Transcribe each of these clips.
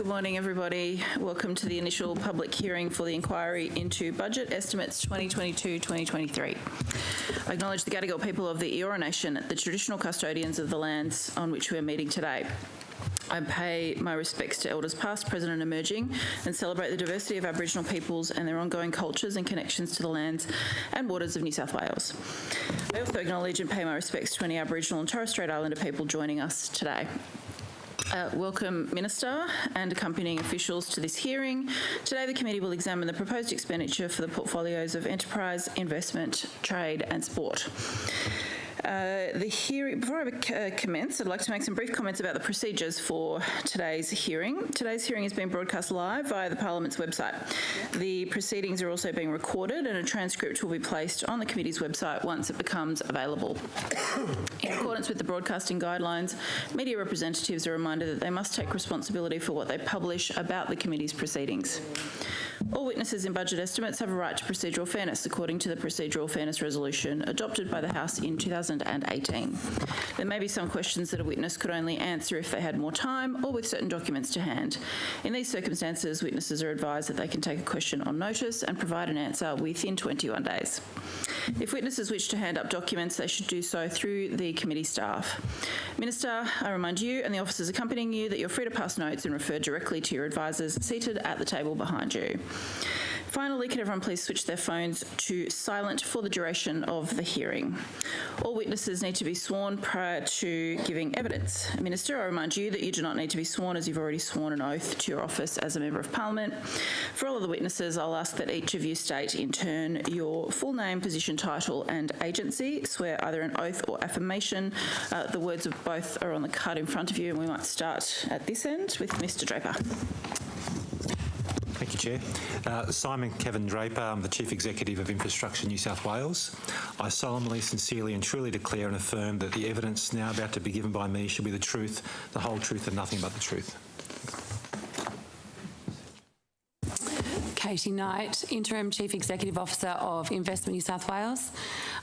Good morning, everybody. Welcome to the initial public hearing for the inquiry into budget estimates 2022-2023. I acknowledge the Gadigal people of the Eora Nation, the traditional custodians of the lands on which we are meeting today. I pay my respects to elders past, present and emerging, and celebrate the diversity of Aboriginal peoples and their ongoing cultures and connections to the lands and waters of New South Wales. I also acknowledge and pay my respects to any Aboriginal and Torres Strait Islander people joining us today. Welcome, Minister and accompanying officials to this hearing. Today, the committee will examine the proposed expenditure for the portfolios of enterprise, investment, trade and sport. Before I commence, I'd like to make some brief comments about the procedures for today's hearing. Today's hearing is being broadcast live via the Parliament's website. The proceedings are also being recorded and a transcript will be placed on the committee's website once it becomes available. In accordance with the broadcasting guidelines, media representatives are reminded that they must take responsibility for what they publish about the committee's proceedings. All witnesses in budget estimates have a right to procedural fairness according to the Procedural Fairness Resolution adopted by the House in 2018. There may be some questions that a witness could only answer if they had more time or with certain documents to hand. In these circumstances, witnesses are advised that they can take a question on notice and provide an answer within 21 days. If witnesses wish to hand up documents, they should do so through the committee staff. Minister, I remind you and the officers accompanying you that you're free to pass notes and refer directly to your advisors seated at the table behind you. Finally, can everyone please switch their phones to silent for the duration of the hearing. All witnesses need to be sworn prior to giving evidence. Minister, I remind you that you do not need to be sworn as you've already sworn an oath to your office as a Member of Parliament. For all of the witnesses, I'll ask that each of you state in turn your full name, position, title and agency. Swear either an oath or affirmation. The words of both are on the card in front of you and we might start at this end with Mr Draper. Thank you, Chair. Simon Kevin Draper, I'm the Chief Executive of Infrastructure New South Wales. I solemnly, sincerely and truly declare and affirm that the evidence now about to be given by me shall be the truth, the whole truth and nothing but the truth. Katie Knight, Interim Chief Executive Officer of Investment New South Wales.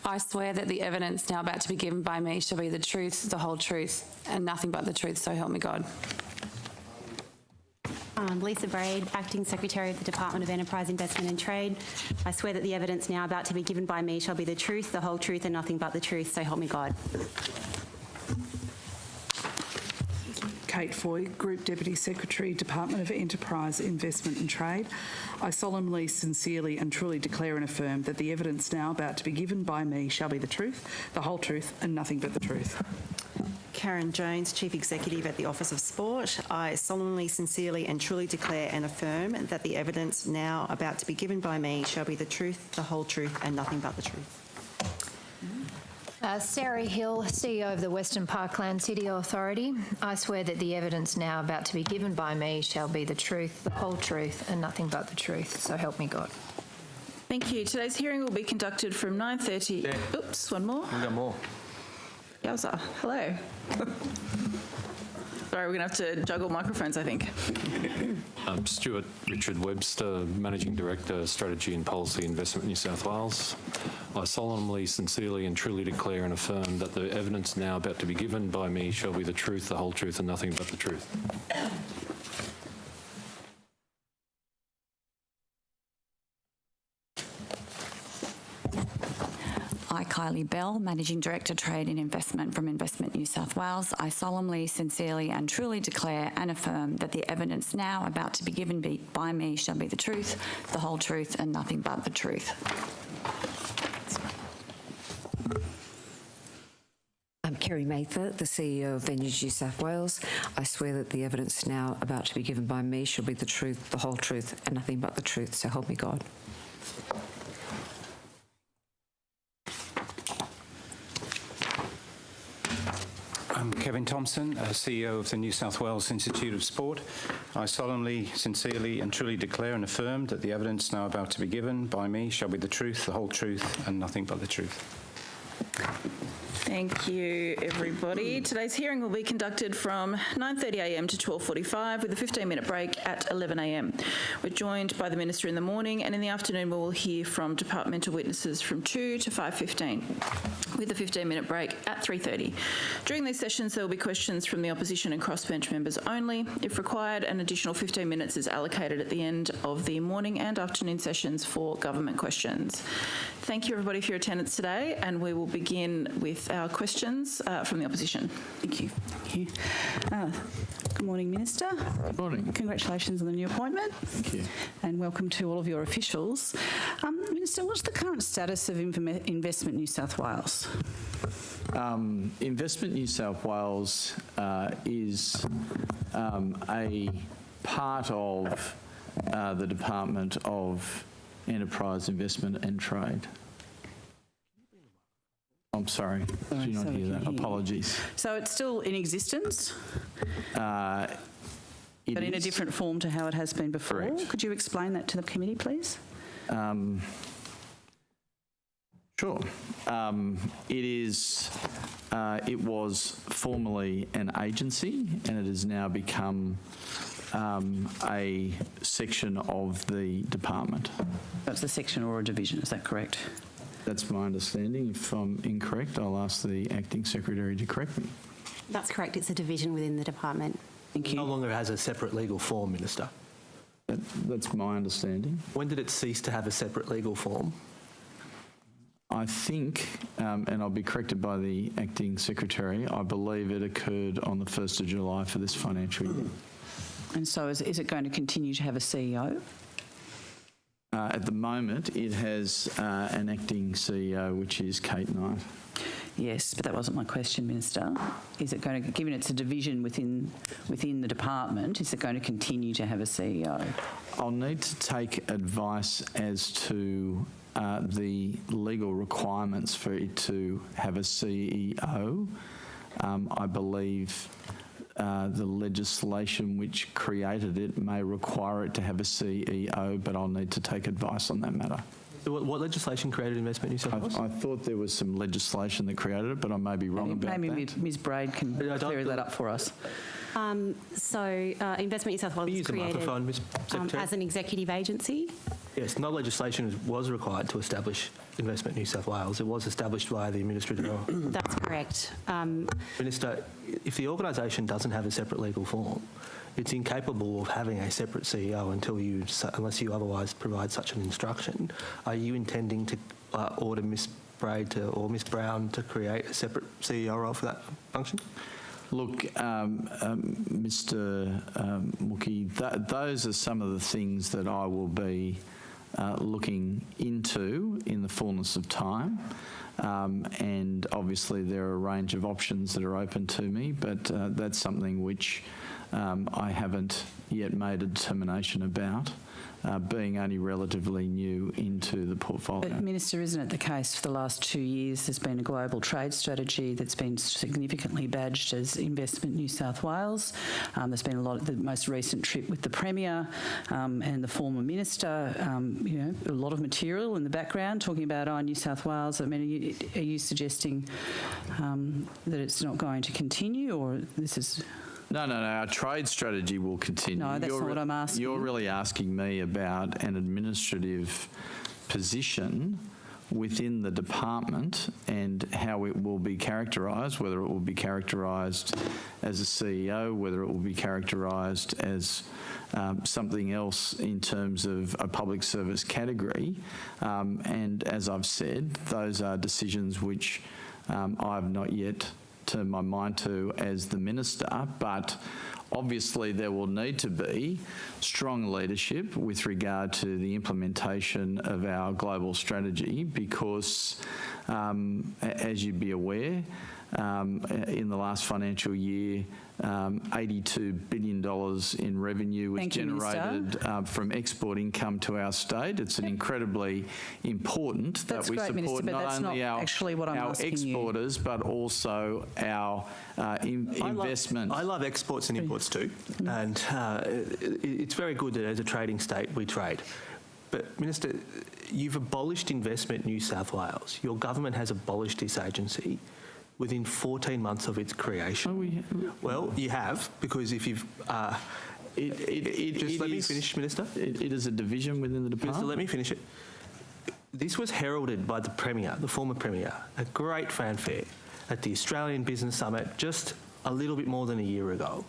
I swear that the evidence now about to be given by me shall be the truth, the whole truth and nothing but the truth, so help me God. Lisa Braid, Acting Secretary of the Department of Enterprise, Investment and Trade. I swear that the evidence now about to be given by me shall be the truth, the whole truth and nothing but the truth, so help me God. Kate Foy, Group Deputy Secretary, Department of Enterprise, Investment and Trade. I solemnly, sincerely and truly declare and affirm that the evidence now about to be given by me shall be the truth, the whole truth and nothing but the truth. Karen Jones, Chief Executive at the Office of Sport. I solemnly, sincerely and truly declare and affirm that the evidence now about to be given by me shall be the truth, the whole truth and nothing but the truth. Sarah Hill, CEO of the Western Parkland City Authority. I swear that the evidence now about to be given by me shall be the truth, the whole truth and nothing but the truth, so help me God. Thank you. Today's hearing will be conducted from 9:30. Yeah. Oops, one more. We've got more. Yowza. Hello. Sorry, we're going to have to juggle microphones, I think. Stuart Richard Webster, Managing Director, Strategy and Policy, Investment New South Wales. I solemnly, sincerely and truly declare and affirm that the evidence now about to be given by me shall be the truth, the whole truth and nothing but the truth. I, Kylie Bell, Managing Director, Trade and Investment from Investment New South Wales. I solemnly, sincerely and truly declare and affirm that the evidence now about to be given by me shall be the truth, the whole truth and nothing but the truth. I'm Kerry Mather, the CEO of Venues New South Wales. I swear that the evidence now about to be given by me shall be the truth, the whole truth and nothing but the truth, so help me God. I'm Kevin Thompson, CEO of the New South Wales Institute of Sport. I solemnly, sincerely and truly declare and affirm that the evidence now about to be given by me shall be the truth, the whole truth and nothing but the truth. Thank you, everybody. Today's hearing will be conducted from 9:30am to 12:45 with a 15-minute break at 11am. We're joined by the Minister in the morning, and in the afternoon we will hear from departmental witnesses from 2 to 5:15 with a 15-minute break at 3:30. During these sessions there will be questions from the opposition and crossbench members only. If required, an additional 15 minutes is allocated at the end of the morning and afternoon sessions for government questions. Thank you, everybody, for your attendance today, and we will begin with our questions from the opposition. Thank you. Thank you. Good morning, Minister. Good morning. Congratulations on the new appointment. Thank you. And welcome to all of your officials. Minister, what's the current status of Investment New South Wales? Investment New South Wales is a part of the Department of Enterprise, Investment and Trade. I'm sorry, did you not hear that? Apologies. So it's still in existence, but in a different form to how it has been before. Correct. Could you explain that to the committee, please? Sure. It was formerly an agency, and it has now become a section of the department. That's a section or a division, is that correct? That's my understanding. If I'm incorrect, I'll ask the Acting Secretary to correct me. That's correct. It's a division within the department. Thank you. No longer has a separate legal form, Minister. That's my understanding. When did it cease to have a separate legal form? I think, and I'll be corrected by the Acting Secretary, I believe it occurred on the 1st of July for this financial year. And so is it going to continue to have a CEO? At the moment, it has an acting CEO, which is Kate Knight. Yes, but that wasn't my question, Minister. Is it going to, given it's a division within the department, is it going to continue to have a CEO? I'll need to take advice as to the legal requirements for it to have a CEO. I believe the legislation which created it may require it to have a CEO, but I'll need to take advice on that matter. What legislation created Investment New South Wales? I thought there was some legislation that created it, but I may be wrong about that. Maybe Ms Braid can clear that up for us. Investment New South Wales was created as an executive agency. Yes, no legislation was required to establish Investment New South Wales. It was established by the Administrator. That's correct. Minister, if the organisation doesn't have a separate legal form, it's incapable of having a separate CEO unless you otherwise provide such an instruction. Are you intending to order Ms Braid or Ms Brown to create a separate CEO role for that function? Look, Mr Mookie, those are some of the things that I will be looking into in the fullness of time. And obviously there are a range of options that are open to me, but that's something which I haven't yet made a determination about, being only relatively new into the portfolio. But Minister, isn't it the case for the last 2 years there's been a global trade strategy that's been significantly badged as Investment New South Wales? There's been the most recent trip with the Premier and the former Minister, a lot of material in the background talking about New South Wales. I mean, are you suggesting that it's not going to continue, or this is... No. Our trade strategy will continue. No, that's not what I'm asking. You're really asking me about an administrative position within the department and how it will be characterised, whether it will be characterised as a CEO, whether it will be characterised as something else in terms of a public service category. And as I've said, those are decisions which I've not yet turned my mind to as the Minister, but obviously there will need to be strong leadership with regard to the implementation of our global strategy because, as you'd be aware, in the last financial year, $82 billion in revenue was generated from export income to our state. It's an incredibly important that we support not only our exporters but also our investment. I love exports and imports too, and it's very good that as a trading state we trade. But Minister, you've abolished Investment New South Wales. Your government has abolished this agency. within 14 months of its creation. Well, you have, because if you've... Just let me finish, Minister. It is a division within the department. Minister, let me finish it. This was heralded by the Premier, the former Premier, a great fanfare at the Australian Business Summit just a little bit more than a year ago.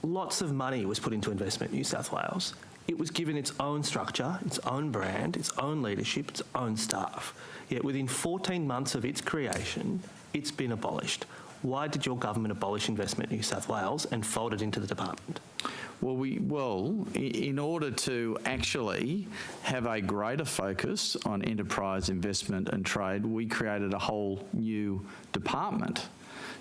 Lots of money was put into Investment New South Wales. It was given its own structure, its own brand, its own leadership, its own staff. Yet within 14 months of its creation, it's been abolished. Why did your government abolish Investment New South Wales and fold it into the department? Well, in order to actually have a greater focus on enterprise, investment and trade, we created a whole new department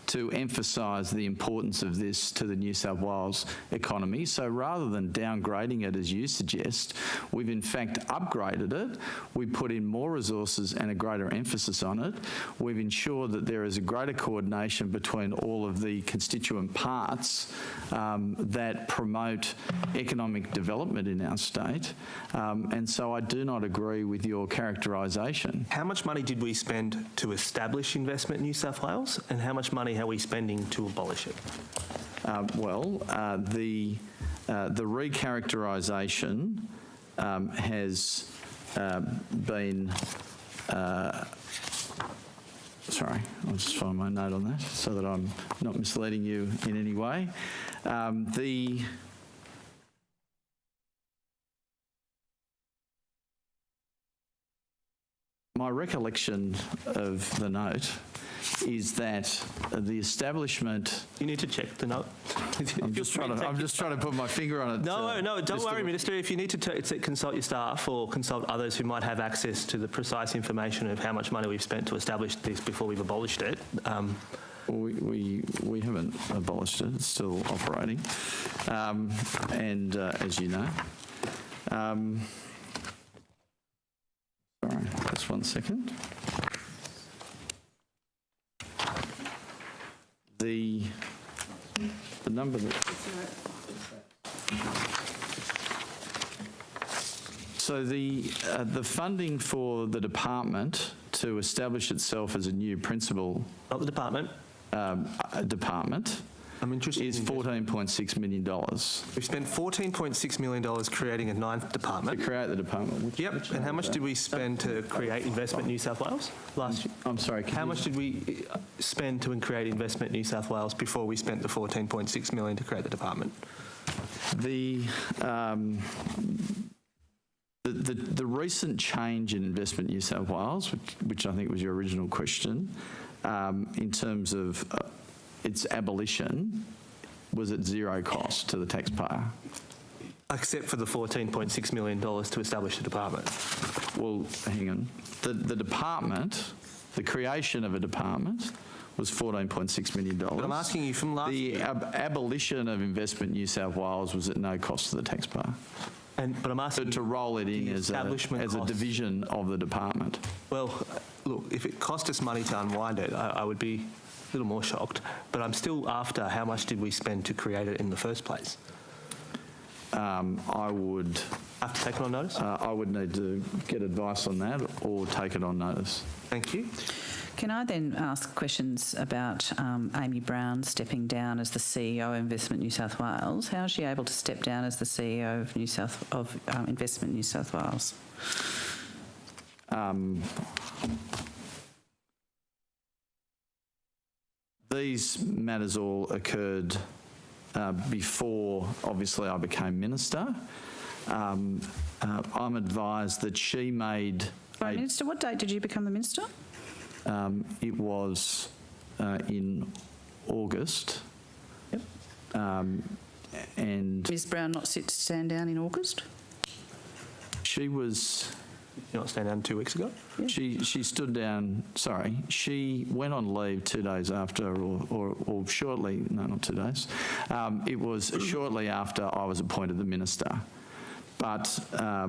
to emphasise the importance of this to the New South Wales economy. So rather than downgrading it, as you suggest, we've in fact upgraded it. We put in more resources and a greater emphasis on it. We've ensured that there is a greater coordination between all of the constituent parts that promote economic development in our state. And so I do not agree with your characterisation. How much money did we spend to establish Investment New South Wales, and how much money are we spending to abolish it? The recharacterisation has been... sorry, I'll just find my note on that so that I'm not misleading you in any way. My recollection of the note is that the establishment... You need to check the note. I'm just trying to put my finger on it. No, don't worry, Minister. If you need to consult your staff or consult others who might have access to the precise information of how much money we've spent to establish this before we've abolished it. We haven't abolished it. It's still operating. And as you know... sorry, just 1 second. The number that... So the funding for the department to establish itself as a new principal... Not the department. Department. I'm interested is $14.6 million. We've spent $14.6 million creating a ninth department. To create the department. Yep. And how much did we spend to create Investment New South Wales last year? I'm sorry. How much did we spend to create Investment New South Wales before we spent the $14.6 million to create the department? The recent change in Investment New South Wales, which I think was your original question, in terms of its abolition, was at zero cost to the taxpayer. Except for the $14.6 million to establish the department. Well, hang on. The department, the creation of a department, was $14.6 million. But I'm asking you from last year. The abolition of Investment New South Wales was at no cost to the taxpayer. But I'm asking to roll it in as a division of the department. Well, look, if it cost us money to unwind it, I would be a little more shocked. But I'm still after how much did we spend to create it in the first place? I would... Have to take it on notice? I would need to get advice on that or take it on notice. Thank you. Can I then ask questions about Amy Brown stepping down as the CEO of Investment New South Wales? How is she able to step down as the CEO of Investment New South Wales? These matters all occurred before, obviously, I became minister. I'm advised that she made... Sorry, Minister, what date did you become the minister? It was in August. Yep. And... Ms Brown not sit to stand down in August? She was... Did you not stand down 2 weeks ago? Yeah. She stood down, sorry, she went on leave 2 days after or shortly, no, not 2 days. It was shortly after I was appointed the minister. But I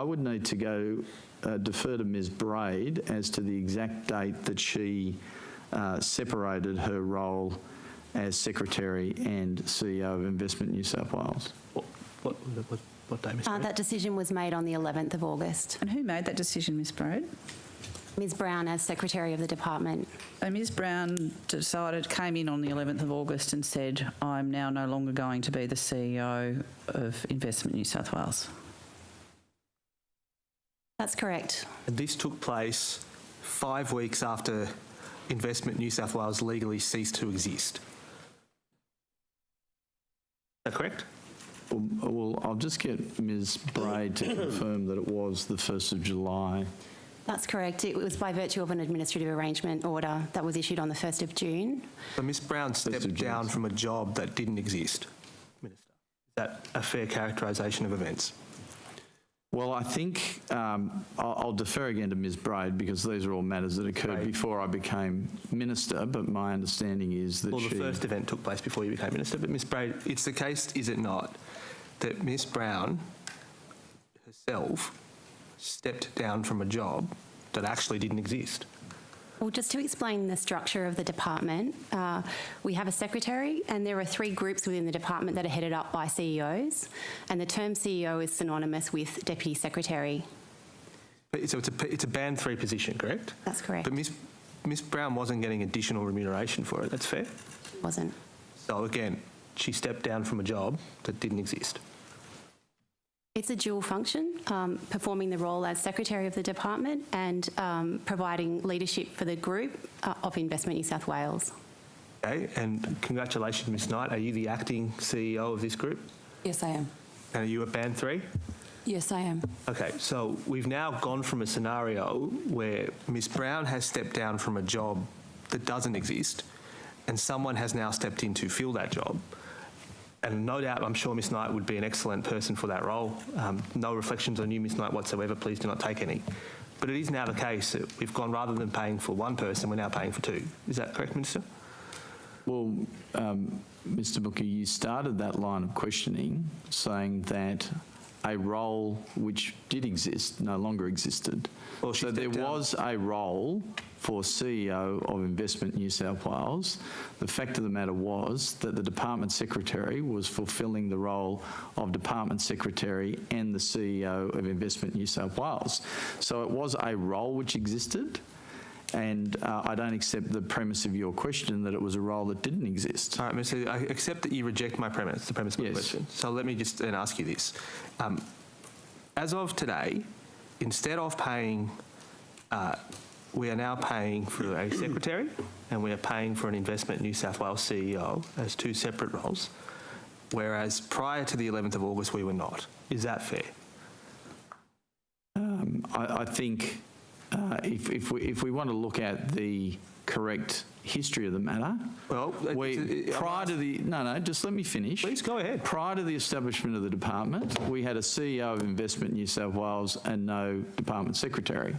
would need to go defer to Ms Braid as to the exact date that she separated her role as Secretary and CEO of Investment New South Wales. What day, Ms Braid? That decision was made on the 11th of August. And who made that decision, Ms Braid? Ms Brown as Secretary of the Department. Ms Brown came in on the 11th of August and said, I'm now no longer going to be the CEO of Investment New South Wales. That's correct. And this took place 5 weeks after Investment New South Wales legally ceased to exist. Is that correct? Well, I'll just get Ms Braid to confirm that it was the 1st of July. That's correct. It was by virtue of an administrative arrangement order that was issued on the 1st of June. So Ms Brown stepped down from a job that didn't exist, Minister. Is that a fair characterisation of events? Well, I think I'll defer again to Ms Braid because these are all matters that occurred before I became Minister, but my understanding is that the first event took place before you became Minister, but Ms Braid, it's the case, is it not, that Ms Brown herself stepped down from a job that actually didn't exist? Well, just to explain the structure of the department, we have a secretary and there are 3 groups within the department that are headed up by CEOs, and the term CEO is synonymous with deputy secretary. So it's a band 3 position, correct? That's correct. But Ms Brown wasn't getting additional remuneration for it, that's fair? Wasn't. So again, she stepped down from a job that didn't exist. It's a dual function, performing the role as Secretary of the Department and providing leadership for the group of Investment New South Wales. Okay, and congratulations, Ms Knight. Are you the acting CEO of this group? Yes, I am. And are you at band 3? Yes, I am. Okay, so we've now gone from a scenario where Ms Brown has stepped down from a job that doesn't exist and someone has now stepped in to fill that job. And no doubt, I'm sure Ms Knight would be an excellent person for that role. No reflections on you, Ms Knight, whatsoever. Please do not take any. But it is now the case that we've gone, rather than paying for one person, we're now paying for 2. Is that correct, Minister? Well, Mr Booker, you started that line of questioning saying that a role which did exist no longer existed. Well, so there was a role for CEO of Investment New South Wales. The fact of the matter was that the Department Secretary was fulfilling the role of Department Secretary and the CEO of Investment New South Wales. So it was a role which existed, and I don't accept the premise of your question that it was a role that didn't exist. All right, Minister, I accept that you reject my premise, the premise of my question. So let me just then ask you this. As of today, instead of paying, we are now paying for a secretary and we are paying for an Investment New South Wales CEO as 2 separate roles, whereas prior to the 11th of August we were not. Is that fair? I think if we want to look at the correct history of the matter, well, just let me finish. Please go ahead. Prior to the establishment of the department, we had a CEO of Investment New South Wales and no department secretary.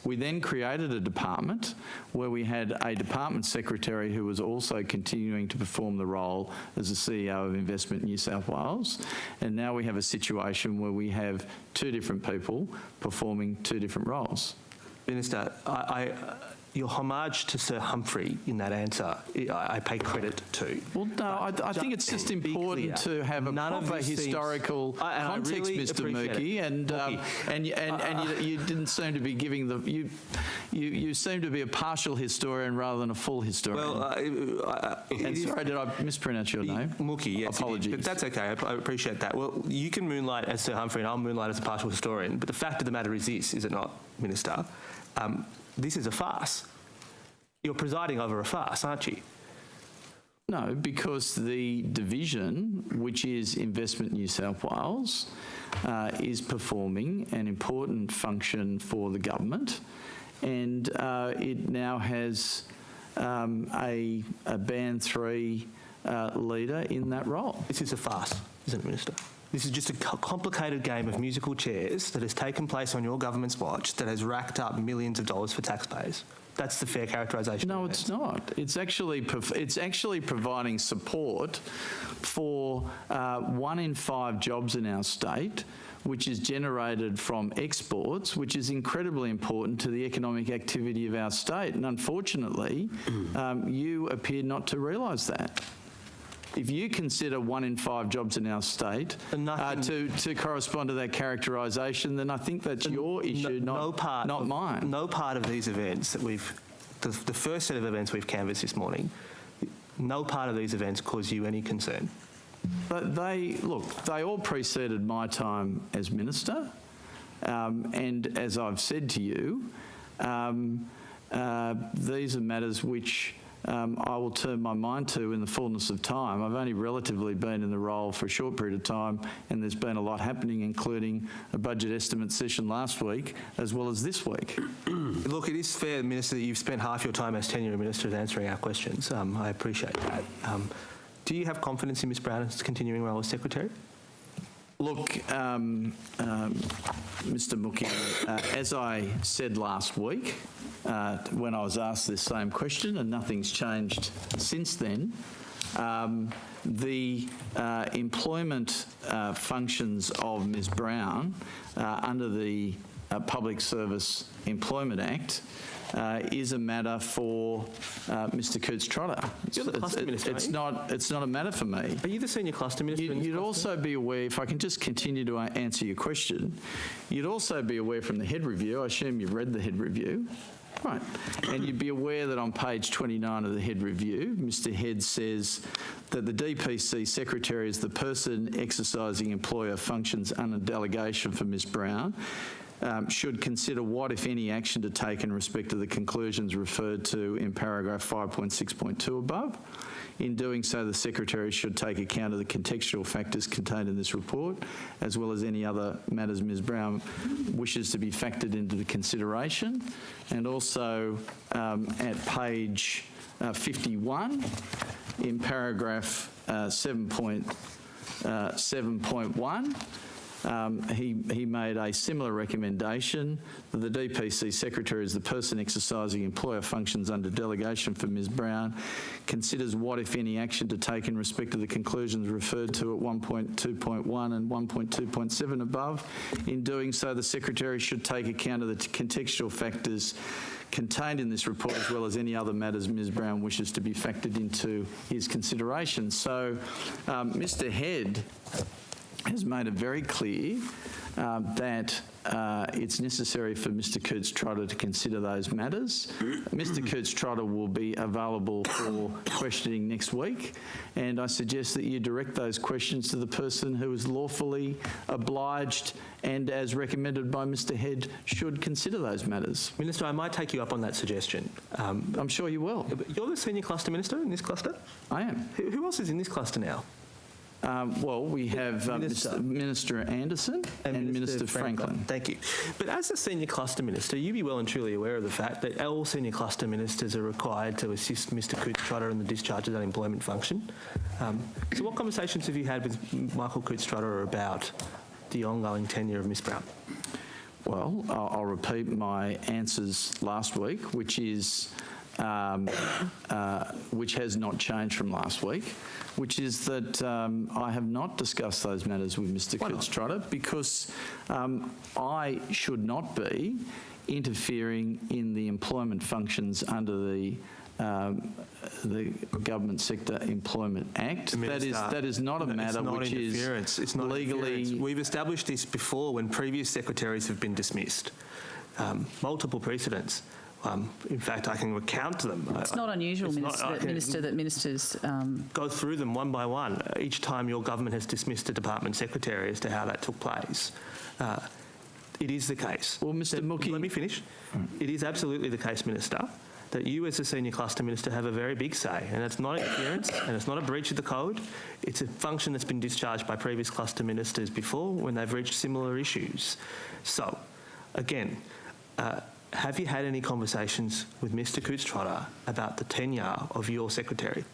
We then created a department where we had a department secretary who was also continuing to perform the role as the CEO of Investment New South Wales. And now we have a situation where we have 2 different people performing 2 different roles. Minister, your homage to Sir Humphrey in that answer, I pay credit to. Well, no, I think it's just important to have a proper historical context, Mr. Murky, and you didn't seem to be giving the you seem to be a partial historian rather than a full historian. Well, sorry, did I mispronounce your name? Mookie, yes. Apologies. But that's okay. I appreciate that. Well, you can moonlight as Sir Humphrey, and I'll moonlight as a partial historian. But the fact of the matter is this, is it not, Minister? This is a farce. You're presiding over a farce, aren't you? No, because the division, which is Investment New South Wales, is performing an important function for the government, and it now has a band 3 leader in that role. This is a farce, isn't it, Minister? This is just a complicated game of musical chairs that has taken place on your government's watch that has racked up millions of dollars for taxpayers. That's the fair characterisation. No, it's not. It's actually providing support for 1 in 5 jobs in our state, which is generated from exports, which is incredibly important to the economic activity of our state. And unfortunately, you appear not to realise that. if you consider 1 in 5 jobs in our state to correspond to that characterisation, then I think that's your issue, not mine. No part of these events that the first set of events we've canvassed this morning, no part of these events cause you any concern. But they all preceded my time as minister, and as I've said to you, these are matters which I will turn my mind to in the fullness of time. I've only relatively been in the role for a short period of time, and there's been a lot happening, including a budget estimate session last week, as well as this week. Look, it is fair, Minister, that you've spent half your time as tenure minister answering our questions. I appreciate that. Do you have confidence in Ms Brown's continuing role as Secretary? Look, Mr Mookie, as I said last week, when I was asked this same question, and nothing's changed since then, the employment functions of Ms Brown under the Public Service Employment Act is a matter for Mr Coates-Trotter. You're the cluster minister, it's not a matter for me. Are you the senior cluster minister? You'd also be aware, if I can just continue to answer your question, you'd also be aware from the head review, I assume you've read the head review, right, and you'd be aware that on page 29 of the head review, Mr Head says that the DPC Secretary is the person exercising employer functions under delegation for Ms Brown, should consider what, if any, action to take in respect to the conclusions referred to in paragraph 5.6.2 above. In doing so, the Secretary should take account of the contextual factors contained in this report, as well as any other matters Ms Brown wishes to be factored into the consideration. And also at page 51, in paragraph 7.1, he made a similar recommendation that the DPC Secretary is the person exercising employer functions under delegation for Ms Brown, considers what, if any, action to take in respect to the conclusions referred to at 1.2.1 and 1.2.7 above. In doing so, the Secretary should take account of the contextual factors contained in this report, as well as any other matters Ms Brown wishes to be factored into his consideration. So Mr Head has made it very clear that it's necessary for Mr Coates-Trotter to consider those matters. Mr Coates-Trotter will be available for questioning next week, and I suggest that you direct those questions to the person who is lawfully obliged and, as recommended by Mr Head, should consider those matters. Minister, I might take you up on that suggestion. I'm sure you will. You're the senior cluster minister in this cluster? I am. Who else is in this cluster now? Well, we have Minister Anderson and Minister Franklin. Thank you. But as a senior cluster minister, you'd be well and truly aware of the fact that all senior cluster ministers are required to assist Mr Coates-Trotter in the discharge of that employment function. So what conversations have you had with Michael Coates-Trotter about the ongoing tenure of Ms Brown? Well, I'll repeat my answers last week, which is which has not changed from last week, which is that I have not discussed those matters with Mr Coates-Trotter because I should not be interfering in the employment functions under the Government Sector Employment Act. Minister, that is not a matter which is it's not legally... We've established this before when previous secretaries have been dismissed. Multiple precedents. In fact, I can recount them. It's not unusual, Minister, that ministers... go through them one by one each time your government has dismissed a department secretary as to how that took place. It is the case. Well, Mr Mookie... Let me finish. It is absolutely the case, Minister, that you as a senior cluster minister have a very big say, and it's not interference and it's not a breach of the code. It's a function that's been discharged by previous cluster ministers before when they've reached similar issues. So, again, have you had any conversations with Mr Coates-Trotter about the tenure of your secretary?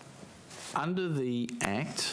Under the Act,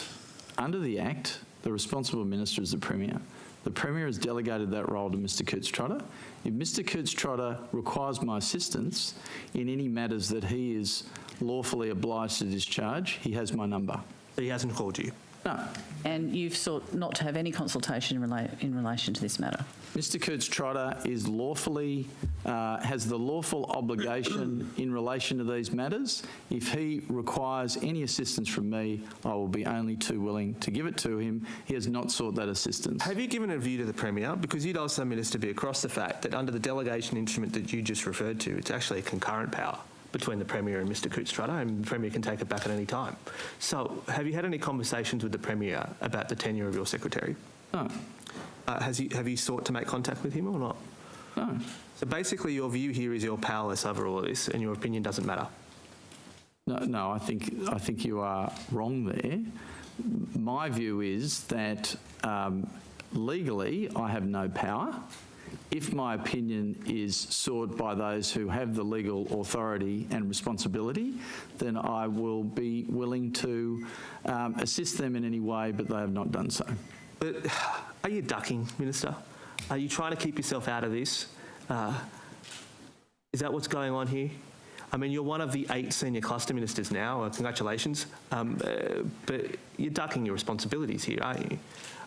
the responsible minister is the Premier. The Premier has delegated that role to Mr Coates-Trotter. If Mr Coates-Trotter requires my assistance in any matters that he is lawfully obliged to discharge, he has my number. But he hasn't called you? No. And you've sought not to have any consultation in relation to this matter. Mr Coates-Trotter is lawfully, has the lawful obligation in relation to these matters. If he requires any assistance from me, I will be only too willing to give it to him. He has not sought that assistance. Have you given a view to the Premier? Because you'd also, Minister, be across the fact that under the delegation instrument that you just referred to, it's actually a concurrent power between the Premier and Mr Coates-Trotter, and the Premier can take it back at any time. So have you had any conversations with the Premier about the tenure of your Secretary? No. Have you sought to make contact with him or not? No. So basically your view here is you're powerless over all of this and your opinion doesn't matter? No, I think you are wrong there. My view is that legally I have no power. If my opinion is sought by those who have the legal authority and responsibility, then I will be willing to assist them in any way, but they have not done so. But are you ducking, Minister? Are you trying to keep yourself out of this? Is that what's going on here? I mean, you're one of the 8 senior cluster ministers now. Congratulations. But you're ducking your responsibilities here, aren't you?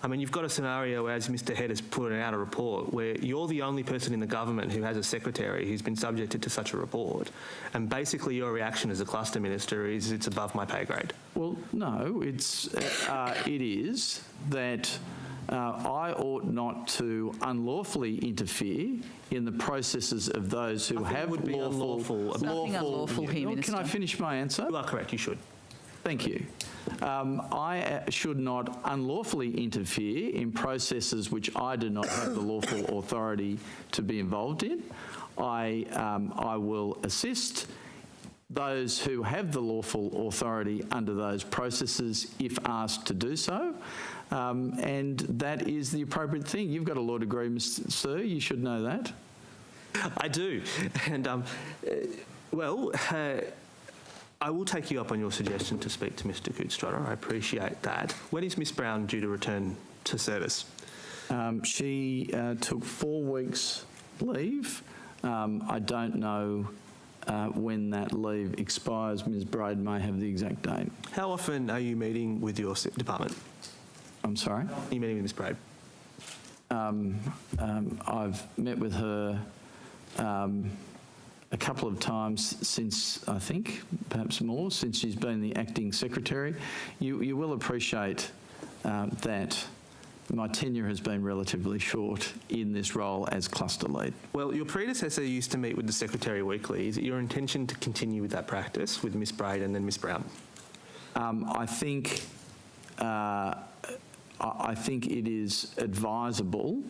I mean, you've got a scenario, as Mr Head has put out a report, where you're the only person in the government who has a secretary who's been subjected to such a report. And basically your reaction as a cluster minister is it's above my pay grade. Well, no, it is that I ought not to unlawfully interfere in the processes of those who have lawful. Nothing unlawful here, Minister. Can I finish my answer? You are correct, you should. Thank you. I should not unlawfully interfere in processes which I do not have the lawful authority to be involved in. I will assist those who have the lawful authority under those processes if asked to do so. And that is the appropriate thing. You've got a law degree, sir. You should know that. I do. And, I will take you up on your suggestion to speak to Mr Coates-Trotter. I appreciate that. When is Miss Brown due to return to service? She took 4 weeks leave. I don't know when that leave expires. Ms Braid may have the exact date. How often are you meeting with your department? I'm sorry? Are you meeting with Ms Braid? I've met with her a couple of times since, I think, perhaps more, since she's been the acting secretary. You will appreciate that my tenure has been relatively short in this role as cluster lead. Well, your predecessor used to meet with the secretary weekly. Is it your intention to continue with that practice with Ms Braid and then Ms Brown? I think it is advisable,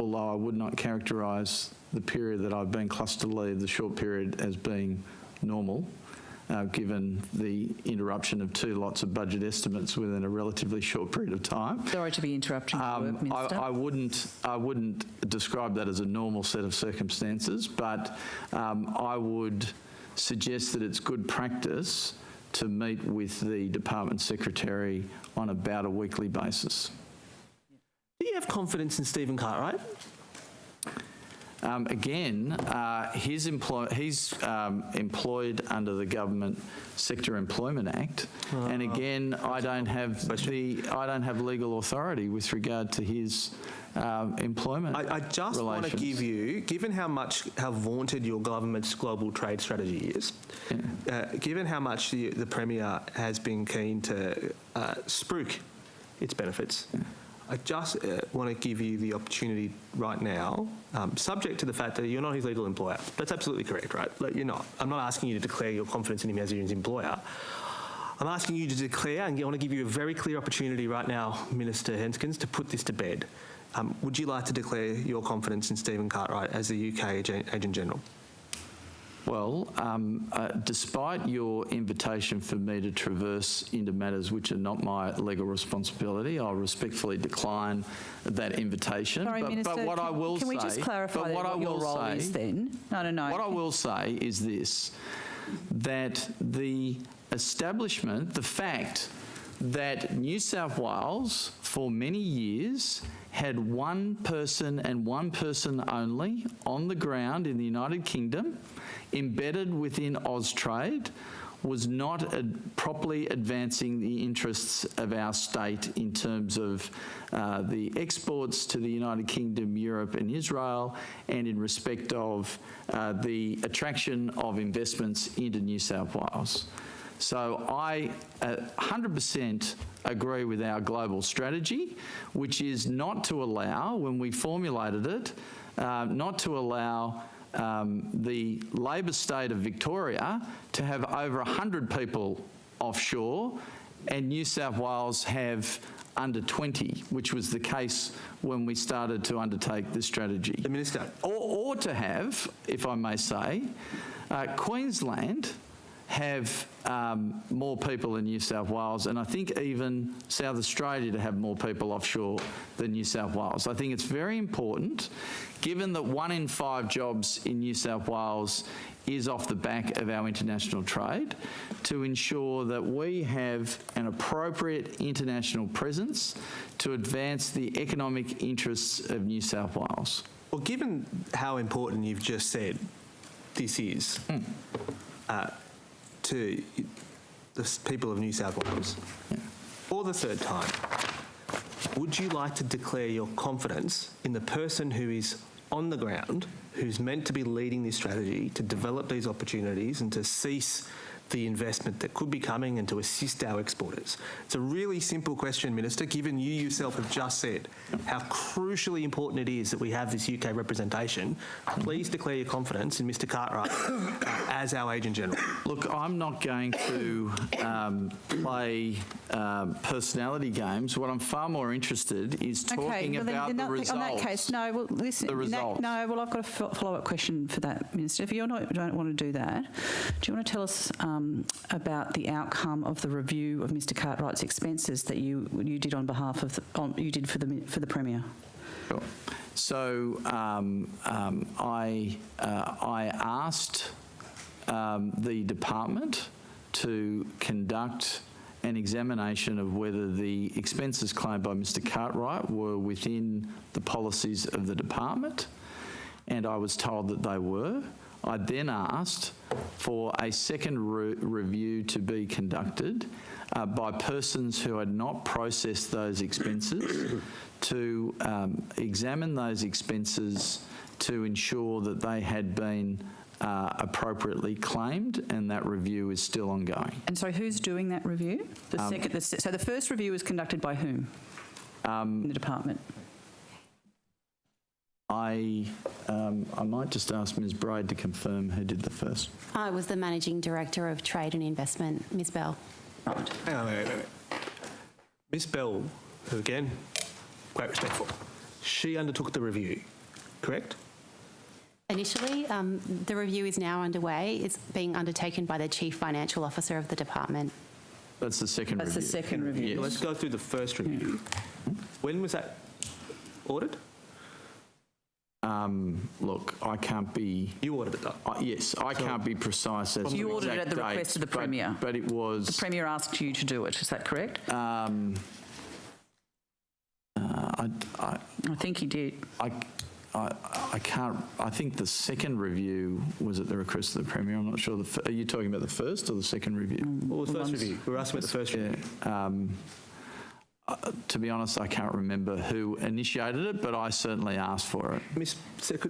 although I would not characterise the period that I've been cluster lead, the short period, as being normal, given the interruption of 2 lots of budget estimates within a relatively short period of time. Sorry to be interrupting your work, Minister. I wouldn't describe that as a normal set of circumstances, but I would suggest that it's good practice to meet with the Department Secretary on about a weekly basis. Do you have confidence in Stephen Cartwright? Again, he's employed under the Government Sector Employment Act, and again, I don't have legal authority with regard to his employment. I just want to give you, given how vaunted your government's global trade strategy is, given how much the Premier has been keen to spruik its benefits. I just want to give you the opportunity right now, subject to the fact that you're not his legal employer. That's absolutely correct, right? You're not. I'm not asking you to declare your confidence in him as his employer. I'm asking you to declare, and I want to give you a very clear opportunity right now, Minister Henskens, to put this to bed. Would you like to declare your confidence in Stephen Cartwright as the UK Agent General? Well, despite your invitation for me to traverse into matters which are not my legal responsibility, I'll respectfully decline that invitation. Sorry, Minister, but what I will can we say, just clarify what your role is then? No. What I will say is this, that the establishment, the fact that New South Wales for many years had one person and one person only on the ground in the United Kingdom, embedded within Austrade, was not properly advancing the interests of our state in terms of the exports to the United Kingdom, Europe and Israel, and in respect of the attraction of investments into New South Wales. So I 100% agree with our global strategy, which is not to allow, when we formulated it, not to allow the Labor state of Victoria to have over 100 people offshore, and New South Wales have under 20, which was the case when we started to undertake this strategy. The Minister. Or to have, if I may say, Queensland have more people in New South Wales, and I think even South Australia to have more people offshore than New South Wales. I think it's very important, given that 1 in 5 jobs in New South Wales is off the back of our international trade, to ensure that we have an appropriate international presence to advance the economic interests of New South Wales. Well, given how important you've just said this is to the people of New South Wales, for the third time, would you like to declare your confidence in the person who is on the ground, who's meant to be leading this strategy to develop these opportunities and to cease the investment that could be coming and to assist our exporters? It's a really simple question, Minister, given you yourself have just said how crucially important it is that we have this UK representation. Please declare your confidence in Mr Cartwright as our Agent General. Look, I'm not going to play personality games. What I'm far more interested is talking about the results. On that case, no, well, listen. The results. I've got a follow-up question for that, Minister. If you don't want to do that, do you want to tell us about the outcome of the review of Mr Cartwright's expenses that you did on behalf of you did for the Premier? Sure. So I asked the department to conduct an examination of whether the expenses claimed by Mr Cartwright were within the policies of the department, and I was told that they were. I then asked for a second review to be conducted by persons who had not processed those expenses to examine those expenses to ensure that they had been appropriately claimed, and that review is still ongoing. And so who's doing that review? So the first review was conducted by whom in the department? I might just ask Ms Braid to confirm who did the first. I was the Managing Director of Trade and Investment, Ms Bell. Right. Hang on, wait. Ms Bell, who again, great respect for, she undertook the review, correct? Initially, the review is now underway. It's being undertaken by the Chief Financial Officer of the department. That's the second review. That's the second review. Yes. Let's go through the first review. When was that ordered? Look, I can't be... You ordered it, though? Yes, I can't be precise as to You the ordered it at the exact request of the dates, Premier. But it was... The Premier asked you to do it, is that correct? I think he did. I can't... I think the second review was at the request of the Premier. I'm not sure. Are you talking about the first or the second review? Well, the first review. We're asking about the first review. To be honest, I can't remember who initiated it, but I certainly asked for it.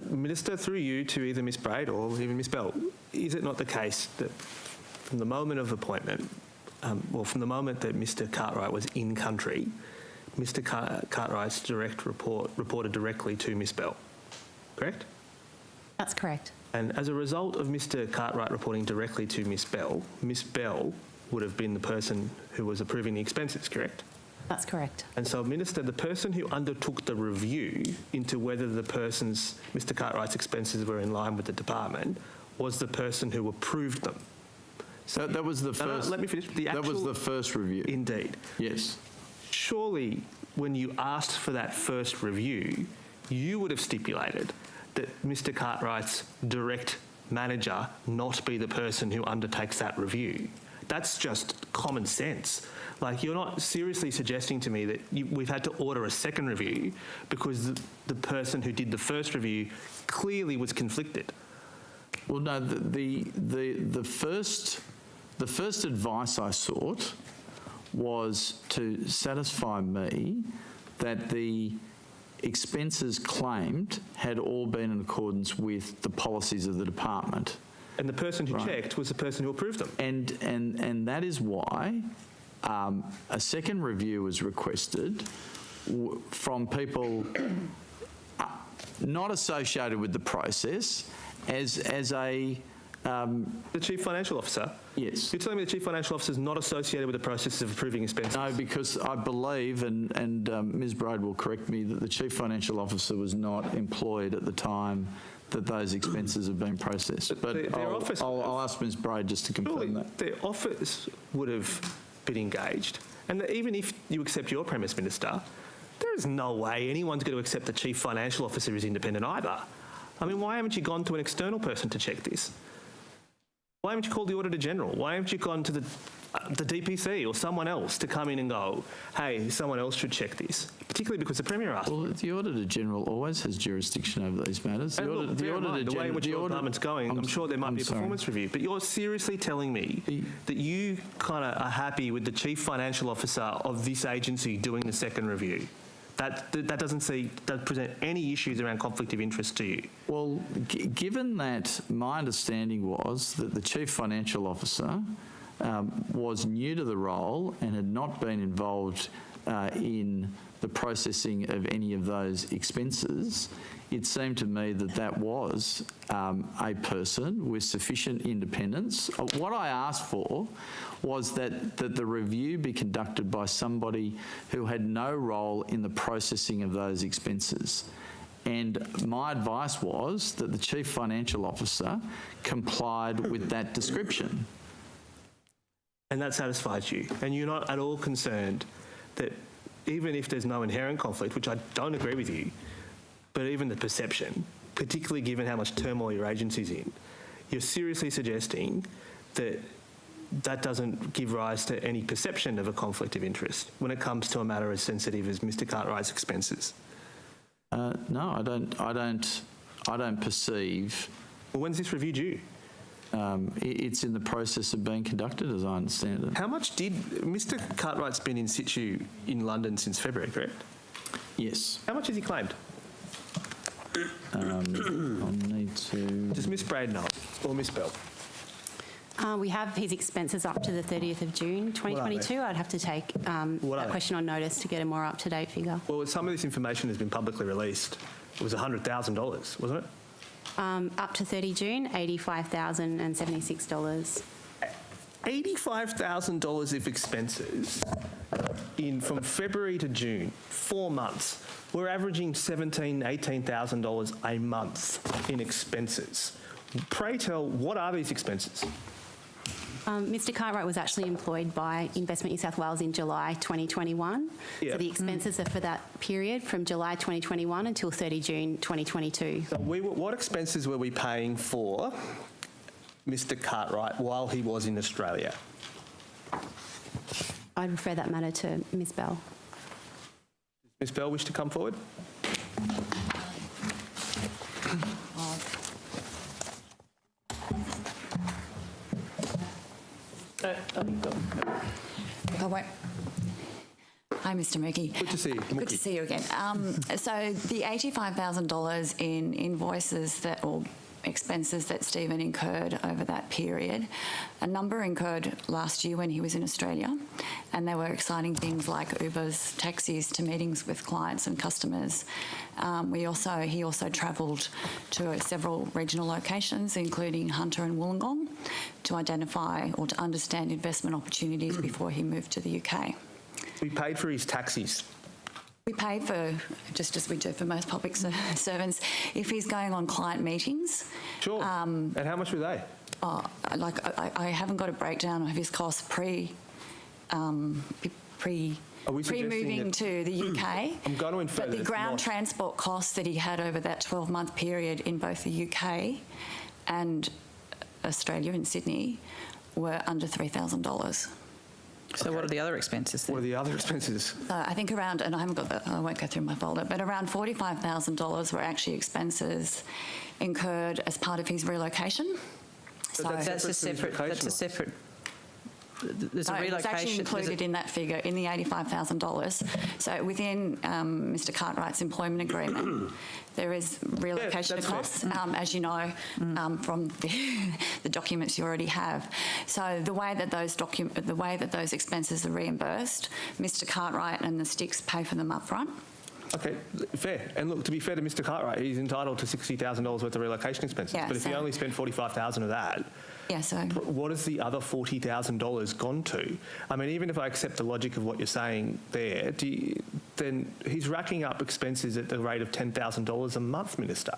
Minister, through you to either Ms Braid or even Ms Bell, is it not the case that from the moment of appointment, from the moment that Mr Cartwright was in country, Mr Cartwright's direct report reported directly to Ms Bell, correct? That's correct. And as a result of Mr Cartwright reporting directly to Ms Bell would have been the person who was approving the expenses, correct? That's correct. And so, Minister, the person who undertook the review into whether Mr Cartwright's expenses were in line with the department was the person who approved them. So that was the first... No, let me finish. That was the first review. Indeed. Yes. Surely, when you asked for that first review, you would have stipulated that Mr Cartwright's direct manager not be the person who undertakes that review. That's just common sense. Like, you're not seriously suggesting to me that we've had to order a second review because the person who did the first review clearly was conflicted. Well, no, the first The first advice I sought was to satisfy me that the expenses claimed had all been in accordance with the policies of the department. And the person who checked was the person who approved them. And that is why a second review was requested from people not associated with the process as a... the Chief Financial Officer? Yes. You're telling me the Chief Financial Officer is not associated with the process of approving expenses? No, because I believe, and Ms Braid will correct me, that the Chief Financial Officer was not employed at the time that those expenses have been processed. But I'll ask Ms Braid just to confirm that. Their office would have been engaged. And even if you accept your premise, Minister, there is no way anyone's going to accept the Chief Financial Officer is independent either. I mean, why haven't you gone to an external person to check this? Why haven't you called the Auditor General? Why haven't you gone to the DPC or someone else to come in and go, hey, someone else should check this? Particularly because the Premier asked. Well, the Auditor General always has jurisdiction over these matters. The way in which your department's going, I'm sure there might be a performance review. But you're seriously telling me that you kind of are happy with the Chief Financial Officer of this agency doing the second review? That doesn't present any issues around conflict of interest to you? Well, given that my understanding was that the Chief Financial Officer was new to the role and had not been involved in the processing of any of those expenses, it seemed to me that that was a person with sufficient independence. What I asked for was that the review be conducted by somebody who had no role in the processing of those expenses. And my advice was that the Chief Financial Officer complied with that description. And that satisfies you? And you're not at all concerned that even if there's no inherent conflict, which I don't agree with you, but even the perception, particularly given how much turmoil your agency's in, you're seriously suggesting that that doesn't give rise to any perception of a conflict of interest when it comes to a matter as sensitive as Mr Cartwright's expenses? No, I don't perceive. Well, when's this review due? It's in the process of being conducted, as I understand it. How much did Mr Cartwright's been in situ in London since February, correct? Yes. How much has he claimed? I'll need to... Does Miss Braid know, or Miss Bell? We have his expenses up to the 30th of June 2022. I'd have to take that question on notice to get a more up-to-date figure. Well, some of this information has been publicly released. It was $100,000, wasn't it? Up to 30 June, $85,076. $85,000 of expenses from February to June, 4 months. We're averaging $17,000, $18,000 a month in expenses. Pray tell, what are these expenses? Mr Cartwright was actually employed by Investment New South Wales in July 2021. Yeah. So the expenses are for that period from July 2021 until 30 June 2022. So what expenses were we paying for Mr Cartwright while he was in Australia? I'd refer that matter to Ms Bell. Does Ms Bell wish to come forward? Hi, Mr. Mookie. Good to see you. Good to see you again. So the $85,000 in invoices or expenses that Stephen incurred over that period, a number incurred last year when he was in Australia, and there were exciting things like Ubers, taxis to meetings with clients and customers. He also travelled to several regional locations, including Hunter and Wollongong, to identify or to understand investment opportunities before he moved to the UK. We paid for his taxis. We pay for, just as we do for most public servants, if he's going on client meetings. Sure. And how much were they? I haven't got a breakdown of his costs pre-moving to the UK. I'm going to infer but the ground transport costs that he had over that 12-month period in both the UK and Australia in Sydney were under $3,000. So what are the other expenses then? What are the other expenses? I think around, and I haven't got that, I won't go through my folder, but around $45,000 were actually expenses incurred as part of his relocation. So that's a separate there's a No, relocation. it's actually included in that figure, in the $85,000. So within Mr Cartwright's employment agreement, there is relocation costs, as you know, from the documents you already have. So the way that those expenses are reimbursed, Mr Cartwright and the Sticks pay for them up front. Okay, fair. And look, to be fair to Mr Cartwright, he's entitled to $60,000 worth of relocation expenses. Yeah, but if he only spent $45,000 of that, yeah, so what has the other $40,000 gone to? I mean, even if I accept the logic of what you're saying there, then he's racking up expenses at the rate of $10,000 a month, Minister.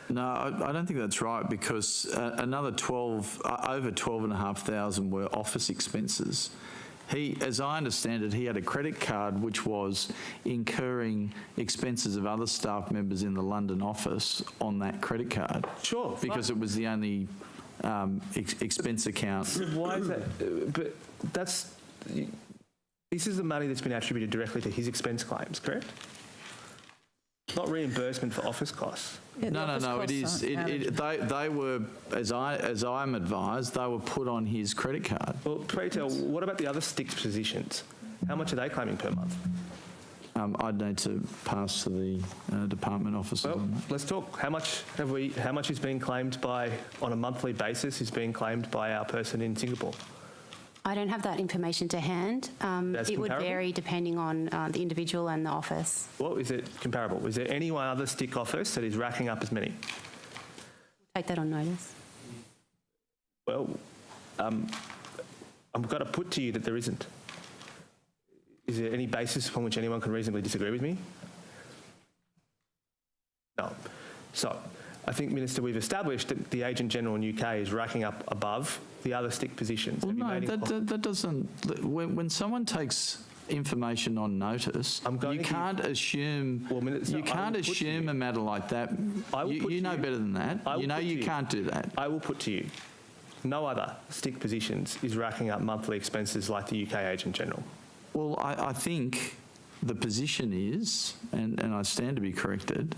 No, I don't think that's right, because another over 12,500 were office expenses. He, as I understand it, he had a credit card which was incurring expenses of other staff members in the London office on that credit card. Sure. Because it was the only expense account. Why is that? But this is the money that's been attributed directly to his expense claims, correct? Not reimbursement for office costs. Yeah, No. It is. They were, as I'm advised, they were put on his credit card. Well, pray tell, what about the other Sticks positions? How much are they claiming per month? I'd need to pass to the department officers. Well, on that. let's talk. How much is being claimed on a monthly basis is being claimed by our person in Singapore? I don't have that information to hand. It would vary depending on the individual and the office. Well, is it comparable? Is there any one other Stick office that is racking up as many? Take that on notice. Well, I've got to put to you that there isn't. Is there any basis upon which anyone can reasonably disagree with me? No. So, I think, Minister, we've established that the Agent General in UK is racking up above the other Stick positions. Well, no, that doesn't. When someone takes information on notice, you can't assume. Well, Minister, you can't assume a matter like that. You know better than that. You know you can't do that. I will put to you, no other Stick positions is racking up monthly expenses like the UK Agent General. Well, I think the position is, and I stand to be corrected,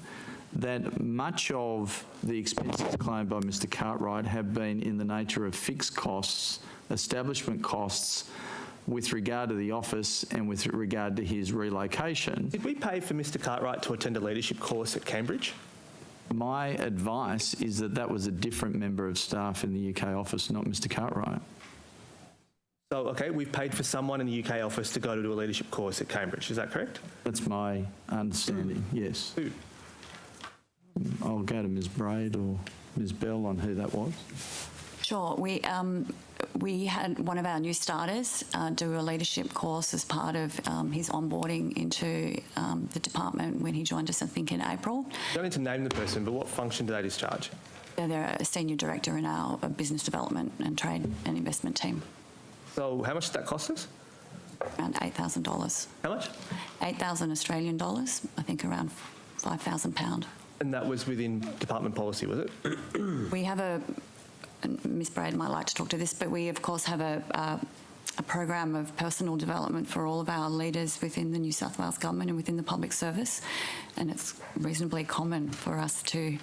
that much of the expenses claimed by Mr Cartwright have been in the nature of fixed costs, establishment costs, with regard to the office and with regard to his relocation. Did we pay for Mr Cartwright to attend a leadership course at Cambridge? My advice is that that was a different member of staff in the UK office, not Mr Cartwright. So, okay, we've paid for someone in the UK office to go to do a leadership course at Cambridge, is that correct? That's my understanding, yes. Who? I'll go to Ms Braid or Ms Bell on who that was. Sure. We had one of our new starters do a leadership course as part of his onboarding into the department when he joined us, I think, in April. You don't need to name the person, but what function do they discharge? They're a senior director in our business development and trade and investment team. So how much did that cost us? Around $8,000. How much? 8,000 Australian dollars, I think around £5,000. And that was within department policy, was it? We have and Ms Braid might like to talk to this, but we of course have a program of personal development for all of our leaders within the New South Wales government and within the public service, and it's reasonably common for us to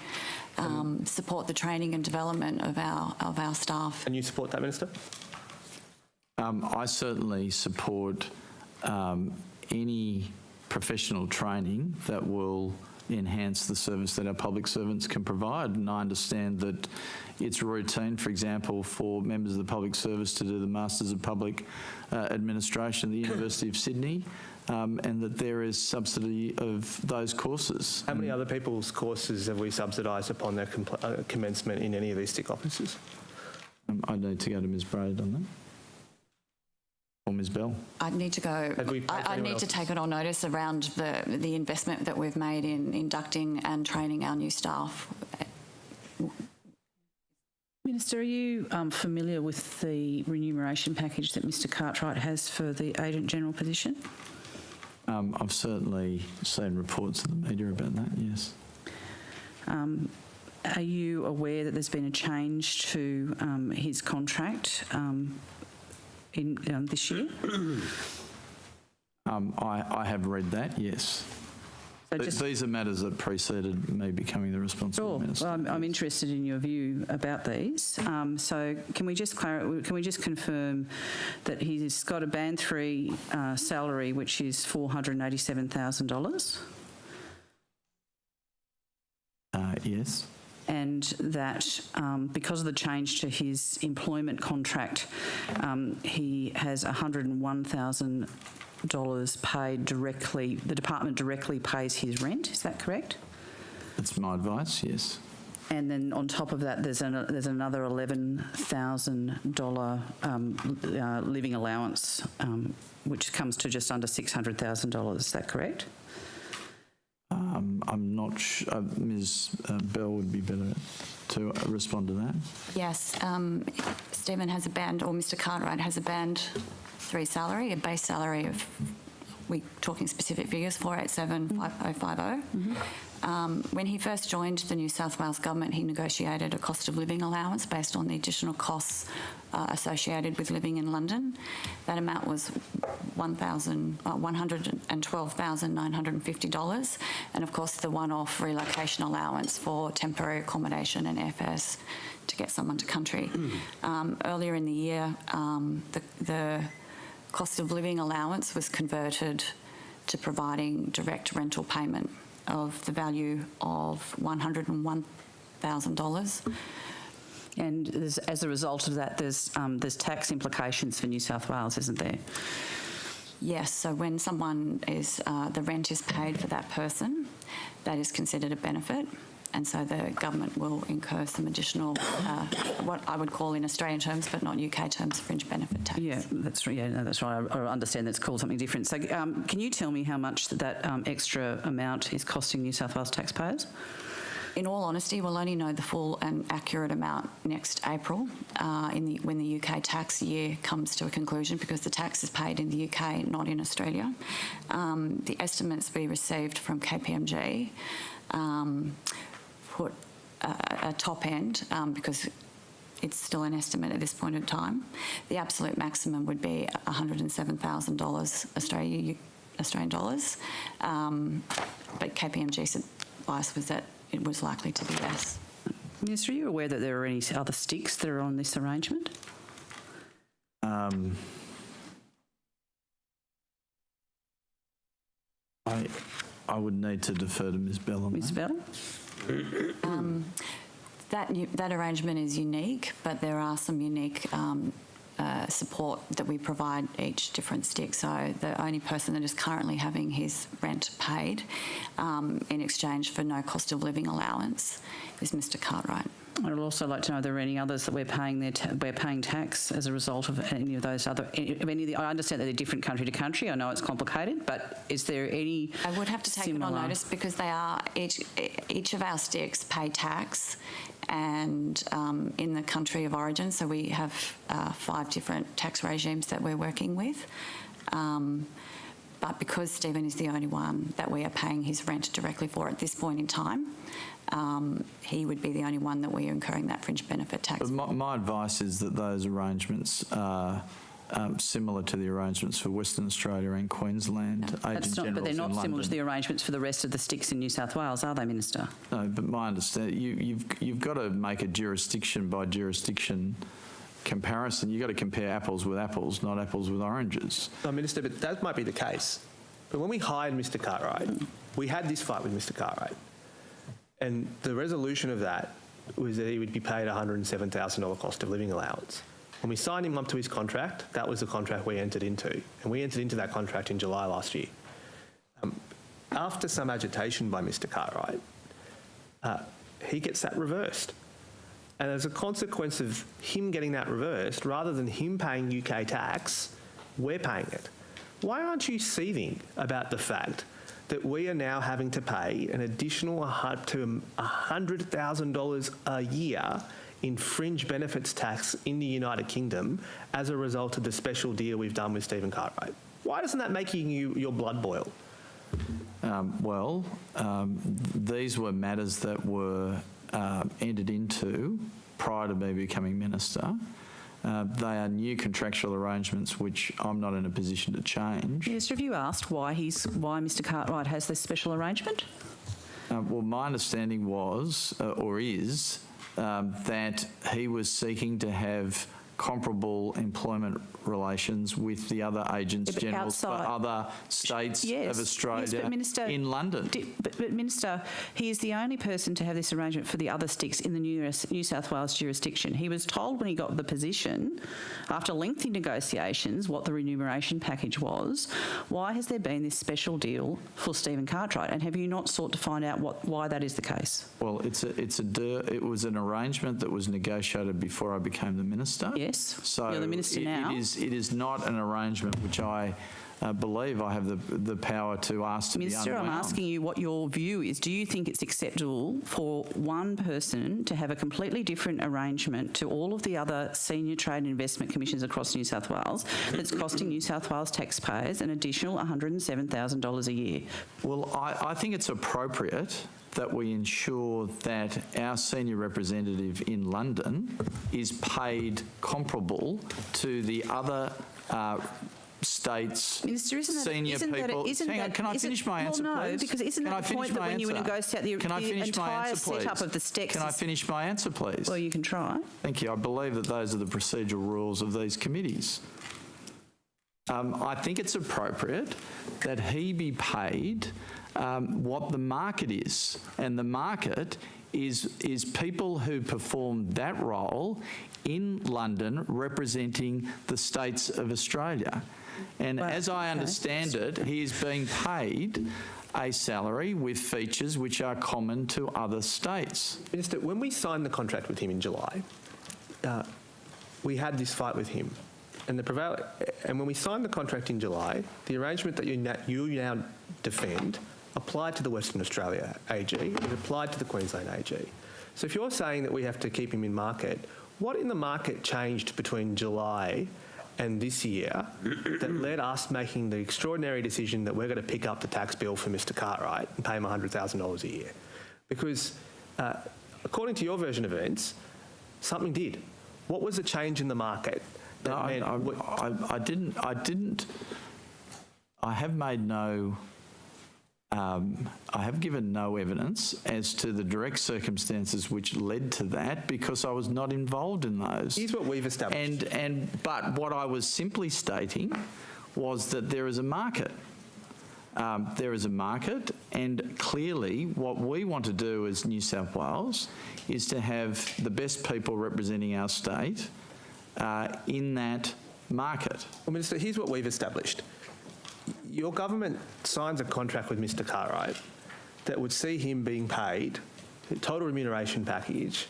support the training and development of our staff. And you support that, Minister? I certainly support any professional training that will enhance the service that our public servants can provide. And I understand that it's routine, for example, for members of the public service to do the Masters of Public Administration at the University of Sydney, and that there is subsidy of those courses. How many other people's courses have we subsidised upon their commencement in any of these Stick offices? I need to go to Ms Braid on that. Or Ms Bell. I'd need to go. I'd need to take it on notice around the investment that we've made in inducting and training our new staff. Minister, are you familiar with the remuneration package that Mr Cartwright has for the Agent General position? I've certainly seen reports in the media about that, yes. Are you aware that there's been a change to his contract in this year? I have read that, yes. These are matters that preceded me becoming the responsible minister. Well, I'm interested in your view about these. So can we just confirm that he's got a Band 3 salary, which is $487,000? Yes. And that because of the change to his employment contract, he has $101,000 paid directly, the department directly pays his rent, is that correct? That's my advice, yes. And then on top of that, there's another $11,000 living allowance, which comes to just under $600,000, is that correct? I'm not sure. Ms. Bell would be better to respond to that. Yes, Stephen has a band, or Mr. Cartwright has a Band 3 salary, a base salary of, we're talking specific figures, 487,550. When he first joined the New South Wales government, he negotiated a cost of living allowance based on the additional costs associated with living in London. That amount was $112,950, and of course the one-off relocation allowance for temporary accommodation and airfares to get someone to country. Earlier in the year, the cost of living allowance was converted to providing direct rental payment of the value of $101,000. And as a result of that, there's tax implications for New South Wales, isn't there? Yes, so when someone is, the rent is paid for that person, that is considered a benefit. And so the government will incur some additional, what I would call in Australian terms, but not UK terms, fringe benefit tax. Yeah, that's right. I understand that's called something different. So can you tell me how much that extra amount is costing New South Wales taxpayers? In all honesty, we'll only know the full and accurate amount next April when the UK tax year comes to a conclusion, because the tax is paid in the UK, not in Australia. The estimates we received from KPMG put a top end, because it's still an estimate at this point in time. The absolute maximum would be $107,000 Australian dollars, but KPMG's advice was that it was likely to be less. Minister, are you aware that there are any other sticks that are on this arrangement? I would need to defer to Ms. Bell on Ms. Bell? That arrangement is unique, but there are some unique support that we provide each different stick. So the only person that is currently having his rent paid in exchange for no cost of living allowance is Mr. Cartwright. I'd also like to know, are there any others that we're paying tax as a result of any of those other? I understand that they're different country to country. I know it's complicated, but is there any? I would have to take it on notice, because they are each of our sticks pay tax, and in the country of origin. So we have 5 different tax regimes that we're working with. But because Stephen is the only one that we are paying his rent directly for at this point in time, he would be the only one that we are incurring that fringe benefit tax for. My advice is that those arrangements are similar to the arrangements for Western Australia and Queensland. But they're not similar to the arrangements for the rest of the sticks in New South Wales, are they, Minister? No, but my understanding, you've got to make a jurisdiction by jurisdiction comparison. You've got to compare apples with apples, not apples with oranges. No, Minister, but that might be the case. But when we hired Mr. Cartwright, we had this fight with Mr. Cartwright. And the resolution of that was that he would be paid a $107,000 cost of living allowance. When we signed him up to his contract, that was the contract we entered into. And we entered into that contract in July last year. After some agitation by Mr. Cartwright, he gets that reversed. And as a consequence of him getting that reversed, rather than him paying UK tax, we're paying it. Why aren't you seething about the fact that we are now having to pay an additional up to $100,000 a year in fringe benefits tax in the United Kingdom as a result of the special deal we've done with Stephen Cartwright? Why doesn't that make your blood boil? These were matters that were entered into prior to me becoming minister. They are new contractual arrangements which I'm not in a position to change. Yes, have you asked why Mr Cartwright has this special arrangement? Well, my understanding was, or is, that he was seeking to have comparable employment relations with the other agents general for other states of Australia in London. But Minister, he is the only person to have this arrangement for the other sticks in the New South Wales jurisdiction. He was told when he got the position, after lengthy negotiations, what the remuneration package was. Why has there been this special deal for Stephen Cartwright? And have you not sought to find out why that is the case? Well, it was an arrangement that was negotiated before I became the minister. Yes. So you're the minister now. It is not an arrangement which I believe I have the power to ask to be unwound. Minister, I'm asking you what your view is. Do you think it's acceptable for one person to have a completely different arrangement to all of the other senior trade and investment commissions across New South Wales that's costing New South Wales taxpayers an additional $107,000 a year? Well, I think it's appropriate that we ensure that our senior representative in London is paid comparable to the other states, Minister, senior people. Can I finish my answer, please? Well, no, because isn't that the point that when you negotiate the entire setup of the sticks... Can I finish my answer, please? Well, you can try. Thank you. I believe that those are the procedural rules of these committees. I think it's appropriate that he be paid what the market is, and the market is people who perform that role in London representing the states of Australia. And as I understand it, he is being paid a salary with features which are common to other states. Minister, when we signed the contract with him in July, we had this fight with him. And when we signed the contract in July, the arrangement that you now defend applied to the Western Australia AG, it applied to the Queensland AG. So if you're saying that we have to keep him in market, what in the market changed between July and this year that led us making the extraordinary decision that we're going to pick up the tax bill for Mr Cartwright and pay him $100,000 a year? Because according to your version of events, something did. What was the change in the market? I have made no... I have given no evidence as to the direct circumstances which led to that because I was not involved in those. Here's what we've established. But what I was simply stating was that there is a market. There is a market, and clearly what we want to do as New South Wales is to have the best people representing our state in that market. Well, Minister, here's what we've established. Your government signs a contract with Mr Cartwright that would see him being paid a total remuneration package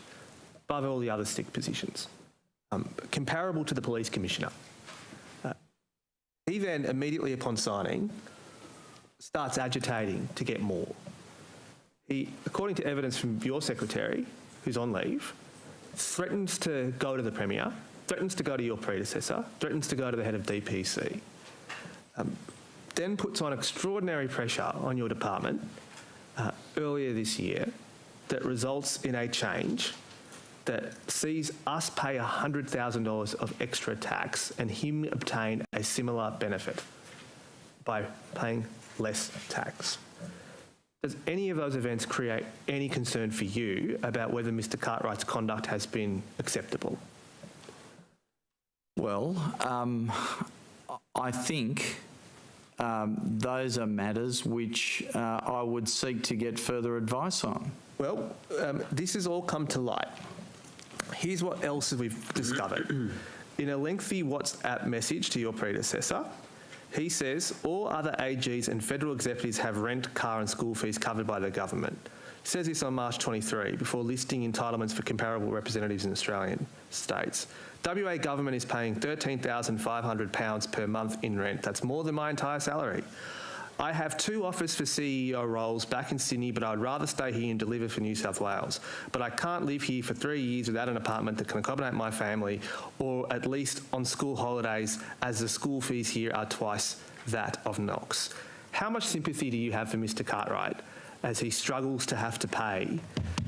above all the other stick positions, comparable to the police commissioner. He then, immediately upon signing, starts agitating to get more. He, according to evidence from your secretary, who's on leave, threatens to go to the Premier, threatens to go to your predecessor, threatens to go to the head of DPC. Then puts on extraordinary pressure on your department earlier this year that results in a change that sees us pay $100,000 of extra tax and him obtain a similar benefit by paying less tax. Does any of those events create any concern for you about whether Mr Cartwright's conduct has been acceptable? Well, I think those are matters which I would seek to get further advice on. Well, this has all come to light. Here's what else we've discovered. In a lengthy WhatsApp message to your predecessor, he says all other AGs and federal executives have rent, car and school fees covered by the government. He says this on March 23 before listing entitlements for comparable representatives in Australian states. WA government is paying £13,500 per month in rent. That's more than my entire salary. I have 2 offers for CEO roles back in Sydney, but I'd rather stay here and deliver for New South Wales. But I can't live here for 3 years without an apartment that can accommodate my family, or at least on school holidays, as the school fees here are twice that of Knox. how much sympathy do you have for Mr Cartwright as he struggles to have to pay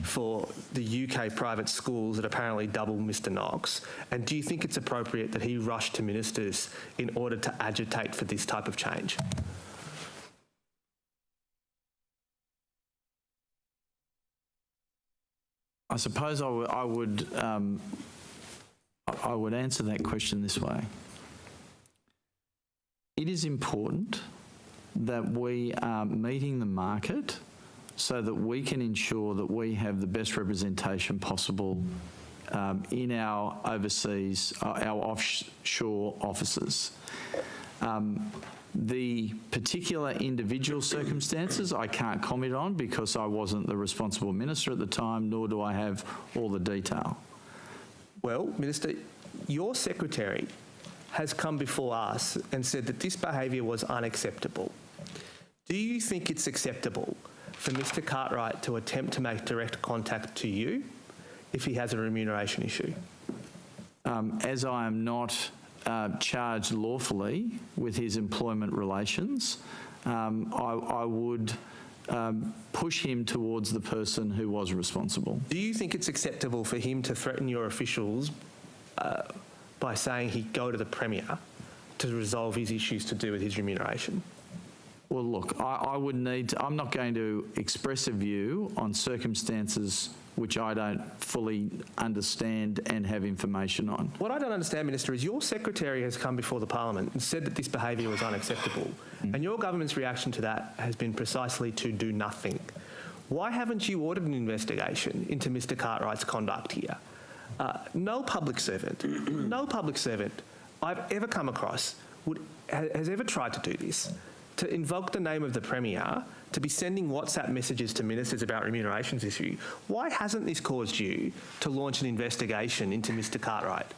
for the UK private schools that apparently double Mr Knox? And do you think it's appropriate that he rushed to ministers in order to agitate for this type of change? I suppose I would answer that question this way. It is important that we are meeting the market so that we can ensure that we have the best representation possible in our overseas, our offshore offices. The particular individual circumstances I can't comment on because I wasn't the responsible minister at the time, nor do I have all the detail. Well, Minister, your secretary has come before us and said that this behaviour was unacceptable. Do you think it's acceptable for Mr Cartwright to attempt to make direct contact to you if he has a remuneration issue? As I am not charged lawfully with his employment relations, I would push him towards the person who was responsible. Do you think it's acceptable for him to threaten your officials by saying he'd go to the Premier to resolve his issues to do with his remuneration? Well, look, I would need to, I'm not going to express a view on circumstances which I don't fully understand and have information on. What I don't understand, Minister, is your secretary has come before the Parliament and said that this behaviour was unacceptable, and your government's reaction to that has been precisely to do nothing. Why haven't you ordered an investigation into Mr Cartwright's conduct here? No public servant I've ever come across has ever tried to do this, to invoke the name of the Premier, to be sending WhatsApp messages to ministers about remunerations issue. Why hasn't this caused you to launch an investigation into Mr Cartwright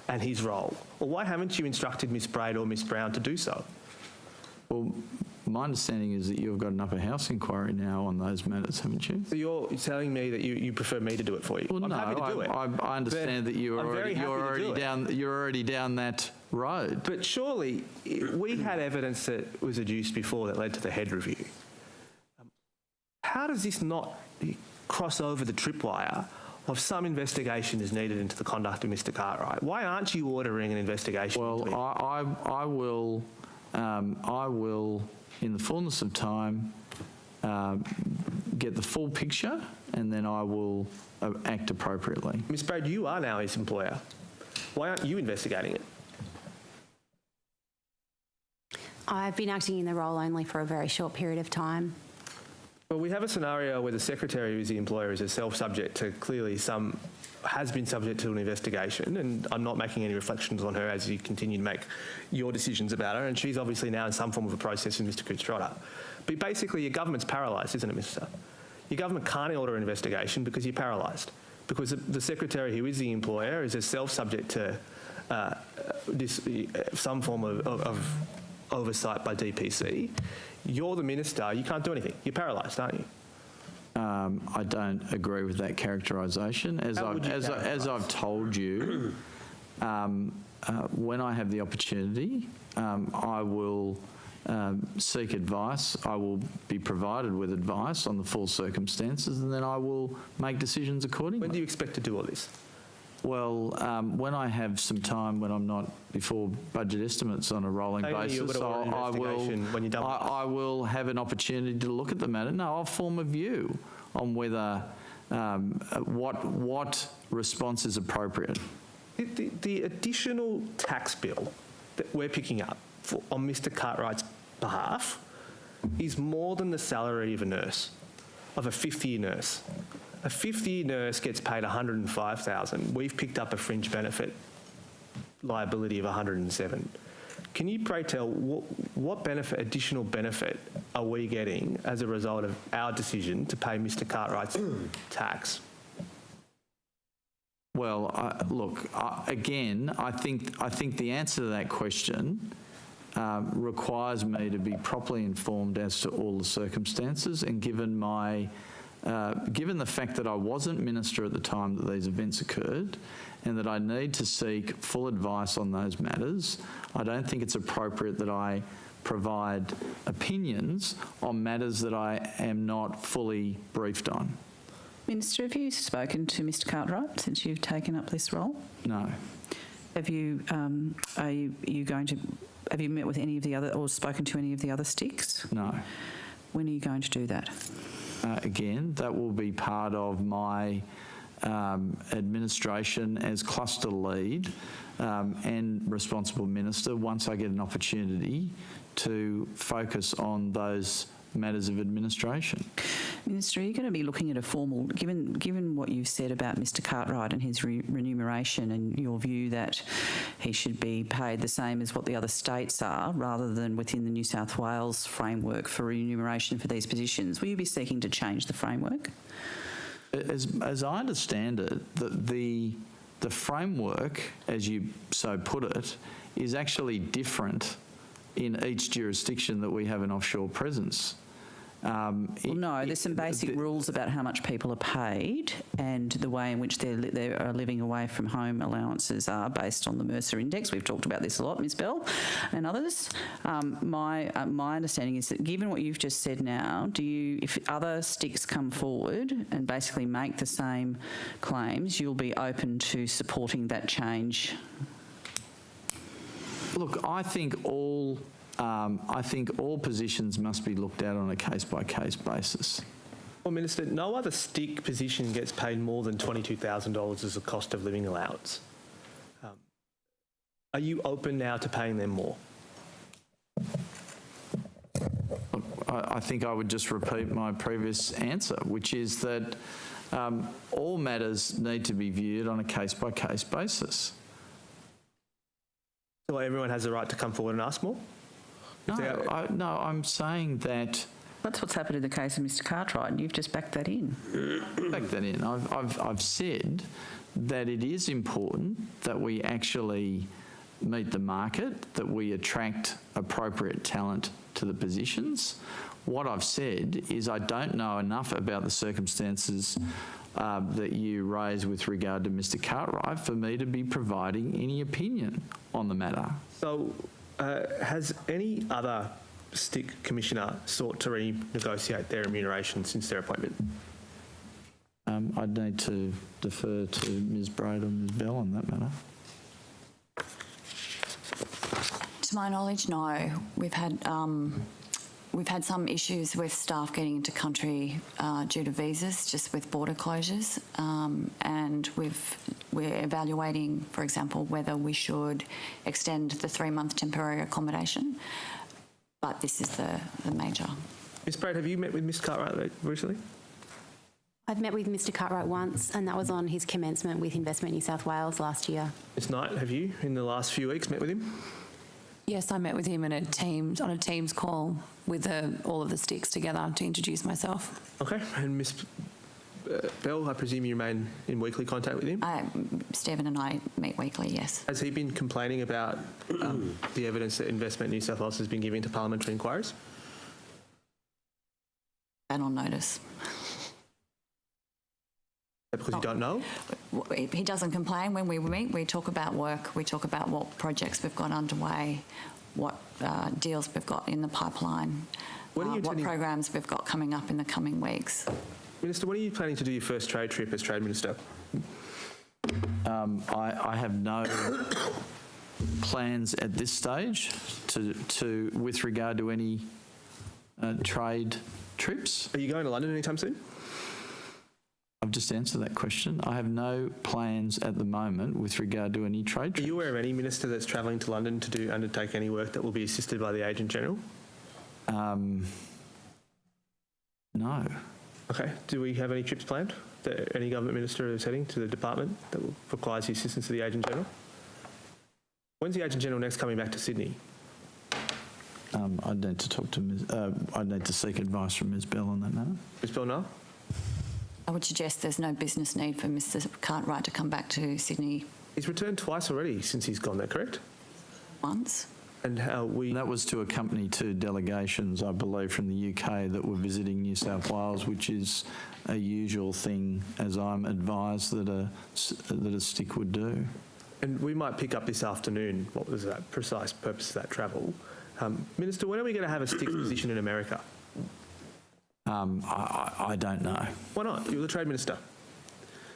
and his role? Or why haven't you instructed Ms Braid or Ms Brown to do so? Well, my understanding is that you've got an upper house inquiry now on those matters, haven't you? So you're telling me that you prefer me to do it for you? Well, I'm happy to do it. I understand that you're already down that road. But surely we had evidence that was adduced before that led to the head review. How does this not cross over the tripwire of some investigation is needed into the conduct of Mr Cartwright? Why aren't you ordering an investigation? Well, I will, in the fullness of time, get the full picture, and then I will act appropriately. Ms Braid, you are now his employer. Why aren't you investigating it? I've been acting in the role only for a very short period of time. Well, we have a scenario where the secretary, who is the employer, is herself subject to has been subject to an investigation, and I'm not making any reflections on her as you continue to make your decisions about her, and she's obviously now in some form of a process with Mr Coote-Trotter. But basically your government's paralysed, isn't it, Minister? Your government can't order an investigation because you're paralysed, because the secretary, who is the employer, is herself subject to some form of oversight by DPC. You're the minister, you can't do anything. You're paralysed, aren't you? I don't agree with that characterisation. As I've told you, when I have the opportunity, I will seek advice. I will be provided with advice on the full circumstances, and then I will make decisions accordingly. When do you expect to do all this? Well, when I have some time, when I'm not before budget estimates on a rolling basis, I will have an opportunity to look at the matter. No, I'll form a view on whether what response is appropriate. The additional tax bill that we're picking up on Mr Cartwright's behalf is more than the salary of a nurse, of a fifth-year nurse. A fifth-year nurse gets paid $105,000. We've picked up a fringe benefit liability of $107,000. Can you pray tell what additional benefit are we getting as a result of our decision to pay Mr Cartwright's tax? Well, again, I think the answer to that question requires me to be properly informed as to all the circumstances, and given the fact that I wasn't minister at the time that these events occurred, and that I need to seek full advice on those matters, I don't think it's appropriate that I provide opinions on matters that I am not fully briefed on. Minister, have you spoken to Mr Cartwright since you've taken up this role? No. Have you, have you met with any of the other, or spoken to any of the other sticks? No. When are you going to do that? Again, that will be part of my administration as cluster lead and responsible minister once I get an opportunity to focus on those matters of administration. Minister, are you going to be looking at a formal, given what you've said about Mr Cartwright and his remuneration and your view that he should be paid the same as what the other states are rather than within the New South Wales framework for remuneration for these positions, will you be seeking to change the framework? As I understand it, the framework, as you so put it, is actually different in each jurisdiction that we have an offshore presence. Well, no, there's some basic rules about how much people are paid and the way in which they are living away from home allowances are based on the Mercer Index. We've talked about this a lot, Ms Bell and others. My understanding is that given what you've just said now, if other sticks come forward and basically make the same claims, you'll be open to supporting that change? Look, I think all positions must be looked at on a case-by-case basis. Well, Minister, no other stick position gets paid more than $22,000 as a cost of living allowance. Are you open now to paying them more? Look, I think I would just repeat my previous answer, which is that all matters need to be viewed on a case-by-case basis. So everyone has the right to come forward and ask more? No, I'm saying that... That's what's happened in the case of Mr Cartwright, and you've just backed that in. Backed that in. I've said that it is important that we actually meet the market, that we attract appropriate talent to the positions. What I've said is I don't know enough about the circumstances that you raise with regard to Mr Cartwright for me to be providing any opinion on the matter. So has any other stick commissioner sought to renegotiate their remuneration since their appointment? I'd need to defer to Ms Braid or Ms Bell on that matter. To my knowledge, no. We've had some issues with staff getting into country due to visas, just with border closures, and we're evaluating, for example, whether we should extend the 3-month temporary accommodation. But this is the major. Ms Braid, have you met with Mr Cartwright recently? I've met with Mr Cartwright once, and that was on his commencement with Investment New South Wales last year. Ms Knight, have you, in the last few weeks, met with him? Yes, I met with him on a Teams call with all of the sticks together to introduce myself. Okay, and Ms Bell, I presume you remain in weekly contact with him? Stephen and I meet weekly, yes. Has he been complaining about the evidence that Investment New South Wales has been giving to parliamentary inquiries? And on notice. Because you don't know? He doesn't complain. When we meet, we talk about work, we talk about what projects we've got underway, what deals we've got in the pipeline, what programs we've got coming up in the coming weeks. Minister, when are you planning to do your first trade trip as Trade Minister? I have no plans at this stage with regard to any trade trips. Are you going to London anytime soon? I've just answered that question. I have no plans at the moment with regard to any trade trips. Are you aware of any minister that's travelling to London to undertake any work that will be assisted by the Agent General? No. Okay. Do we have any trips planned that any government minister is heading to the department that requires the assistance of the Agent General? When's the Agent General next coming back to Sydney? I'd need to talk to I'd need to seek advice from Ms Bell on that matter. Ms Bell, no? I would suggest there's no business need for Mr Cartwright to come back to Sydney. He's returned twice already since he's gone there, correct? Once. And that was to accompany 2 delegations, I believe, from the UK that were visiting New South Wales, which is a usual thing, as I'm advised, that a stick would do. And we might pick up this afternoon what was that precise purpose of that travel. Minister, when are we going to have a sticks position in America? I don't know. Why not? You're the Trade Minister.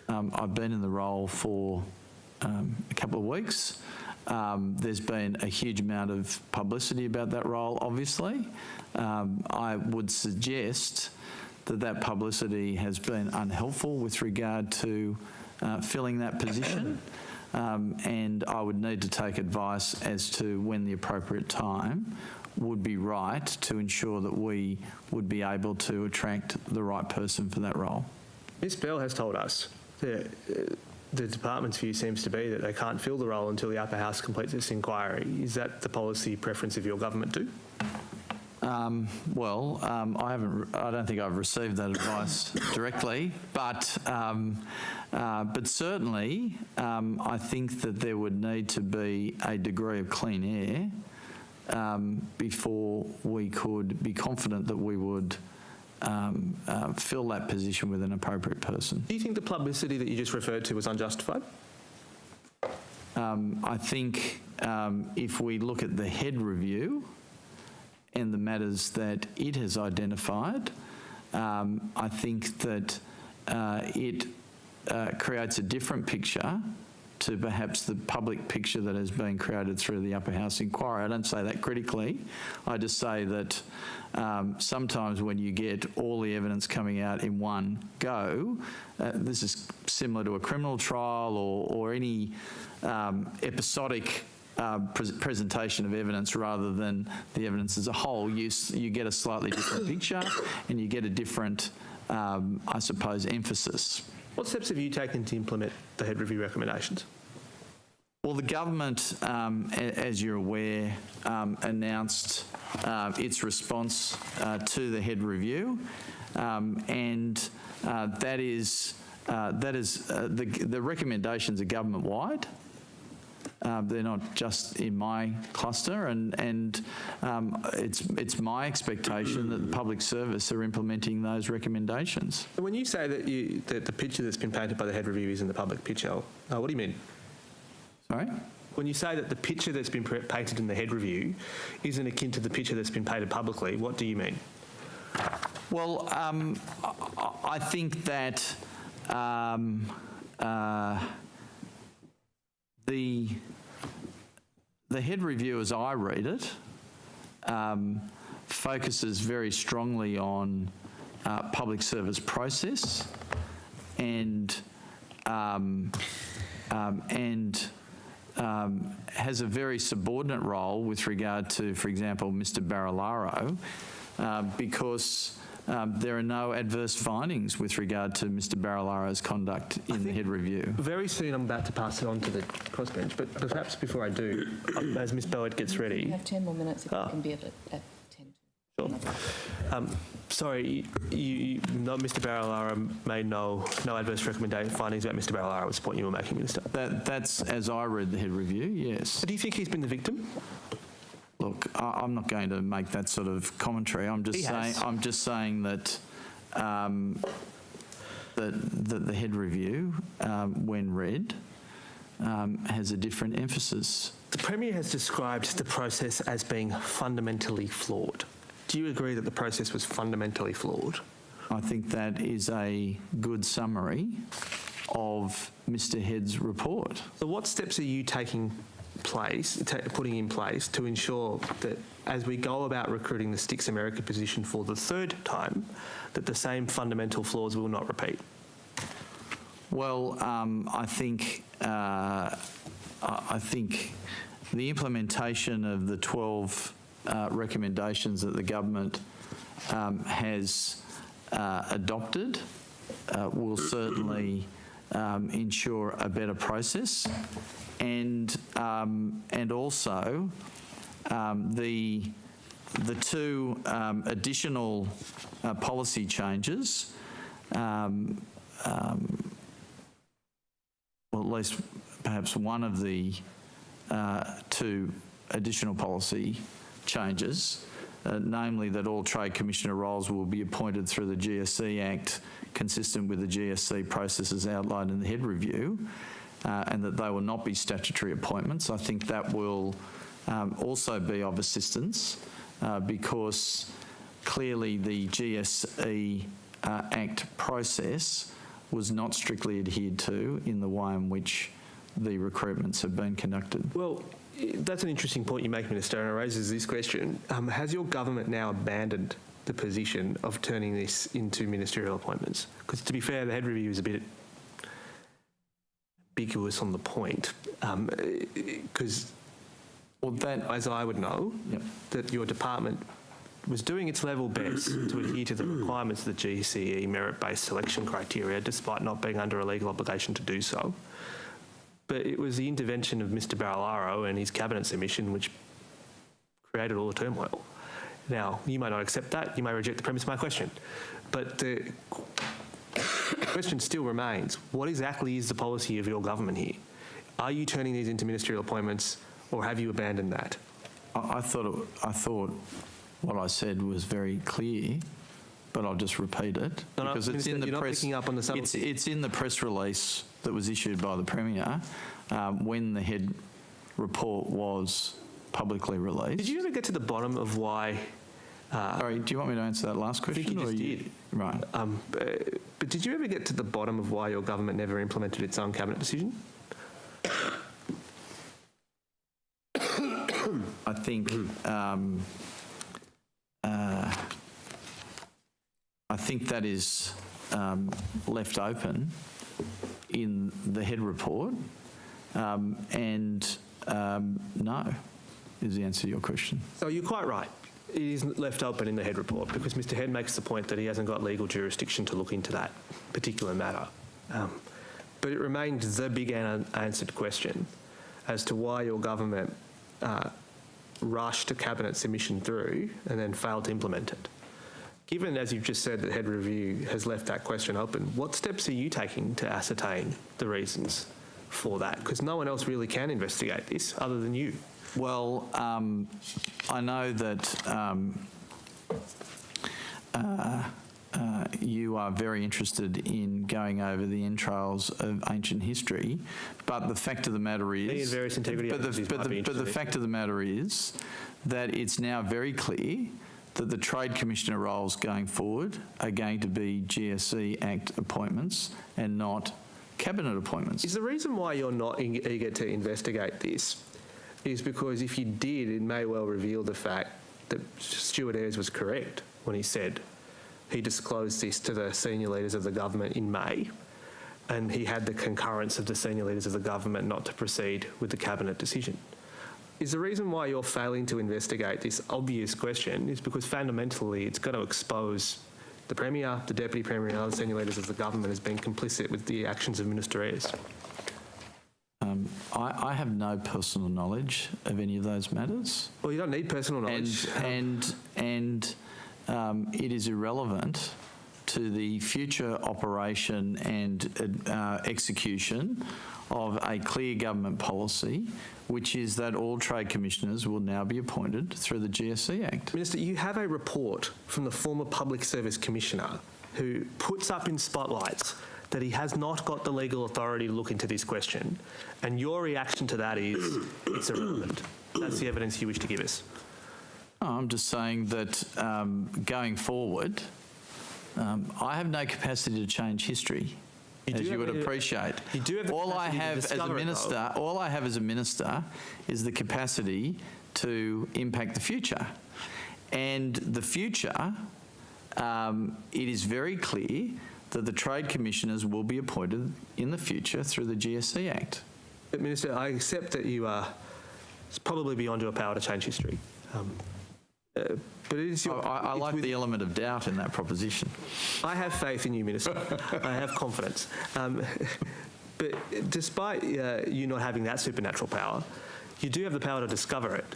I've been in the role for a couple of weeks. There's been a huge amount of publicity about that role, obviously. I would suggest that publicity has been unhelpful with regard to filling that position. And I would need to take advice as to when the appropriate time would be right to ensure that we would be able to attract the right person for that role. Ms Bell has told us that the department's view seems to be that they can't fill the role until the upper house completes its inquiry. Is that the policy preference of your government too? I don't think I've received that advice directly, but certainly I think that there would need to be a degree of clean air before we could be confident that we would fill that position with an appropriate person. Do you think the publicity that you just referred to was unjustified? I think if we look at the head review and the matters that it has identified, I think that it creates a different picture to perhaps the public picture that has been created through the upper house inquiry. I don't say that critically. I just say that sometimes when you get all the evidence coming out in one go, this is similar to a criminal trial or any episodic presentation of evidence rather than the evidence as a whole, you get a slightly different picture and you get a different, I suppose, emphasis. What steps have you taken to implement the head review recommendations? Well, the government, as you're aware, announced its response to the head review, and that is the recommendations are government-wide. They're not just in my cluster, and it's my expectation that the public service are implementing those recommendations. When you say that the picture that's been painted by the head review isn't the public picture, what do you mean? Sorry? When you say that the picture that's been painted in the head review isn't akin to the picture that's been painted publicly, what do you mean? Well, I think that the head review, as I read it, focuses very strongly on public service process and has a very subordinate role with regard to, for example, Mr. Barilaro, because there are no adverse findings with regard to Mr. Barilaro's conduct in the head review. Very soon I'm about to pass it on to the crossbench, but perhaps before I do, as Ms Bowett gets ready... You have 10 more minutes if you can be at 10. Sure. Sorry, Mr Barilaro made no adverse findings about Mr Barilaro was the point you were making, Minister. That's as I read the head review, yes. Do you think he's been the victim? Look, I'm not going to make that sort of commentary. I'm just saying that the head review, when read, has a different emphasis. The Premier has described the process as being fundamentally flawed. Do you agree that the process was fundamentally flawed? I think that is a good summary of Mr Head's report. So what steps are you putting in place to ensure that as we go about recruiting the Sticks America position for the third time, that the same fundamental flaws will not repeat? Well, I think the implementation of the 12 recommendations that the government has adopted will certainly ensure a better process, and also the two additional policy changes, well, at least perhaps one of the two additional policy changes, namely that all Trade Commissioner roles will be appointed through the GSC Act consistent with the GSC processes outlined in the head review, and that they will not be statutory appointments. I think that will also be of assistance because clearly the GSE Act process was not strictly adhered to in the way in which the recruitments have been conducted. Well, that's an interesting point you make, Minister, and it raises this question. Has your government now abandoned the position of turning this into ministerial appointments? Because to be fair, the head review is a bit ambiguous on the point, because as I would know, that your department was doing its level best to adhere to the requirements of the GCE merit-based selection criteria, despite not being under a legal obligation to do so. But it was the intervention of Mr. Barilaro and his cabinet submission which created all the turmoil. Now, you may not accept that, you may reject the premise of my question, but the question still remains, what exactly is the policy of your government here? Are you turning these into ministerial appointments, or have you abandoned that? I thought what I said was very clear, but I'll just repeat it because it's in the press. It's in the press release that was issued by the Premier when the head report was publicly released. Did you ever get to the bottom of why? Sorry, do you want me to answer that last question? I think you just did. Right. But did you ever get to the bottom of why your government never implemented its own cabinet decision? I think that is left open in the head report, and no is the answer to your question. So you're quite right. It is left open in the head report because Mr. Head makes the point that he hasn't got legal jurisdiction to look into that particular matter. But it remained the big unanswered question as to why your government rushed a cabinet submission through and then failed to implement it. Given, as you've just said, that head review has left that question open, what steps are you taking to ascertain the reasons for that? Because no one else really can investigate this other than you. Well, I know that you are very interested in going over the entrails of ancient history, but the fact of the matter is, the fact of the matter is that it's now very clear that the Trade Commissioner roles going forward are going to be GSE Act appointments and not cabinet appointments. Is the reason why you're not eager to investigate this is because if you did, it may well reveal the fact that Stuart Ayres was correct when he said he disclosed this to the senior leaders of the government in May, and he had the concurrence of the senior leaders of the government not to proceed with the cabinet decision. Is the reason why you're failing to investigate this obvious question is because fundamentally it's going to expose the Premier, the Deputy Premier and other senior leaders of the government as being complicit with the actions of Minister Ayres? I have no personal knowledge of any of those matters. Well, you don't need personal knowledge. And it is irrelevant to the future operation and execution of a clear government policy, which is that all trade commissioners will now be appointed through the GSE Act. Minister, you have a report from the former Public Service Commissioner who puts up in spotlights that he has not got the legal authority to look into this question, and your reaction to that is it's irrelevant. That's the evidence you wish to give us. I'm just saying that going forward, I have no capacity to change history, as you would appreciate. You do have the all I capacity have to as a discover it, minister, though. all I have as a minister is the capacity to impact the future, and the future. It is very clear that the trade commissioners will be appointed in the future through the GSE Act. But Minister, I accept that you are probably beyond your power to change history. But it is your... I like the element of doubt in that proposition. I have faith in you, Minister. I have confidence. But despite you not having that supernatural power, you do have the power to discover it.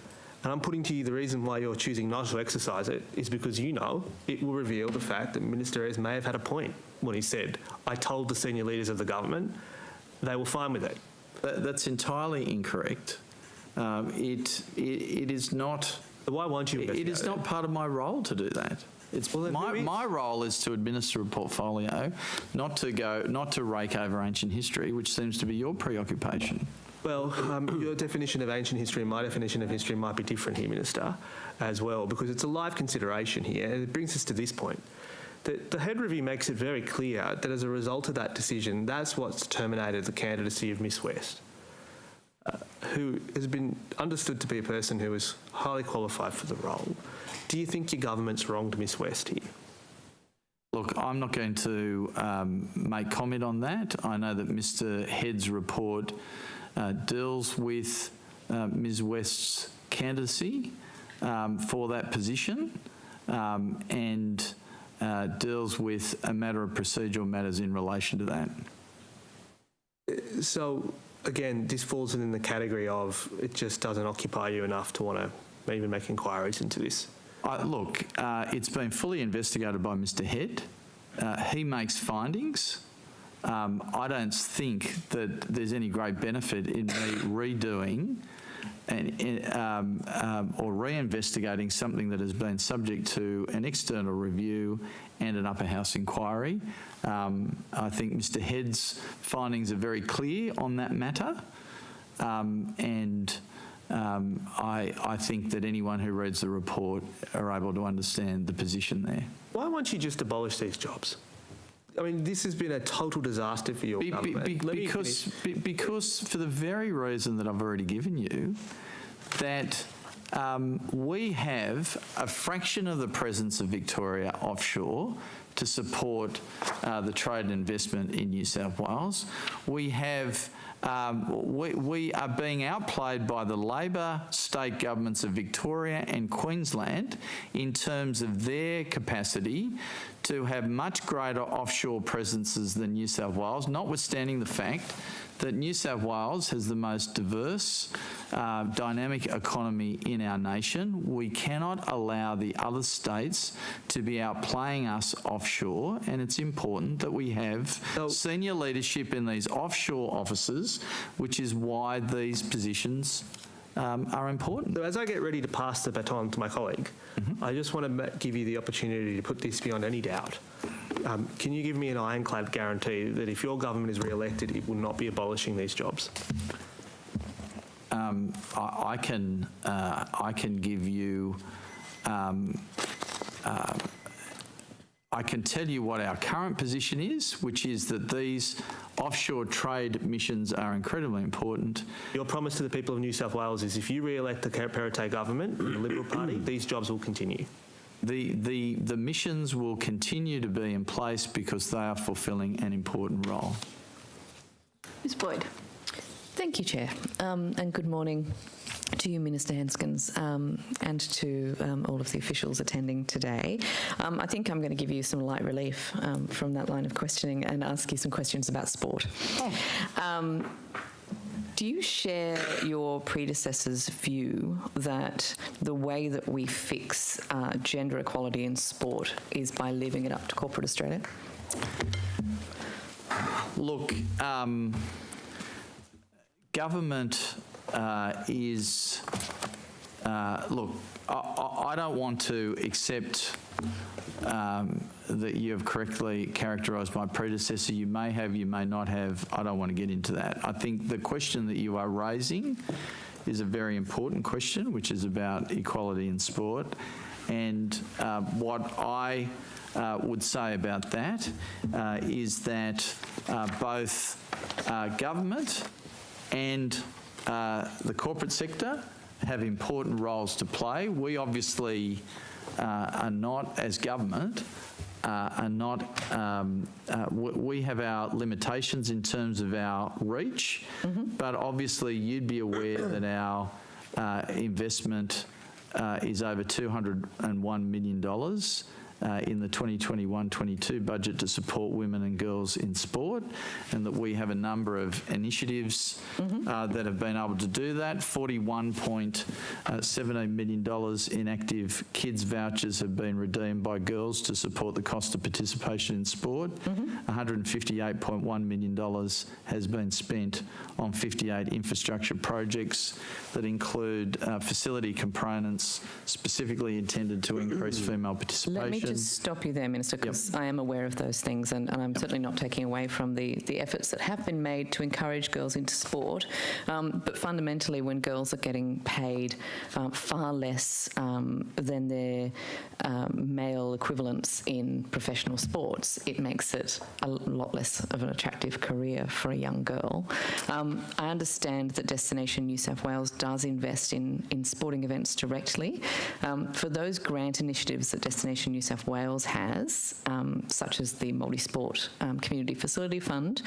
And I'm putting to you the reason why you're choosing not to exercise it is because you know it will reveal the fact that Minister Ayres may have had a point when he said, I told the senior leaders of the government, they were fine with it. That's entirely incorrect. It is not... Why won't you investigate it? It is not part of my role to do that. It's my role is to administer a portfolio, not to rake over ancient history, which seems to be your preoccupation. Well, your definition of ancient history and my definition of history might be different here, Minister, as well, because it's a live consideration here, and it brings us to this point. The head review makes it very clear that as a result of that decision, that's what's terminated the candidacy of Miss West, who has been understood to be a person who is highly qualified for the role. Do you think your government's wronged Miss West here? Look, I'm not going to make comment on that. I know that Mr Head's report deals with Ms West's candidacy for that position and deals with a matter of procedural matters in relation to that. So, again, this falls within the category of it just doesn't occupy you enough to want to even make inquiries into this? Look, it's been fully investigated by Mr Head. He makes findings. I don't think that there's any great benefit in me redoing or re-investigating something that has been subject to an external review and an upper house inquiry. I think Mr Head's findings are very clear on that matter, and I think that anyone who reads the report are able to understand the position there. Why won't you just abolish these jobs? I mean, this has been a total disaster for your government. Because for the very reason that I've already given you, that we have a fraction of the presence of Victoria offshore to support the trade and investment in New South Wales. We have we are being outplayed by the Labor state governments of Victoria and Queensland in terms of their capacity to have much greater offshore presences than New South Wales, notwithstanding the fact that New South Wales has the most diverse, dynamic economy in our nation. We cannot allow the other states to be outplaying us offshore, and it's important that we have senior leadership in these offshore offices, which is why these positions are important. So as I get ready to pass the baton to my colleague, I just want to give you the opportunity to put this beyond any doubt. Can you give me an ironclad guarantee that if your government is re-elected, it will not be abolishing these jobs? I can give you. I can tell you what our current position is, which is that these offshore trade missions are incredibly important. Your promise to the people of New South Wales is if you re-elect the Perrottet government, the Liberal Party, these jobs will continue. The missions will continue to be in place because they are fulfilling an important role. Ms Boyd. Thank you, Chair, and good morning to you, Minister Henskens, and to all of the officials attending today. I think I'm going to give you some light relief from that line of questioning and ask you some questions about sport. Do you share your predecessor's view that the way that we fix gender equality in sport is by leaving it up to corporate Australia? Look, government is... look, I don't want to accept that you have correctly characterised my predecessor. You may have, you may not have. I don't want to get into that. I think the question that you are raising is a very important question, which is about equality in sport. And what I would say about that is that both government and the corporate sector have important roles to play. We obviously are not, as government, we have our limitations in terms of our reach, but obviously you'd be aware that our investment is over $201 million in the 2021-22 budget to support women and girls in sport, and that we have a number of initiatives that have been able to do that. $41.17 million in active kids vouchers have been redeemed by girls to support the cost of participation in sport. $158.1 million has been spent on 58 infrastructure projects that include facility components specifically intended to increase female participation. Let me just stop you there, Minister, because I am aware of those things, and I'm certainly not taking away from the efforts that have been made to encourage girls into sport. But fundamentally, when girls are getting paid far less than their male equivalents in professional sports, it makes it a lot less of an attractive career for a young girl. I understand that Destination New South Wales does invest in sporting events directly. For those grant initiatives that Destination New South Wales has, such as the Multi-Sport Community Facility Fund,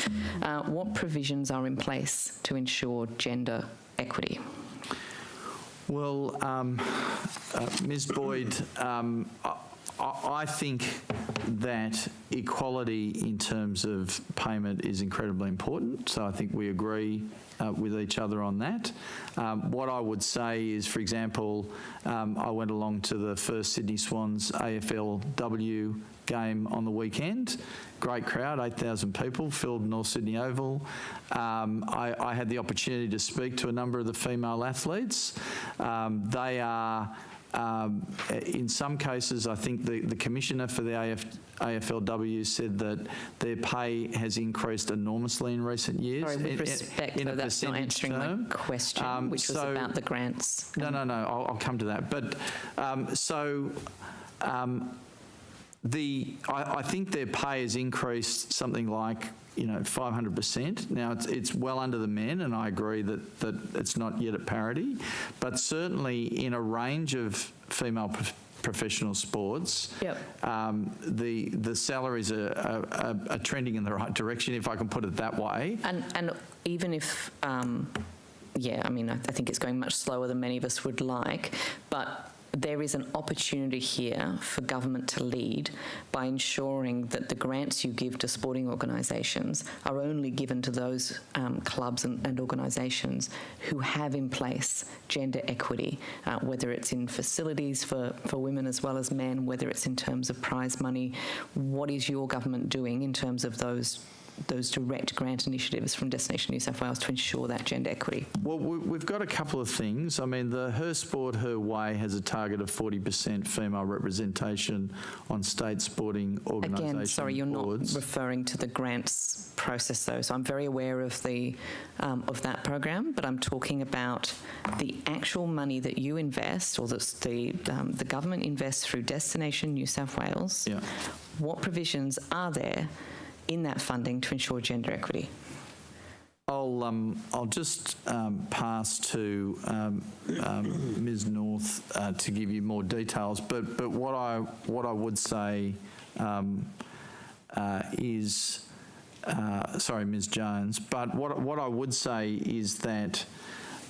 what provisions are in place to ensure gender equity? Well, Ms Boyd, I think that equality in terms of payment is incredibly important, so I think we agree with each other on that. What I would say is, for example, I went along to the first Sydney Swans AFLW game on the weekend. Great crowd, 8,000 people, filled North Sydney Oval. I had the opportunity to speak to a number of the female athletes. They are, in some cases, I think the commissioner for the AFLW said that their pay has increased enormously in recent years. Sorry, with respect, though, that's not answering my question, which was about the grants. No, I'll come to that. But I think their pay has increased something like 500%. Now it's well under the men, and I agree that it's not yet at parity, but certainly in a range of female professional sports, the salaries are trending in the right direction, if I can put it that way. And even if, I think it's going much slower than many of us would like, but there is an opportunity here for government to lead by ensuring that the grants you give to sporting organisations are only given to those clubs and organisations who have in place gender equity, whether it's in facilities for women as well as men, whether it's in terms of prize money. What is your government doing in terms of those direct grant initiatives from Destination New South Wales to ensure that gender equity? Well, we've got a couple of things. I mean, the Her Sport, Her Way has a target of 40% female representation on state sporting organisation Again, sorry, you're boards. not referring to the grants process, though. So I'm very aware of of that program, but I'm talking about the actual money that you invest, or the government invests through Destination New South Wales. Yeah. What provisions are there in that funding to ensure gender equity? I'll just pass to Ms North to give you more details. But what I would say is, sorry, Ms Jones. But what I would say is that,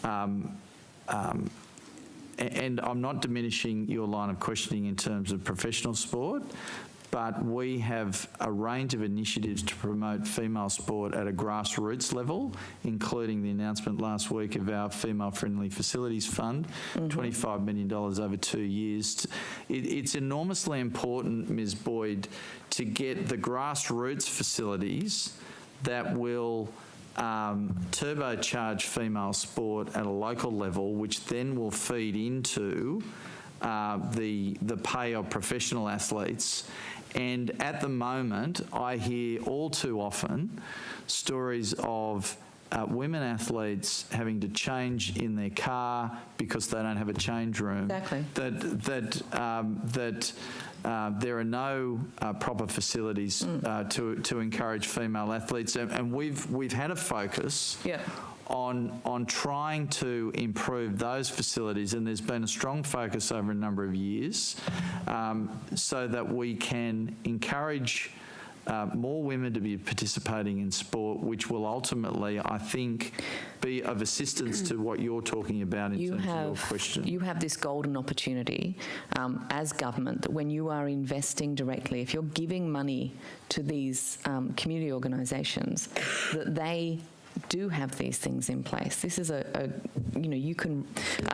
and I'm not diminishing your line of questioning in terms of professional sport, but we have a range of initiatives to promote female sport at a grassroots level, including the announcement last week of our Female-Friendly Facilities Fund, $25 million over 2 years. It's enormously important, Ms Boyd, to get the grassroots facilities that will turbocharge female sport at a local level, which then will feed into the pay of professional athletes. And at the moment, I hear all too often stories of women athletes having to change in their car because they don't have a change room. Exactly. That there are no proper facilities to encourage female athletes, and we've had a focus. Yeah. On trying to improve those facilities, and there's been a strong focus over a number of years, so that we can encourage more women to be participating in sport, which will ultimately, I think, be of assistance to what you're talking about in terms of your question. You have this golden opportunity as government that when you are investing directly, if you're giving money to these community organisations, that they do have these things in place. This is you can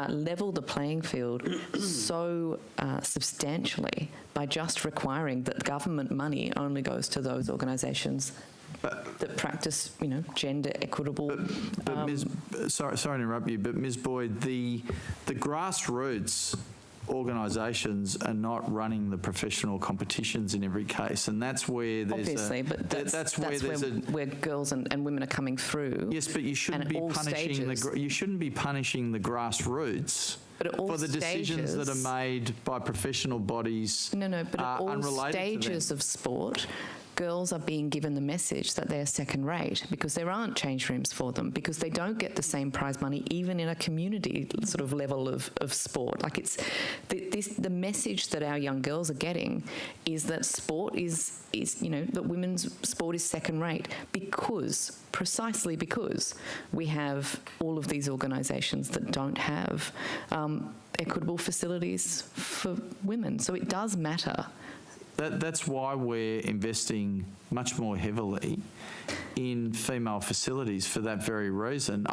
level the playing field so substantially by just requiring that government money only goes to those organisations that practice, gender equitable. But Ms, sorry to interrupt you, but Ms Boyd, the grassroots organisations are not running the professional competitions in every case, and that's where there's obviously, but that's where girls and women are coming through. Yes, but you shouldn't be punishing the grassroots for the decisions that are made by professional bodies. But at all stages of sport, girls are being given the message that they're second rate because there aren't change rooms for them, because they don't get the same prize money even in a community sort of level of sport. Like it's the message that our young girls are getting is that sport is that women's sport is second rate precisely because we have all of these organisations that don't have equitable facilities for women. So it does matter. That's why we're investing much more heavily in female facilities for that very reason.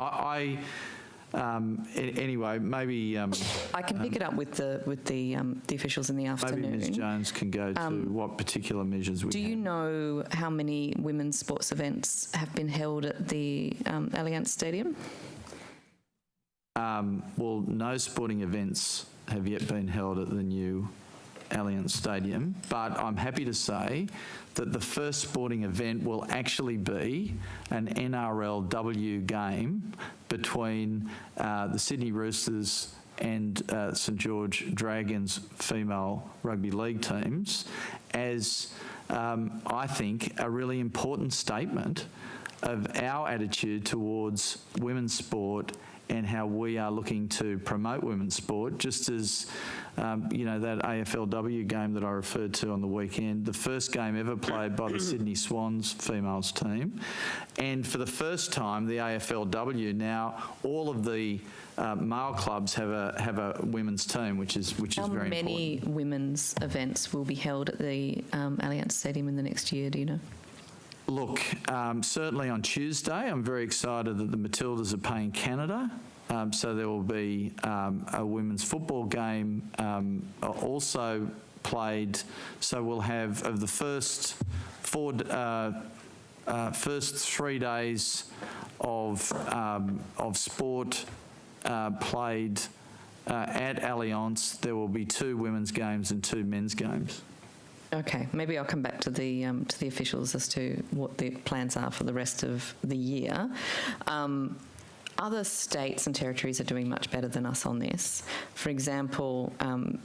Anyway, maybe I can pick it up with the officials in the afternoon. Maybe Ms Jones can go to what particular measures we. Do you know how many women's sports events have been held at the Allianz Stadium? Well, no sporting events have yet been held at the new Allianz Stadium, but I'm happy to say that the first sporting event will actually be an NRLW game between the Sydney Roosters and St George Dragons female rugby league teams as, I think, a really important statement of our attitude towards women's sport and how we are looking to promote women's sport, just as, that AFLW game that I referred to on the weekend, the first game ever played by the Sydney Swans females team. And for the first time, the AFLW, now all of the male clubs have a women's team, which is very important. How many women's events will be held at the Allianz Stadium in the next year, do you know? Look, certainly on Tuesday, I'm very excited that the Matildas are playing Canada. So there will be a women's football game also played. So we'll have, of the first 3 days of sport played at Allianz, there will be 2 women's games and 2 men's games. Okay, maybe I'll come back to the officials as to what the plans are for the rest of the year. Other states and territories are doing much better than us on this. For example,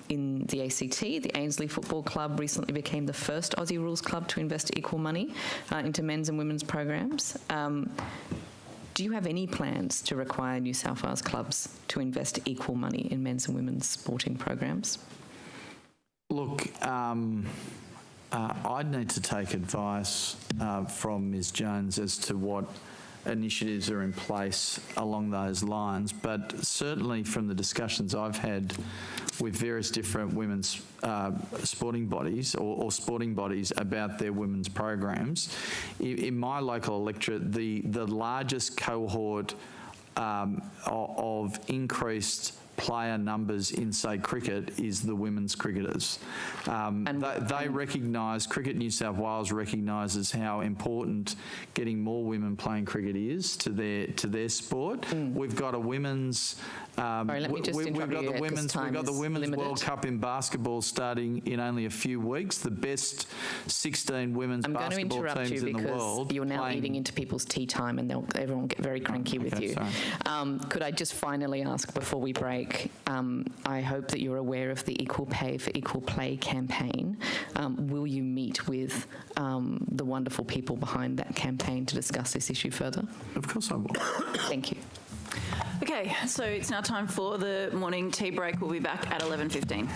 in the ACT, the Ainslie Football Club recently became the first Aussie rules club to invest equal money into men's and women's programs. Do you have any plans to require New South Wales clubs to invest equal money in men's and women's sporting programs? Look, I'd need to take advice from Ms Jones as to what initiatives are in place along those lines, but certainly from the discussions I've had with various different women's sporting bodies or sporting bodies about their women's programs, in my local electorate, the largest cohort of increased player numbers in, say, cricket is the women's cricketers. They recognise, Cricket New South Wales recognises how important getting more women playing cricket is to their sport. We've got a women's we've got the women's World Cup in basketball starting in only a few weeks. The best 16 women's basketball teams in the world. You're now eating into people's tea time, and everyone will get very cranky with you. Could I just finally ask before we break? I hope that you're aware of the Equal Pay for Equal Play campaign. Will you meet with the wonderful people behind that campaign to discuss this issue further? Of course I will. Thank you. Okay, so it's now time for the morning tea break. We'll be back at 11:15.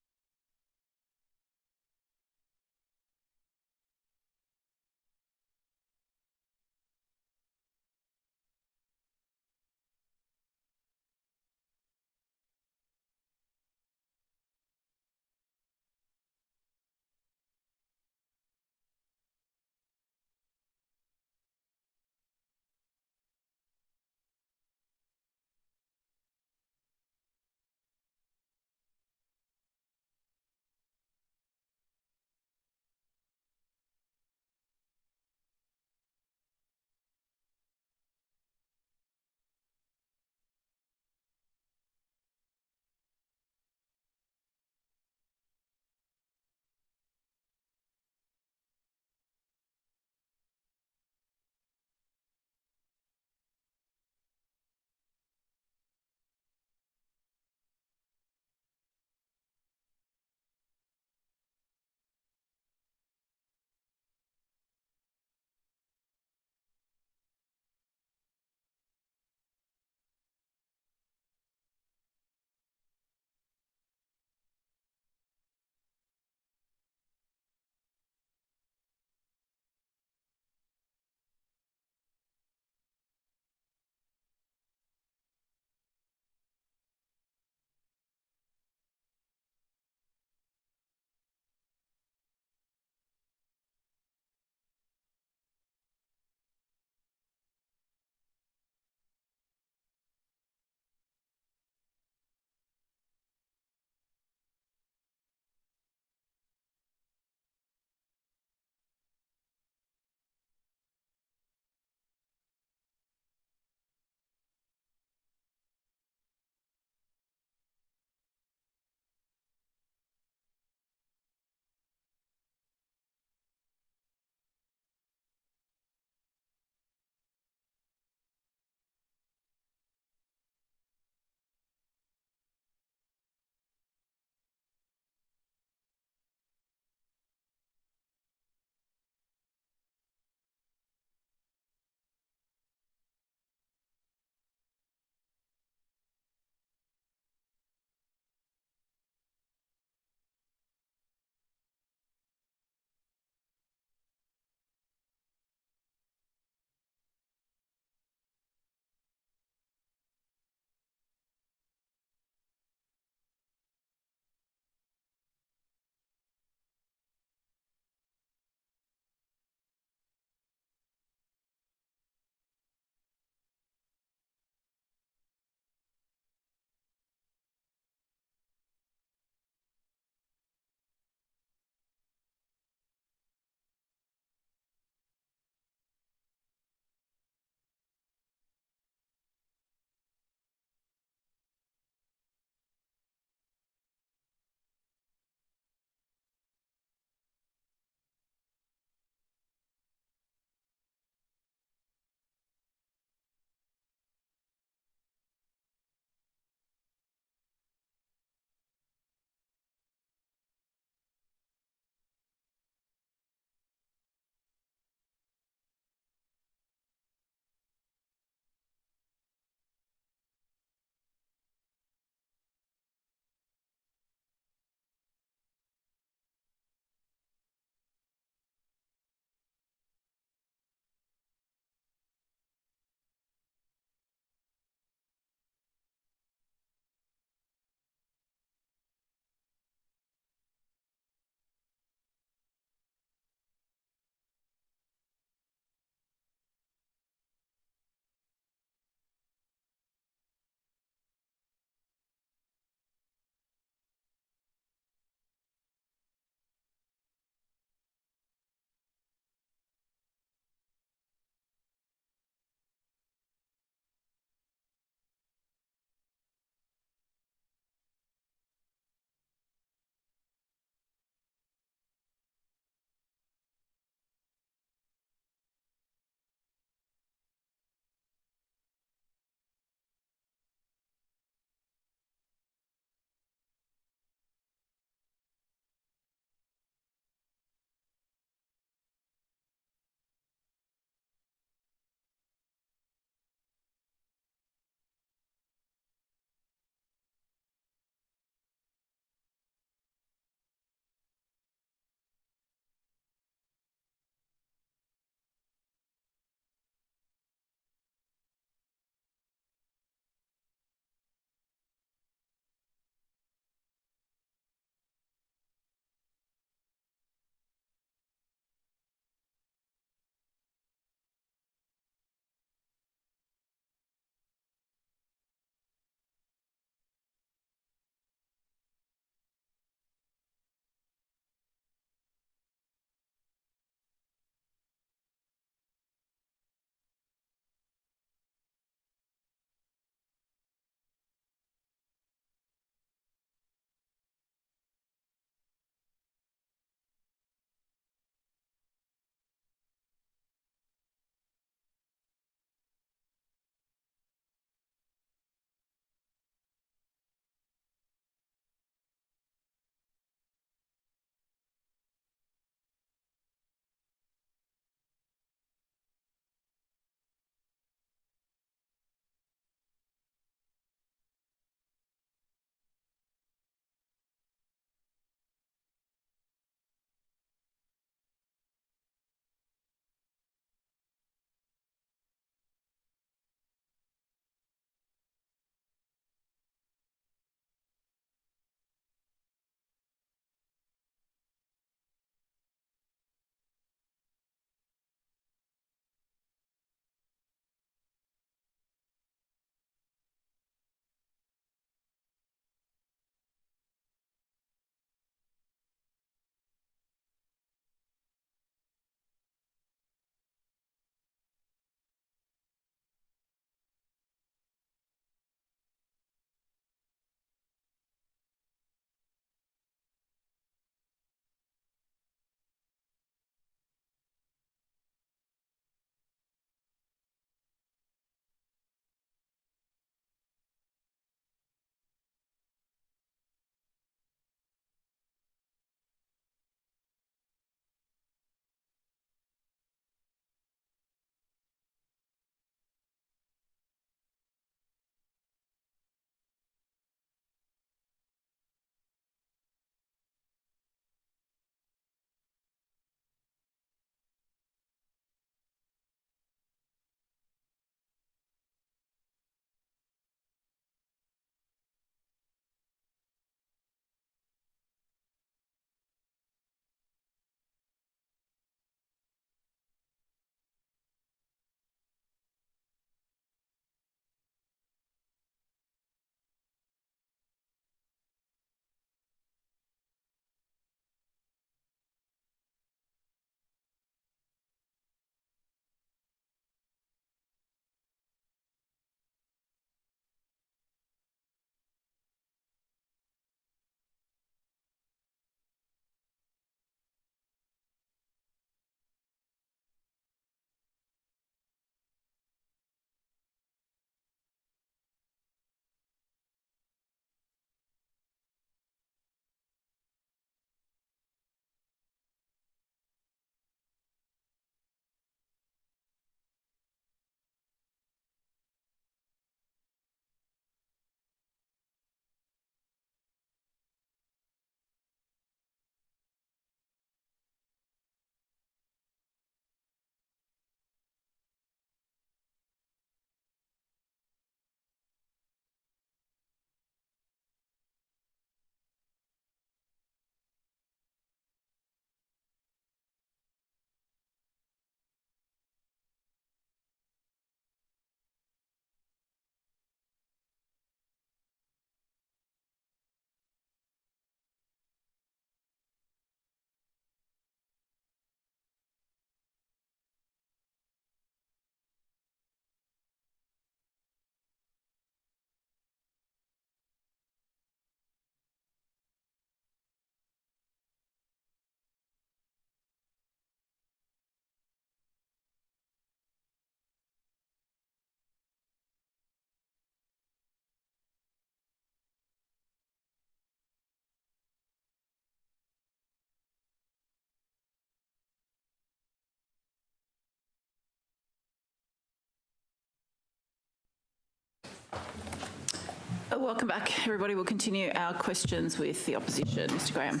Welcome back, everybody. We'll continue our questions with the opposition. Mr Graham.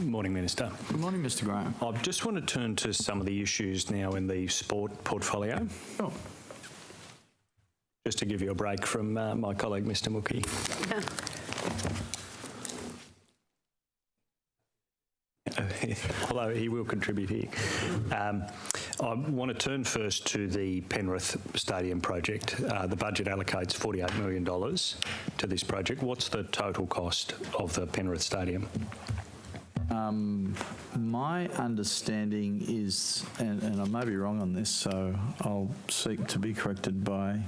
Morning, Minister. Good morning, Mr Graham. I just want to turn to some of the issues now in the sport portfolio. Sure. Just to give you a break from my colleague, Mr Mookie. Although he will contribute here. I want to turn first to the Penrith Stadium project. The budget allocates $48 million to this project. What's the total cost of the Penrith Stadium? My understanding is, and I may be wrong on this, so I'll seek to be corrected by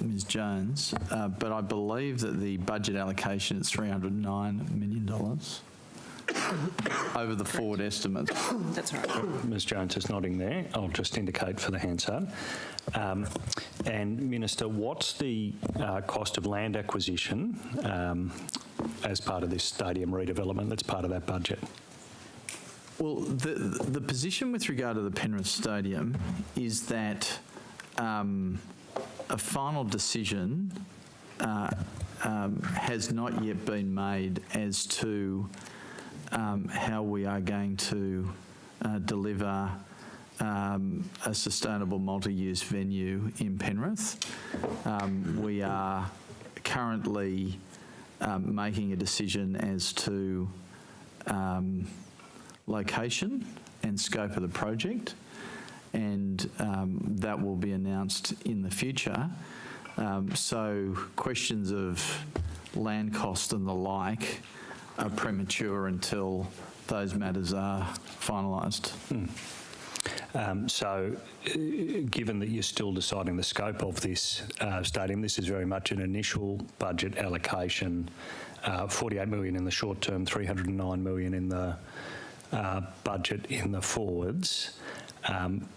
Ms Jones, but I believe that the budget allocation is $309 million over the forward estimates. That's right. Ms Jones is nodding there. I'll just indicate for the Hansard. And Minister, what's the cost of land acquisition as part of this stadium redevelopment that's part of that budget? Well, the position with regard to the Penrith Stadium is that a final decision has not yet been made as to how we are going to deliver a sustainable multi-use venue in Penrith. We are currently making a decision as to location and scope of the project, and that will be announced in the future. So questions of land cost and the like are premature until those matters are finalised. So, given that you're still deciding the scope of this stadium, this is very much an initial budget allocation, $48 million in the short term, $309 million in the budget in the forwards,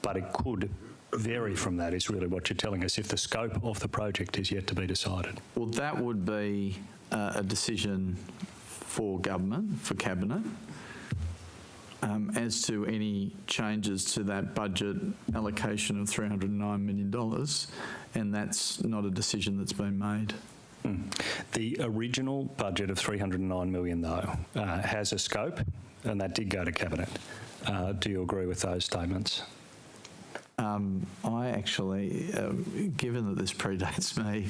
but it could vary from that, is really what you're telling us, if the scope of the project is yet to be decided. Well, that would be a decision for government, for cabinet. As to any changes to that budget allocation of $309 million, and that's not a decision that's been made. The original budget of $309 million, though, has a scope, and that did go to cabinet. Do you agree with those statements? I actually, given that this predates me,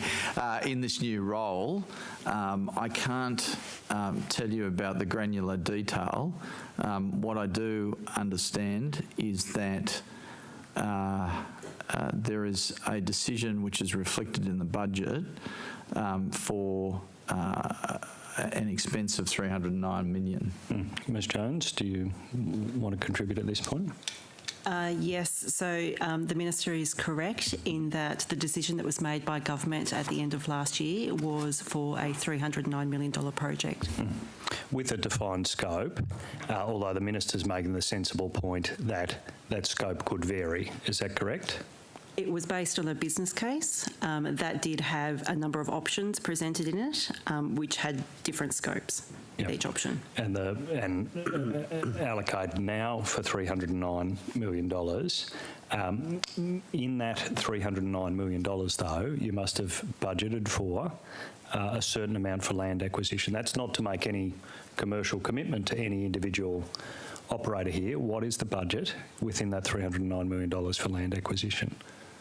in this new role, I can't tell you about the granular detail. What I do understand is that there is a decision which is reflected in the budget for an expense of $309 million. Ms Jones, do you want to contribute at this point? Yes, so the Minister is correct in that the decision that was made by government at the end of last year was for a $309 million project. With a defined scope, although the Minister's making the sensible point that that scope could vary. Is that correct? It was based on a business case that did have a number of options presented in it, which had different scopes. Each option. And allocated now for $309 million. In that $309 million, though, you must have budgeted for a certain amount for land acquisition. That's not to make any commercial commitment to any individual operator here. What is the budget within that $309 million for land acquisition?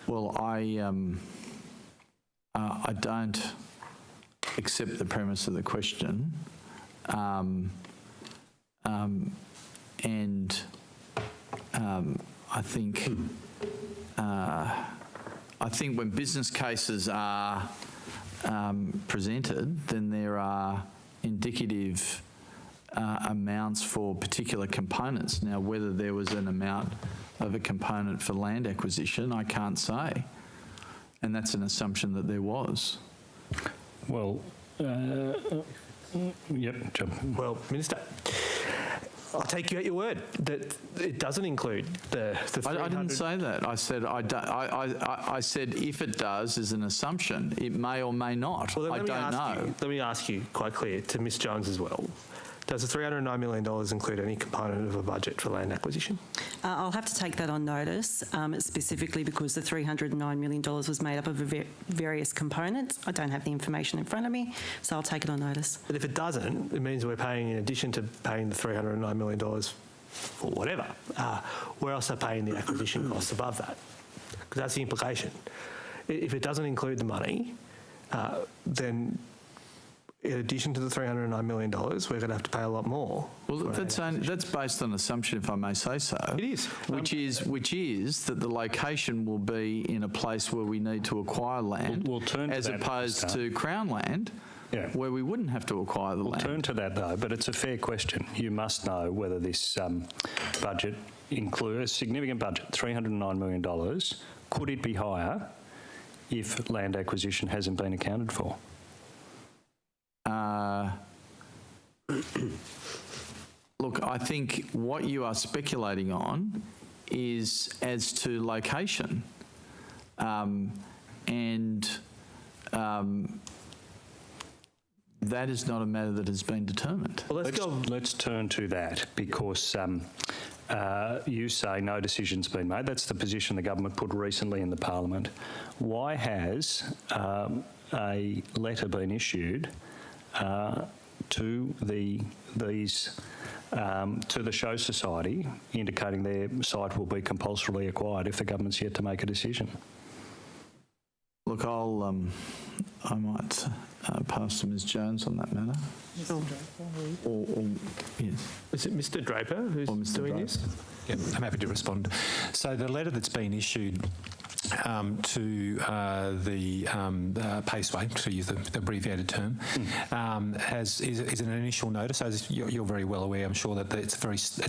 Well, I don't accept the premise of the question. I think when business cases are presented, then there are indicative amounts for particular components. Now, whether there was an amount of a component for land acquisition, I can't say, and that's an assumption that there was. Well. Yep, John. Well, Minister, I'll take you at your word that it doesn't include the 300. I didn't say that. I said I said if it does is an assumption. It may or may not. Well, I don't know. Let me ask you quite clear to Ms Jones as well. Does the $309 million include any component of a budget for land acquisition? I'll have to take that on notice, specifically because the $309 million was made up of various components. I don't have the information in front of me, so I'll take it on notice. But if it doesn't, it means we're paying, in addition to paying the $309 million for whatever, we're also paying the acquisition costs above that, because that's the implication. If it doesn't include the money, then in addition to the $309 million, we're going to have to pay a lot more. Well, that's based on assumption, if I may say so. It is. Which is that the location will be in a place where we need to acquire land, We'll turn to as that, opposed Mr. to Crown land, where we wouldn't have to acquire the land. We'll turn to that though, but it's a fair question. You must know whether this budget includes a significant budget, $309 million. Could it be higher if land acquisition hasn't been accounted for? Look, I think what you are speculating on is as to location, and that is not a matter that has been determined. Well, let's turn to that, because you say no decision's been made. That's the position the government put recently in the Parliament. Why has a letter been issued to the Show Society indicating their site will be compulsorily acquired if the government's yet to make a decision? Look, I might pass to Ms Jones on that matter. Or yes. Is it Mr Draper who's doing this? Yeah, I'm happy to respond. So the letter that's been issued to the Paceway, to use the abbreviated term, is an initial notice. As you're very well aware, I'm sure that it's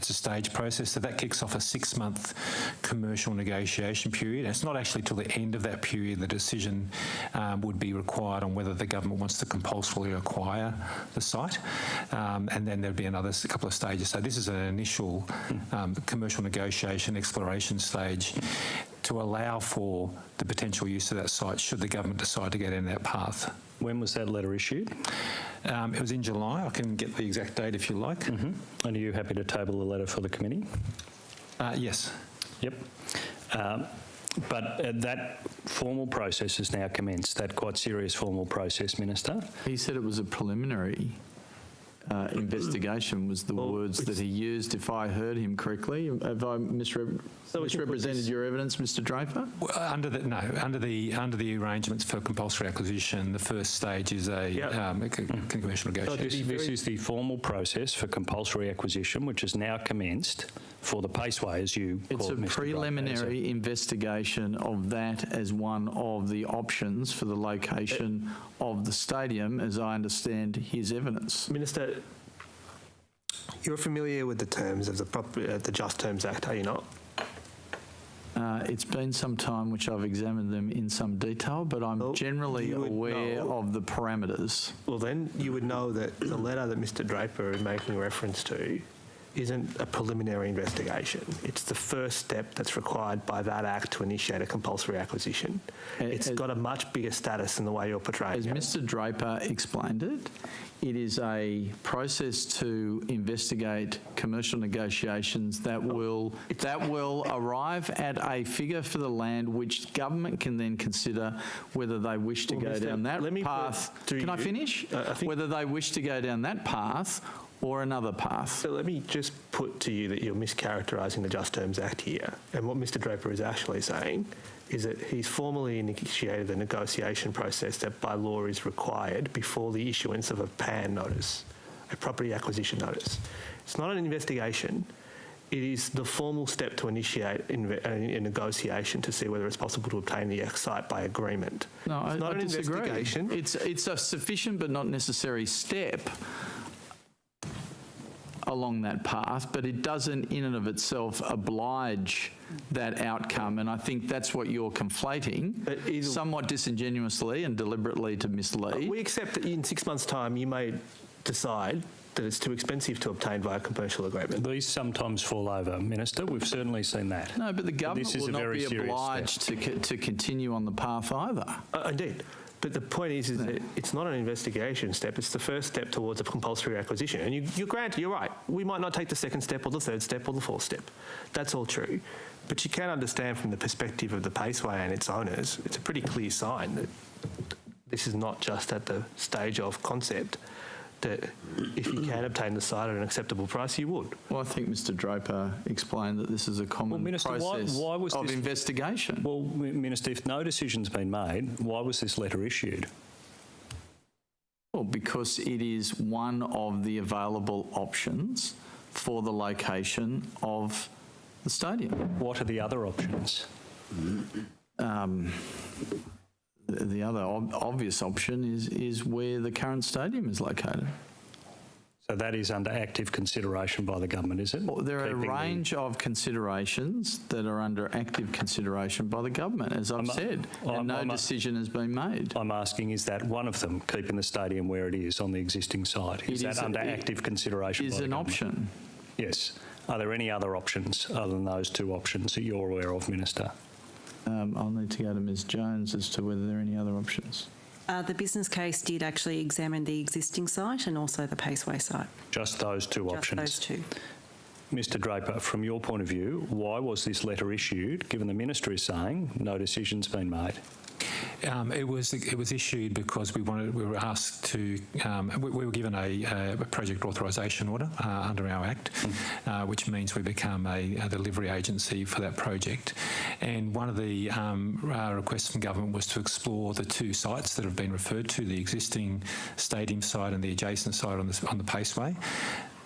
a stage process. So that kicks off a 6-month commercial negotiation period. And it's not actually till the end of that period the decision would be required on whether the government wants to compulsorily acquire the site, and then there'd be another couple of stages. So this is an initial commercial negotiation exploration stage to allow for the potential use of that site should the government decide to go down that path. When was that letter issued? It was in July. I can get the exact date if you like. Mm-hmm. And are you happy to table the letter for the committee? Yes. Yep. But that formal process has now commenced, that quite serious formal process, Minister. He said it was a preliminary investigation was the words that he used, if I heard him correctly. Have I misrepresented your evidence, Mr Draper? Well, under the arrangements for compulsory acquisition, the first stage is a commercial negotiation. This is the formal process for compulsory acquisition, which has now commenced for the Paceway, as you call it, Mr. It's a preliminary investigation of that as one of the options for the location of the stadium, as I understand his evidence. Minister, you're familiar with the terms of the Just Terms Act, are you not? It's been some time which I've examined them in some detail, but I'm generally aware of the parameters. Well, then you would know that the letter that Mr Draper is making reference to isn't a preliminary investigation. It's the first step that's required by that Act to initiate a compulsory acquisition. It's got a much bigger status in the way you're portraying it. As Mr Draper explained it, it is a process to investigate commercial negotiations that will arrive at a figure for the land which government can then consider whether they wish to go down that path. Can I finish? Whether they wish to go down that path or another path. So let me just put to you that you're mischaracterising the Just Terms Act here. And what Mr Draper is actually saying is that he's formally initiated a negotiation process that by law is required before the issuance of a PAN notice, a property acquisition notice. It's not an investigation. It is the formal step to initiate a negotiation to see whether it's possible to obtain the site by agreement. No, it's not I an disagree. investigation. It's a sufficient but not necessary step along that path, but it doesn't in and of itself oblige that outcome, and I think that's what you're conflating, somewhat disingenuously and deliberately to mislead. We accept that in 6 months' time you may decide that it's too expensive to obtain via commercial agreement. These sometimes fall over, Minister. We've certainly seen that. No, but the government will not be obliged to continue on the path either. Indeed. But the point is that it's not an investigation step. It's the first step towards a compulsory acquisition. And you're right. We might not take the second step or the third step or the fourth step. That's all true. But you can understand from the perspective of the Paceway and its owners, it's a pretty clear sign that this is not just at the stage of concept, that if you can obtain the site at an acceptable price, you would. Well, I think Mr Draper explained that this is a common process of investigation. Well, Minister, if no decision's been made, why was this letter issued? Well, because it is one of the available options for the location of the stadium. What are the other options? The other obvious option is where the current stadium is located. So that is under active consideration by the government, is it? Well, there are a range of considerations that are under active consideration by the government, as I've said, and no decision has been made. I'm asking, is that one of them, keeping the stadium where it is on the existing site? Is that under active consideration by the government? Is an option. Yes. Are there any other options other than those two options that you're aware of, Minister? I'll need to go to Ms Jones as to whether there are any other options. The business case did actually examine the existing site and also the Paceway site. Just those two options? Just those two. Mr Draper, from your point of view, why was this letter issued, given the Minister is saying no decision's been made? It was issued because we were asked to, we were given a project authorisation order under our Act, which means we become a delivery agency for that project. And one of the requests from government was to explore the two sites that have been referred to, the existing stadium site and the adjacent site on the Paceway.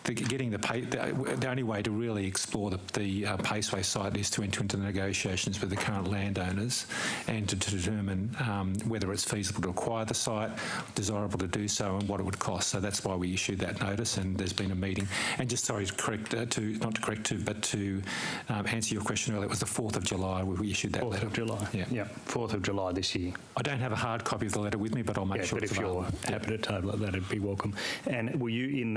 The only way to really explore the Paceway site is to enter into negotiations with the current landowners and to determine whether it's feasible to acquire the site, desirable to do so, and what it would cost. So that's why we issued that notice, and there's been a meeting. And just sorry to answer your question earlier, it was the 4th of July we issued that letter. 4th of July. Yeah, 4th of July this year. I don't have a hard copy of the letter with me, but I'll make sure it's available. But if you're happy to table it, that'd be welcome. And were you in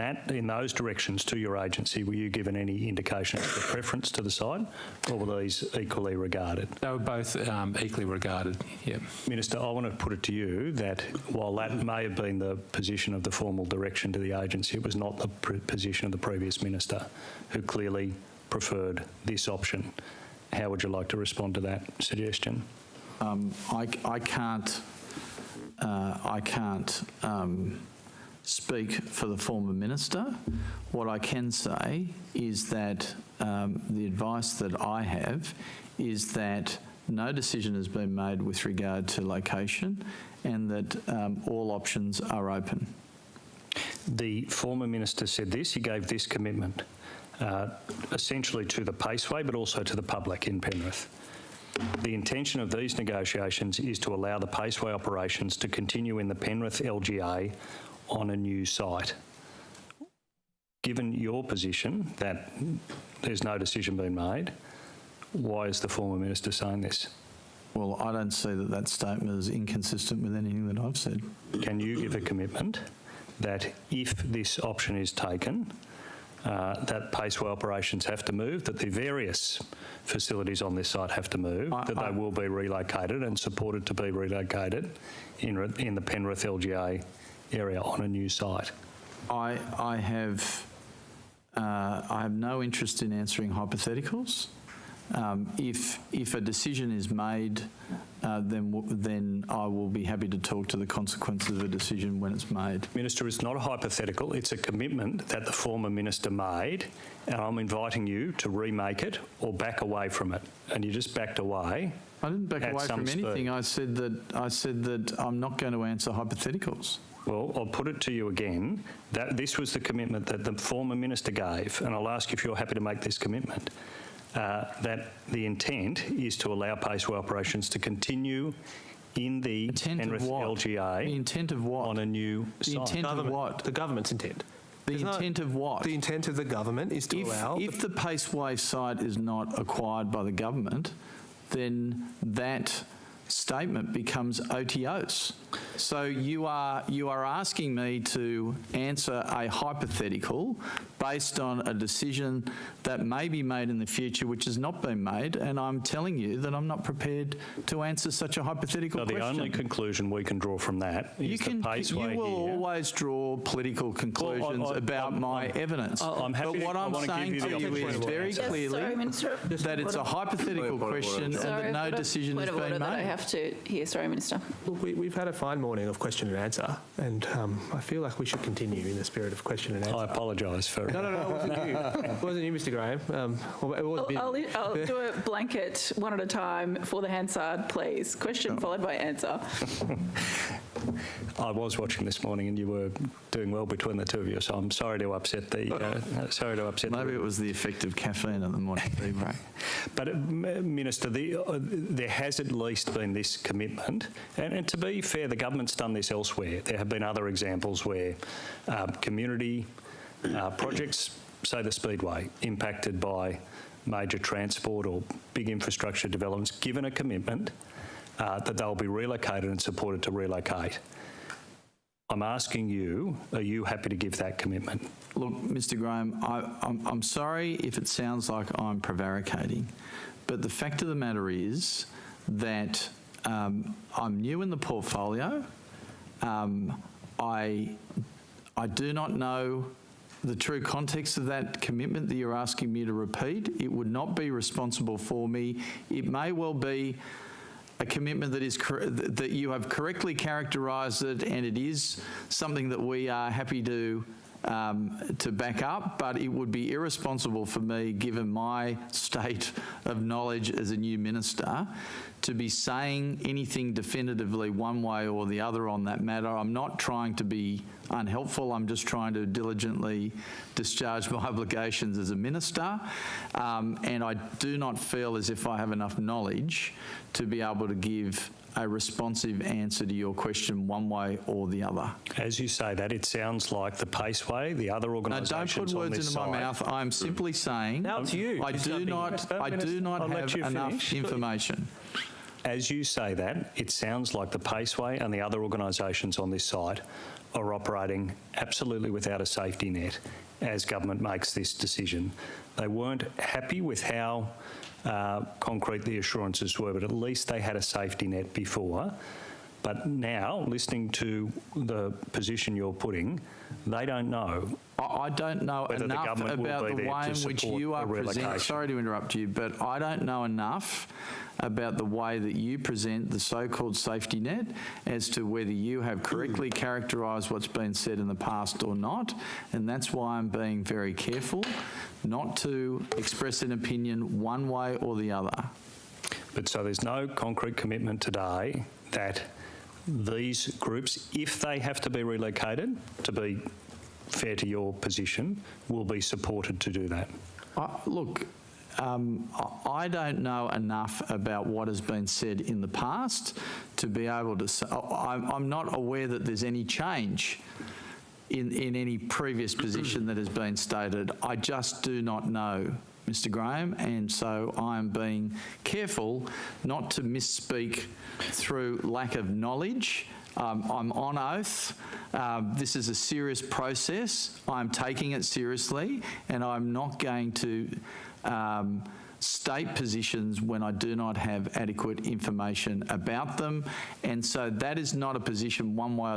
those directions to your agency, were you given any indication of the preference to the site, or were these equally regarded? They were both equally regarded, yeah. Minister, I want to put it to you that while that may have been the position of the formal direction to the agency, it was not the position of the previous Minister, who clearly preferred this option. How would you like to respond to that suggestion? I can't speak for the former minister. What I can say is that the advice that I have is that no decision has been made with regard to location and that all options are open. The former minister said this, he gave this commitment, essentially to the Paceway but also to the public in Penrith. The intention of these negotiations is to allow the Paceway operations to continue in the Penrith LGA on a new site. Given your position that there's no decision being made, why is the former minister saying this? Well, I don't see that statement is inconsistent with anything that I've said. Can you give a commitment that if this option is taken, that Paceway operations have to move, that the various facilities on this site have to move, that they will be relocated and supported to be relocated in the Penrith LGA area on a new site? I have no interest in answering hypotheticals. If a decision is made, then I will be happy to talk to the consequences of a decision when it's made. Minister, it's not a hypothetical, it's a commitment that the former minister made, and I'm inviting you to remake it or back away from it. And you just backed away. I didn't back away from anything. I said that I'm not going to answer hypotheticals. Well, I'll put it to you again, that this was the commitment that the former minister gave, and I'll ask if you're happy to make this commitment. That the intent is to allow Paceway operations to continue in the Penrith LGA. The intent of what? On a new site. The intent of what? The government's intent. The intent of what? The intent of the government is to allow... If the Paceway site is not acquired by the government, then that statement becomes otiose. So you are asking me to answer a hypothetical based on a decision that may be made in the future which has not been made, and I'm telling you that I'm not prepared to answer such a hypothetical question. The only conclusion we can draw from that is the paceway You will here. always draw political conclusions about my evidence. I'm happy but what I'm saying to you is very clearly that it's a hypothetical question and that no decision has been made. I have to hear. Sorry, Minister. Look, we've had a fine morning of question and answer, and I feel like we should continue in the spirit of question and answer. I apologise for... No, it wasn't you. It wasn't you, Mr Graham. I'll do a blanket one at a time for the Hansard, please. Question followed by answer. I was watching this morning, and you were doing well between the two of you, so I'm sorry to upset the... Maybe it was the effect of caffeine at the morning tea break. But, Minister, there has at least been this commitment, and to be fair, the government's done this elsewhere. There have been other examples where community projects, say the Speedway, impacted by major transport or big infrastructure developments, given a commitment that they'll be relocated and supported to relocate. I'm asking you, are you happy to give that commitment? Look, Mr Graham, I'm sorry if it sounds like I'm prevaricating, but the fact of the matter is that I'm new in the portfolio. I do not know the true context of that commitment that you're asking me to repeat. It would not be responsible for me. It may well be a commitment that is that you have correctly characterised it, and it is something that we are happy to back up, but it would be irresponsible for me, given my state of knowledge as a new minister, to be saying anything definitively one way or the other on that matter. I'm not trying to be unhelpful. I'm just trying to diligently discharge my obligations as a minister, and I do not feel as if I have enough knowledge to be able to give a responsive answer to your question one way or the other. As you say that, it sounds like the Paceway, the other organisations don't put words into my mouth. I'm simply saying now it's you. I do not have enough information. As you say that, it sounds like the Paceway and the other organisations on this site are operating absolutely without a safety net as government makes this decision. They weren't happy with how concrete the assurances were, but at least they had a safety net before. But now, listening to the position you're putting, they don't know. I don't know enough about the way in which you are presenting. Sorry to interrupt you, but I don't know enough about the way that you present the so-called safety net as to whether you have correctly characterised what's been said in the past or not, and that's why I'm being very careful not to express an opinion one way or the other. But so there's no concrete commitment today that these groups, if they have to be relocated, to be fair to your position, will be supported to do that? Look, I don't know enough about what has been said in the past to be able to say. I'm not aware that there's any change in any previous position that has been stated. I just do not know, Mr Graham, and so I'm being careful not to misspeak through lack of knowledge. I'm on oath. This is a serious process. I'm taking it seriously, and I'm not going to state positions when I do not have adequate information about them, and so that is not a position one way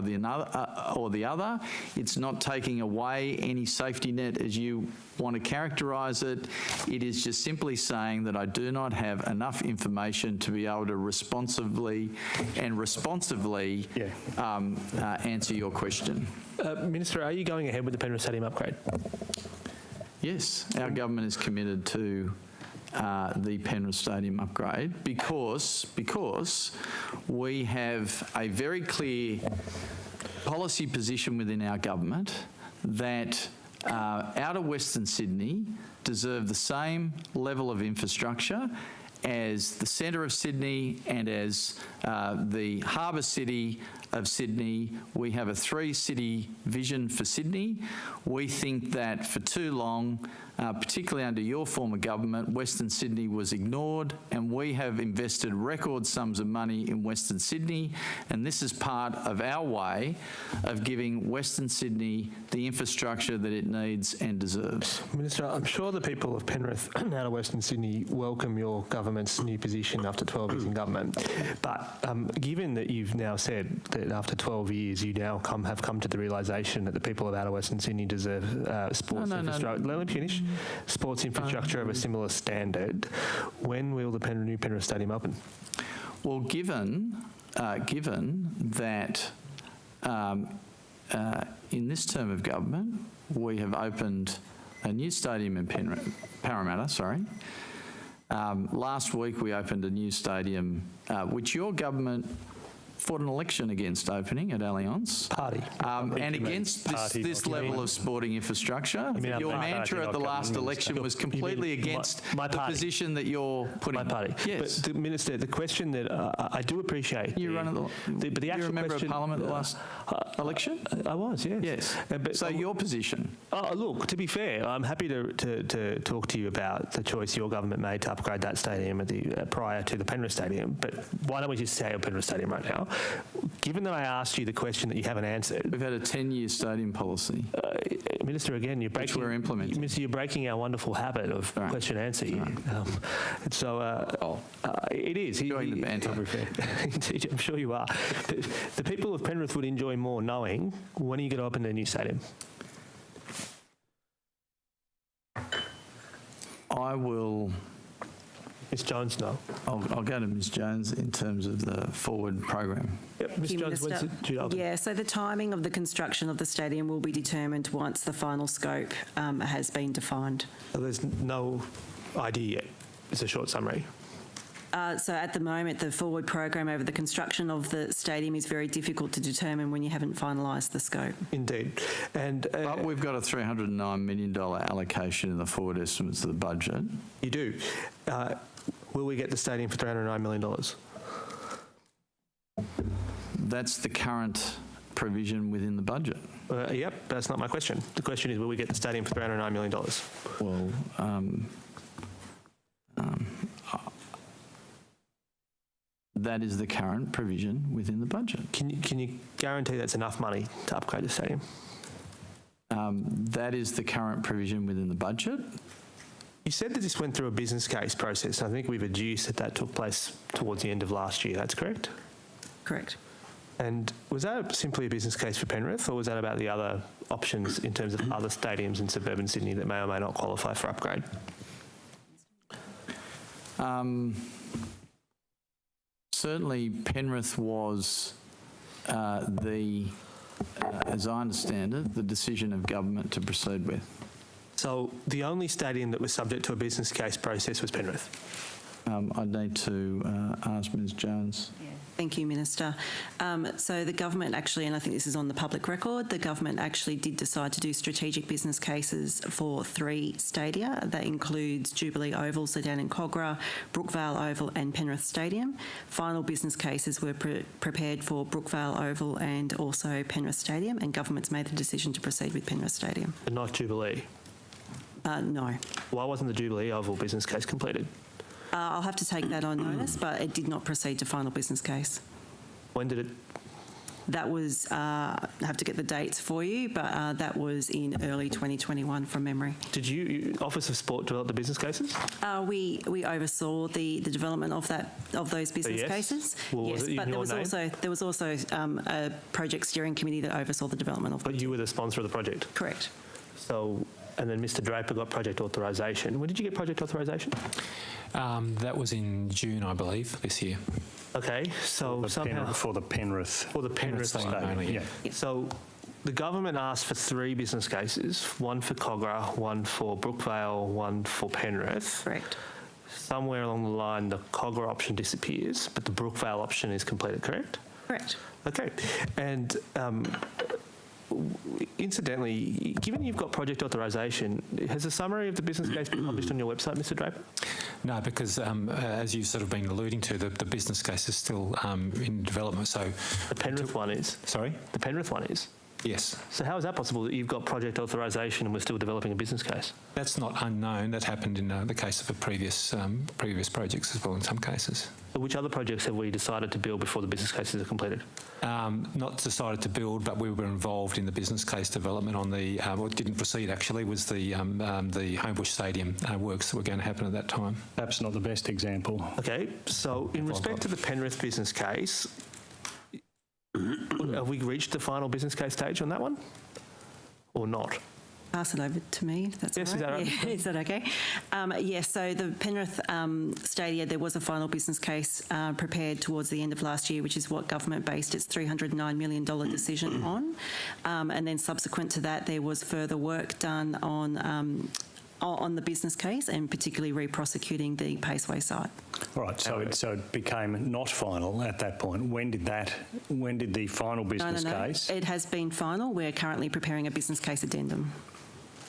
or the other. It's not taking away any safety net as you want to characterise it. It is just simply saying that I do not have enough information to be able to responsibly answer your question. Minister, are you going ahead with the Penrith Stadium upgrade? Yes, our government is committed to the Penrith Stadium upgrade because we have a very clear policy position within our government that outer Western Sydney deserve the same level of infrastructure as the centre of Sydney and as the harbour city of Sydney. We have a 3-city vision for Sydney. We think that for too long, particularly under your form of government, Western Sydney was ignored, and we have invested record sums of money in Western Sydney, and this is part of our way of giving Western Sydney the infrastructure that it needs and deserves. Minister, I'm sure the people of Penrith and out of Western Sydney welcome your government's new position after 12 years in government. But given that you've now said that after 12 years you now have come to the realisation that the people of outer Western Sydney deserve sports infrastructure. Let me finish. Sports infrastructure of a similar standard. When will the new Penrith Stadium open? Well, given that in this term of government we have opened a new stadium in Parramatta. Last week we opened a new stadium, which your government fought an election against opening at Allianz. And against this level of sporting infrastructure. Your mantra at the last election was completely against the position that you're putting. My party. Yes. But Minister, the question that I do appreciate. You were a member of Parliament at the last election? I was, yes. Yes. So your position? Oh, look, to be fair, I'm happy to talk to you about the choice your government made to upgrade that stadium prior to the Penrith Stadium, but why don't we just say Penrith Stadium right now? Given that I asked you the question that you haven't answered... We've had a 10-year stadium policy. Minister, again, you're breaking our wonderful habit of question and answer here. It is. Enjoying the banter. I'm sure you are. The people of Penrith would enjoy more knowing when are you going to open the new stadium? I will... Ms Jones, no. I'll go to Ms Jones in terms of the forward program. Yep, Ms Jones, when's it due to open? Yeah, so the timing of the construction of the stadium will be determined once the final scope has been defined. So there's no idea yet. It's a short summary. So at the moment, the forward program over the construction of the stadium is very difficult to determine when you haven't finalised the scope. Indeed. But we've got a $309 million allocation in the forward estimates of the budget. You do. Will we get the stadium for $309 million? That's the current provision within the budget. Yep, that's not my question. The question is, will we get the stadium for $309 million? Well, that is the current provision within the budget. Can you guarantee that's enough money to upgrade the stadium? That is the current provision within the budget. You said that this went through a business case process. I think we've adduced that took place towards the end of last year. That's correct? Correct. And was that simply a business case for Penrith, or was that about the other options in terms of other stadiums in suburban Sydney that may or may not qualify for upgrade? Certainly Penrith was as I understand it, the decision of government to proceed with. So the only stadium that was subject to a business case process was Penrith? I'd need to ask Ms Jones. Yeah. Thank you, Minister. So the government actually, and I think this is on the public record, the government actually did decide to do strategic business cases for 3 stadia. That includes Jubilee Oval, so down in Cogra, Brookvale Oval and Penrith Stadium. Final business cases were prepared for Brookvale Oval and also Penrith Stadium, and government's made the decision to proceed with Penrith Stadium. But not Jubilee? No. Why wasn't the Jubilee Oval business case completed? I'll have to take that on notice, but it did not proceed to final business case. When did it? That was, I have to get the dates for you, but that was in early 2021 from memory. Did you, Office of Sport, develop the business cases? We oversaw the development of those business cases. Well, yes, but there was also a project steering committee that oversaw the development of. But you were the sponsor of the project? Correct. So, and then Mr Draper got project authorisation. When did you get project authorisation? That was in June, I believe, this year. Okay, so somehow... For the Penrith stadium. Yeah. So the government asked for 3 business cases, one for Cogra, one for Brookvale, one for Penrith. Correct. Somewhere along the line, the Cogra option disappears, but the Brookvale option is completed, correct? Correct. Okay, and Incidentally, given you've got project authorisation, has a summary of the business case been published on your website, Mr. Draper? No, because as you've sort of been alluding to, the business case is still in development. So the Penrith one is? Sorry? The Penrith one is? Yes. So how is that possible that you've got project authorisation and we're still developing a business case? That's not unknown. That happened in the case of a previous projects as well in some cases. So which other projects have we decided to build before the business cases are completed? Not decided to build, but we were involved in the business case development on the, what didn't proceed actually, was the Homebush Stadium works that were going to happen at that time. Perhaps not the best example. Okay, so in respect to the Penrith business case, have we reached the final business case stage on that one or not? Pass it over to me, if that's yes, all right. Is that right? Yeah, is that okay? Yes, so the Penrith Stadia, there was a final business case prepared towards the end of last year, which is what government based its $309 million decision on. And then subsequent to that, there was further work done on the business case and particularly re-prosecuting the Paceway site. All right, so it became not final at that point. When did the final business case? It has been final. We're currently preparing a business case addendum.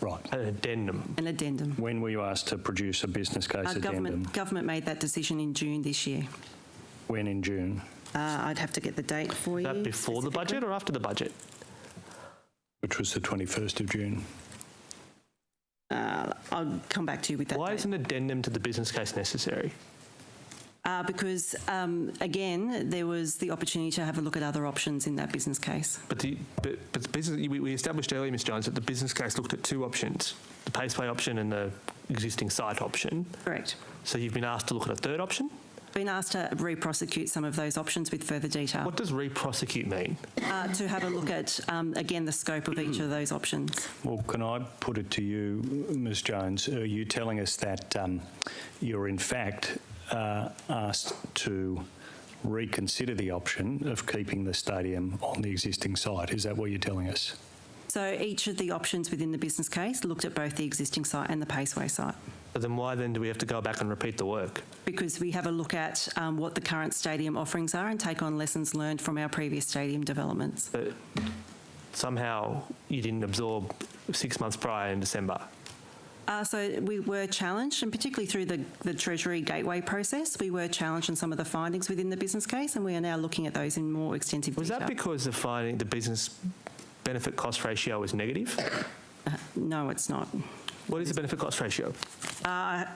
Right. An addendum? An addendum. When were you asked to produce a business case addendum? Government made that decision in June this year. When in June? I'd have to get the date for you. Is that before the budget or after the budget? Which was the 21st of June. I'll come back to you with that. Why is an addendum to the business case necessary? Because, again, there was the opportunity to have a look at other options in that business case. But the business, we established earlier, Ms Jones, that the business case looked at two options, the Paceway option and the existing site option. Correct. So you've been asked to look at a third option? Been asked to re-prosecute some of those options with further detail. What does re-prosecute mean? To have a look at, again, the scope of each of those options. Well, can I put it to you, Ms Jones, are you telling us that you're in fact asked to reconsider the option of keeping the stadium on the existing site? Is that what you're telling us? So each of the options within the business case looked at both the existing site and the Paceway site. But then why then do we have to go back and repeat the work? Because we have a look at what the current stadium offerings are and take on lessons learned from our previous stadium developments. But somehow you didn't absorb 6 months prior in December. So we were challenged, and particularly through the Treasury Gateway process, we were challenged on some of the findings within the business case, and we are now looking at those in more extensive detail. Was that because the business benefit cost ratio was negative? No, it's not. What is the benefit cost ratio?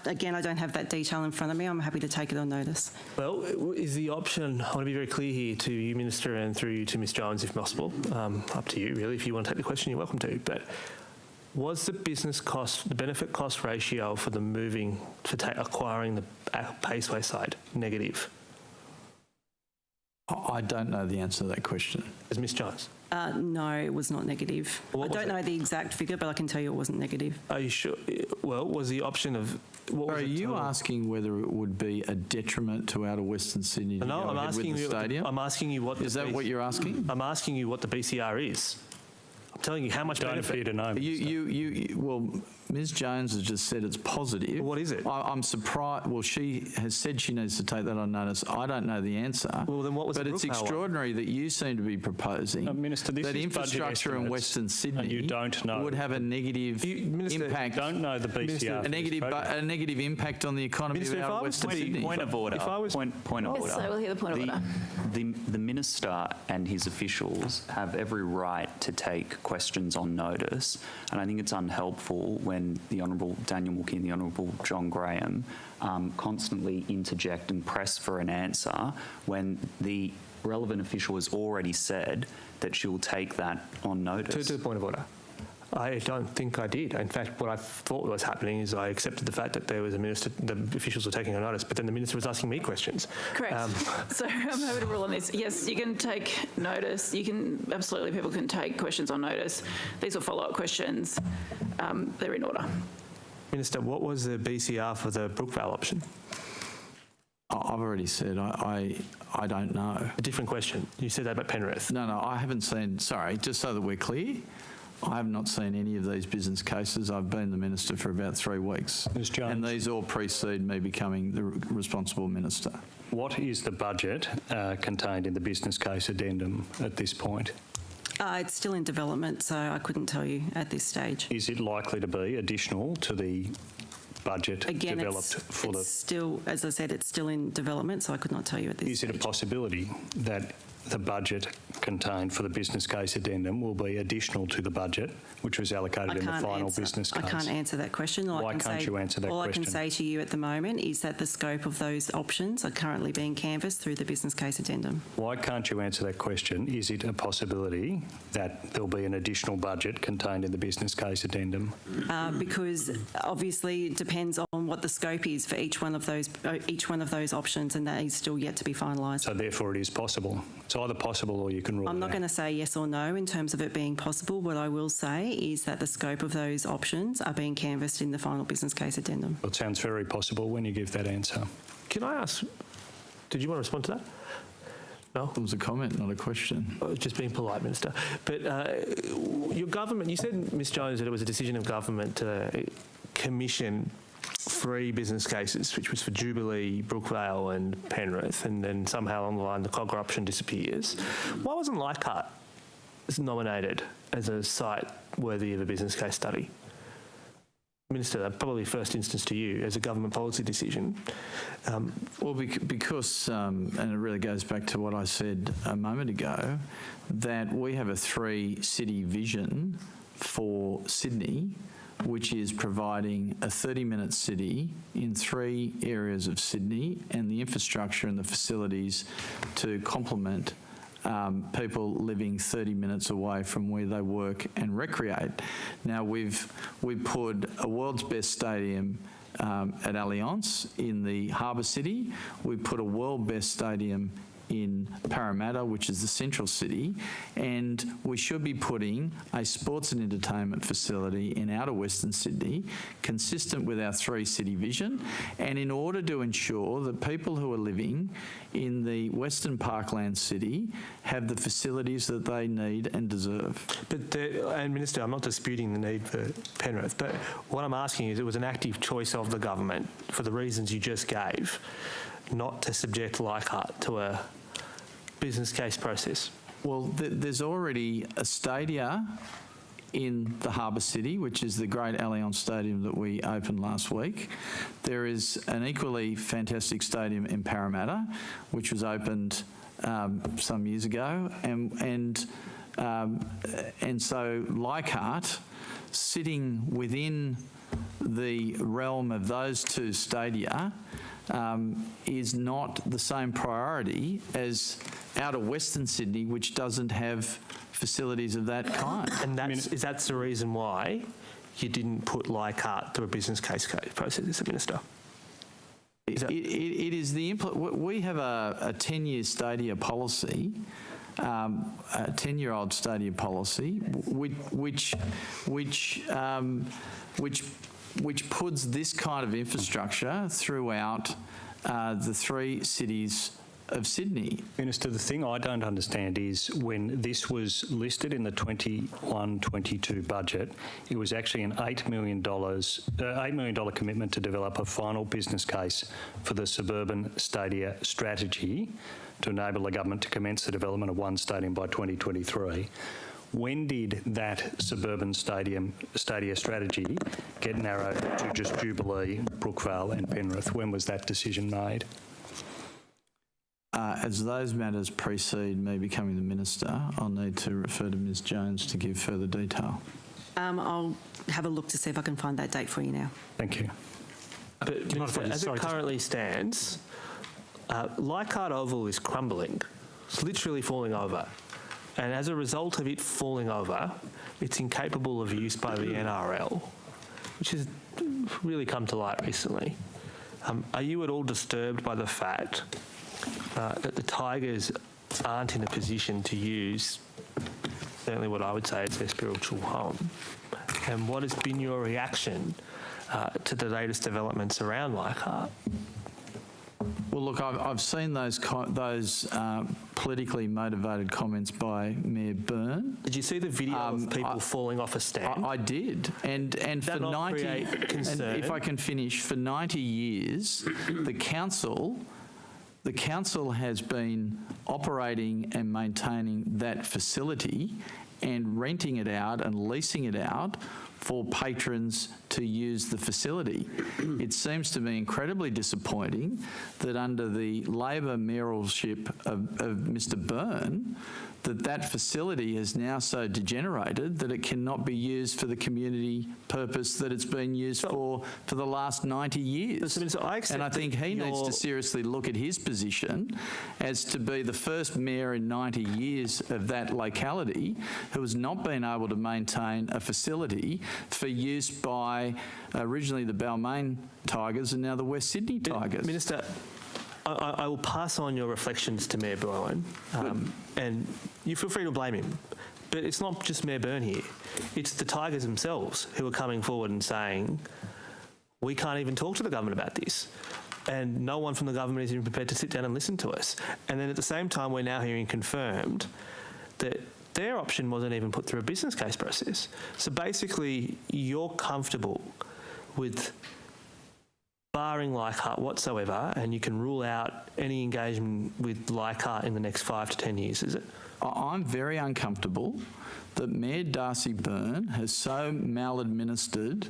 Again, I don't have that detail in front of me. I'm happy to take it on notice. Well, is the option, I want to be very clear here to you, Minister, and through you to Ms Jones, if possible. Up to you, really. If you want to take the question, you're welcome to. But was the benefit cost ratio for acquiring the Paceway site negative? I don't know the answer to that question. Is Ms Jones? No, it was not negative. I don't know the exact figure, but I can tell you it wasn't negative. Are you sure? Well, was the option of... Are you asking whether it would be a detriment to Outer Western Sydney to No, go I'm ahead asking with the you. stadium? I'm asking you what... Is that what you're asking? I'm asking you what the BCR is. I'm telling you how much benefit... Don't fear to know. Well, Ms Jones has just said it's positive. What is it? I'm surprised. Well, she has said she needs to take that on notice. I don't know the answer. Well, then what was But the it's Brookvale extraordinary that you seem to be proposing Minister, this that is infrastructure in Western Sydney and you don't know. would have a negative impact. Don't know the BCR. A negative impact on the economy Minister, of Outer Western Sydney. Point of order. Point of order. So we'll hear the point of order. The Minister and his officials have every right to take questions on notice, and I think it's unhelpful when the Honourable Daniel Mookie and the Honourable John Graham constantly interject and press for an answer when the relevant official has already said that she will take that on notice. To the point of order. I don't think I did. In fact, what I thought was happening is I accepted the fact that there was a minister, the officials were taking a notice, but then the minister was asking me questions. Correct. So I'm happy to rule on this. Yes, you can take notice. Absolutely, people can take questions on notice. These are follow-up questions. They're in order. Minister, what was the BCR for the Brookvale option? I've already said I don't know. A different question. You said that about Penrith. No, I haven't seen, sorry, just so that we're clear, I have not seen any of these business cases. I've been the minister for about 3 weeks. Ms Jones. And these all precede me becoming the responsible minister. What is the budget contained in the business case addendum at this point? It's still in development, so I couldn't tell you at this stage. Is it likely to be additional to the budget Again, developed for the... still, as I said, it's still in development, so I could not tell you at this stage. Is it a possibility that the budget contained for the business case addendum will be additional to the budget, which was allocated in the final business case? I can't answer that question. Why can't you answer that question? All I can say to you at the moment is that the scope of those options are currently being canvassed through the business case addendum. Why can't you answer that question? Is it a possibility that there'll be an additional budget contained in the business case addendum? Because obviously it depends on what the scope is for each one of those options, and that is still yet to be finalised. So therefore it is possible. It's either possible or you can rule it out. I'm not going to say yes or no in terms of it being possible. What I will say is that the scope of those options are being canvassed in the final business case addendum. Well, it sounds very possible when you give that answer. Can I ask, did you want to respond to that? No? It was a comment, not a question. Just being polite, Minister. But your government, you said, Ms Jones, that it was a decision of government to commission 3 business cases, which was for Jubilee, Brookvale and Penrith, and then somehow along the line the Cogger option disappears. Why wasn't Leichhardt nominated as a site worthy of a business case study? Minister, probably first instance to you as a government policy decision. Well, because, and it really goes back to what I said a moment ago, that we have a 3-city vision for Sydney, which is providing a 30-minute city in 3 areas of Sydney and the infrastructure and the facilities to complement people living 30 minutes away from where they work and recreate. Now, we put a world's best stadium at Allianz in the harbour city. We put a world best stadium in Parramatta, which is the central city, and we should be putting a sports and entertainment facility in outer Western Sydney, consistent with our 3-city vision, and in order to ensure that people who are living in the Western Parkland city have the facilities that they need and deserve. But, and Minister, I'm not disputing the need for Penrith, but what I'm asking is, it was an active choice of the government, for the reasons you just gave, not to subject Leichhardt to a business case process? Well, there's already a stadia in the harbour city, which is the great Allianz Stadium that we opened last week. There is an equally fantastic stadium in Parramatta, which was opened some years ago, and so Leichhardt, sitting within the realm of those 2 stadia, is not the same priority as outer Western Sydney, which doesn't have facilities of that kind. And that's the reason why you didn't put Leichhardt through a business case process, Mr Minister? It is the we have a 10-year stadia policy, a 10-year-old stadia policy, which puts this kind of infrastructure throughout the 3 cities of Sydney. Minister, the thing I don't understand is when this was listed in the 21-22 budget, it was actually an $8 million commitment to develop a final business case for the suburban stadia strategy to enable the government to commence the development of 1 stadium by 2023. When did that suburban stadia strategy get narrowed to just Jubilee, Brookvale and Penrith? When was that decision made? As those matters precede me becoming the Minister, I'll need to refer to Ms Jones to give further detail. I'll have a look to see if I can find that date for you now. Thank you. But Minister, as it currently stands, Leichhardt Oval is crumbling. It's literally falling over. And as a result of it falling over, it's incapable of use by the NRL, which has really come to light recently. Are you at all disturbed by the fact that the Tigers aren't in a position to use certainly what I would say is their spiritual home? And what has been your reaction to the latest developments around Leichhardt? Well, look, I've seen those politically motivated comments by Mayor Byrne. Did you see the video of people falling off a stand? I did, and for 90, and if I can finish, for 90 years, the council has been operating and maintaining that facility, and renting it out and leasing it out for patrons to use the facility. It seems to me incredibly disappointing that under the Labor mayoralship of Mr Byrne, that facility has now so degenerated that it cannot be used for the community purpose that it's been used for the last 90 years. And I think he needs to seriously look at his position as to be the first mayor in 90 years of that locality who has not been able to maintain a facility for use by originally the Balmain Tigers and now the West Sydney Tigers. Minister, I will pass on your reflections to Mayor Byrne, and you feel free to blame him. But it's not just Mayor Byrne here. It's the Tigers themselves who are coming forward and saying, we can't even talk to the government about this. And no one from the government is even prepared to sit down and listen to us. And then at the same time, we're now hearing confirmed that their option wasn't even put through a business case process. So basically, you're comfortable with barring Leichhardt whatsoever, and you can rule out any engagement with Leichhardt in the next 5 to 10 years, is it? I'm very uncomfortable that Mayor Darcy Byrne has so maladministered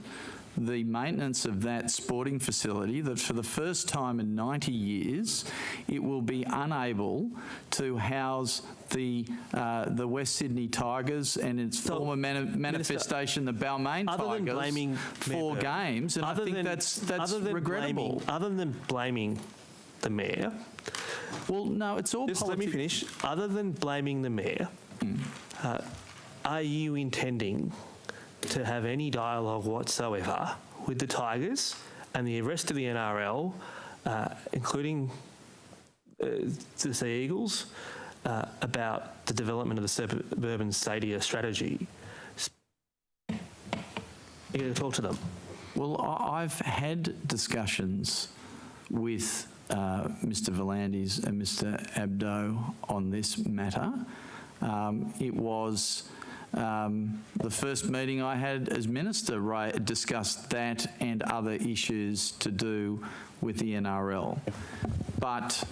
the maintenance of that sporting facility that for the first time in 90 years it will be unable to house the West Sydney Tigers and its former manifestation, the Balmain Tigers, 4 games, and I think that's regrettable. Other than blaming the mayor, well, no, it's all just let me finish. Other than blaming the mayor, are you intending to have any dialogue whatsoever with the Tigers and the rest of the NRL, including the Sea Eagles, about the development of the suburban stadia strategy? You're going to talk to them? Well, I've had discussions with Mr Volandis and Mr Abdo on this matter. It was the first meeting I had as Minister discussed that and other issues to do with the NRL. But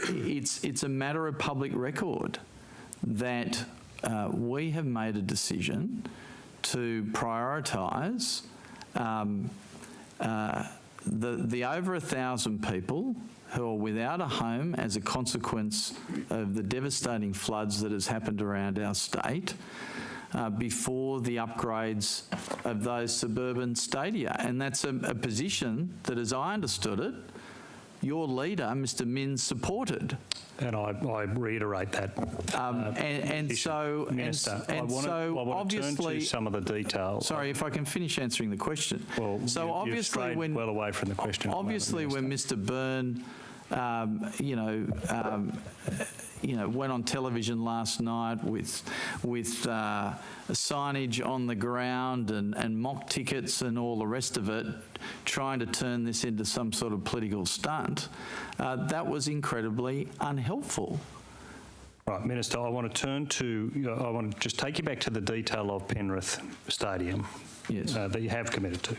it's a matter of public record that we have made a decision to prioritise the over 1,000 people who are without a home as a consequence of the devastating floods that has happened around our state before the upgrades of those suburban stadia. And that's a position that, as I understood it, your leader, Mr Minns, supported. And I reiterate that. Minister, I want to turn to some of the details. Sorry, if I can finish answering the question. Well, so you've strayed well away from the question. Obviously, when Mr Byrne, went on television last night with signage on the ground and mock tickets and all the rest of it, trying to turn this into some sort of political stunt, that was incredibly unhelpful. Right, Minister, I want to just take you back to the detail of Penrith Stadium. Yes. That you have committed to.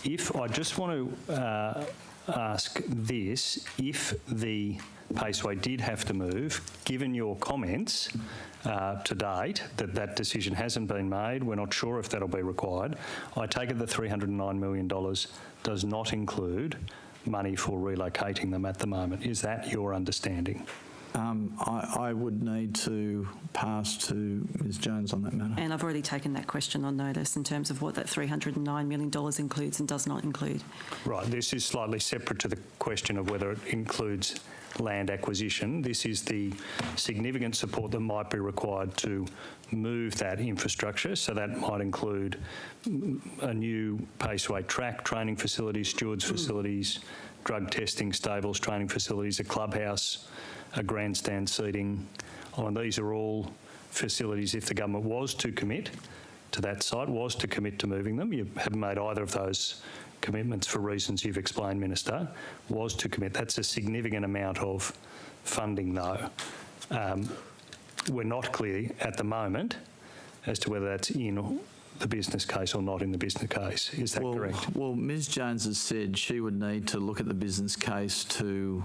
If I just want to ask this, if the Paceway did have to move, given your comments to date that decision hasn't been made, we're not sure if that'll be required, I take it the $309 million does not include money for relocating them at the moment. Is that your understanding? I would need to pass to Ms Jones on that matter. And I've already taken that question on notice in terms of what that $309 million includes and does not include. Right, this is slightly separate to the question of whether it includes land acquisition. This is the significant support that might be required to move that infrastructure. So that might include a new Paceway track, training facilities, stewards facilities, drug testing stables, training facilities, a clubhouse, a grandstand seating. These are all facilities, if the government was to commit to that site, was to commit to moving them. You haven't made either of those commitments for reasons you've explained, Minister, was to commit. That's a significant amount of funding, though. We're not clear at the moment as to whether that's in the business case or not in the business case. Is that correct? Well, Ms Jones has said she would need to look at the business case to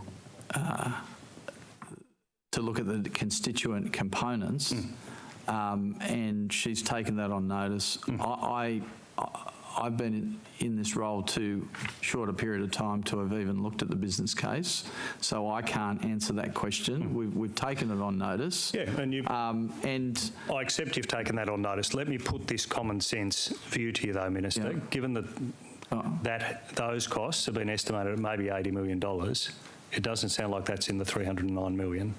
to look at the constituent components, and she's taken that on notice. I've been in this role too short a period of time to have even looked at the business case, so I can't answer that question. We've taken it on notice. Yeah, and I accept you've taken that on notice. Let me put this common sense view to you, though, Minister. Yeah. Given that those costs have been estimated at maybe $80 million, it doesn't sound like that's in the $309 million,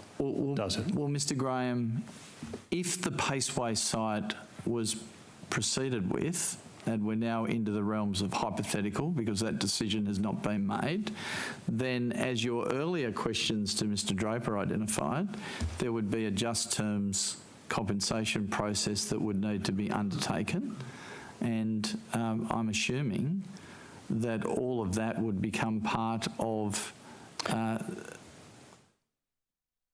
does it? Well, Mr. Graham, if the Paceway site was proceeded with, and we're now into the realms of hypothetical because that decision has not been made, then as your earlier questions to Mr. Draper identified, there would be a just terms compensation process that would need to be undertaken. And I'm assuming that all of that would become part of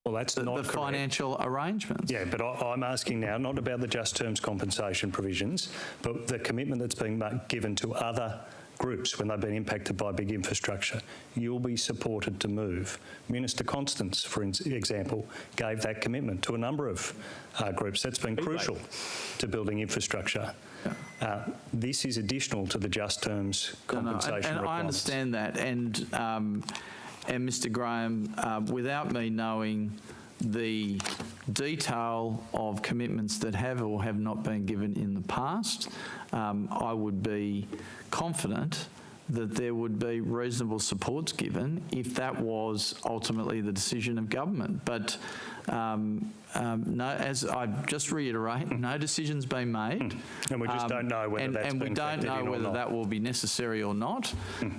well, that's not the financial arrangements. Yeah, but I'm asking now not about the just terms compensation provisions, but the commitment that's being given to other groups when they've been impacted by big infrastructure. You'll be supported to move. Minister Constance, for example, gave that commitment to a number of groups. That's been crucial to building infrastructure. This is additional to the just terms compensation requirements. I understand that, and Mr. Graham, without me knowing the detail of commitments that have or have not been given in the past, I would be confident that there would be reasonable supports given if that was ultimately the decision of government. But no, as I just reiterate, no decision's been made. And we just don't know whether that's been factored in or not. And we don't know whether that will be necessary or not.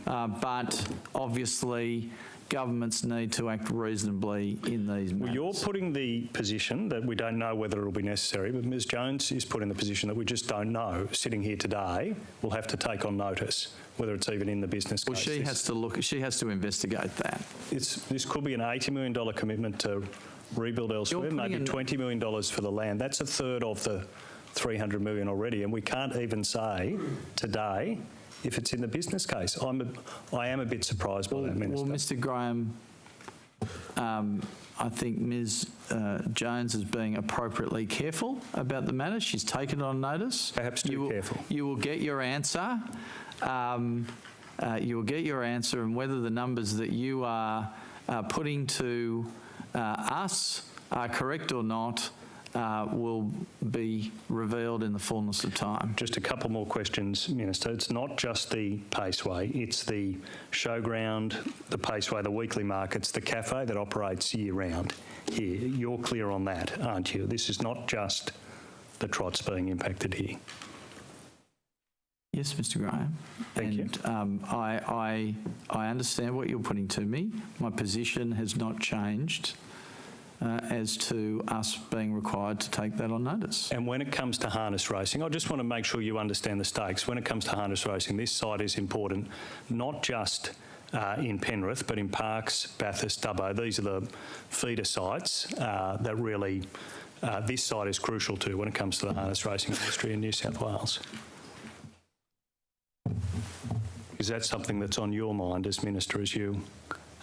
But obviously, governments need to act reasonably in these matters. Well, you're putting the position that we don't know whether it will be necessary, but Ms Jones is putting the position that we just don't know. Sitting here today, we'll have to take on notice whether it's even in the business case. Well, she has to investigate that. This could be an $80 million commitment to rebuild elsewhere, maybe $20 million for the land. That's a third of the $300 million already, and we can't even say today if it's in the business case. I am a bit surprised by that, Minister. Well, Mr. Graham, I think Ms Jones is being appropriately careful about the matter. She's taken it on notice. Perhaps too careful. You will get your answer. You will get your answer, and whether the numbers that you are putting to us are correct or not will be revealed in the fullness of time. Just a couple more questions, Minister. It's not just the Paceway, it's the showground, the Paceway, the weekly markets, the cafe that operates year-round here. You're clear on that, aren't you? This is not just the trots being impacted here. Yes, Mr. Graham. Thank you. I understand what you're putting to me. My position has not changed as to us being required to take that on notice. And when it comes to harness racing, I just want to make sure you understand the stakes. When it comes to harness racing, this site is important, not just in Penrith, but in Parkes, Bathurst, Dubbo. These are the feeder sites that really this site is crucial to when it comes to the harness racing industry in New South Wales. Is that something that's on your mind as Minister as you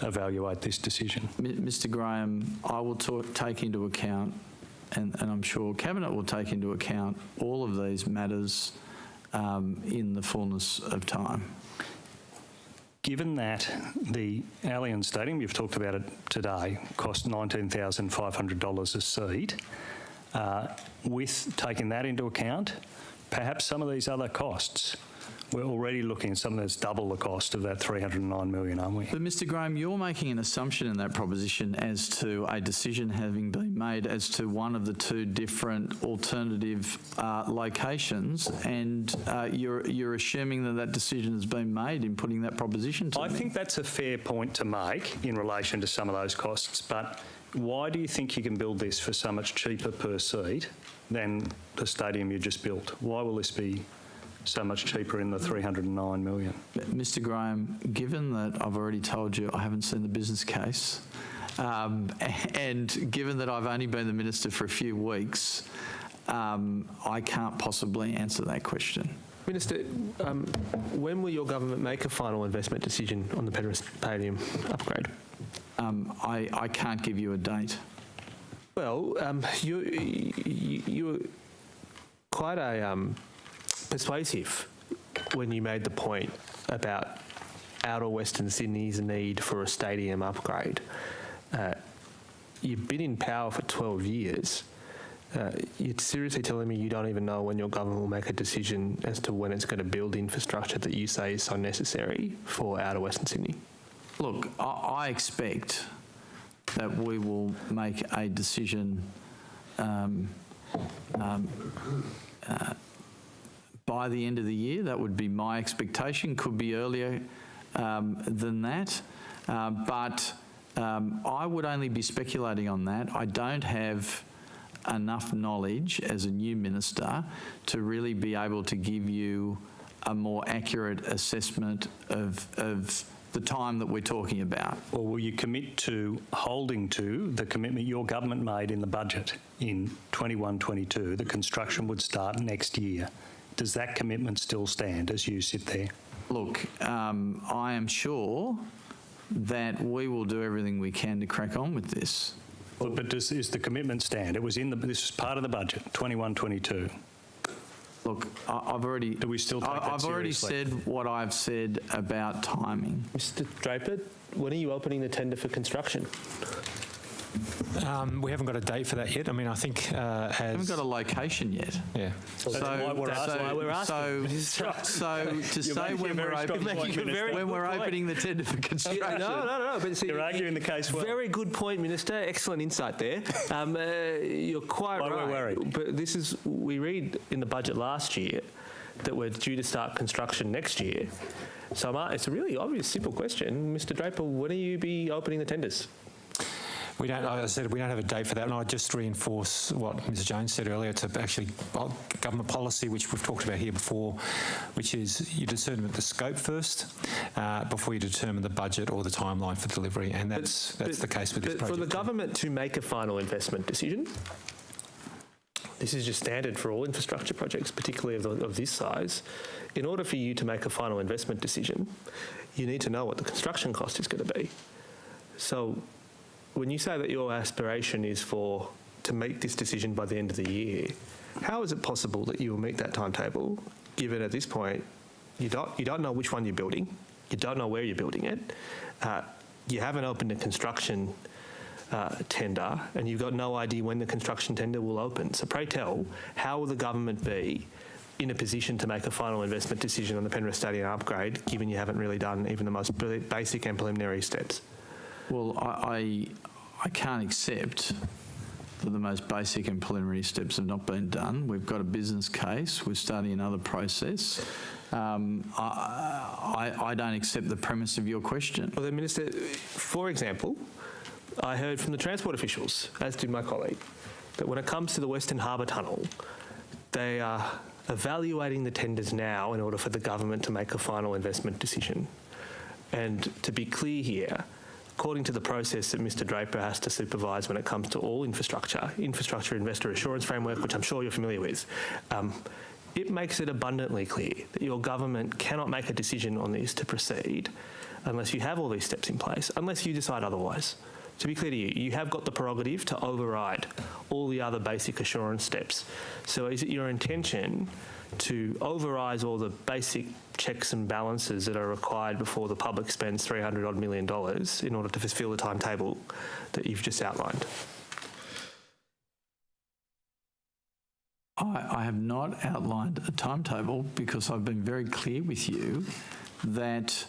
evaluate this decision? Mr. Graham, I will take into account, and I'm sure Cabinet will take into account, all of these matters in the fullness of time. Given that the Allianz Stadium, you've talked about it today, cost $19,500 a seat, with taking that into account, perhaps some of these other costs, we're already looking at something that's double the cost of that $309 million, aren't we? But Mr. Graham, you're making an assumption in that proposition as to a decision having been made as to one of the two different alternative locations, and you're assuming that that decision has been made in putting that proposition to me. I think that's a fair point to make in relation to some of those costs, but why do you think you can build this for so much cheaper per seat than the stadium you just built? Why will this be so much cheaper in the $309 million? Mr. Graham, given that I've already told you I haven't seen the business case, and given that I've only been the Minister for a few weeks, I can't possibly answer that question. Minister, when will your government make a final investment decision on the Penrith Stadium upgrade? I can't give you a date. Well, you were quite persuasive when you made the point about outer Western Sydney's need for a stadium upgrade. You've been in power for 12 years. You're seriously telling me you don't even know when your government will make a decision as to when it's going to build infrastructure that you say is so necessary for outer Western Sydney? Look, I expect that we will make a decision by the end of the year. That would be my expectation. Could be earlier than that. But I would only be speculating on that. I don't have enough knowledge as a new minister to really be able to give you a more accurate assessment of the time that we're talking about. Or will you commit to holding to the commitment your government made in the budget in 21-22 that construction would start next year? Does that commitment still stand as you sit there? Look, I am sure that we will do everything we can to crack on with this. But is the commitment stand? It was this is part of the budget, 21-22. Look, I've already. Do we still take that I've already seriously? said what I've said about timing. Mr. Draper, when are you opening the tender for construction? We haven't got a date for that yet. I mean, I think We haven't got a location yet. Yeah. That's why we're asking. So to say when we're opening the tender for construction. No. But see, you're arguing the case well. Very good point, Minister. Excellent insight there. You're quite Why right. we're worried. But we read in the budget last year that we're due to start construction next year. So it's a really obvious, simple question. Mr. Draper, when will you be opening the tenders? We don't, as I said, we don't have a date for that, and I just reinforce what Mr. Jones said earlier to actually government policy, which we've talked about here before, which is you determine the scope first before you determine the budget or the timeline for delivery, and that's the case with this project. For the government to make a final investment decision, this is just standard for all infrastructure projects, particularly of this size. In order for you to make a final investment decision, you need to know what the construction cost is going to be. So when you say that your aspiration is to make this decision by the end of the year, how is it possible that you will meet that timetable, given at this point you don't know which one you're building, you don't know where you're building it, you haven't opened a construction tender, and you've got no idea when the construction tender will open. So pray tell, how will the government be in a position to make a final investment decision on the Penrith Stadium upgrade, given you haven't really done even the most basic and preliminary steps? Well, I can't accept that the most basic and preliminary steps have not been done. We've got a business case. We're starting another process. I don't accept the premise of your question. Well, then, Minister, for example, I heard from the transport officials, as did my colleague, that when it comes to the Western Harbour Tunnel, they are evaluating the tenders now in order for the government to make a final investment decision. And to be clear here, according to the process that Mr. Draper has to supervise when it comes to all infrastructure investor assurance framework, which I'm sure you're familiar with, it makes it abundantly clear that your government cannot make a decision on this to proceed unless you have all these steps in place, unless you decide otherwise. To be clear to you, you have got the prerogative to override all the other basic assurance steps. So is it your intention to override all the basic checks and balances that are required before the public spends $300 million in order to fulfil the timetable that you've just outlined? I have not outlined a timetable because I've been very clear with you that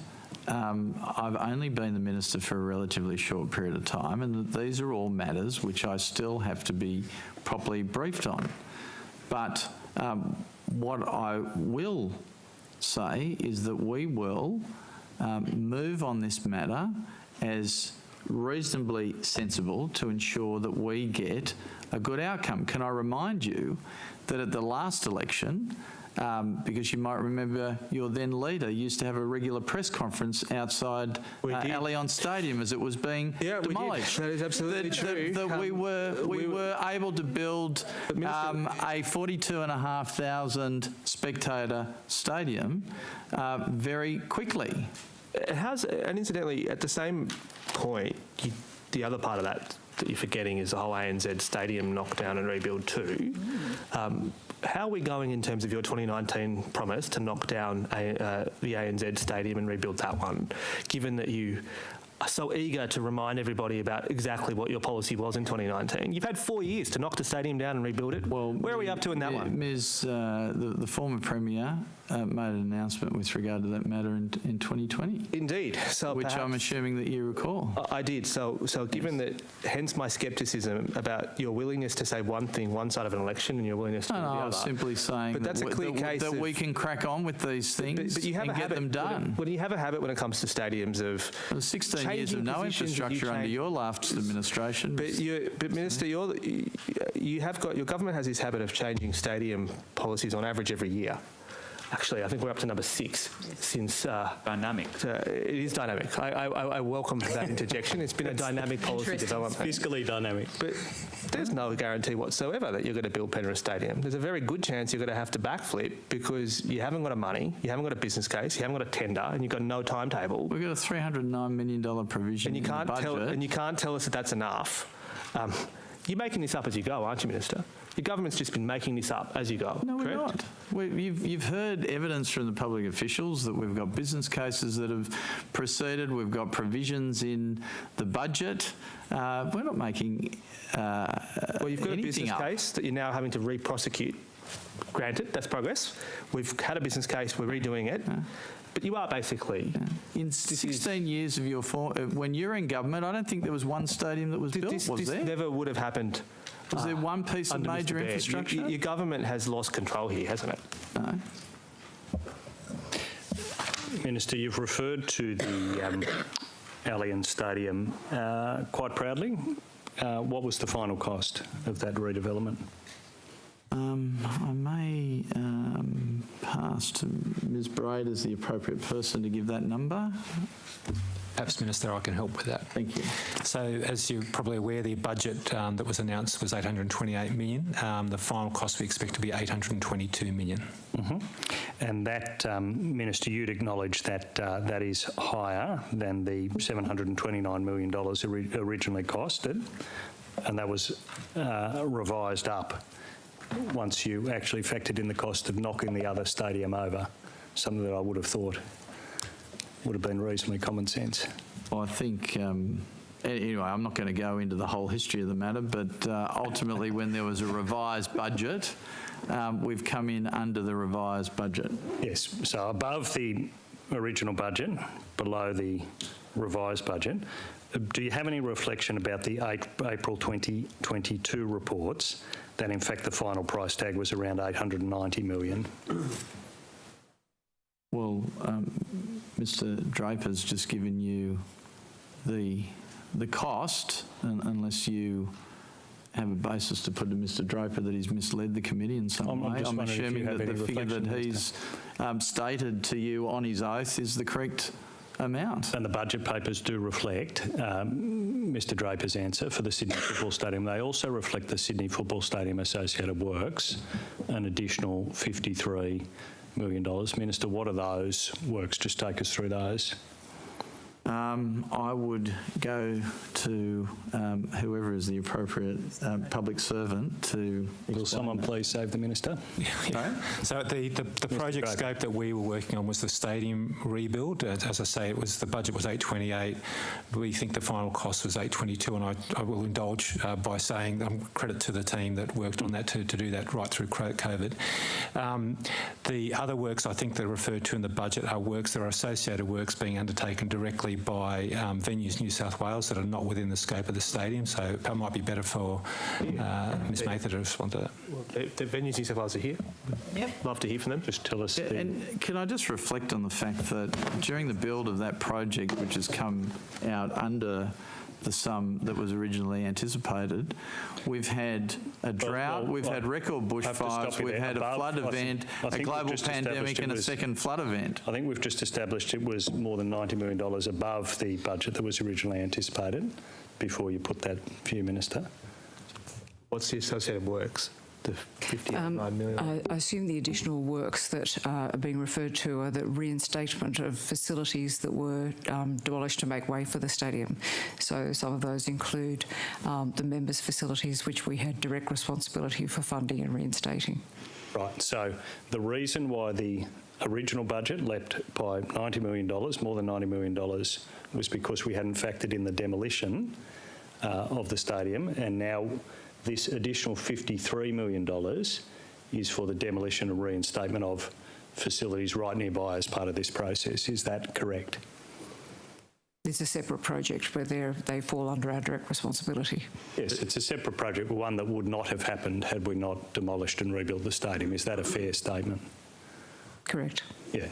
I've only been the minister for a relatively short period of time, and that these are all matters which I still have to be properly briefed on. But what I will say is that we will move on this matter as reasonably sensible to ensure that we get a good outcome. Can I remind you that at the last election, because you might remember your then leader used to have a regular press conference outside Allianz Stadium as it was being demolished. That is absolutely true. That we were able to build a 42,500 spectator stadium very quickly. And incidentally, at the same point, the other part of that that you're forgetting is the whole ANZ Stadium knockdown and rebuild too. How are we going in terms of your 2019 promise to knock down the ANZ Stadium and rebuild that one, given that you are so eager to remind everybody about exactly what your policy was in 2019? You've had 4 years to knock the stadium down and rebuild it. Well, where are we up to in that one? Ms. The former Premier made an announcement with regard to that matter in 2020. Indeed. So which I'm assuming that you recall. I did. So given that, hence my scepticism about your willingness to say one thing one side of an election and your willingness to do the other. I was simply saying but that's a clear case that we can crack on with these things but you have and a get habit, them done. When you have a habit when it comes to stadiums of 16 years of no positions infrastructure under your last administration. But Minister, you have got, your government has this habit of changing stadium policies on average every year. Actually, I think we're up to number 6 since... dynamic. It is dynamic. I welcome that interjection. It's been a dynamic policy development. Fiscally dynamic. But there's no guarantee whatsoever that you're going to build Penrith Stadium. There's a very good chance you're going to have to backflip because you haven't got the money, you haven't got a business case, you haven't got a tender, and you've got no timetable. We've got a $309 million provision in the budget. And you can't tell us that that's enough. You're making this up as you go, aren't you, Minister? Your government's just been making this up as you go. No, correct? we're not. You've heard evidence from the public officials that we've got business cases that have proceeded. We've got provisions in the budget. We're not making well, you've got a business case that you're now having to re-prosecute. Granted, that's progress. We've had a business case. We're redoing it. But you are basically... In 16 years of your when you're in government, I don't think there was one stadium that was built, was there? This never would have happened. Was there one piece of major infrastructure? Your government has lost control here, hasn't it? No. Minister, you've referred to the Allianz Stadium quite proudly. What was the final cost of that redevelopment? I may pass to Ms. Braid as the appropriate person to give that number. Perhaps, Minister, I can help with that. Thank you. So, as you're probably aware, the budget that was announced was $828 million. The final cost we expect to be $822 million. Mm-hmm. And that, Minister, you'd acknowledge that that is higher than the $729 million originally costed, and that was revised up once you actually factored in the cost of knocking the other stadium over, something that I would have thought would have been reasonably common sense. Well, I think, anyway, I'm not going to go into the whole history of the matter, but ultimately when there was a revised budget, we've come in under the revised budget. Yes, so above the original budget, below the revised budget. Do you have any reflection about the April 2022 reports that in fact the final price tag was around $890 million? Well, Mr. Draper's just given you the cost, unless you have a basis to put to Mr. Draper that he's misled the committee in some way. I'm assuming that the figure that he's stated to you on his oath is the correct amount. And the budget papers do reflect Mr. Draper's answer for the Sydney Football Stadium. They also reflect the Sydney Football Stadium associated works, an additional $53 million. Minister, what are those works? Just take us through those. I would go to whoever is the appropriate public servant to explain. Will someone please save the Minister? Yeah. So the project scope that we were working on was the stadium rebuild. As I say, the budget was $828. We think the final cost was $822, and I will indulge by saying credit to the team that worked on that to do that right through COVID. The other works I think that are referred to in the budget are works that are associated works being undertaken directly by Venues New South Wales that are not within the scope of the stadium, so it might be better for Ms Mather to respond to that. Well, the Venues New South Wales are here. Yep. Love to hear from them. Just tell us. And can I just reflect on the fact that during the build of that project, which has come out under the sum that was originally anticipated, we've had a drought, we've had record bushfires, we've had a flood event, a global pandemic and a second flood event. I think we've just established it was more than $90 million above the budget that was originally anticipated before you put that view, Minister. What's the associated works? The $58 million. I assume the additional works that are being referred to are the reinstatement of facilities that were demolished to make way for the stadium. So some of those include the members' facilities, which we had direct responsibility for funding and reinstating. Right, so the reason why the original budget leapt by $90 million, more than $90 million, was because we hadn't factored in the demolition of the stadium, and now this additional $53 million is for the demolition and reinstatement of facilities right nearby as part of this process. Is that correct? It's a separate project where they fall under our direct responsibility. Yes, it's a separate project, but one that would not have happened had we not demolished and rebuilt the stadium. Is that a fair statement? Correct. Yeah.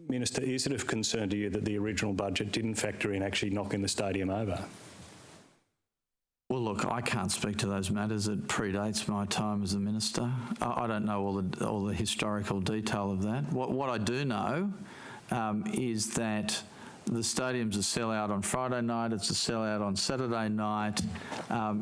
Minister, is it of concern to you that the original budget didn't factor in actually knocking the stadium over? Well, look, I can't speak to those matters. It predates my time as a minister. I don't know all the historical detail of that. What I do know is that the stadium's a sellout on Friday night, it's a sellout on Saturday night.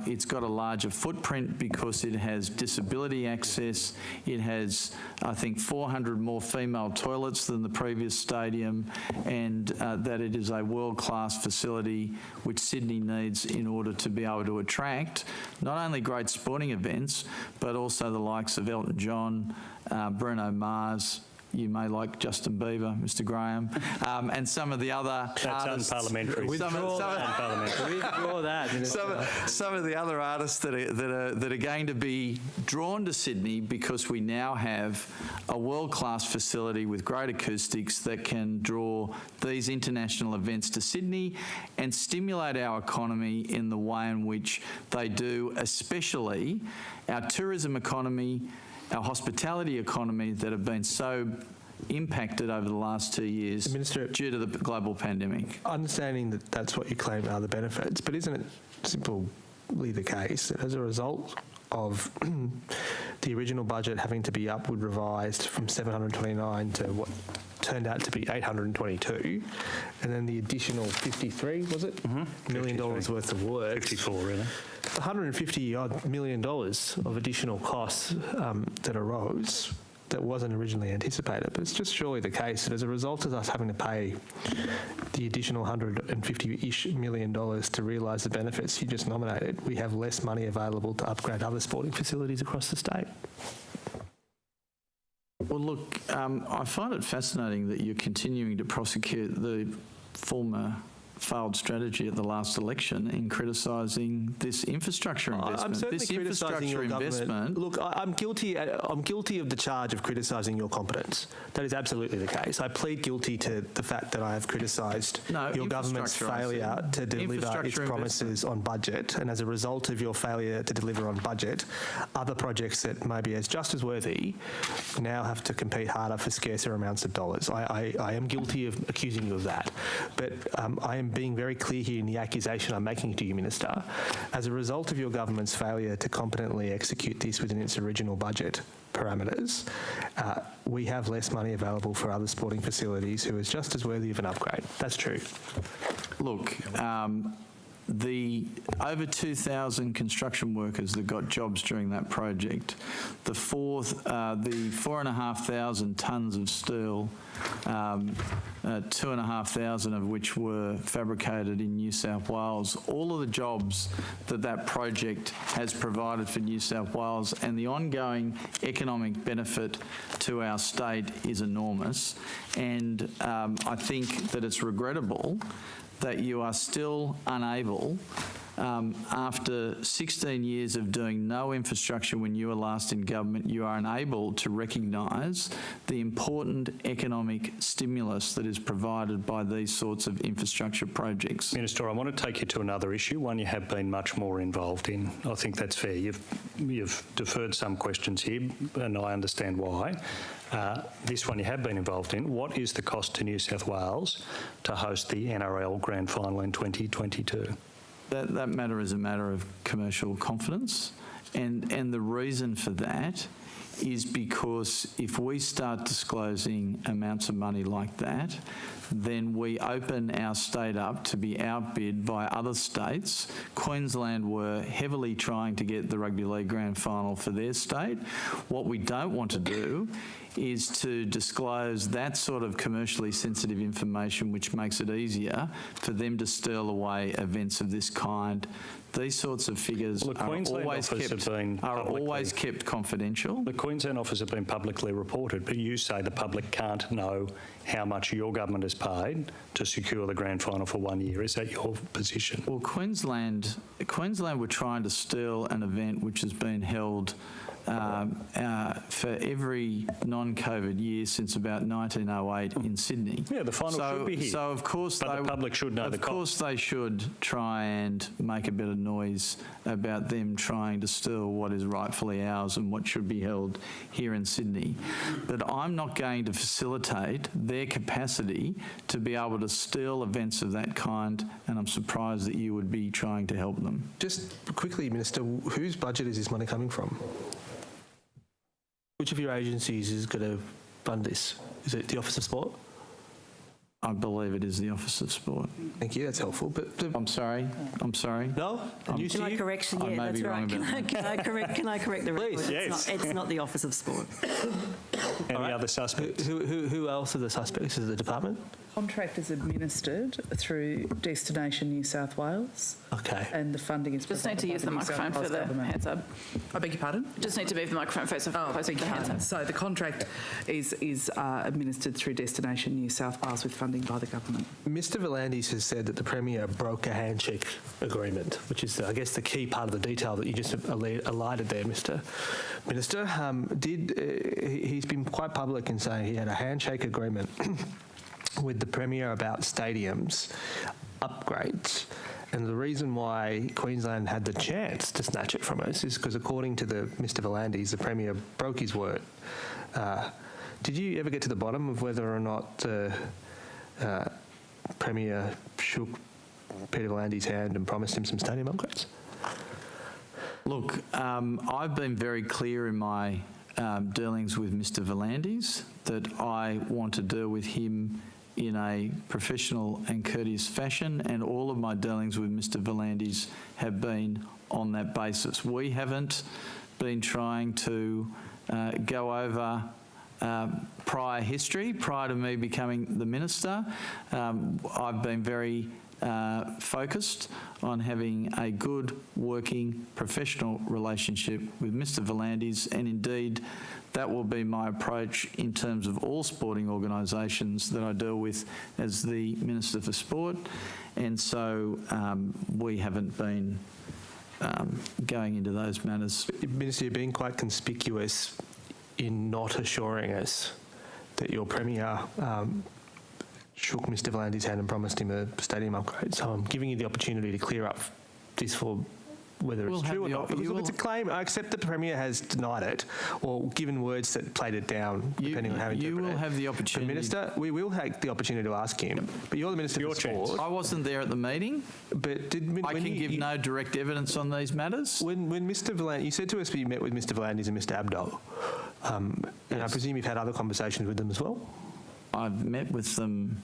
It's got a larger footprint because it has disability access. It has, I think, 400 more female toilets than the previous stadium, and that it is a world-class facility which Sydney needs in order to be able to attract not only great sporting events, but also the likes of Elton John, Bruno Mars. You may like Justin Bieber, Mr. Graham, and some of the other artists. Unparliamentary. Withdraw that. Some of the other artists that are going to be drawn to Sydney because we now have a world-class facility with great acoustics that can draw these international events to Sydney and stimulate our economy in the way in which they do, especially our tourism economy, our hospitality economy that have been so impacted over the last 2 years due to the global pandemic. Understanding that that's what you claim are the benefits, but isn't it simply the case that as a result of the original budget having to be upward revised from 729 to what turned out to be 822, and then the additional 53, was it? $53 million worth of work. 54, really. $150 million of additional costs that arose that wasn't originally anticipated. But it's just surely the case that as a result of us having to pay the additional $150-ish million to realise the benefits you just nominated, we have less money available to upgrade other sporting facilities across the state. Well, look, I find it fascinating that you're continuing to prosecute the former failed strategy at the last election in criticising this infrastructure investment. I'm certainly criticising your government. Look, I'm guilty of the charge of criticising your competence. That is absolutely the case. I plead guilty to the fact that I have criticised your government's failure to deliver its promises on budget, and as a result of your failure to deliver on budget, other projects that may be just as worthy now have to compete harder for scarcer amounts of dollars. I am guilty of accusing you of that, but I am being very clear here in the accusation I'm making to you, Minister. As a result of your government's failure to competently execute this within its original budget parameters, we have less money available for other sporting facilities who is just as worthy of an upgrade. That's true. Look, the over 2,000 construction workers that got jobs during that project, the 4,500 tonnes of steel, 2,500 of which were fabricated in New South Wales, all of the jobs that project has provided for New South Wales and the ongoing economic benefit to our state is enormous. And I think that it's regrettable that you are still unable, after 16 years of doing no infrastructure when you were last in government, you are unable to recognise the important economic stimulus that is provided by these sorts of infrastructure projects. Minister, I want to take you to another issue, one you have been much more involved in. I think that's fair. You've deferred some questions here, and I understand why. This one you have been involved in. What is the cost to New South Wales to host the NRL Grand Final in 2022? That matter is a matter of commercial confidence, and the reason for that is because if we start disclosing amounts of money like that, then we open our state up to be outbid by other states. Queensland were heavily trying to get the Rugby League Grand Final for their state. What we don't want to do is to disclose that sort of commercially sensitive information, which makes it easier for them to steal away events of this kind. These sorts of figures are always kept confidential. The Queensland office have been publicly reported, but you say the public can't know how much your government has paid to secure the grand final for 1 year. Is that your position? Well, Queensland were trying to steal an event which has been held for every non-COVID year since about 1908 in Sydney. Yeah, the final should be here. So of course, but the public should know the cost. Of course, they should try and make a bit of noise about them trying to steal what is rightfully ours and what should be held here in Sydney. But I'm not going to facilitate their capacity to be able to steal events of that kind, and I'm surprised that you would be trying to help them. Just quickly, Minister, whose budget is this money coming from? Which of your agencies is going to fund this? Is it the Office of Sport? I believe it is the Office of Sport. Thank you, that's helpful. But I'm sorry. No? Can I correct? Yeah, that's right. Can I correct the record? Please, yes. It's not the Office of Sport. Any other suspects? Who else are the suspects? Is it the department? Contract is administered through Destination New South Wales. Okay. And the funding is... Just need to use the microphone for the hands up. I beg your pardon? Just need to move the microphone closer to the hands up. So the contract is administered through Destination New South Wales with funding by the government. Mr Volandis has said that the Premier broke a handshake agreement, which is, I guess, the key part of the detail that you just elided there, Mr Minister. He's been quite public in saying he had a handshake agreement with the Premier about stadiums upgrades. And the reason why Queensland had the chance to snatch it from us is because, according to Mr Volandis, the Premier broke his word. Did you ever get to the bottom of whether or not the Premier shook Peter Volandis' hand and promised him some stadium upgrades? Look, I've been very clear in my dealings with Mr Volandis that I want to deal with him in a professional and courteous fashion, and all of my dealings with Mr Volandis have been on that basis. We haven't been trying to go over prior history. Prior to me becoming the Minister, I've been very focused on having a good working professional relationship with Mr Volandis, and indeed that will be my approach in terms of all sporting organisations that I deal with as the Minister for Sport. And so we haven't been going into those matters. Minister, you're being quite conspicuous in not assuring us that your Premier shook Mr Volandis' hand and promised him a stadium upgrade. So I'm giving you the opportunity to clear up this for whether it's true or not. Because look, it's a claim. I accept that the Premier has denied it or given words that played it down, depending on how you interpret it. You will have the opportunity. Minister, we will have the opportunity to ask him, but you're the Minister for Sport. I wasn't there at the meeting, but I can give no direct evidence on these matters. When Mr Volandis, you said to us that you met with Mr Volandis and Mr Abdo, and I presume you've had other conversations with them as well? I've met with them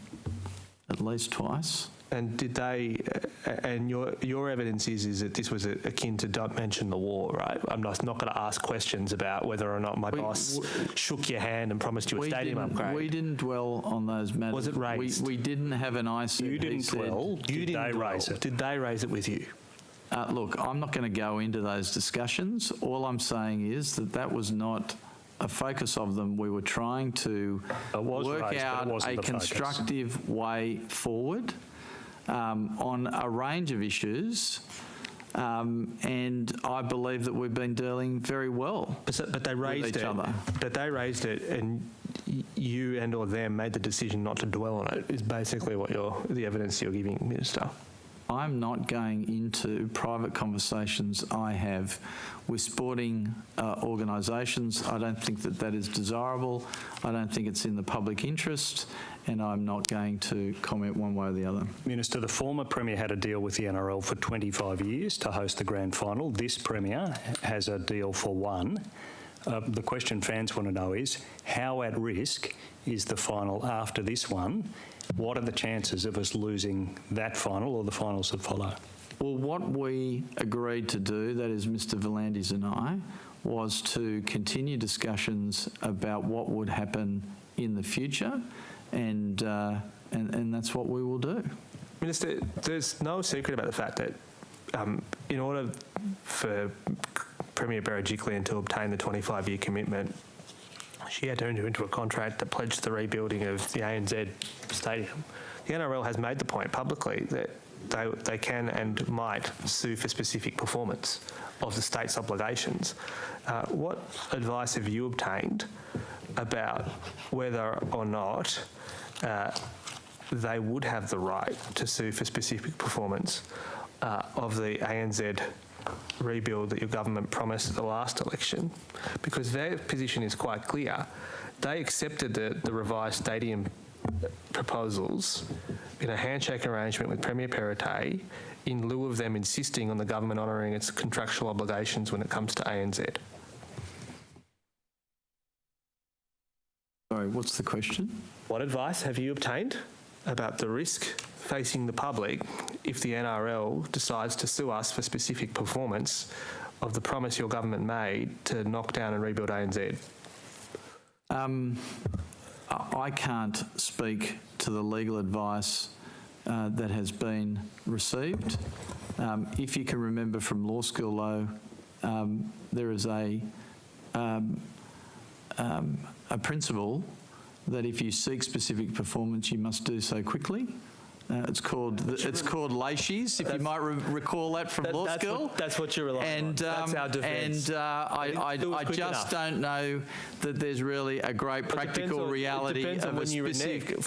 at least twice. And did they? And your evidence is that this was akin to don't mention the war, right? I'm not going to ask questions about whether or not my boss shook your hand and promised you a stadium upgrade. We didn't dwell on those matters. Was it raised? We didn't have an IC. You didn't dwell. Did they raise it? Did they raise it with you? Look, I'm not going to go into those discussions. All I'm saying is that was not a focus of them. We were trying to work out a constructive way forward on a range of issues, and I believe that we've been dealing very well. But they raised each other. But they raised it, and you and or them made the decision not to dwell on it. Is basically what the evidence you're giving, Minister. I'm not going into private conversations I have with sporting organisations. I don't think that is desirable. I don't think it's in the public interest, and I'm not going to comment one way or the other. Minister, the former Premier had a deal with the NRL for 25 years to host the grand final. This Premier has a deal for one. The question fans want to know is, how at risk is the final after this one? What are the chances of us losing that final or the finals that follow? Well, what we agreed to do, that is Mr V'landys and I, was to continue discussions about what would happen in the future, and that's what we will do. Minister, there's no secret about the fact that in order for Premier Berejiklian to obtain the 25-year commitment, she had to enter into a contract that pledged the rebuilding of the ANZ stadium. The NRL has made the point publicly that they can and might sue for specific performance of the state's obligations. What advice have you obtained about whether or not they would have the right to sue for specific performance of the ANZ rebuild that your government promised at the last election? Because their position is quite clear. They accepted the revised stadium proposals in a handshake arrangement with Premier Perrottet in lieu of them insisting on the government honouring its contractual obligations when it comes to ANZ. Sorry, what's the question? What advice have you obtained about the risk facing the public if the NRL decides to sue us for specific performance of the promise your government made to knock down and rebuild ANZ? I can't speak to the legal advice that has been received. If you can remember from law school, though, there is a principle that if you seek specific performance, you must do so quickly. It's called laches, if you might recall that from law school. That's what you're relying on. That's our defence. And I just don't know that there's really a great practical reality of a specific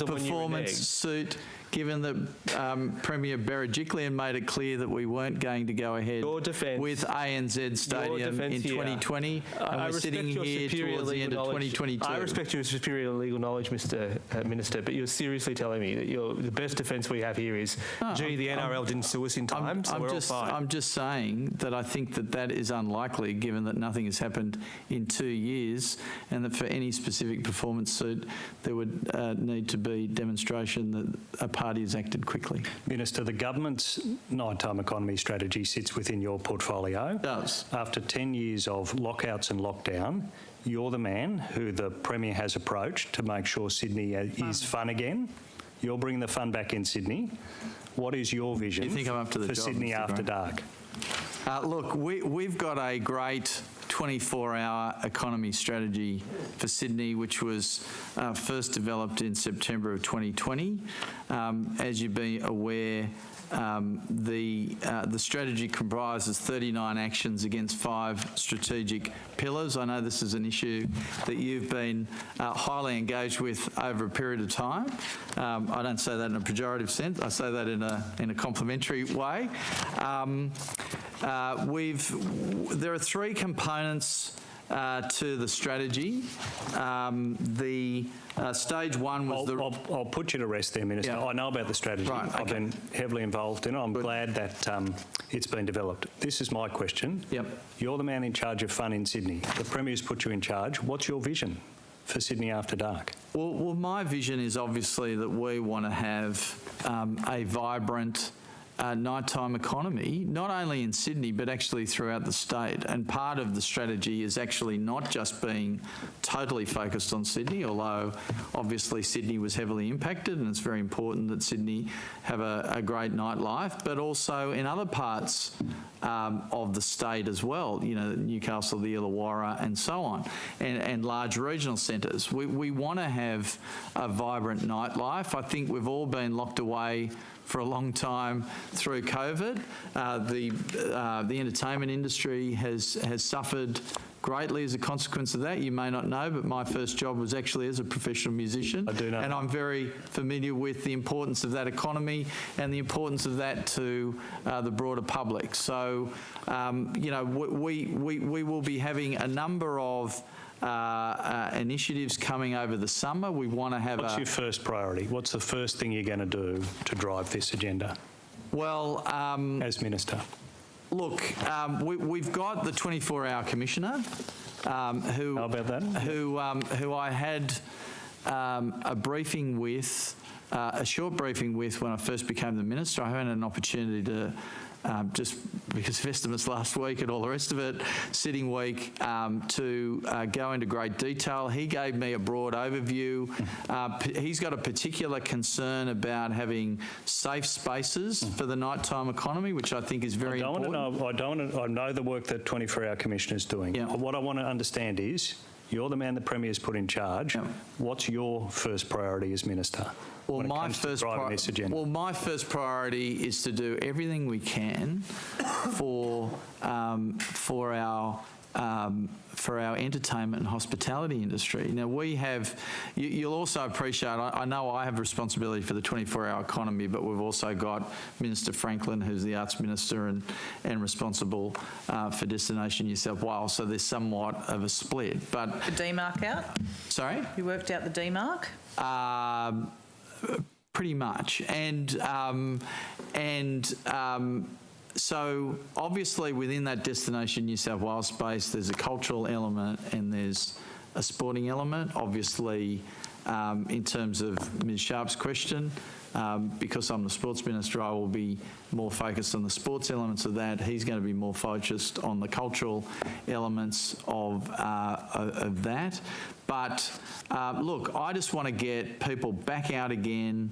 performance suit, given that Premier Berejiklian made it clear that we weren't going to go ahead with ANZ Stadium in 2020, and we're sitting here towards the end of 2022. I respect your superior legal knowledge, Mr Minister, but you're seriously telling me that the best defence we have here is, gee, the NRL didn't sue us in time, so we're all fine. I'm just saying that I think that is unlikely, given that nothing has happened in 2 years, and that for any specific performance suit, there would need to be demonstration that a party has acted quickly. Minister, the government's nighttime economy strategy sits within your portfolio. It does. After 10 years of lockouts and lockdown, you're the man who the Premier has approached to make sure Sydney is fun again. You're bringing the fun back in Sydney. What is your vision for Sydney after dark? Look, we've got a great 24-hour economy strategy for Sydney, which was first developed in September of 2020. As you've been aware, the strategy comprises 39 actions against 5 strategic pillars. I know this is an issue that you've been highly engaged with over a period of time. I don't say that in a pejorative sense. I say that in a complimentary way. There are 3 components to the strategy. Stage 1 was I'll put you to rest there, Minister. Yeah. I know about the strategy. Right, okay. I've been heavily involved in it. I'm glad that it's been developed. This is my question. Yep. You're the man in charge of fun in Sydney. The Premier's put you in charge. What's your vision for Sydney after dark? Well, my vision is obviously that we want to have a vibrant nighttime economy, not only in Sydney but actually throughout the state. And part of the strategy is actually not just being totally focused on Sydney, although obviously Sydney was heavily impacted, and it's very important that Sydney have a great nightlife, but also in other parts of the state as well, you know, Newcastle, the Illawarra and so on, and large regional centres. We want to have a vibrant nightlife. I think we've all been locked away for a long time through COVID. The entertainment industry has suffered greatly as a consequence of that. You may not know, but my first job was actually as a professional musician. I do know. And I'm very familiar with the importance of that economy and the importance of that to the broader public. So, you know, we will be having a number of initiatives coming over the summer. We want to have What's your first priority? What's the first thing you're going to do to drive this agenda? Well, as Minister? Look, we've got the 24-hour commissioner, who. How about that? Who I had a briefing with, a short briefing with when I first became the minister. I haven't had an opportunity to. Just because of estimates last week and all the rest of it, sitting week, to go into great detail. He gave me a broad overview. He's got a particular concern about having safe spaces for the nighttime economy, which I think is very important. I know the work that 24-hour Commissioner is doing. Yeah. What I want to understand is, you're the man the Premier's put in charge. Yeah. What's your first priority as Minister? Well, my first priority is to do everything we can for our entertainment and hospitality industry. Now, we have, you'll also appreciate, I know I have responsibility for the 24-hour economy, but we've also got Minister Franklin, who's the Arts Minister and responsible for Destination New South Wales, so there's somewhat of a split. But the DMARC out? Sorry? You worked out the DMARC? Pretty much. So obviously within that Destination New South Wales space, there's a cultural element and there's a sporting element. Obviously, in terms of Ms Sharp's question, because I'm the Sports Minister, I will be more focused on the sports elements of that. He's going to be more focused on the cultural elements of that. But look, I just want to get people back out again.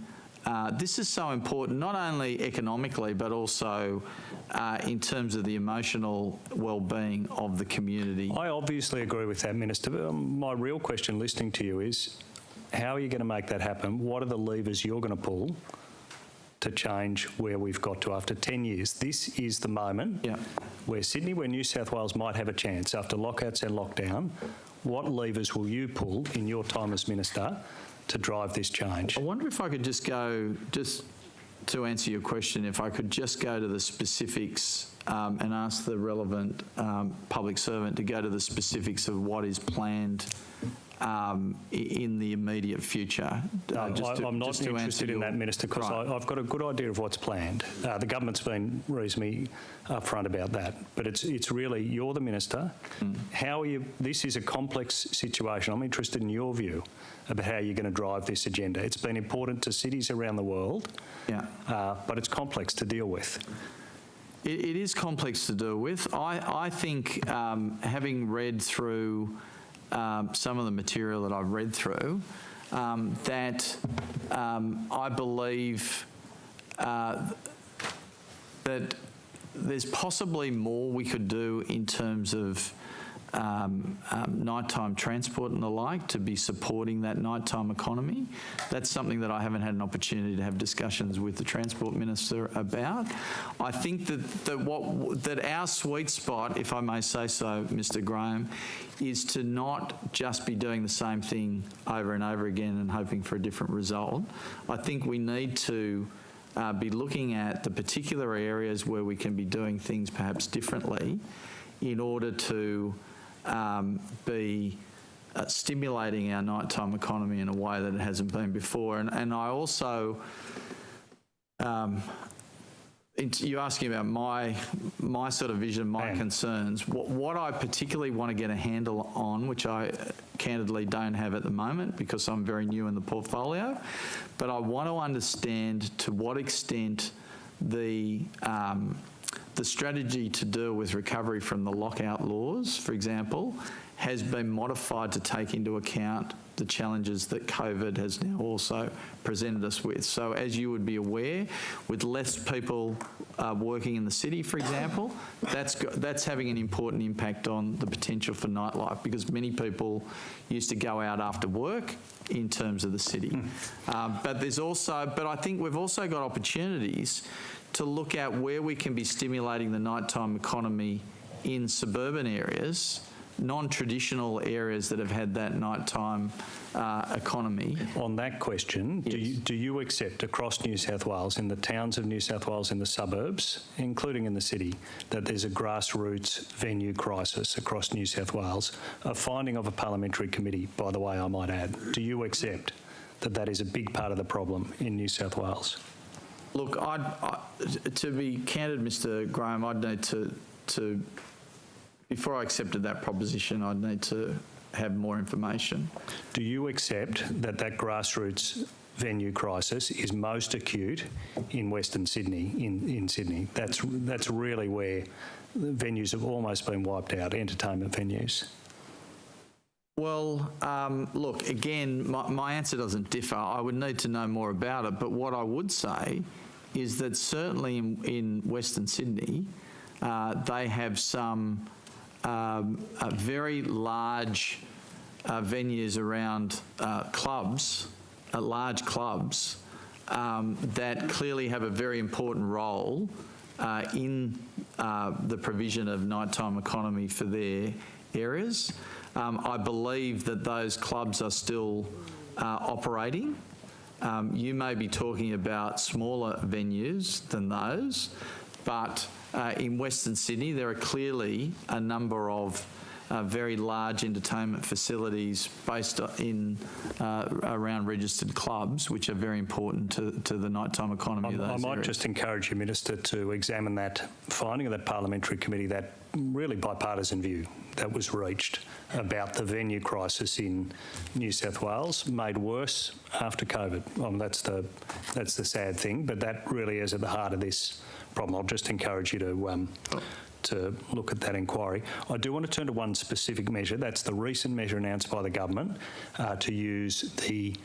This is so important, not only economically, but also in terms of the emotional well-being of the community. I obviously agree with that, Minister. My real question listening to you is, how are you going to make that happen? What are the levers you're going to pull to change where we've got to after 10 years? This is the moment where Sydney, where New South Wales might have a chance after lockouts and lockdown. What levers will you pull in your time as Minister to drive this change? I wonder if I could just go, just to answer your question, if I could just go to the specifics and ask the relevant public servant to go to the specifics of what is planned in the immediate future. I'm not interested in that, Minister, because I've got a good idea of what's planned. The government's been reasonably upfront about that, but it's really, you're the Minister. How are you? This is a complex situation. I'm interested in your view about how you're going to drive this agenda. It's been important to cities around the world, but it's complex to deal with. It is complex to deal with. I think having read through some of the material that I've read through, that I believe that there's possibly more we could do in terms of nighttime transport and the like to be supporting that nighttime economy. That's something that I haven't had an opportunity to have discussions with the Transport Minister about. I think that our sweet spot, if I may say so, Mr Graham, is to not just be doing the same thing over and over again and hoping for a different result. I think we need to be looking at the particular areas where we can be doing things perhaps differently in order to be stimulating our nighttime economy in a way that it hasn't been before. And I also, you're asking about my sort of vision, my concerns. What I particularly want to get a handle on, which I candidly don't have at the moment because I'm very new in the portfolio, but I want to understand to what extent the strategy to deal with recovery from the lockout laws, for example, has been modified to take into account the challenges that COVID has now also presented us with. So as you would be aware, with less people working in the city, for example, that's having an important impact on the potential for nightlife because many people used to go out after work in terms of the city. But I think we've also got opportunities to look at where we can be stimulating the nighttime economy in suburban areas, non-traditional areas that have had that nighttime economy. On that question, yes. do you accept across New South Wales, in the towns of New South Wales, in the suburbs, including in the city, that there's a grassroots venue crisis across New South Wales? A finding of a parliamentary committee, by the way, I might add. Do you accept that that is a big part of the problem in New South Wales? Look, to be candid, Mr. Graham, I'd need to before I accepted that proposition, I'd need to have more information. Do you accept that grassroots venue crisis is most acute in Western Sydney, in Sydney? That's really where the venues have almost been wiped out, entertainment venues. Well, look, again, my answer doesn't differ. I would need to know more about it. But what I would say is that certainly in Western Sydney, they have some very large venues around clubs, large clubs, that clearly have a very important role in the provision of nighttime economy for their areas. I believe that those clubs are still operating. You may be talking about smaller venues than those, but in Western Sydney there are clearly a number of very large entertainment facilities based in around registered clubs, which are very important to the nighttime economy of those areas. I might just encourage you, Minister, to examine that finding of that parliamentary committee, that really bipartisan view that was reached about the venue crisis in New South Wales, made worse after COVID. That's the sad thing, but that really is at the heart of this problem. I'll just encourage you to look at that inquiry. I do want to turn to one specific measure. That's the recent measure announced by the government to use the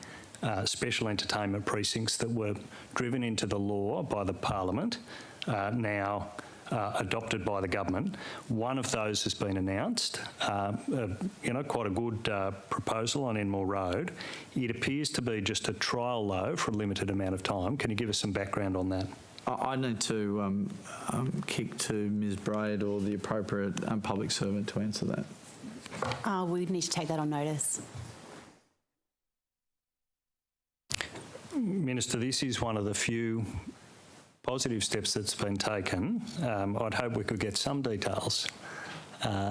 special entertainment precincts that were driven into the law by the Parliament, now adopted by the government. One of those has been announced, quite a good proposal on Enmore Road. It appears to be just a trial, though, for a limited amount of time. Can you give us some background on that? I need to kick to Ms. Braid or the appropriate public servant to answer that. We need to take that on notice. Minister, this is one of the few positive steps that's been taken. I'd hope we could get some details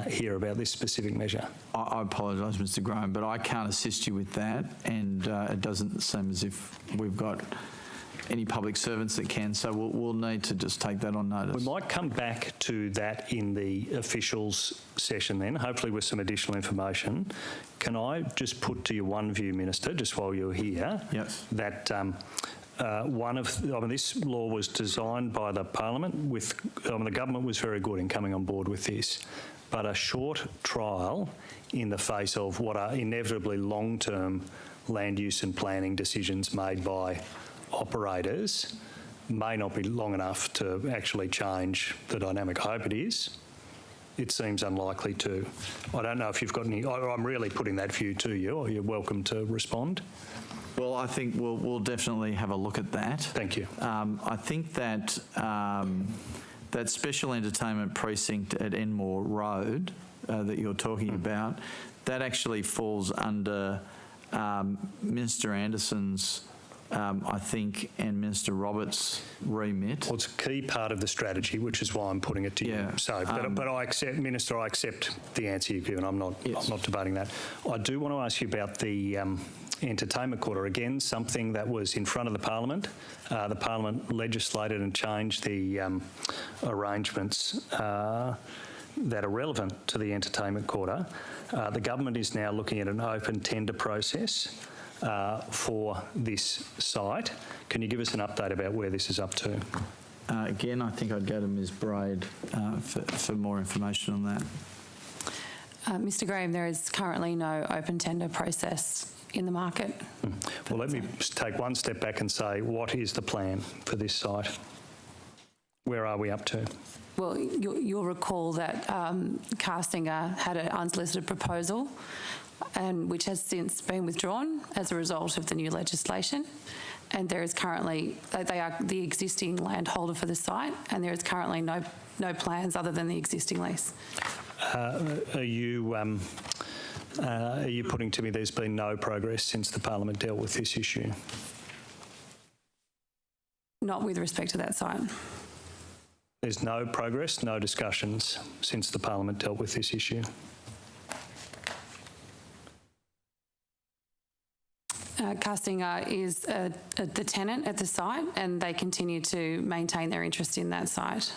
here about this specific measure. I apologise, Mr. Graham, but I can't assist you with that, and it doesn't seem as if we've got any public servants that can, so we'll need to just take that on notice. We might come back to that in the officials session then, hopefully with some additional information. Can I just put to you one view, Minister, just while you're here? Yes. That this law was designed by the Parliament with, the government was very good in coming on board with this, but a short trial in the face of what are inevitably long-term land use and planning decisions made by operators may not be long enough to actually change the dynamic. I hope it is. It seems unlikely to. I don't know if you've got any. I'm really putting that view to you, or you're welcome to respond. Well, I think we'll definitely have a look at that. Thank you. I think that that special entertainment precinct at Enmore Road that you're talking about, that actually falls under Minister Anderson's I think, and Minister Roberts' remit. Well, it's a key part of the strategy, which is why I'm putting it to you. So, but I accept, Minister, I accept the answer you've given. I'm not debating that. I do want to ask you about the entertainment quarter. Again, something that was in front of the Parliament. The Parliament legislated and changed the arrangements that are relevant to the entertainment quarter. The government is now looking at an open tender process for this site. Can you give us an update about where this is up to? Again, I think I'd go to Ms. Braid for more information on that. Mr. Graham, there is currently no open tender process in the market. Well, let me take one step back and say, what is the plan for this site? Where are we up to? Well, you'll recall that Carstinger had an unsolicited proposal, and which has since been withdrawn as a result of the new legislation. And there is currently, they are the existing landholder for the site, and there is currently no plans other than the existing lease. Are you putting to me there's been no progress since the Parliament dealt with this issue? Not with respect to that site. There's no progress, no discussions since the Parliament dealt with this issue? Castinger is the tenant at the site, and they continue to maintain their interest in that site.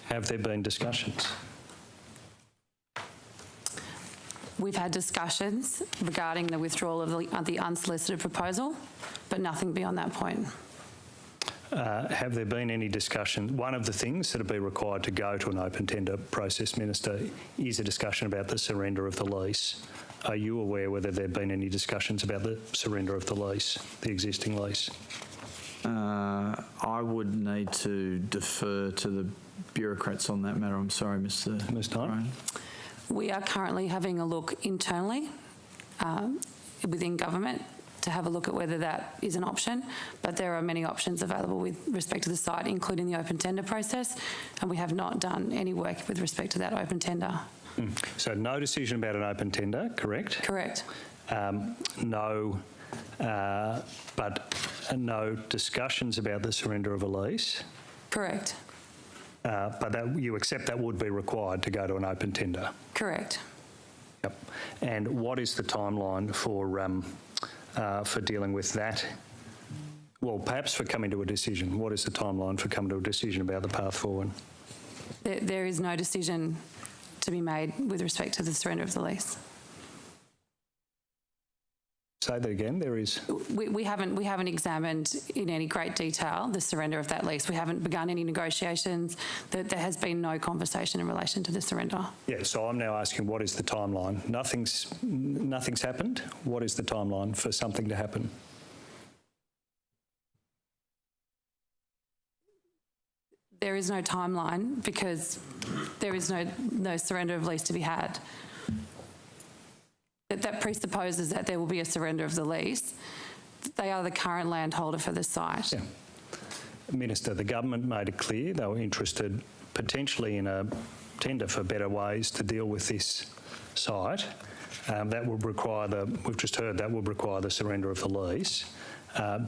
Have there been discussions? We've had discussions regarding the withdrawal of the unsolicited proposal, but nothing beyond that point. Have there been any discussion? One of the things that would be required to go to an open tender process, Minister, is a discussion about the surrender of the lease. Are you aware whether there have been any discussions about the surrender of the lease, the existing lease? I would need to defer to the bureaucrats on that matter. I'm sorry, Mr. Ryan. We are currently having a look internally within government to have a look at whether that is an option, but there are many options available with respect to the site, including the open tender process, and we have not done any work with respect to that open tender. So no decision about an open tender, correct? Correct. No discussions about the surrender of a lease? Correct. But you accept that would be required to go to an open tender? Correct. Yep. And what is the timeline for dealing with that? Well, perhaps for coming to a decision. What is the timeline for coming to a decision about the path forward? There is no decision to be made with respect to the surrender of the lease. Say that again. There is. We haven't examined in any great detail the surrender of that lease. We haven't begun any negotiations. There has been no conversation in relation to the surrender. Yeah. So I'm now asking, what is the timeline? Nothing's happened. What is the timeline for something to happen? There is no timeline because there is no surrender of lease to be had. That presupposes that there will be a surrender of the lease. They are the current landholder for the site. Yeah. Minister, the government made it clear they were interested potentially in a tender for better ways to deal with this site. That would require we've just heard that would require the surrender of the lease.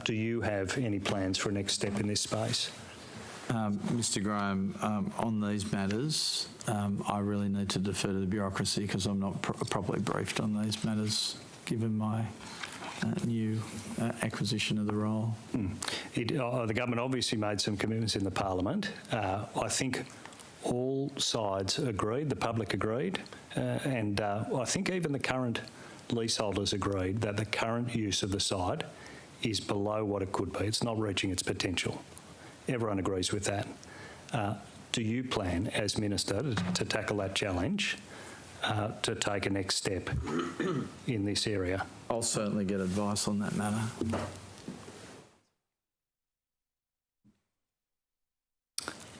Do you have any plans for a next step in this space? Mr. Graham, on these matters, I really need to defer to the bureaucracy because I'm not properly briefed on these matters, given my new acquisition of the role. The government obviously made some commitments in the Parliament. I think all sides agreed, the public agreed, and I think even the current leaseholders agreed that the current use of the site is below what it could be. It's not reaching its potential. Everyone agrees with that. Do you plan, as Minister, to tackle that challenge, to take a next step in this area? I'll certainly get advice on that matter.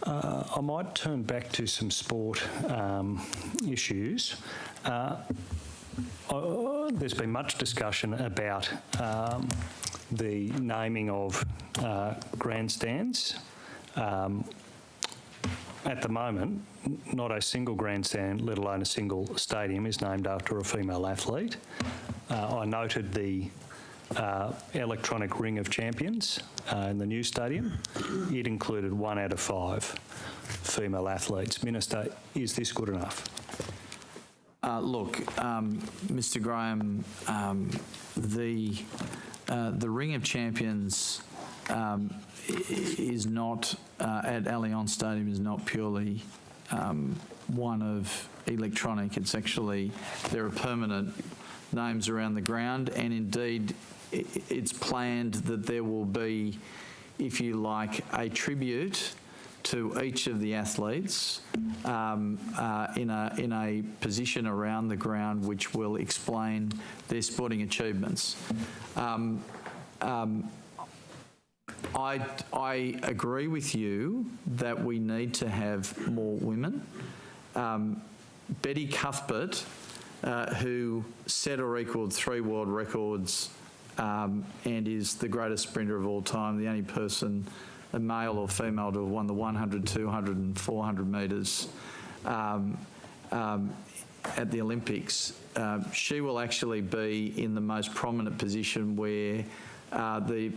I might turn back to some sport issues. There's been much discussion about the naming of grandstands. At the moment, not a single grandstand, let alone a single stadium, is named after a female athlete. I noted the electronic Ring of Champions in the new stadium. It included 1 out of 5 female athletes. Minister, is this good enough? Look, Mr. Graham, the Ring of Champions is not, at Allianz Stadium, is not purely one of electronic. It's actually, there are permanent names around the ground, and indeed it's planned that there will be, if you like, a tribute to each of the athletes in a position around the ground which will explain their sporting achievements. I agree with you that we need to have more women. Betty Cuthbert, who set or equalled 3 world records and is the greatest sprinter of all time, the only person, a male or female, to have won the 100, 200 and 400 metres at the Olympics. She will actually be in the most prominent position where the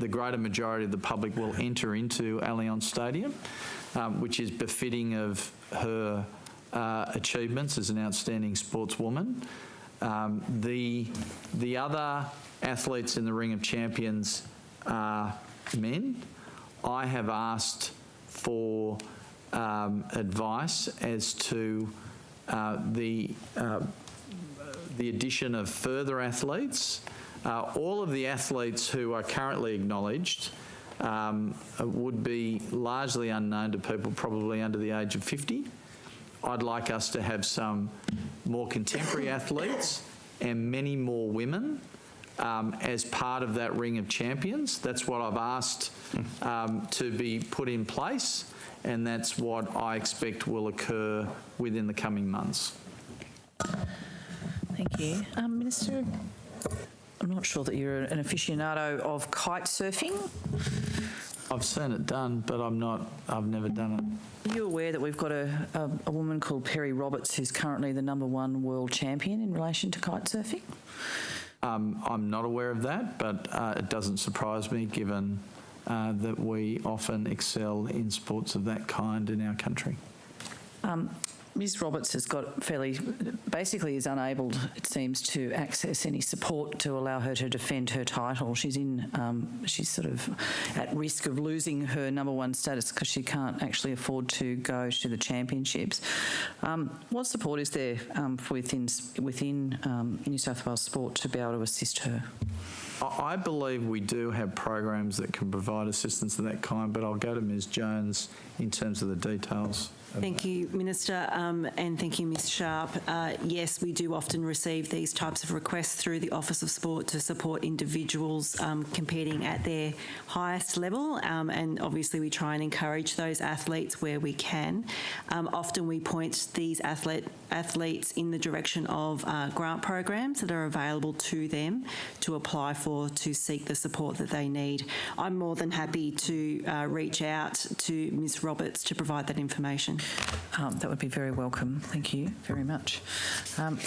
greater majority of the public will enter into Allianz Stadium, which is befitting of her achievements as an outstanding sportswoman. The other athletes in the Ring of Champions are men. I have asked for advice as to the addition of further athletes. All of the athletes who are currently acknowledged would be largely unknown to people probably under the age of 50. I'd like us to have some more contemporary athletes and many more women as part of that Ring of Champions. That's what I've asked to be put in place, and that's what I expect will occur within the coming months. Thank you. Minister, I'm not sure that you're an aficionado of kite surfing. I've seen it done, but I've never done it. Are you aware that we've got a woman called Perry Roberts who's currently the #1 world champion in relation to kite surfing? I'm not aware of that, but it doesn't surprise me given that we often excel in sports of that kind in our country. Ms Roberts has got basically is unable, it seems, to access any support to allow her to defend her title. She's sort of at risk of losing her #1 status because she can't actually afford to go to the championships. What support is there within New South Wales Sport to be able to assist her? I believe we do have programs that can provide assistance of that kind, but I'll go to Ms Jones in terms of the details. Thank you, Minister, and thank you, Ms Sharp. Yes, we do often receive these types of requests through the Office of Sport to support individuals competing at their highest level, and obviously we try and encourage those athletes where we can. Often we point these athletes in the direction of grant programs that are available to them to apply for, to seek the support that they need. I'm more than happy to reach out to Ms Roberts to provide that information. That would be very welcome. Thank you very much. I'm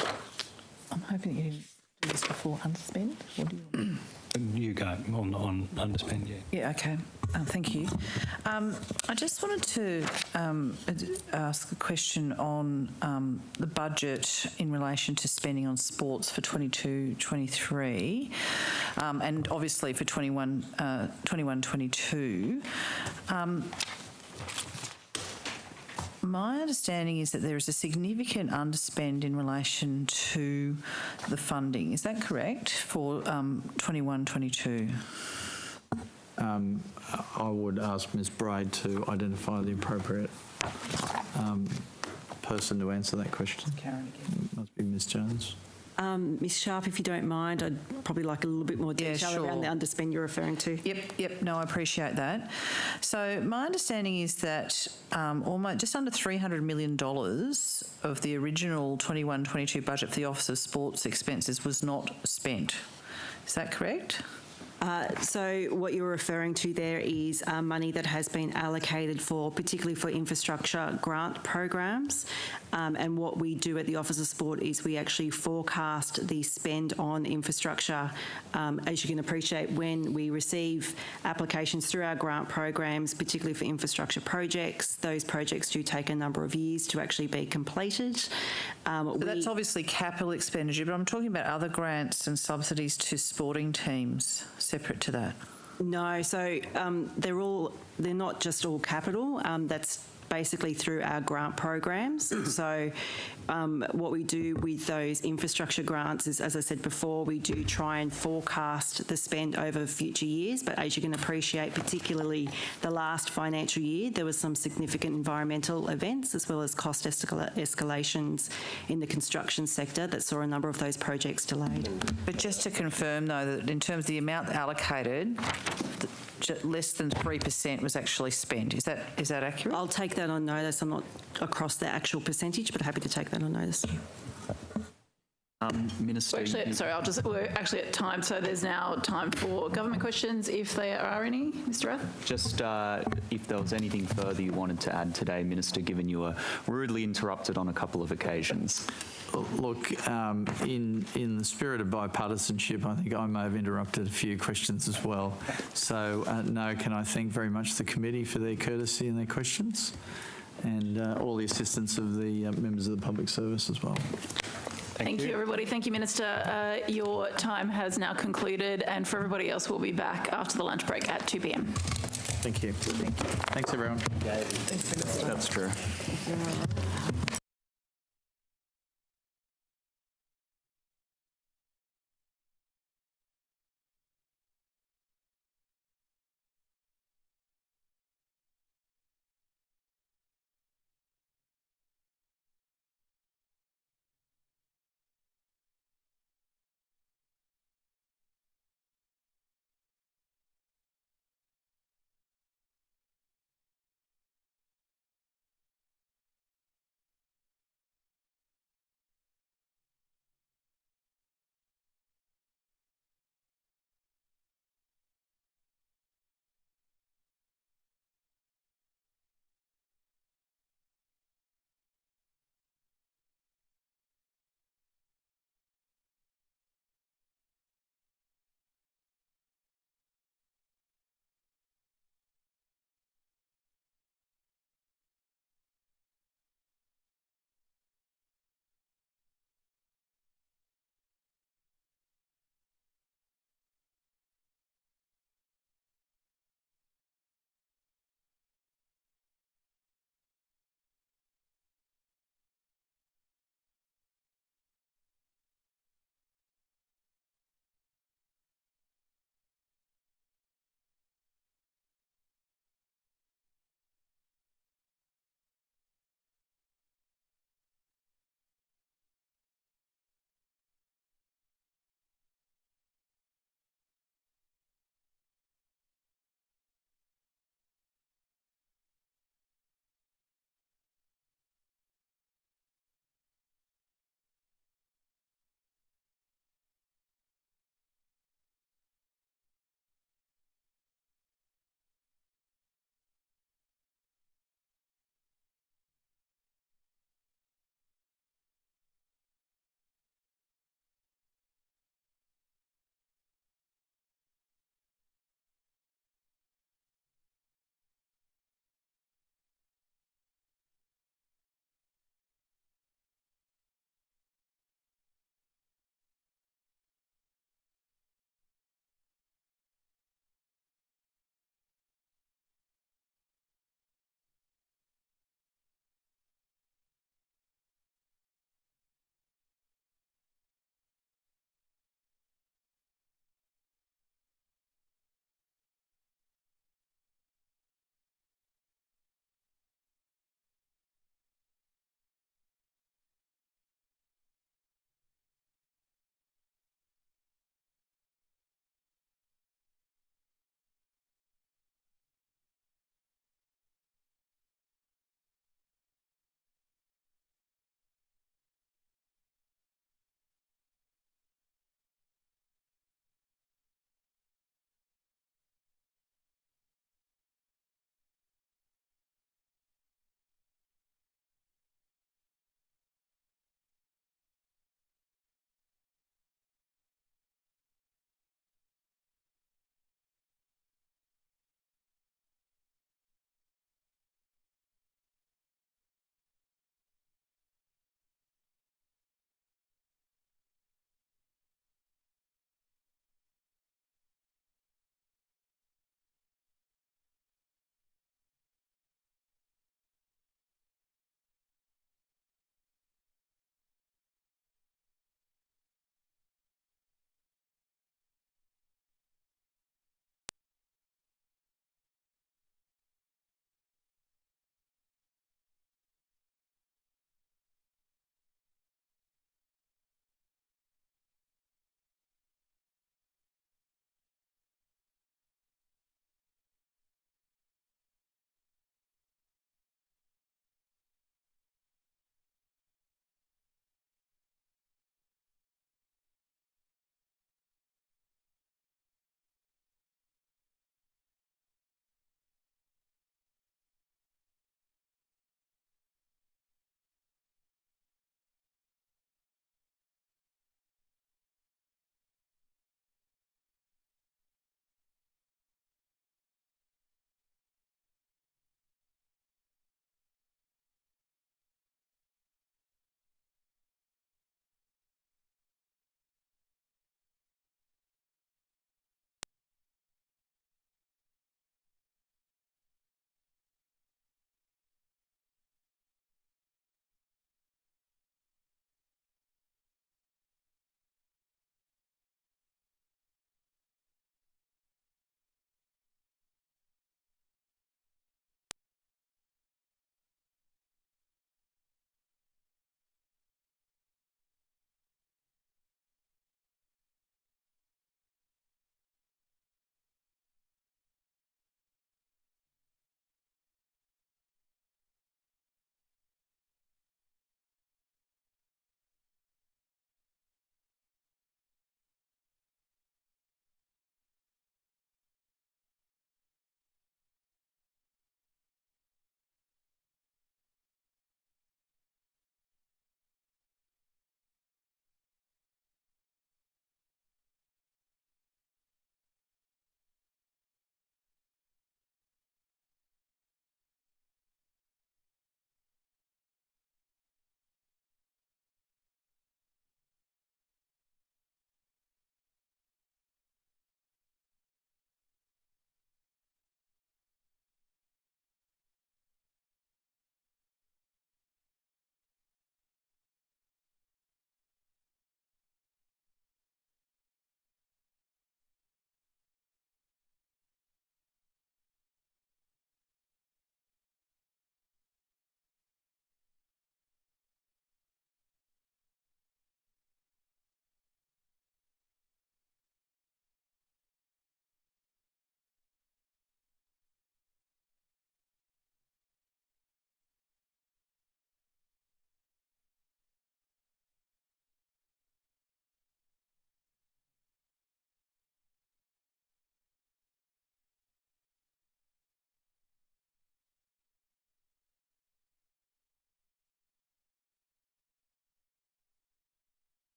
hoping that you didn't do this before underspend. What do you want? You go on underspend, yeah. Yeah, okay. Thank you. I just wanted to ask a question on the budget in relation to spending on sports for 22-23 and obviously for 21-22. My understanding is that there is a significant underspend in relation to the funding. Is that correct for 21-22? I would ask Ms Braid to identify the appropriate person to answer that question. Karen again. Must be Ms Jones. Ms Sharp, if you don't mind, I'd probably like a little bit more detail around the underspend you're referring to. Yep. No, I appreciate that. So my understanding is that almost just under $300 million of the original 21-22 budget for the Office of Sports expenses was not spent. Is that correct? So what you're referring to there is money that has been allocated for, particularly for infrastructure grant programs. And what we do at the Office of Sport is we actually forecast the spend on infrastructure. As you can appreciate, when we receive applications through our grant programs, particularly for infrastructure projects, those projects do take a number of years to actually be completed. So that's obviously capital expenditure, but I'm talking about other grants and subsidies to sporting teams separate to that. No, so they're not just all capital. That's basically through our grant programs. So what we do with those infrastructure grants is, as I said before, we do try and forecast the spend over future years. But as you can appreciate, particularly the last financial year, there was some significant environmental events as well as cost escalations in the construction sector that saw a number of those projects delayed. But just to confirm, though, that in terms of the amount allocated, less than 3% was actually spent. Is that accurate? I'll take that on notice. I'm not across the actual percentage, but happy to take that on notice. Minister. We're actually at time, so there's now time for government questions, if there are any. Mr. Rath? Just if there was anything further you wanted to add today, Minister, given you were rudely interrupted on a couple of occasions. Look, in the spirit of bipartisanship, I think I may have interrupted a few questions as well. So, no, can I thank very much the committee for their courtesy and their questions, and all the assistance of the members of the public service as well. Thank you, everybody. Thank you, Minister. Your time has now concluded, and for everybody else, we'll be back after the lunch break at 2 p.m. Thank you. Thanks, everyone. That's true.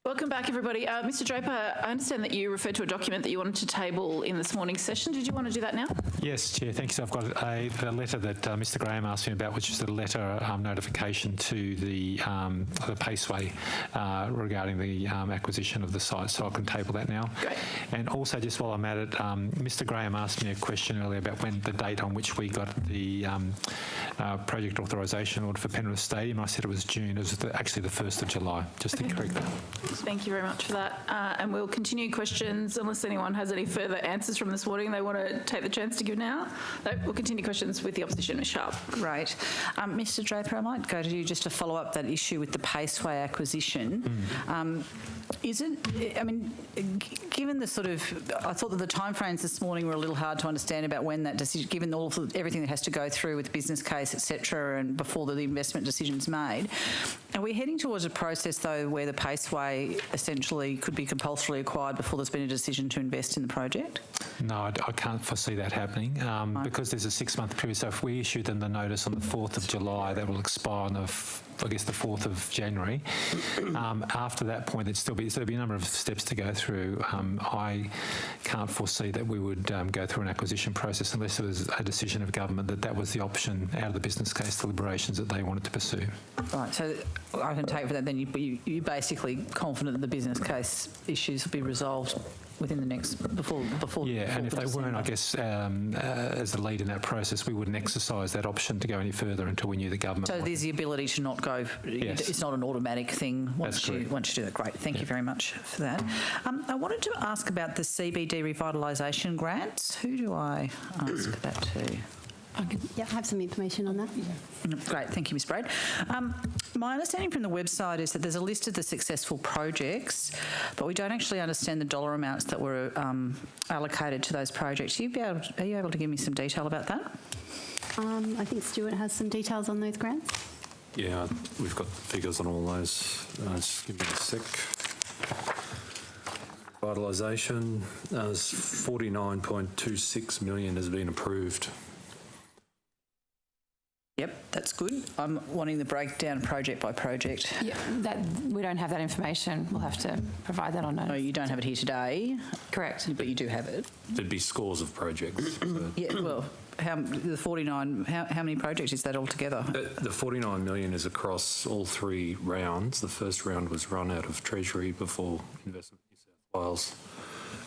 Welcome back, everybody. Mr Draper, I understand that you referred to a document that you wanted to table in this morning's session. Did you want to do that now? Yes, Chair, thank you. So I've got a letter that Mr Graham asked me about, which is the letter notification to the Paceway regarding the acquisition of the site, so I can table that now. Great. And also, just while I'm at it, Mr Graham asked me a question earlier about when the date on which we got the project authorisation order for Penrith Stadium. I said it was June. It was actually the 1st of July, just to correct that. Thank you very much for that. And we'll continue questions unless anyone has any further answers from this morning they want to take the chance to give now. No, we'll continue questions with the opposition. Ms Sharp. Great. Mr Draper, I might go to you just to follow up that issue with the Paceway acquisition. Is it, I mean, given the sort of, I thought that the timeframes this morning were a little hard to understand about when that decision, given all of everything that has to go through with the business case, etc., and before the investment decision's made. Are we heading towards a process, though, where the Paceway essentially could be compulsorily acquired before there's been a decision to invest in the project? No, I can't foresee that happening because there's a 6-month period. So if we issue them the notice on the 4th of July, that will expire on the 4th of January. After that point, there'll be a number of steps to go through. I can't foresee that we would go through an acquisition process unless there was a decision of government that was the option out of the business case deliberations that they wanted to pursue. Right, so I can take for that then you're basically confident that the business case issues will be resolved within the next, before and if they weren't, I guess, as the lead in that process, we wouldn't exercise that option to go any further until we knew the government. So there's the ability to not go, yes. It's not an automatic thing once you do that. Great, thank you very much for that. I wanted to ask about the CBD revitalisation grants. Who do I ask that to? Yeah, I have some information on that. Great, thank you, Ms Braid. My understanding from the website is that there's a list of the successful projects, but we don't actually understand the dollar amounts that were allocated to those projects. Are you able to give me some detail about that? I think Stuart has some details on those grants. Yeah, we've got figures on all those. Just give me a sec. Vitalisation, 49.26 million has been approved. Yep, that's good. I'm wanting the breakdown project by project. Yeah, we don't have that information. We'll have to provide that on notice. No, you don't have it here today. Correct. But you do have it. There'd be scores of projects. Yeah, well, the 49, how many projects is that altogether? The 49 million is across all 3 rounds. The first round was run out of Treasury before Investment New South Wales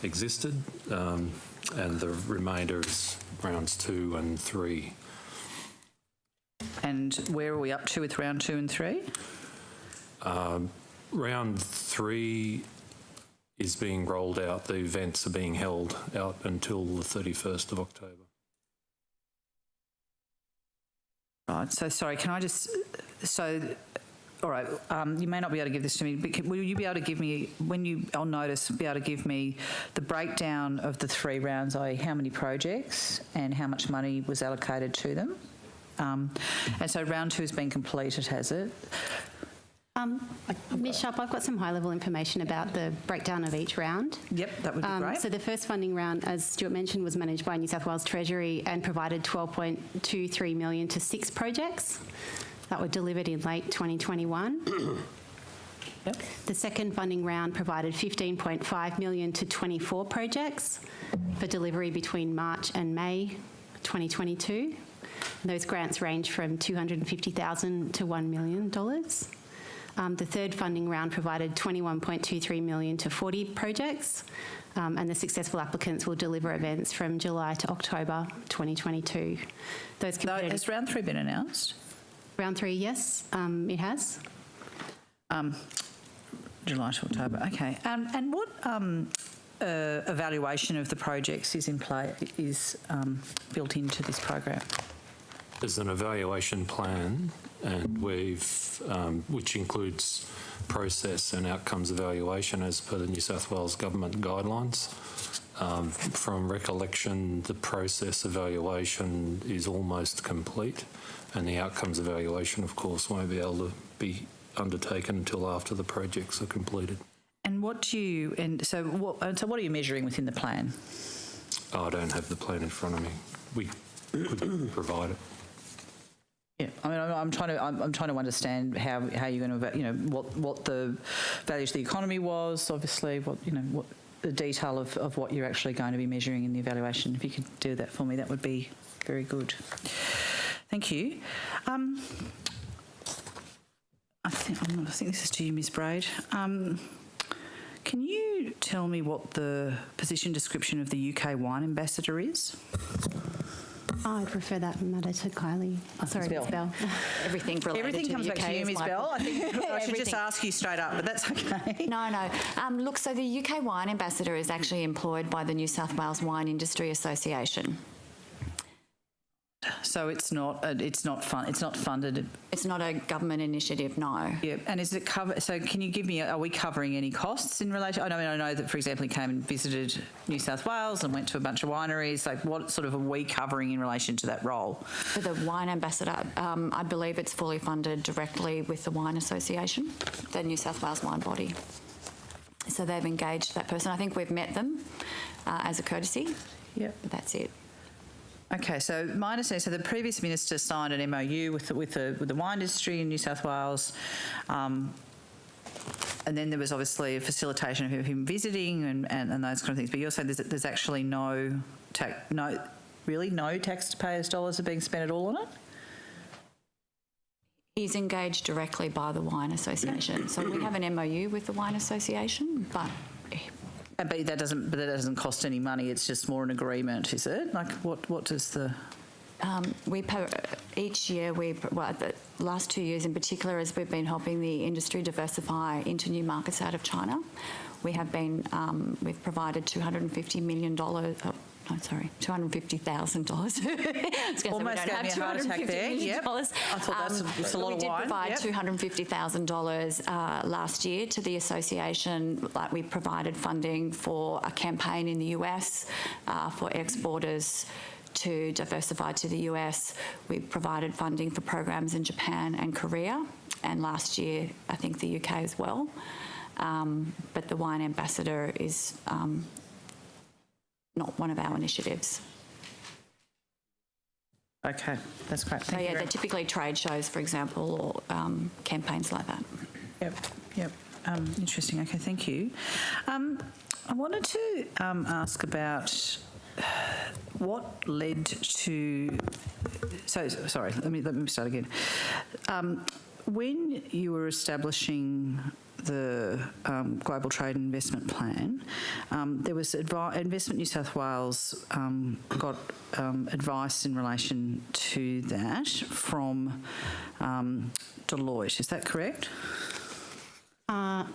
existed, and the remainder is rounds 2 and 3. And where are we up to with round 2 and 3? Round 3 is being rolled out. The events are being held out until the 31st of October. Right, so sorry, can I just... all right, you may not be able to give this to me, but will you be able to give me, on notice, be able to give me the breakdown of the 3 rounds, i.e. how many projects and how much money was allocated to them? And so round 2 has been completed, has it? Ms Sharp, I've got some high-level information about the breakdown of each round. Yep, that would be great. So the first funding round, as Stuart mentioned, was managed by New South Wales Treasury and provided $12.23 million to 6 projects that were delivered in late 2021. Yep. The second funding round provided $15.5 million to 24 projects for delivery between March and May 2022. Those grants range from $250,000 to $1 million. The third funding round provided $21.23 million to 40 projects, and the successful applicants will deliver events from July to October 2022. Has round 3 been announced? Round 3, yes, it has. July to October, okay. And what evaluation of the projects is in play, built into this program? There's an evaluation plan, and which includes process and outcomes evaluation as per the New South Wales government guidelines. From recollection, the process evaluation is almost complete, and the outcomes evaluation, of course, won't be able to be undertaken until after the projects are completed. And what are you measuring within the plan? I don't have the plan in front of me. We could provide it. Yeah, I mean, I'm trying to understand how you're going to, what the values of the economy was, obviously, what the detail of what you're actually going to be measuring in the evaluation. If you could do that for me, that would be very good. Thank you. I think this is to you, Ms. Braid. Can you tell me what the position description of the UK wine ambassador is? I prefer that matter to Kylie. Sorry, Ms. Bell. Everything related Everything to comes the back UK to you, is Ms. my Bell. I think I should just Everything. ask you straight up, but that's okay. No. Look, so the UK Wine Ambassador is actually employed by the New South Wales Wine Industry Association. So it's not funded. It's not a government initiative, no. Yeah, and is it covered? So can you give me? Are we covering any costs in relation? I know that, for example, he came and visited New South Wales and went to a bunch of wineries. Like, what sort of are we covering in relation to that role? For the Wine Ambassador, I believe it's fully funded directly with the Wine Association, the New South Wales wine body. So they've engaged that person. I think we've met them as a courtesy. Yep. But that's it. Okay, so my understanding, so the previous minister signed an MOU with the wine industry in New South Wales, and then there was obviously a facilitation of him visiting and those kind of things. But you're saying there's actually no taxpayers' dollars are being spent at all on it? He's engaged directly by the Wine Association. So we have an MOU with the Wine Association, but that doesn't cost any money. It's just more an agreement, is it? Like, what does the? We pay, each year, the last 2 years in particular, as we've been helping the industry diversify into new markets out of China, we have been, we've provided $250 million. $250,000. Almost gave me a heart attack there. Yep. I thought that's a lot of wine. We did provide $250,000 last year to the association. Like, we provided funding for a campaign in the US for exporters to diversify to the US. We provided funding for programs in Japan and Korea, and last year I think the UK as well. But the Wine Ambassador is not one of our initiatives. Okay, that's great. So yeah, they're typically trade shows, for example, or campaigns like that. Yep. Interesting. Okay, thank you. I wanted to ask about what led to. So sorry. Let me start again. When you were establishing the Global Trade and Investment Plan, there was Investment New South Wales got advice in relation to that from Deloitte. Is that correct? Are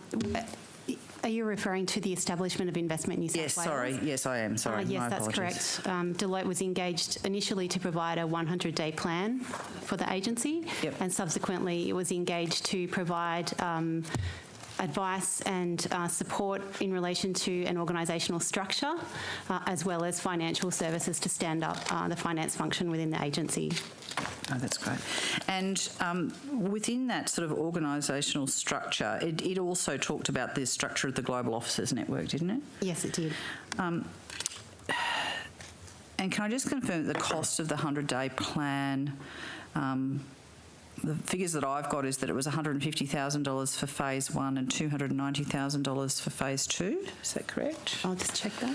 you referring to the establishment of Investment New South Wales? Yes, sorry. Yes, I am. Sorry. Yes, My that's apologies. correct. Deloitte was engaged initially to provide a 100-day plan for the agency, and subsequently it was engaged to provide advice and support in relation to an organisational structure, as well as financial services to stand up the finance function within the agency. Oh, that's great. And within that sort of organisational structure, it also talked about the structure of the Global Offices Network, didn't it? Yes, it did. And can I just confirm that the cost of the 100-day plan, the figures that I've got is that it was $150,000 for phase 1 and $290,000 for phase 2. Is that correct? I'll just check that.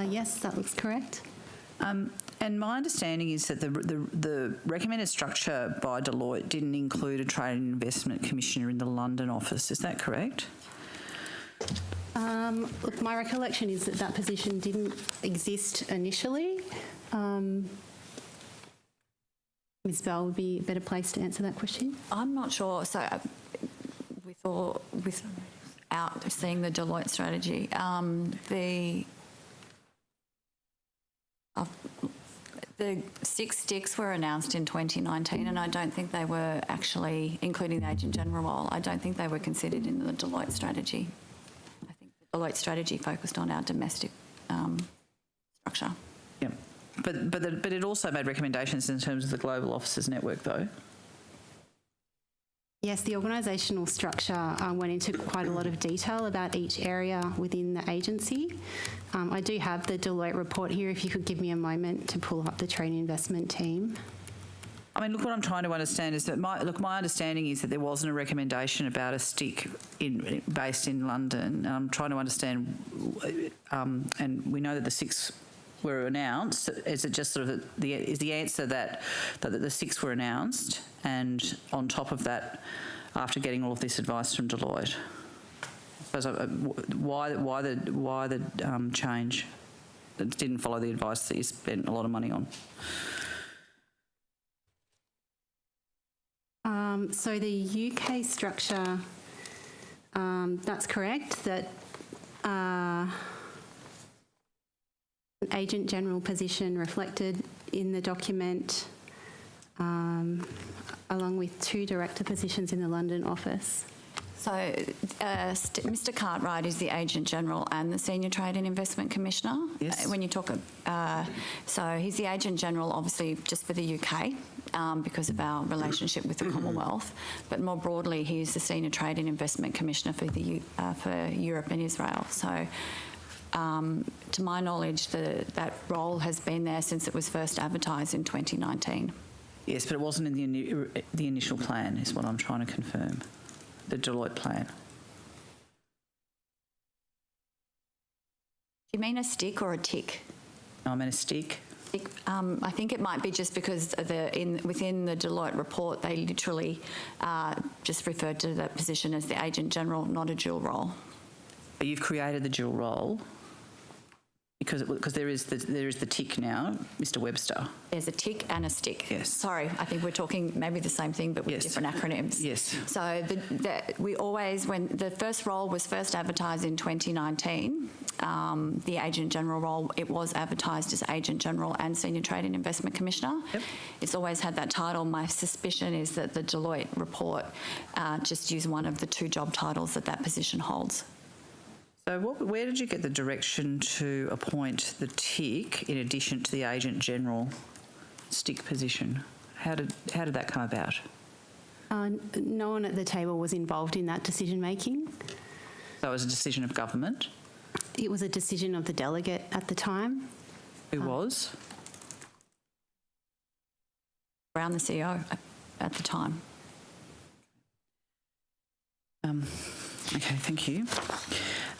Yes, that looks correct. And my understanding is that the recommended structure by Deloitte didn't include a Trade and Investment Commissioner in the London office. Is that correct? Look, my recollection is that position didn't exist initially. Ms. Bell would be a better place to answer that question. I'm not sure. So without seeing the Deloitte strategy, the 6 sticks were announced in 2019, and I don't think they were actually, including the Agent General role, I don't think they were considered in the Deloitte strategy. I think the Deloitte strategy focused on our domestic structure. Yeah, but it also made recommendations in terms of the Global Offices Network, though. Yes, the organisational structure went into quite a lot of detail about each area within the agency. I do have the Deloitte report here, if you could give me a moment to pull up the trade investment team. I mean, look, what I'm trying to understand is that my understanding is that there wasn't a recommendation about a stick based in London. And I'm trying to understand, and we know that the 6 were announced. Is it just sort of is the answer that the 6 were announced, and on top of that, after getting all of this advice from Deloitte? Why the change that didn't follow the advice that you spent a lot of money on? So the UK structure, that's correct, that an Agent General position reflected in the document, along with 2 director positions in the London office. So Mr Cartwright is the Agent General and the Senior Trade and Investment Commissioner. Yes. When you talk, so he's the Agent General obviously just for the UK because of our relationship with the Commonwealth, but more broadly he's the Senior Trade and Investment Commissioner for for Europe and Israel. So to my knowledge, that role has been there since it was first advertised in 2019. Yes, but it wasn't in the initial plan, is what I'm trying to confirm. The Deloitte plan. Do you mean a stick or a tick? No, I mean a stick. I think it might be just because within the Deloitte report, they literally just referred to that position as the Agent General, not a dual role. But you've created the dual role because there is the tick now, Mr Webster. There's a tick and a stick. Yes. Sorry, I think we're talking maybe the same thing but with different acronyms. Yes. So we always, when the first role was first advertised in 2019, the Agent General role, it was advertised as Agent General and Senior Trade and Investment Commissioner. Yep. It's always had that title. My suspicion is that the Deloitte report just used one of the 2 job titles that position holds. So where did you get the direction to appoint the tick in addition to the Agent General stick position? How did that come about? No one at the table was involved in that decision making. So it was a decision of government? It was a decision of the delegate at the time. Who was? Brown, the CEO at the time. Okay, thank you.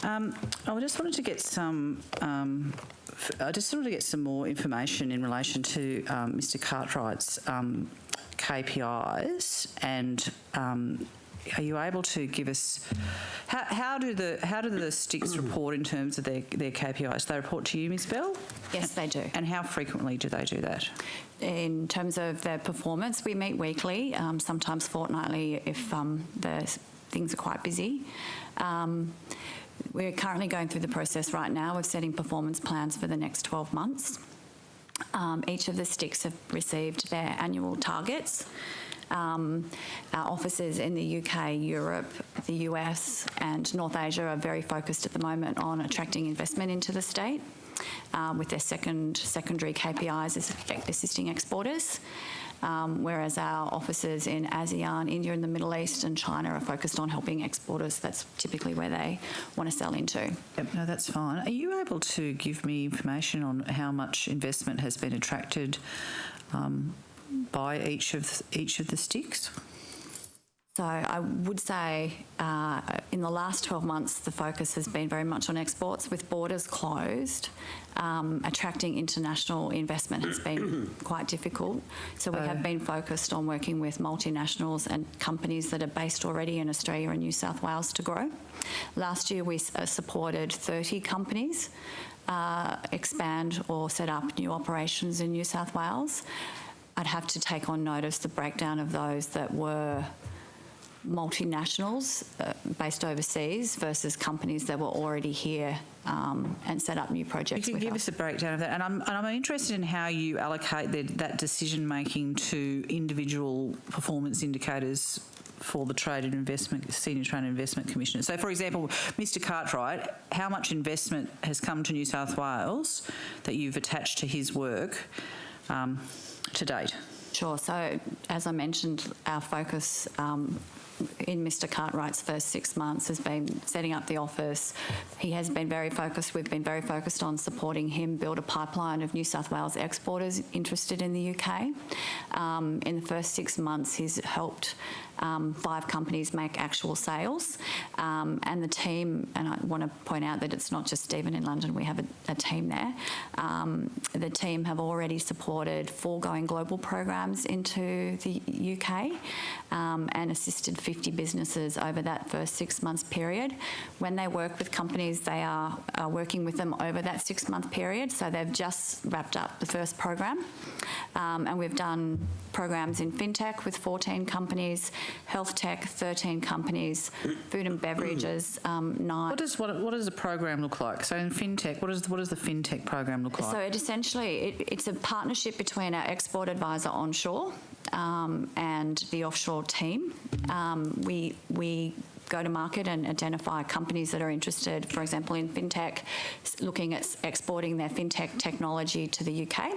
I just wanted to get some. I just wanted to get some more information in relation to Mr. Cartwright's KPIs, and are you able to give us how do the sticks report in terms of their KPIs? They report to you, Ms. Bell? Yes, they do. And how frequently do they do that? In terms of their performance, we meet weekly, sometimes fortnightly if things are quite busy. We're currently going through the process right now of setting performance plans for the next 12 months. Each of the sticks have received their annual targets. Our offices in the UK, Europe, the US and North Asia are very focused at the moment on attracting investment into the state with their secondary KPIs as assisting exporters. Whereas our offices in ASEAN, India and the Middle East and China are focused on helping exporters. That's typically where they want to sell into. Yep, no, that's fine. Are you able to give me information on how much investment has been attracted by each of the sticks? So I would say in the last 12 months, the focus has been very much on exports. With borders closed, attracting international investment has been quite difficult. So we have been focused on working with multinationals and companies that are based already in Australia and New South Wales to grow. Last year, we supported 30 companies expand or set up new operations in New South Wales. I'd have to take on notice the breakdown of those that were multinationals based overseas versus companies that were already here and set up new projects. You can give us a breakdown of that, and I'm interested in how you allocate that decision making to individual performance indicators for the Trade and Investment, Senior Trade and Investment Commissioner. So, for example, Mr. Cartwright, how much investment has come to New South Wales that you've attached to his work to date? Sure. So, as I mentioned, our focus in Mr Cartwright's first 6 months has been setting up the office. He has been very focused. We've been very focused on supporting him build a pipeline of New South Wales exporters interested in the UK. In the first 6 months, he's helped 5 companies make actual sales. And the team, and I want to point out that it's not just Stephen in London, we have a team there. The team have already supported 4 going global programs into the UK and assisted 50 businesses over that first 6 months period. When they work with companies, they are working with them over that 6 month period. So they've just wrapped up the first program. And we've done programs in fintech with 14 companies, health tech, 13 companies, food and beverages, 9. What does a program look like? So in fintech, what does the fintech program look like? So it essentially, it's a partnership between our export advisor onshore and the offshore team. We go to market and identify companies that are interested, for example, in fintech, looking at exporting their fintech technology to the UK.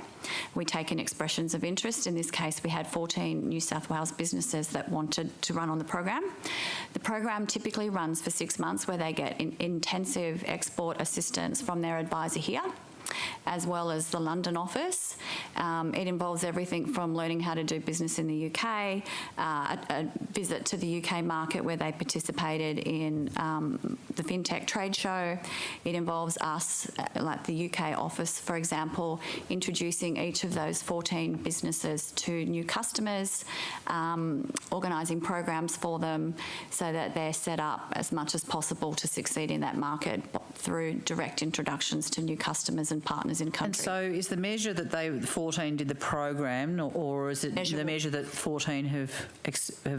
We take in expressions of interest. In this case, we had 14 New South Wales businesses that wanted to run on the program. The program typically runs for 6 months where they get intensive export assistance from their advisor here, as well as the London office. It involves everything from learning how to do business in the UK, a visit to the UK market where they participated in the FinTech trade show. It involves us, like the UK office, for example, introducing each of those 14 businesses to new customers, organising programs for them so that they're set up as much as possible to succeed in that market through direct introductions to new customers and partners in country. And so is the measure that they 14 did the program, or is it the measure that 14 have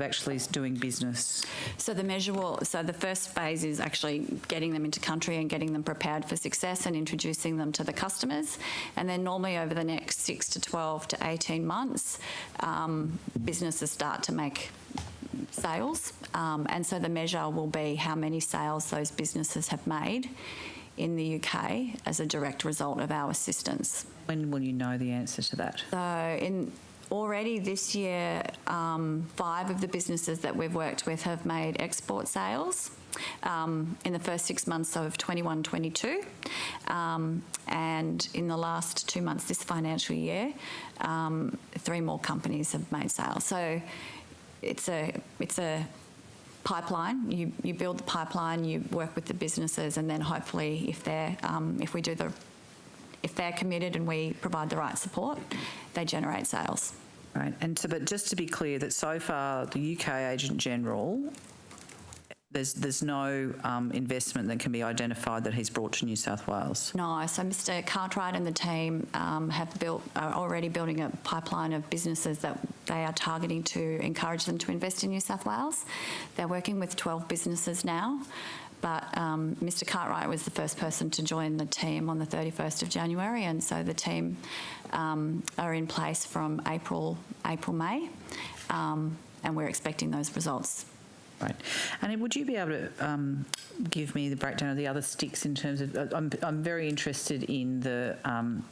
actually doing business? So the the first phase is actually getting them into country and getting them prepared for success and introducing them to the customers. And then normally over the next 6 to 12 to 18 months, businesses start to make sales. And so the measure will be how many sales those businesses have made in the UK as a direct result of our assistance. When will you know the answer to that? So already this year, 5 of the businesses that we've worked with have made export sales in the first 6 months of 21-22. And in the last 2 months this financial year, 3 more companies have made sales. So it's a pipeline. You build the pipeline, you work with the businesses, and then hopefully if they're committed and we provide the right support, they generate sales. Right. And so, but just to be clear, that so far the UK Agent General, there's no investment that can be identified that he's brought to New South Wales. No. So Mr. Cartwright and the team are already building a pipeline of businesses that they are targeting to encourage them to invest in New South Wales. They're working with 12 businesses now. But Mr. Cartwright was the first person to join the team on the 31st of January, and so the team are in place from April, May, and we're expecting those results. Right. And would you be able to give me the breakdown of the other sticks in terms of, I'm very interested in the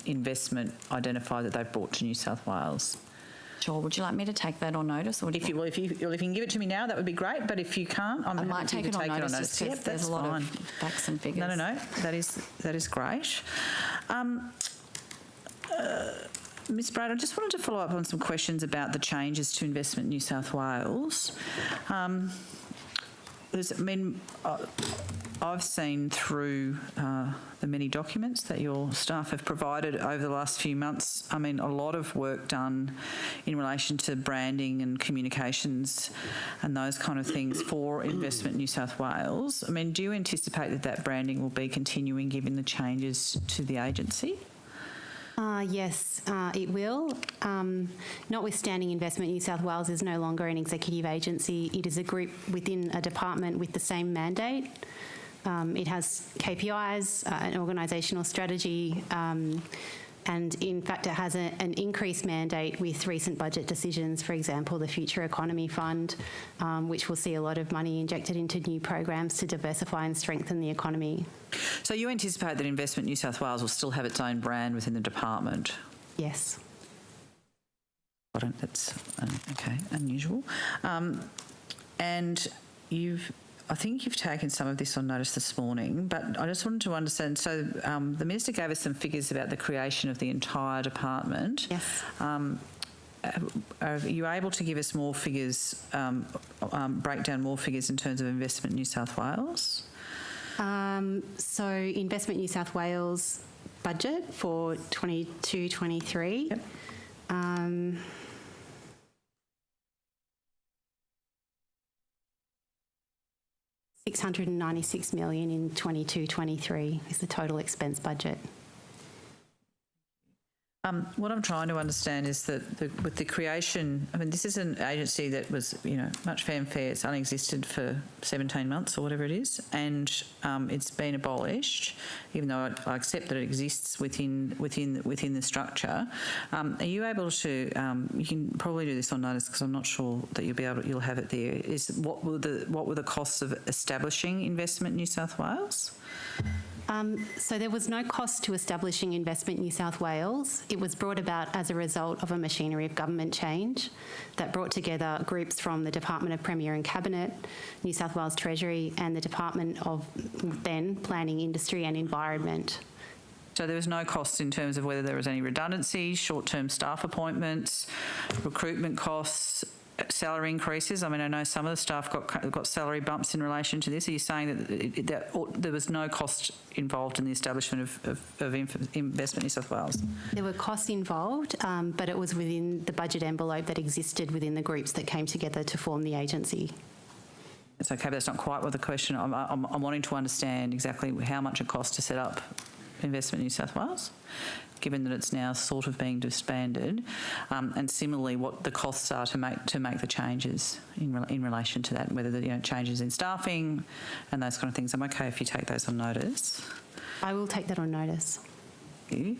investment identified that they've brought to New South Wales. Sure. Would you like me to take that on notice? Or if you can give it to me now, that would be great. But if you can't, I might take it on notice. Just because there's a lot of facts and figures. No. That is great. Ms. Braid, I just wanted to follow up on some questions about the changes to Investment New South Wales. I've seen through the many documents that your staff have provided over the last few months, a lot of work done in relation to branding and communications and those kind of things for Investment New South Wales. Do you anticipate that branding will be continuing given the changes to the agency? Yes, it will. Notwithstanding Investment New South Wales is no longer an executive agency. It is a group within a department with the same mandate. It has KPIs, an organisational strategy, and in fact it has an increased mandate with recent budget decisions, for example the Future Economy Fund, which will see a lot of money injected into new programs to diversify and strengthen the economy. So you anticipate that Investment New South Wales will still have its own brand within the department? Yes. That's okay, unusual. And I think you've taken some of this on notice this morning, but I just wanted to understand. So the Minister gave us some figures about the creation of the entire department. Yes. Are you able to give us more figures, break down more figures in terms of Investment New South Wales? So Investment New South Wales budget for 22-23. Yep. $696 million in 22-23 is the total expense budget. What I'm trying to understand is that with the creation, I mean, this is an agency that was, much fanfare. It's only existed for 17 months or whatever it is, and it's been abolished. Even though I accept that it exists within the structure, are you able to? You can probably do this on notice because I'm not sure that you'll have it there. Is what were the costs of establishing Investment New South Wales? So there was no cost to establishing Investment New South Wales. It was brought about as a result of a machinery of government change that brought together groups from the Department of Premier and Cabinet, New South Wales Treasury, and the Department of then Planning, Industry and Environment. So there was no costs in terms of whether there was any redundancy, short-term staff appointments, recruitment costs, salary increases. I mean, I know some of the staff got salary bumps in relation to this. Are you saying that there was no cost involved in the establishment of Investment New South Wales? There were costs involved, but it was within the budget envelope that existed within the groups that came together to form the agency. It's okay, but that's not quite what the question. I'm wanting to understand exactly how much it costs to set up Investment New South Wales, given that it's now sort of being disbanded, and similarly what the costs are to make the changes in relation to that, whether the changes in staffing and those kind of things. I'm okay if you take those on notice. I will take that on notice. Thank you.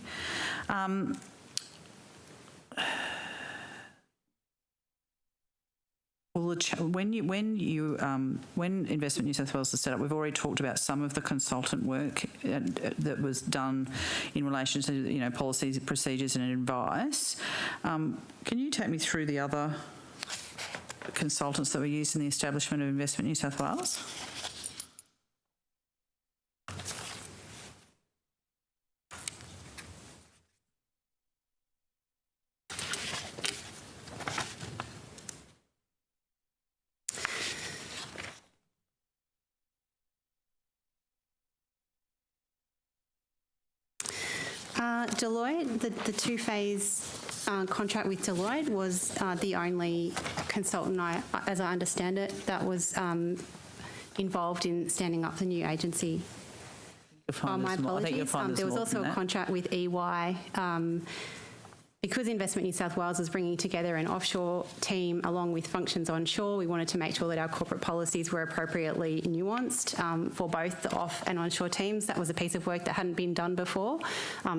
Well, when Investment New South Wales is set up, we've already talked about some of the consultant work that was done in relation to policies, procedures, and advice. Can you take me through the other consultants that were used in the establishment of Investment New South Wales? Deloitte, the two-phase contract with Deloitte was the only consultant, as I understand it, that was involved in standing up the new agency. My apologies. There was also a contract with EY. Because Investment New South Wales was bringing together an offshore team along with functions onshore, we wanted to make sure that our corporate policies were appropriately nuanced for both the off and onshore teams. That was a piece of work that hadn't been done before.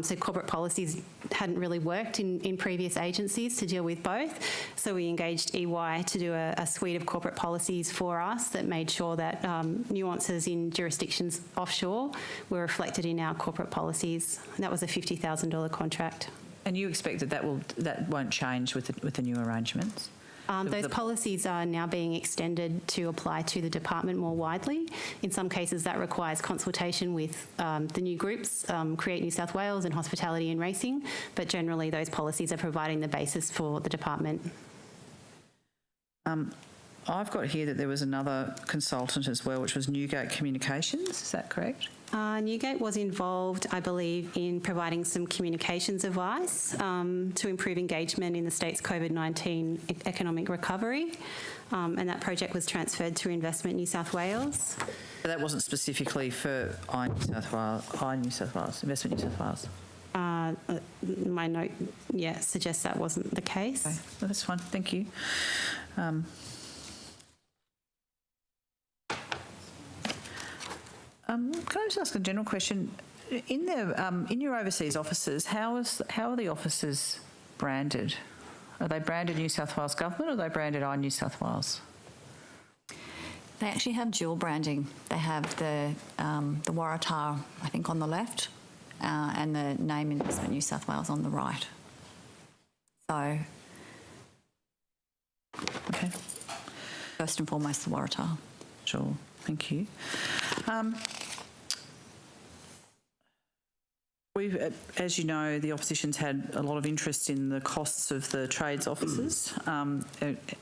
So corporate policies hadn't really worked in previous agencies to deal with both. So we engaged EY to do a suite of corporate policies for us that made sure that nuances in jurisdictions offshore were reflected in our corporate policies. And that was a $50,000 contract. And you expect that won't change with the new arrangements? Those policies are now being extended to apply to the department more widely. In some cases, that requires consultation with the new groups, Create New South Wales and Hospitality and Racing, but generally those policies are providing the basis for the department. I've got here that there was another consultant as well, which was Newgate Communications. Is that correct? Newgate was involved, I believe, in providing some communications advice to improve engagement in the state's COVID-19 economic recovery, and that project was transferred to Investment New South Wales. But that wasn't specifically for Investment New South Wales? My note, suggests that wasn't the case. Okay, well, that's fine. Thank you. Can I just ask a general question? In your overseas offices, how are the offices branded? Are they branded New South Wales Government or are they branded New South Wales? They actually have dual branding. They have the Waratah, I think, on the left, and the name Investment New South Wales on the right. So first and foremost the Waratah. Sure, thank you. We've, as you know, the opposition's had a lot of interest in the costs of the trades officers,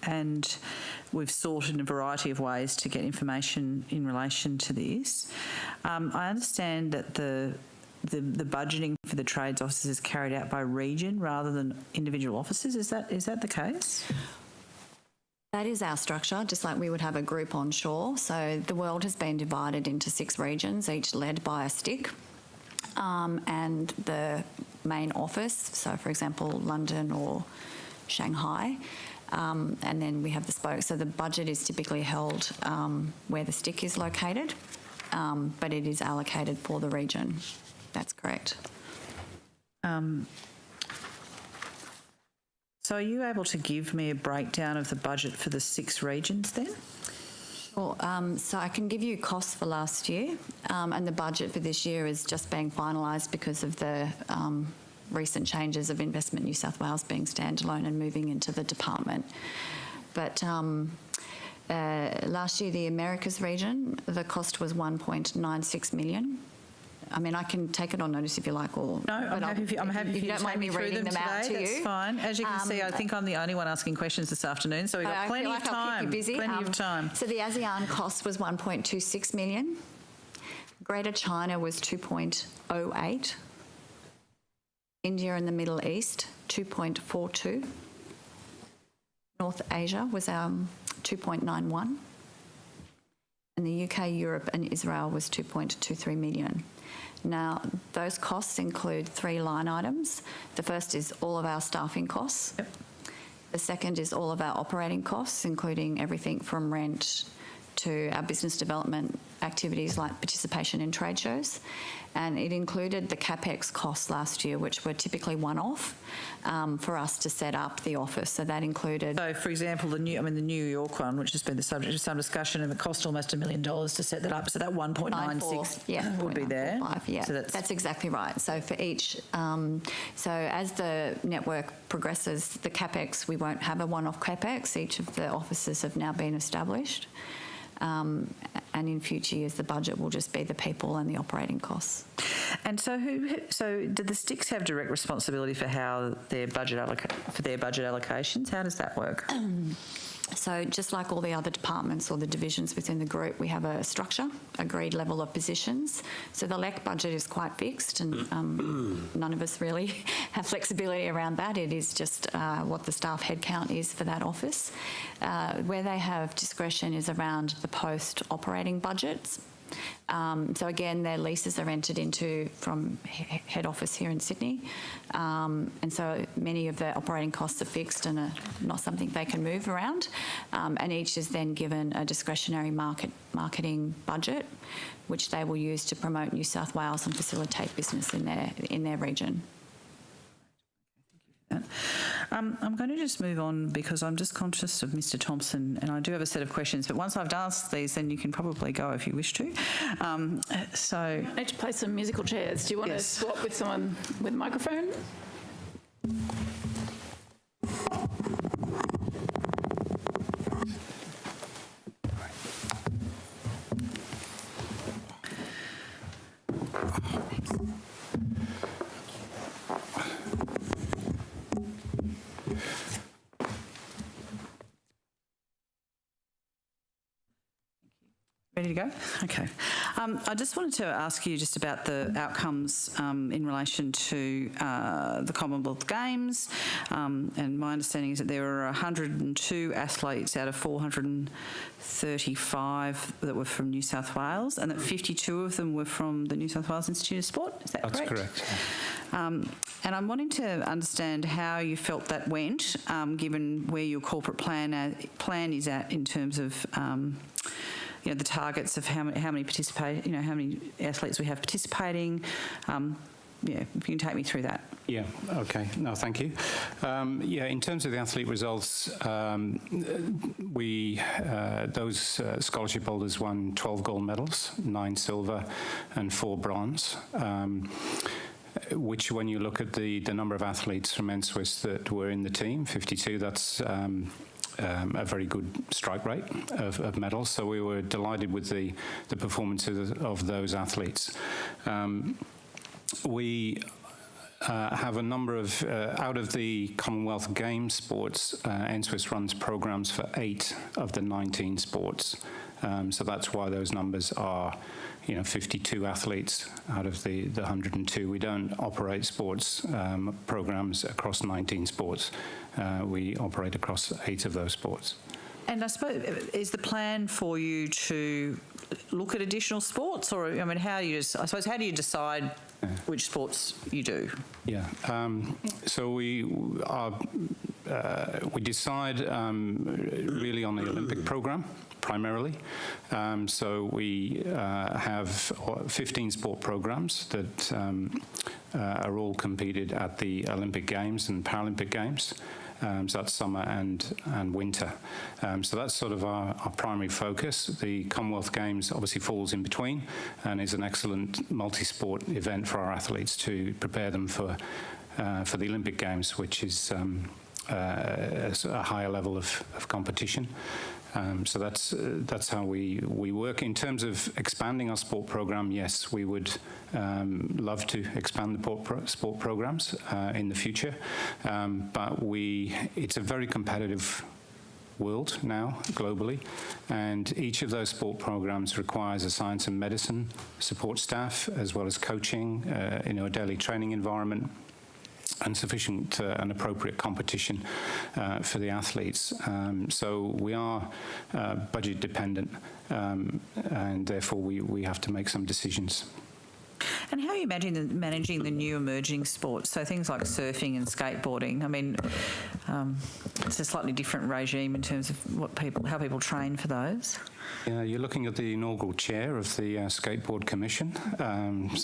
and we've sought in a variety of ways to get information in relation to this. I understand that the budgeting for the trades officers is carried out by region rather than individual officers. Is that the case? That is our structure, just like we would have a group onshore. So the world has been divided into 6 regions, each led by a stick. And the main office, so for example, London or Shanghai, and then we have the spokes. So the budget is typically held where the stick is located, but it is allocated for the region. That's correct. So are you able to give me a breakdown of the budget for the 6 regions then? Well, so I can give you costs for last year, and the budget for this year is just being finalised because of the recent changes of Investment New South Wales being standalone and moving into the department. But last year, the Americas region, the cost was $1.96 million. I mean, I can take it on notice if you like, or no, I'm happy if you don't mind me reading them out to you. That's fine. As you can see, I think I'm the only one asking questions this afternoon, so we've got plenty of time. I'll keep you busy. Plenty of time. So the ASEAN cost was 1.26 million. Greater China was 2.08. India and the Middle East 2.42. North Asia was 2.91. And the UK, Europe and Israel was 2.23 million. Now, those costs include 3 line items. The first is all of our staffing costs. Yep. The second is all of our operating costs, including everything from rent to our business development activities like participation in trade shows. And it included the CapEx costs last year, which were typically one-off for us to set up the office. So that included... So, for example, the New York one, which has been the subject of some discussion, and it cost almost $1 million to set that up. So that 1.96 would be there. Yeah, so that's exactly right. So for each... so as the network progresses, the CapEx, we won't have a one-off CapEx. Each of the offices have now been established. And in future years, the budget will just be the people and the operating costs. And so, do the sticks have direct responsibility for how their budget allocations? How does that work? So just like all the other departments or the divisions within the group, we have a structure, agreed level of positions. So the LEC budget is quite fixed, and none of us really have flexibility around that. It is just what the staff headcount is for that office. Where they have discretion is around the post-operating budgets. So again, their leases are entered into from head office here in Sydney, and so many of their operating costs are fixed and are not something they can move around, and each is then given a discretionary marketing budget, which they will use to promote New South Wales and facilitate business in their region. I'm going to just move on because I'm just conscious of Mr. Thompson, and I do have a set of questions, but once I've asked these, then you can probably go if you wish to. So I need to play some musical chairs. Do you want to swap with someone with a microphone? Ready to go? Okay. I just wanted to ask you just about the outcomes in relation to the Commonwealth Games. And my understanding is that there were 102 athletes out of 435 that were from New South Wales, and that 52 of them were from the New South Wales Institute of Sport. Is that correct? That's correct. And I'm wanting to understand how you felt that went, given where your corporate plan is at in terms of the targets of how many athletes we have participating. If you can take me through that. Yeah, okay. No, thank you. In terms of the athlete results, those scholarship holders won 12 gold medals, 9 silver and 4 bronze, which when you look at the number of athletes from NSW that were in the team, 52, that's a very good strike rate of medals. So we were delighted with the performances of those athletes. We have a number of, out of the Commonwealth Games sports, NSWIS runs programs for 8 of the 19 sports. So that's why those numbers are, 52 athletes out of the 102. We don't operate sports programs across 19 sports. We operate across 8 of those sports. And I suppose, is the plan for you to look at additional sports, or how do you decide which sports you do? Yeah. So we decide really on the Olympic program primarily. So we have 15 sport programs that are all competed at the Olympic Games and Paralympic Games. So that's summer and winter. So that's sort of our primary focus. The Commonwealth Games obviously falls in between and is an excellent multi-sport event for our athletes to prepare them for the Olympic Games, which is a higher level of competition. So that's how we work. In terms of expanding our sport program, yes, we would love to expand the sport programs in the future, but it's a very competitive world now globally, and each of those sport programs requires a science and medicine support staff as well as coaching, a daily training environment, and sufficient and appropriate competition for the athletes. So we are budget dependent, and therefore we have to make some decisions. And how are you managing the new emerging sports? So things like surfing and skateboarding. It's a slightly different regime in terms of how people train for those. Yeah, you're looking at the inaugural chair of the Skateboard Commission,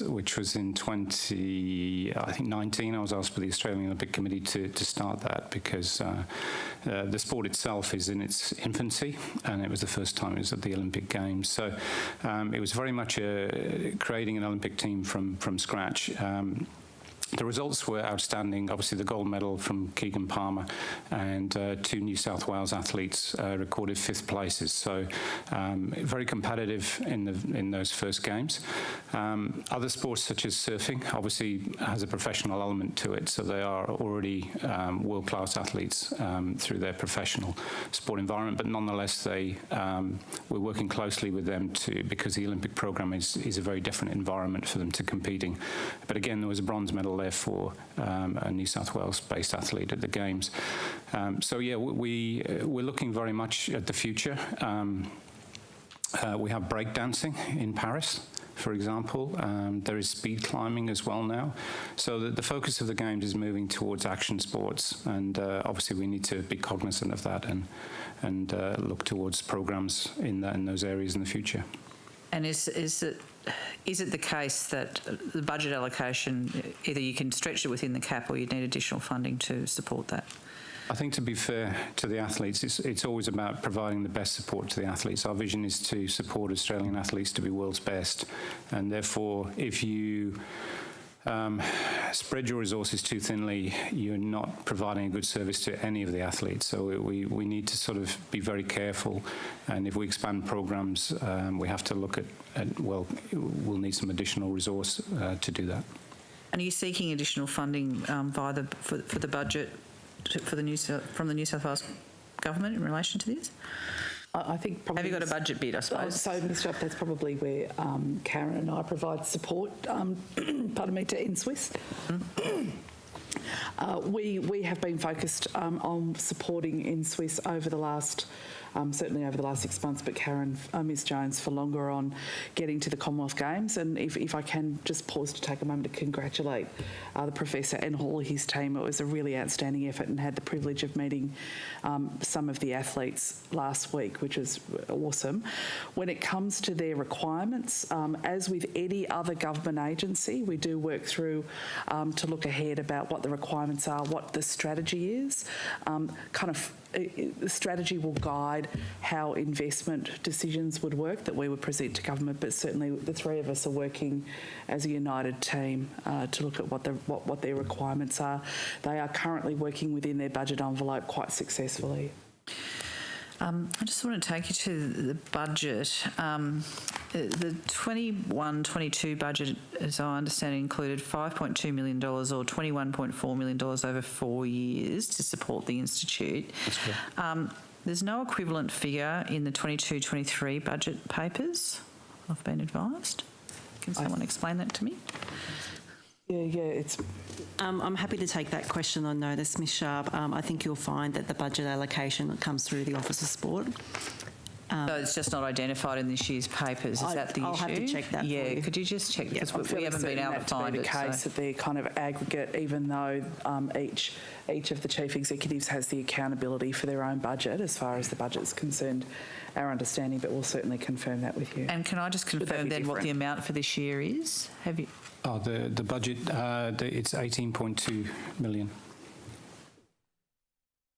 which was in 2019. I was asked by the Australian Olympic Committee to start that because the sport itself is in its infancy, and it was the first time it was at the Olympic Games. So it was very much creating an Olympic team from scratch. The results were outstanding. Obviously, the gold medal from Keegan Palmer and 2 New South Wales athletes recorded 5th places. So very competitive in those first games. Other sports such as surfing obviously has a professional element to it. So they are already world-class athletes through their professional sport environment. But nonetheless, we're working closely with them because the Olympic program is a very different environment for them to competing. But again, there was a bronze medal there for a New South Wales-based athlete at the Games. So yeah, we're looking very much at the future. We have breakdancing in Paris, for example. There is speed climbing as well now. So the focus of the Games is moving towards action sports, and obviously we need to be cognizant of that and look towards programs in those areas in the future. And is it the case that the budget allocation, either you can stretch it within the cap or you need additional funding to support that? I think, to be fair to the athletes, it's always about providing the best support to the athletes. Our vision is to support Australian athletes to be world's best, and therefore if you spread your resources too thinly, you're not providing a good service to any of the athletes. So we need to sort of be very careful, and if we expand programs, we have to look at we'll need some additional resource to do that. And are you seeking additional funding for the budget from the New South Wales government in relation to this? I think probably... Have you got a budget bid, I suppose? So, Mr. Up, that's probably where Karen and I provide support, to NSWIS. We have been focused on supporting NSWIS over the last... certainly over the last 6 months, but Karen, Ms Jones, for longer on getting to the Commonwealth Games. And if I can just pause to take a moment to congratulate the Professor and all his team. It was a really outstanding effort, and had the privilege of meeting some of the athletes last week, which was awesome. When it comes to their requirements, as with any other government agency, we do work through to look ahead about what the requirements are, what the strategy is, the strategy will guide how investment decisions would work that we would present to government, but certainly the three of us are working as a united team to look at what their requirements are. They are currently working within their budget envelope quite successfully. I just want to take you to the budget. The 21-22 budget, as I understand it, included $5.2 million or $21.4 million over 4 years to support the Institute. That's correct. There's no equivalent figure in the 22-23 budget papers, I've been advised. Can someone explain that to me? Yeah, it's... I'm happy to take that question on notice, Ms Sharp. I think you'll find that the budget allocation that comes through the Office of Sport. So it's just not identified in this year's papers. Is that the issue? I'll have to check that for you. Could you just check? Because we haven't been able to find it. It's the case that they're kind of aggregate, even though each of the chief executives has the accountability for their own budget as far as the budget is concerned. Our understanding, but we'll certainly confirm that with you. And can I just confirm then what the amount for this year is? Have you? Oh, the budget, it's 18.2 million. Is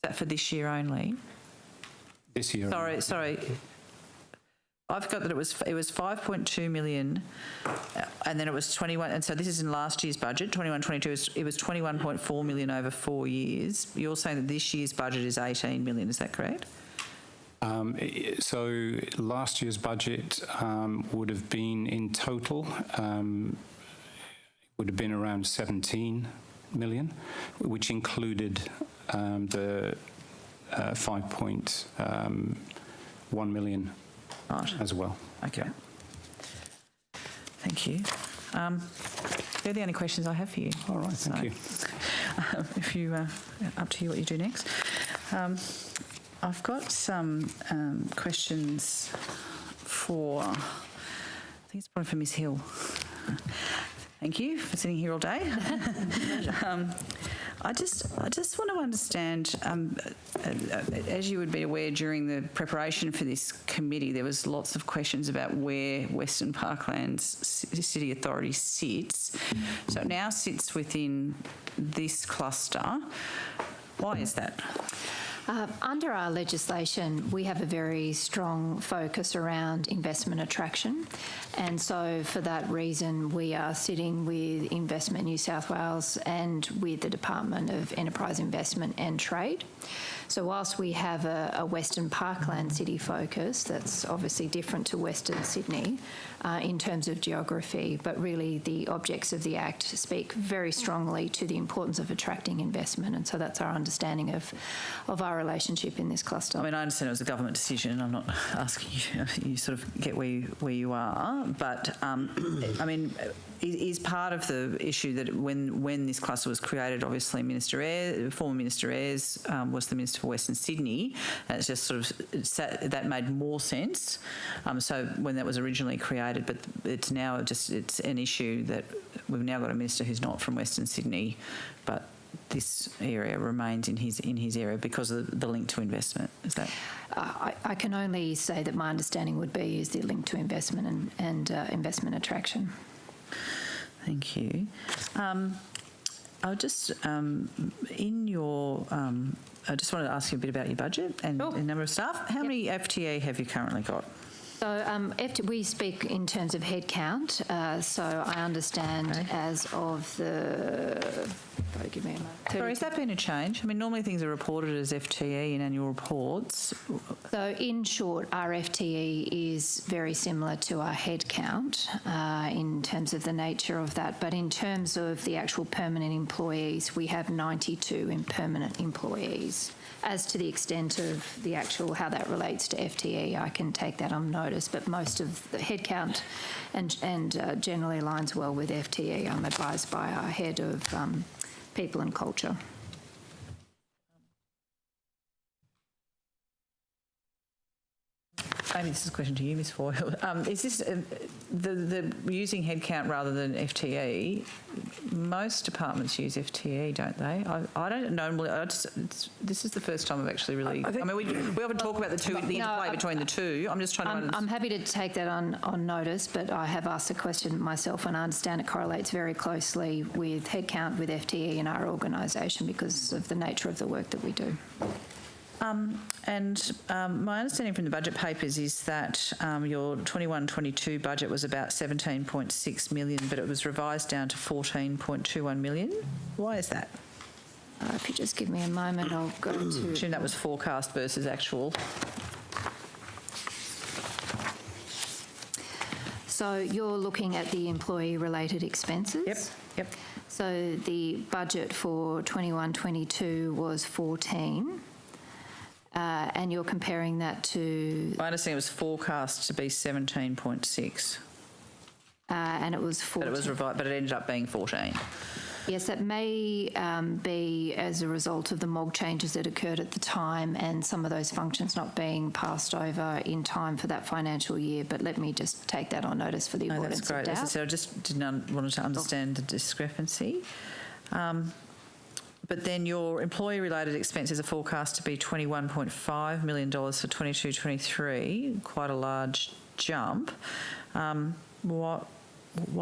that for this year only? This year. Sorry. I've got that it was 5.2 million, and then it was 21. And so this is in last year's budget, 21-22. It was 21.4 million over 4 years. You're saying that this year's budget is 18 million. Is that correct? So last year's budget would have been in total, would have been around 17 million, which included the 5.1 million as well. Okay. Thank you. They're the only questions I have for you. All right, thank you. If you up to you what you do next. I've got some questions for, I think it's probably for Ms Hill. Thank you for sitting here all day. I just want to understand, as you would be aware, during the preparation for this committee, there was lots of questions about where Western Parklands City Authority sits. So it now sits within this cluster. Why is that? Under our legislation, we have a very strong focus around investment attraction, and so for that reason we are sitting with Investment New South Wales and with the Department of Enterprise, Investment and Trade. So whilst we have a Western Parkland City focus, that's obviously different to Western Sydney in terms of geography, but really the objects of the Act speak very strongly to the importance of attracting investment, and so that's our understanding of our relationship in this cluster. I mean, I understand it was a government decision. I'm not asking you, you sort of get where you are, but I mean, is part of the issue that when this cluster was created, obviously former Minister Ayres was the Minister for Western Sydney, and it's just sort of that made more sense. So when that was originally created, but it's now it's an issue that we've now got a minister who's not from Western Sydney, but this area remains in his area because of the link to investment. Is that? I can only say that my understanding would be is the link to investment and investment attraction. Thank you. I'll just in your. I just wanted to ask you a bit about your budget and the number of staff. How many FTE have you currently got? So we speak in terms of headcount. So I understand as of the. Give me a moment. Sorry, has that been a change? I mean, normally things are reported as FTE in annual reports. So in short, our FTE is very similar to our headcount in terms of the nature of that. But in terms of the actual permanent employees, we have 92 permanent employees. As to the extent of the actual how that relates to FTE, I can take that on notice, but most of the headcount and generally aligns well with FTE. I'm advised by our head of people and culture. Amy, this is a question to you, Ms Foyle. Is this the using headcount rather than FTE? Most departments use FTE, don't they? I don't normally. This is the first time I've actually really. I mean, we often talk about the interplay between the two. I'm just trying to. I'm happy to take that on notice, but I have asked the question myself, and I understand it correlates very closely with headcount with FTE in our organisation because of the nature of the work that we do. My understanding from the budget papers is that your 21-22 budget was about 17.6 million, but it was revised down to 14.21 million. Why is that? If you just give me a moment, I'll go to... I assume that was forecast versus actual. So you're looking at the employee-related expenses? Yep. So the budget for 21-22 was 14, and you're comparing that to... I understand it was forecast to be 17.6. And it was 14. But it was revised, but it ended up being 14. Yes, that may be as a result of the MOG changes that occurred at the time and some of those functions not being passed over in time for that financial year. But let me just take that on notice for the avoidance That's great. of doubt. As I said, I just wanted to understand the discrepancy. But then your employee-related expenses are forecast to be $21.5 million for 22-23, quite a large jump. Why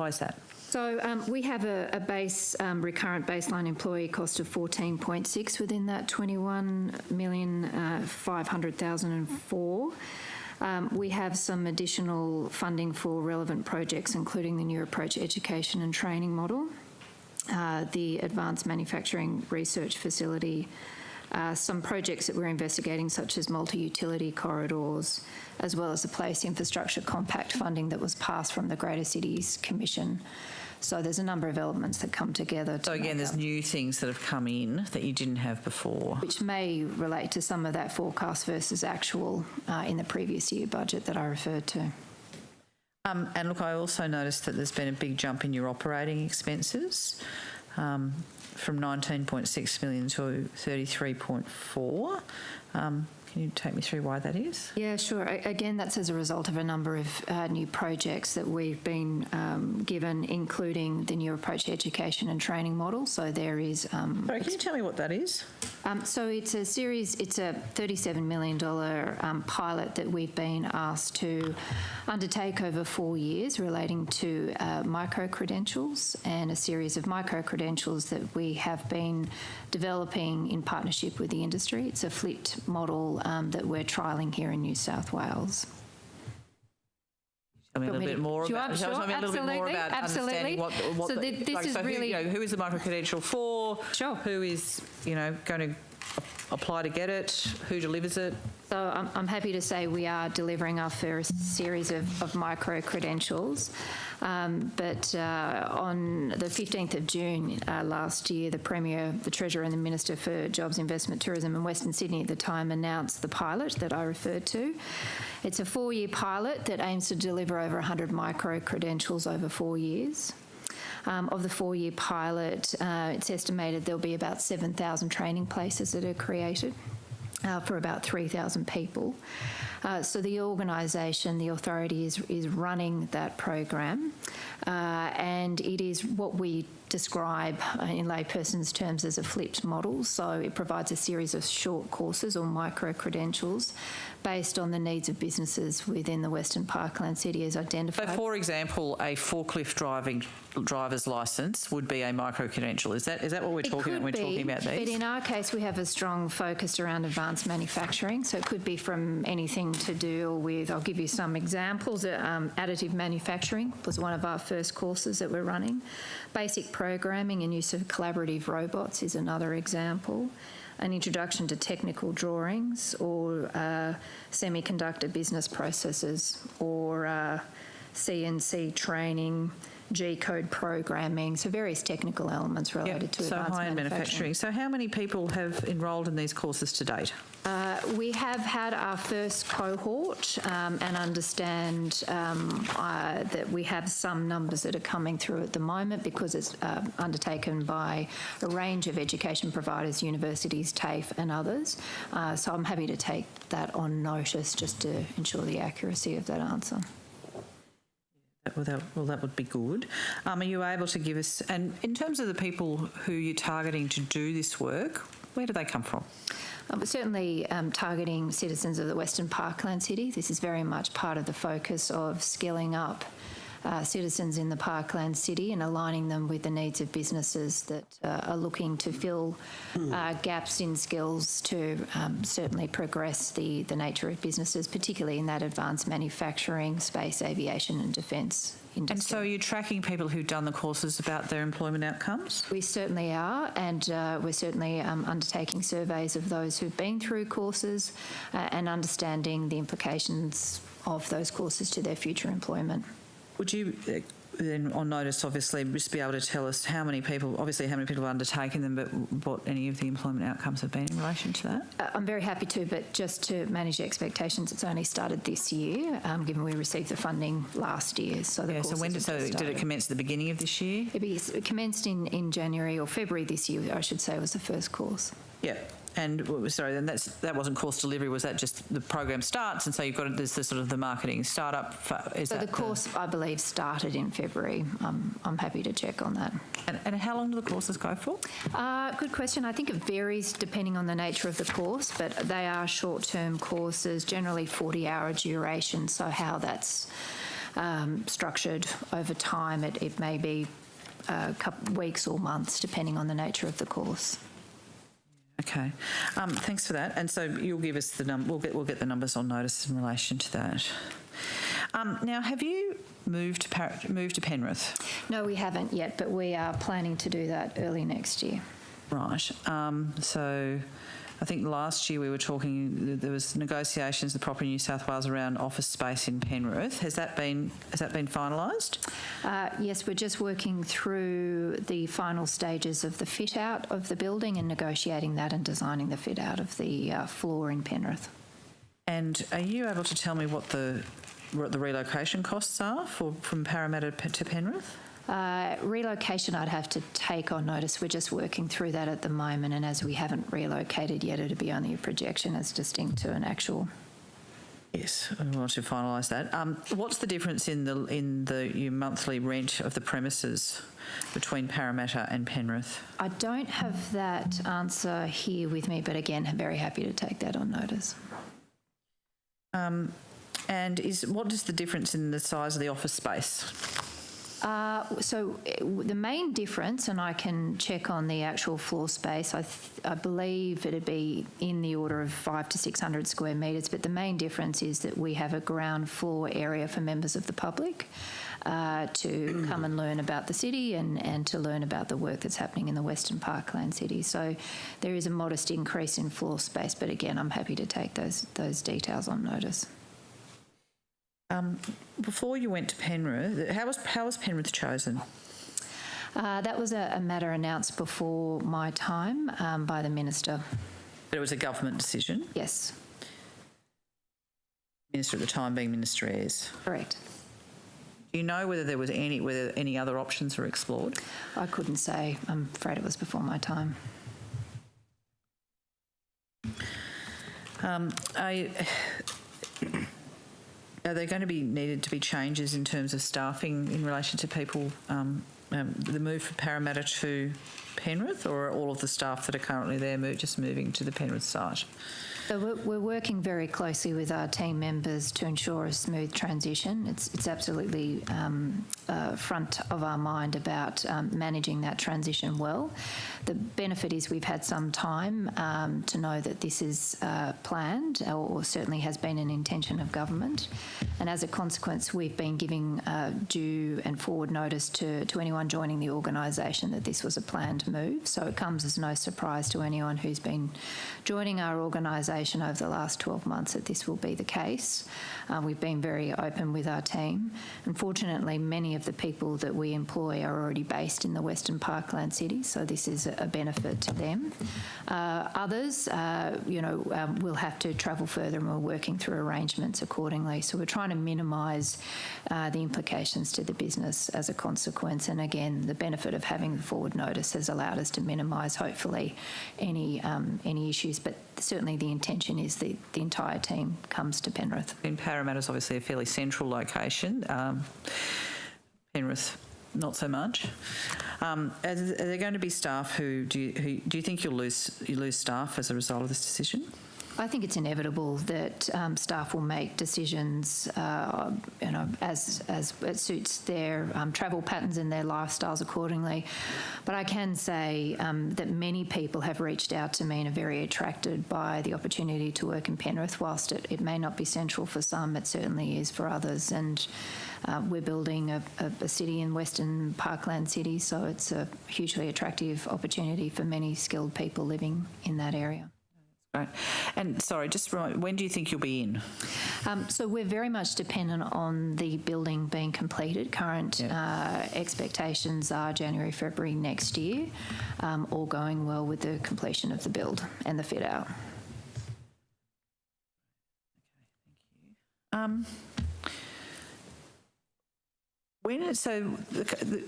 is that? So we have a base recurrent baseline employee cost of 14.6 within that 21,500,004. We have some additional funding for relevant projects, including the new approach education and training model, the advanced manufacturing research facility, some projects that we're investigating, such as multi-utility corridors, as well as the Place Infrastructure Compact funding that was passed from the Greater Cities Commission. So there's a number of elements that come together. So again, there's new things that have come in that you didn't have before. Which may relate to some of that forecast versus actual in the previous year budget that I referred to. And look, I also noticed that there's been a big jump in your operating expenses. From 19.6 million to 33.4. Can you take me through why that is? Yeah, sure. Again, that's as a result of a number of new projects that we've been given, including the new approach education and training model. So there is... Sorry, can you tell me what that is? So it's a $37 million pilot that we've been asked to undertake over 4 years relating to micro-credentials and a series of micro-credentials that we have been developing in partnership with the industry. It's a flipped model that we're trialling here in New South Wales. Tell me a little bit more about Absolutely. understanding what so this is really... who is the micro-credential for? Sure. Who is, going to apply to get it? Who delivers it? So I'm happy to say we are delivering our first series of micro-credentials. But on the 15th of June last year, the Premier, the Treasurer and the Minister for Jobs, Investment, Tourism and Western Sydney at the time announced the pilot that I referred to. It's a 4-year pilot that aims to deliver over 100 micro-credentials over 4 years. Of the 4-year pilot, it's estimated there'll be about 7,000 training places that are created for about 3,000 people. So the organisation, the authority is running that program, and it is what we describe in layperson's terms as a flipped model. So it provides a series of short courses or micro-credentials based on the needs of businesses within the Western Parkland City as identified. So, for example, a forklift driver's licence would be a micro-credential. Is that what we're talking about when we're talking about these? But in our case, we have a strong focus around advanced manufacturing. So it could be from anything to do with, I'll give you some examples. Additive manufacturing was one of our first courses that we're running. Basic programming and use of collaborative robots is another example. An introduction to technical drawings or semiconductor business processes or CNC training, G-code programming, so various technical elements related to advanced high-end manufacturing. So how many people have enrolled in these courses to date? We have had our first cohort and understand that we have some numbers that are coming through at the moment because it's undertaken by a range of education providers, universities, TAFE and others. So I'm happy to take that on notice just to ensure the accuracy of that answer. Well, that would be good. Are you able to give us, and in terms of the people who you're targeting to do this work, where do they come from? We're certainly targeting citizens of the Western Parkland City. This is very much part of the focus of skilling up citizens in the Parkland City and aligning them with the needs of businesses that are looking to fill gaps in skills to certainly progress the nature of businesses, particularly in that advanced manufacturing space, aviation and defence industry. And so are you tracking people who've done the courses about their employment outcomes? We certainly are, and we're certainly undertaking surveys of those who've been through courses and understanding the implications of those courses to their future employment. Would you then, on notice, obviously, just be able to tell us how many people have undertaken them, but what any of the employment outcomes have been in relation to that? I'm very happy to, but just to manage expectations, it's only started this year, given we received the funding last year. So the so when did it commence at the beginning of this year? It commenced in January or February this year, I should say, was the first course. Yeah. And sorry, then that wasn't course delivery. Was that just the program starts, and so you've got there's the sort of the marketing startup? So the course, I believe, started in February. I'm happy to check on that. And how long do the courses go for? Good question. I think it varies depending on the nature of the course, but they are short-term courses, generally 40-hour duration. So how that's structured over time, it may be a couple weeks or months, depending on the nature of the course. Okay, thanks for that. And so you'll give us the we'll get the numbers on notice in relation to that. Now, have you moved to Penrith? No, we haven't yet, but we are planning to do that early next year. Right. So I think last year we were talking. There was negotiations with Property New South Wales around office space in Penrith. Has that been finalised? Yes, we're just working through the final stages of the fit out of the building and negotiating that and designing the fit out of the floor in Penrith. And are you able to tell me what the relocation costs are from Parramatta to Penrith? Relocation I'd have to take on notice. We're just working through that at the moment, and as we haven't relocated yet, it'd be only a projection as distinct to an actual. Yes, I want to finalise that. What's the difference in your monthly rent of the premises between Parramatta and Penrith? I don't have that answer here with me, but again, I'm very happy to take that on notice. And what is the difference in the size of the office space? So the main difference, and I can check on the actual floor space, I believe it'd be in the order of 500 to 600 square metres, but the main difference is that we have a ground floor area for members of the public to come and learn about the city and to learn about the work that's happening in the Western Parkland city. So there is a modest increase in floor space, but again, I'm happy to take those details on notice. Before you went to Penrith, how was Penrith chosen? That was a matter announced before my time by the Minister. But it was a government decision? Yes. Minister at the time being Minister Ayres? Correct. Do you know whether there was any other options were explored? I couldn't say. I'm afraid it was before my time. Are there going to be needed to be changes in terms of staffing in relation to people, the move from Parramatta to Penrith, or are all of the staff that are currently there just moving to the Penrith site? So we're working very closely with our team members to ensure a smooth transition. It's absolutely front of our mind about managing that transition well. The benefit is we've had some time to know that this is planned, or certainly has been an intention of government. And as a consequence, we've been giving due and forward notice to anyone joining the organisation that this was a planned move. So it comes as no surprise to anyone who's been joining our organisation over the last 12 months that this will be the case. We've been very open with our team. Unfortunately, many of the people that we employ are already based in the Western Parkland city, so this is a benefit to them. Others, will have to travel further, and we're working through arrangements accordingly. So we're trying to minimise the implications to the business as a consequence. And again, the benefit of having the forward notice has allowed us to minimise, hopefully, any issues. But certainly the intention is that the entire team comes to Penrith. Parramatta is obviously a fairly central location. Penrith, not so much. Are there going to be staff who do you think you'll lose staff as a result of this decision? I think it's inevitable that staff will make decisions, as it suits their travel patterns and their lifestyles accordingly. But I can say that many people have reached out to me and are very attracted by the opportunity to work in Penrith. Whilst it may not be central for some, it certainly is for others. And we're building a city in Western Parkland City, so it's a hugely attractive opportunity for many skilled people living in that area. Right. And sorry, just remind, when do you think you'll be in? So we're very much dependent on the building being completed. Current expectations are January, February next year, all going well with the completion of the build and the fit out.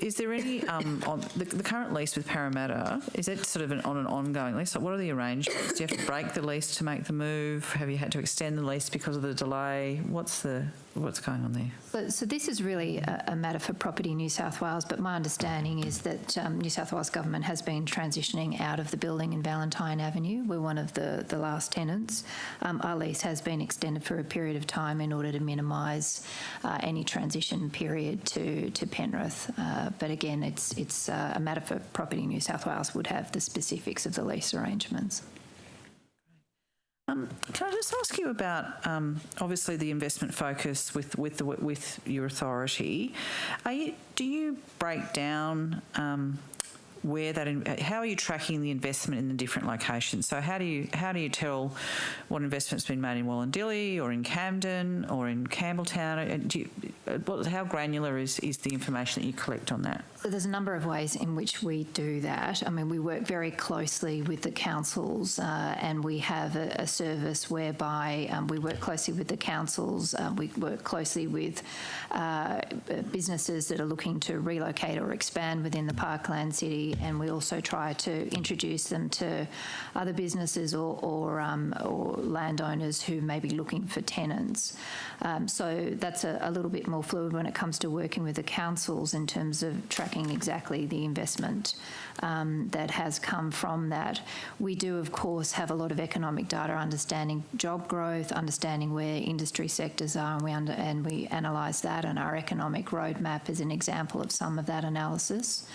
Is there any on the current lease with Parramatta? Is it sort of on an ongoing lease? Like, what are the arrangements? Do you have to break the lease to make the move? Have you had to extend the lease because of the delay? What's going on there? So this is really a matter for Property New South Wales, but my understanding is that New South Wales Government has been transitioning out of the building in Valentine Avenue. We're one of the last tenants. Our lease has been extended for a period of time in order to minimise any transition period to Penrith. But again, it's a matter for Property New South Wales would have the specifics of the lease arrangements. Can I just ask you about obviously the investment focus with your authority? Do you break down where that? How are you tracking the investment in the different locations? So how do you tell what investment's been made in Wallandilly or in Camden or in Campbelltown? How granular is the information that you collect on that? So there's a number of ways in which we do that. I mean, we work very closely with the councils and we have a service whereby we work closely with the councils. We work closely with businesses that are looking to relocate or expand within the Parkland City, and we also try to introduce them to other businesses or landowners who may be looking for tenants. So that's a little bit more fluid when it comes to working with the councils in terms of tracking exactly the investment that has come from that. We do, of course, have a lot of economic data, understanding job growth, understanding where industry sectors are, and we analyse that, and our economic roadmap is an example of some of that analysis.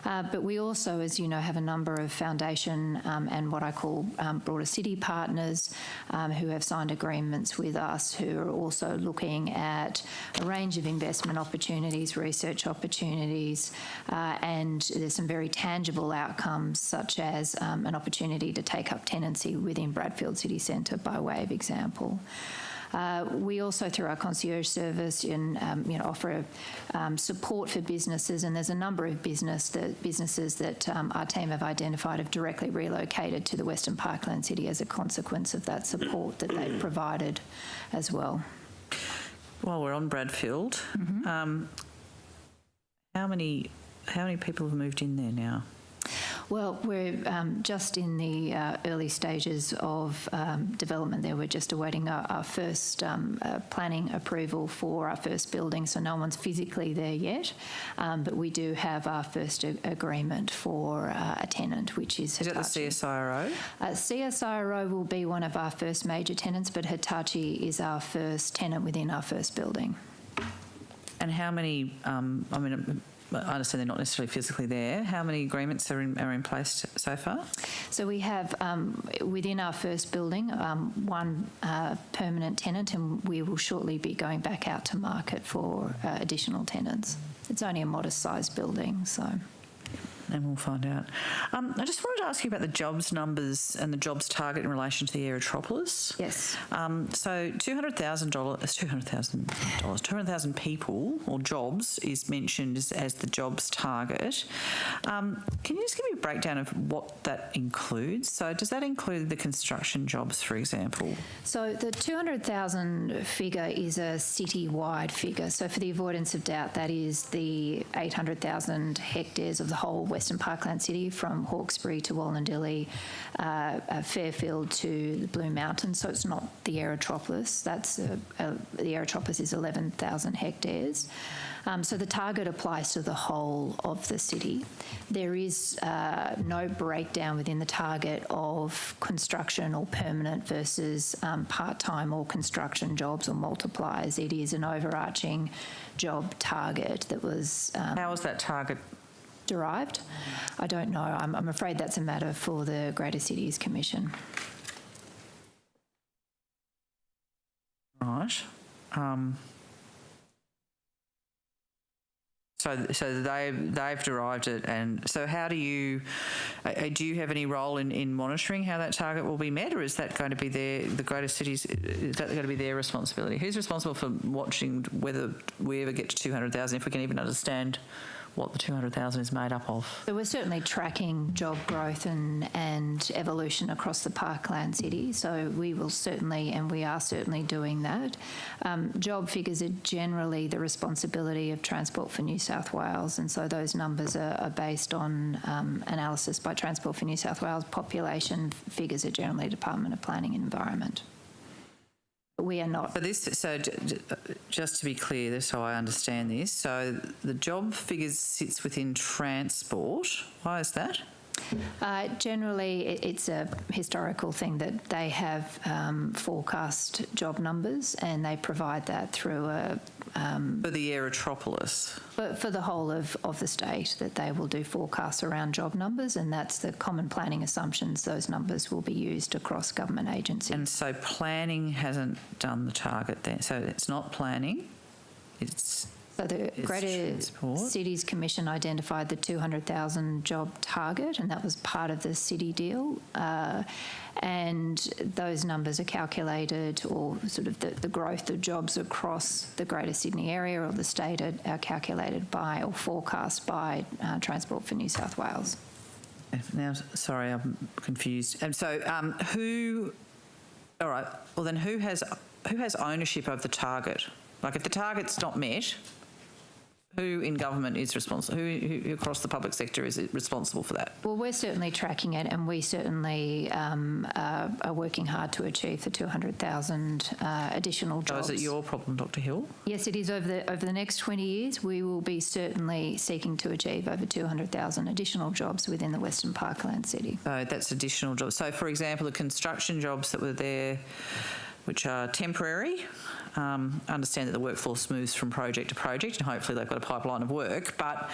But we also, as you know, have a number of foundation and what I call broader city partners who have signed agreements with us, who are also looking at a range of investment opportunities, research opportunities, and there's some very tangible outcomes, such as an opportunity to take up tenancy within Bradfield City Centre, by way of example. We also, through our concierge service, offer support for businesses, and there's a number of businesses that our team have identified have directly relocated to the Western Parkland City as a consequence of that support that they've provided as well. While we're on Bradfield, how many people have moved in there now? Well, we're just in the early stages of development there. We're just awaiting our first planning approval for our first building, so no one's physically there yet. But we do have our first agreement for a tenant, which is Hitachi. Is it the CSIRO? CSIRO will be one of our first major tenants, but Hitachi is our first tenant within our first building. And how many, I understand they're not necessarily physically there. How many agreements are in place so far? So we have, within our first building, one permanent tenant, and we will shortly be going back out to market for additional tenants. It's only a modest-sized building, so... And we'll find out. I just wanted to ask you about the jobs numbers and the jobs target in relation to the Aerotropolis. Yes. So $200,000 people or jobs is mentioned as the jobs target. Can you just give me a breakdown of what that includes? So does that include the construction jobs, for example? So the 200,000 figure is a city-wide figure. So for the avoidance of doubt, that is the 800,000 hectares of the whole Western Parkland City, from Hawkesbury to Wallandilly, Fairfield to the Blue Mountains. So it's not the Aerotropolis. The Aerotropolis is 11,000 hectares. So the target applies to the whole of the city. There is no breakdown within the target of construction or permanent versus part-time or construction jobs or multipliers. It is an overarching job target that was... How was that target derived? I don't know. I'm afraid that's a matter for the Greater Cities Commission. Right. So they've derived it, and so how do you have any role in monitoring how that target will be met, or is that going to be the greater cities? Is that going to be their responsibility? Who's responsible for watching whether we ever get to 200,000, if we can even understand what the 200,000 is made up of? So we're certainly tracking job growth and evolution across the parkland city. So we will certainly, and we are certainly doing that. Job figures are generally the responsibility of Transport for New South Wales, and so those numbers are based on analysis by Transport for New South Wales. Population figures are generally Department of Planning and Environment. We are not. So just to be clear, so I understand this, so the job figures sits within transport. Why is that? Generally, it's a historical thing that they have forecast job numbers, and they provide that through a... for the Aerotropolis? For the whole of the state, that they will do forecasts around job numbers, and that's the common planning assumptions. Those numbers will be used across government agencies. And so planning hasn't done the target then? So it's not planning, it's... So the Greater Cities Commission identified the 200,000 job target, and that was part of the city deal. And those numbers are calculated, or sort of the growth of jobs across the Greater Sydney area or the state are calculated by or forecast by Transport for New South Wales. Now, sorry, I'm confused. And so who... All right, well then who has ownership of the target? Like if the target's not met, who in government is responsible? Who across the public sector is responsible for that? Well, we're certainly tracking it, and we certainly are working hard to achieve the 200,000 additional jobs. So is it your problem, Dr Hill? Yes, it is. Over the next 20 years, we will be certainly seeking to achieve over 200,000 additional jobs within the Western Parkland city. So that's additional jobs. So, for example, the construction jobs that were there, which are temporary, understand that the workforce moves from project to project, and hopefully they've got a pipeline of work, but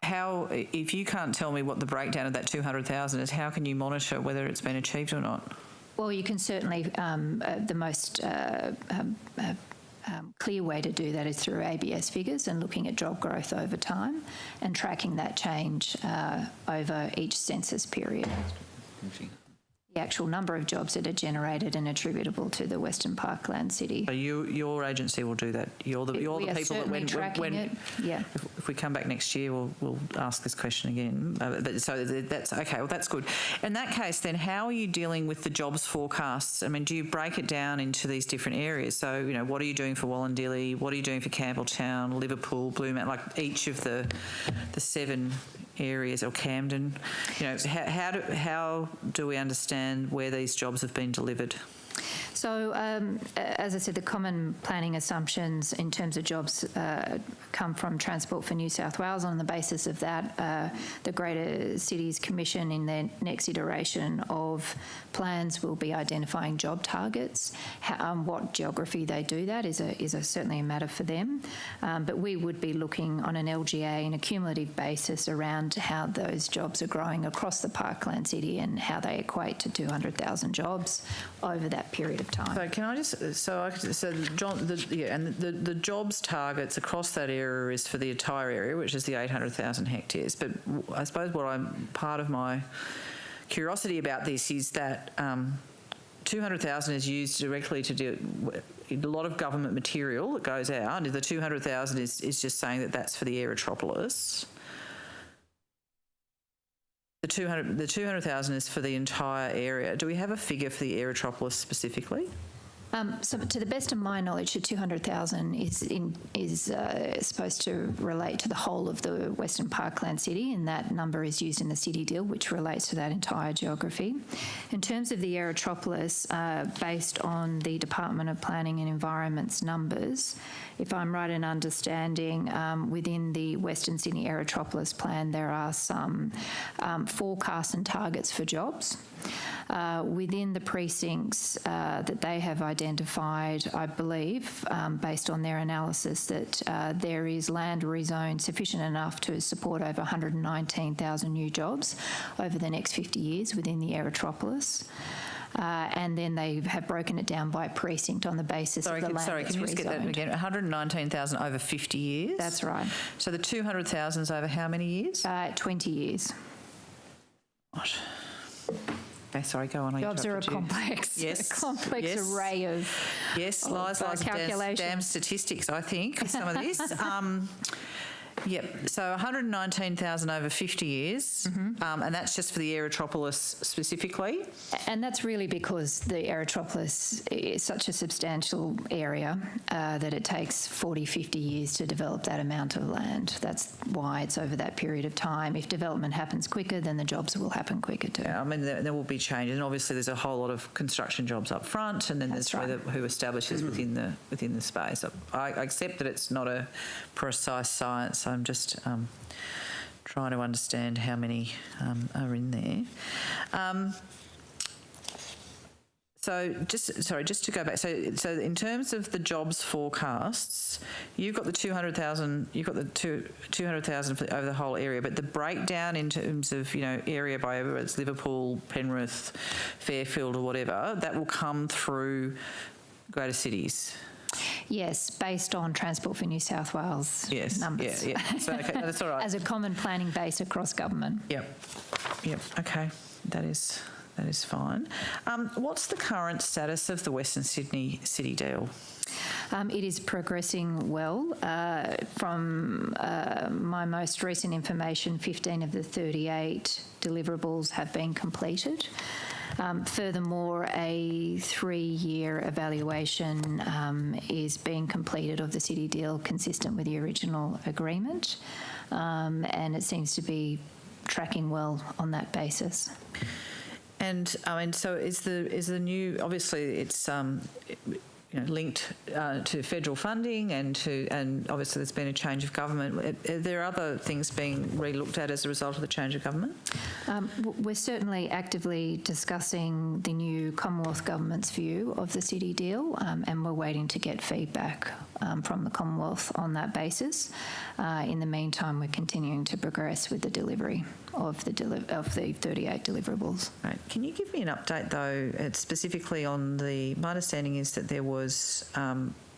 if you can't tell me what the breakdown of that 200,000 is, how can you monitor whether it's been achieved or not? Well, you can certainly, the most clear way to do that is through ABS figures and looking at job growth over time and tracking that change over each census period. The actual number of jobs that are generated and attributable to the Western Parkland city. So your agency will do that. You're the people that when yeah. If we come back next year, we'll ask this question again. So that's okay. Well, that's good. In that case, then, how are you dealing with the jobs forecasts? I mean, do you break it down into these different areas? So what are you doing for Wallandilly? What are you doing for Campbelltown, Liverpool, Blue Mountain? Like each of the 7 areas, or Camden. How do we understand where these jobs have been delivered? So, as I said, the common planning assumptions in terms of jobs come from Transport for New South Wales. On the basis of that, the Greater Cities Commission in their next iteration of plans will be identifying job targets. What geography they do that is certainly a matter for them. But we would be looking on an LGA and a cumulative basis around how those jobs are growing across the Parkland city and how they equate to 200,000 jobs over that period of time. So can I just John, the jobs targets across that area is for the entire area, which is the 800,000 hectares. But I suppose part of my curiosity about this is that 200,000 is used directly to do a lot of government material that goes out. And the 200,000 is just saying that that's for the Aerotropolis. The 200,000 is for the entire area. Do we have a figure for the Aerotropolis specifically? So, to the best of my knowledge, the 200,000 is supposed to relate to the whole of the Western Parkland city, and that number is used in the city deal, which relates to that entire geography. In terms of the Aerotropolis, based on the Department of Planning and Environment's numbers, if I'm right in understanding, within the Western Sydney Aerotropolis plan, there are some forecasts and targets for jobs. Within the precincts that they have identified, I believe, based on their analysis, that there is land rezoned sufficient enough to support over 119,000 new jobs over the next 50 years within the Aerotropolis. and then they have broken it down by precinct on the basis of the land that's can you just get that rezoned. again? 119,000 over 50 years? That's right. So the 200,000 is over how many years? 20 years. What? Okay, sorry, go on. Jobs are a complex, array of lies, calculations. Damn statistics, I think, with some of this. Yep, so 119,000 over 50 years, and that's just for the Aerotropolis specifically? And that's really because the Aerotropolis is such a substantial area that it takes 40, 50 years to develop that amount of land. That's why it's over that period of time. If development happens quicker, then the jobs will happen quicker too. Yeah, I mean, there will be changes, and obviously there's a whole lot of construction jobs up front, and then there's who establishes within the space. I accept that it's not a precise science. I'm just trying to understand how many are in there. So just to go back. So in terms of the jobs forecasts, you've got the 200,000. You've got the 200,000 over the whole area, but the breakdown in terms of area by whether it's Liverpool, Penrith, Fairfield, or whatever, that will come through greater cities. Yes, based on Transport for New South Wales numbers. Yeah. So, okay, that's all right. As a common planning base across government. Yep. Okay, that is fine. What's the current status of the Western Sydney City deal? It is progressing well. From my most recent information, 15 of the 38 deliverables have been completed. Furthermore, a 3-year evaluation is being completed of the city deal consistent with the original agreement, and it seems to be tracking well on that basis. And I mean, so is the new? Obviously, it's linked to federal funding, and obviously there's been a change of government. Are there other things being re-looked at as a result of the change of government? We're certainly actively discussing the new Commonwealth Government's view of the city deal, and we're waiting to get feedback from the Commonwealth on that basis. In the meantime, we're continuing to progress with the delivery of the 38 deliverables. Right. Can you give me an update, though, specifically on my understanding is that there was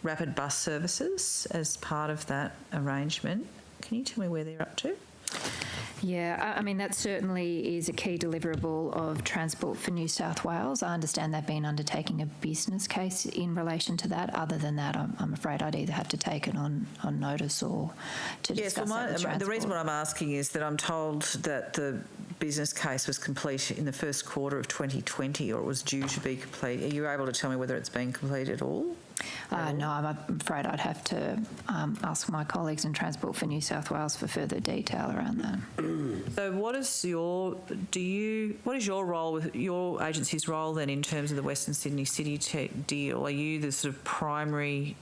rapid bus services as part of that arrangement. Can you tell me where they're up to? Yeah, I mean, that certainly is a key deliverable of Transport for New South Wales. I understand they've been undertaking a business case in relation to that. Other than that, I'm afraid I'd either have to take it on notice or to discuss that with Transport. The reason what I'm asking is that I'm told that the business case was complete in the first quarter of 2020, or it was due to be complete. Are you able to tell me whether it's been completed at all? No, I'm afraid I'd have to ask my colleagues in Transport for New South Wales for further detail around that. So what is your role with your agency's role then in terms of the Western Sydney City deal? Are you the sort of primary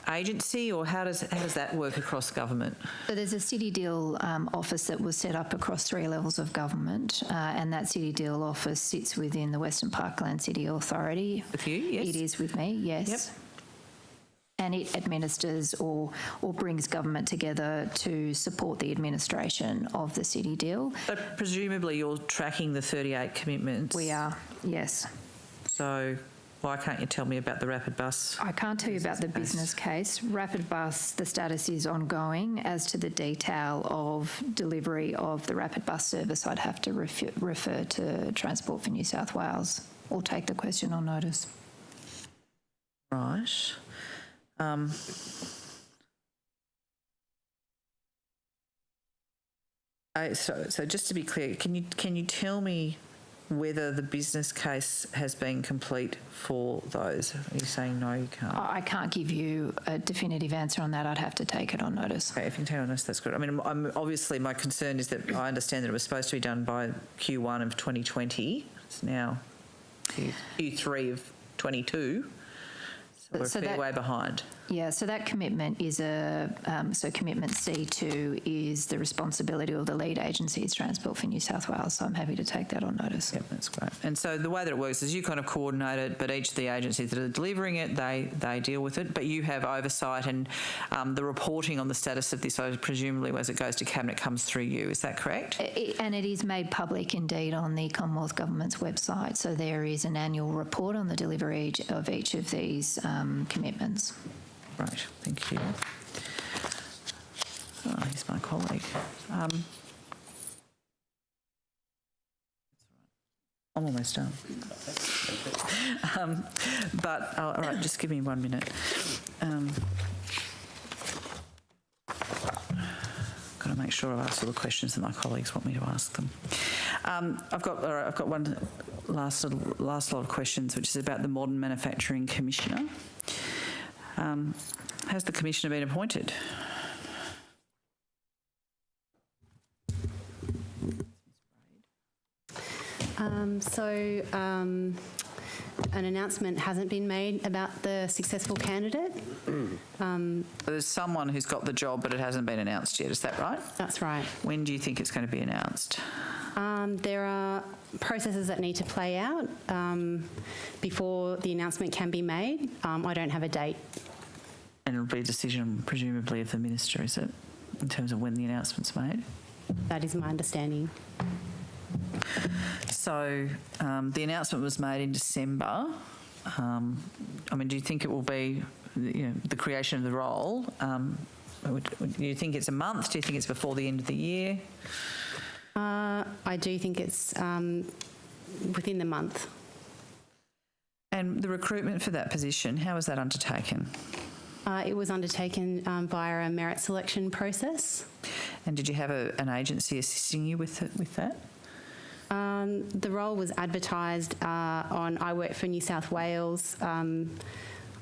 agency, or how does that work across government? So there's a City Deal office that was set up across 3 levels of government, and that City Deal office sits within the Western Parkland City Authority. With you, yes? It is with me, yes. Yep. And it administers or brings government together to support the administration of the City Deal. But presumably you're tracking the 38 commitments. We are, yes. So why can't you tell me about the rapid bus? I can't tell you about the business case. Rapid bus, the status is ongoing. As to the detail of delivery of the rapid bus service, I'd have to refer to Transport for New South Wales or take the question on notice. Right. So just to be clear, can you tell me whether the business case has been complete for those? Are you saying no, you can't? I can't give you a definitive answer on that. I'd have to take it on notice. Okay, if you can take it on notice, that's good. I mean, obviously my concern is that I understand that it was supposed to be done by Q1 of 2020. It's now Q3 of 22. We're a fair way behind. Yeah, so that commitment is so commitment C2 is the responsibility of the lead agency is Transport for New South Wales, so I'm happy to take that on notice. Yep, that's great. And so the way that it works is you kind of coordinate it, but each of the agencies that are delivering it, they deal with it, but you have oversight and the reporting on the status of this, so presumably as it goes to Cabinet comes through you, is that correct? And it is made public indeed on the Commonwealth Government's website, so there is an annual report on the delivery of each of these commitments. Right, thank you. Oh, here's my colleague. I'm almost done. All right, just give me 1 minute. Got to make sure I've asked all the questions that my colleagues want me to ask them. I've got one last lot of questions, which is about the Modern Manufacturing Commissioner. Has the Commissioner been appointed? An announcement hasn't been made about the successful candidate. There's someone who's got the job, but it hasn't been announced yet. Is that right? That's right. When do you think it's going to be announced? There are processes that need to play out before the announcement can be made. I don't have a date. And it'll be a decision, presumably, of the Minister, is it, in terms of when the announcement's made? That is my understanding. So the announcement was made in December. Do you think it will be, the creation of the role? Do you think it's a month? Do you think it's before the end of the year? I do think it's within the month. And the recruitment for that position, how was that undertaken? It was undertaken via a merit selection process. And did you have an agency assisting you with that? The role was advertised on I Work for New South Wales on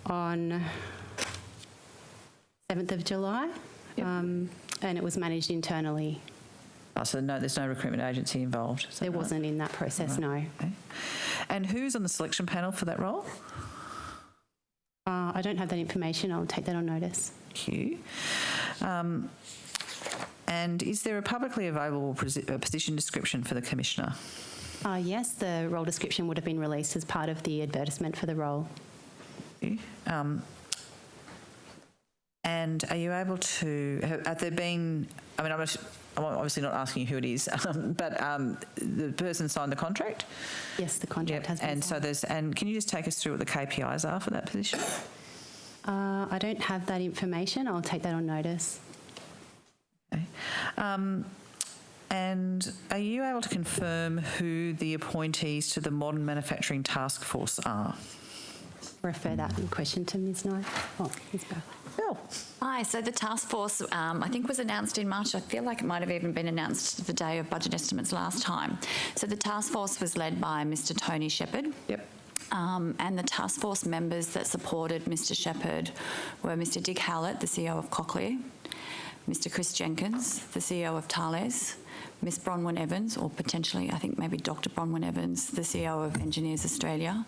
7th of July, and it was managed internally. Oh, so there's no recruitment agency involved? There wasn't in that process, no. Okay. And who's on the selection panel for that role? I don't have that information. I'll take that on notice. Thank you. And is there a publicly available position description for the Commissioner? Yes, the role description would have been released as part of the advertisement for the role. And are you able to, have there been, I'm obviously not asking you who it is, but the person signed the contract? Yes, the contract has been signed. And can you just take us through what the KPIs are for that position? I don't have that information. I'll take that on notice. Okay. And are you able to confirm who the appointees to the Modern Manufacturing Task Force are? Refer that question to Ms. Knight. Ms. Bell. Bill. Hi, so the task force I think was announced in March. I feel like it might have even been announced the day of budget estimates last time. So the task force was led by Mr. Tony Shepherd. Yep. And the task force members that supported Mr. Shepherd were Mr. Dick Howlett, the CEO of Cochlear, Mr. Chris Jenkins, the CEO of Thales, Ms. Bronwyn Evans, or potentially I think maybe Dr. Bronwyn Evans, the CEO of Engineers Australia,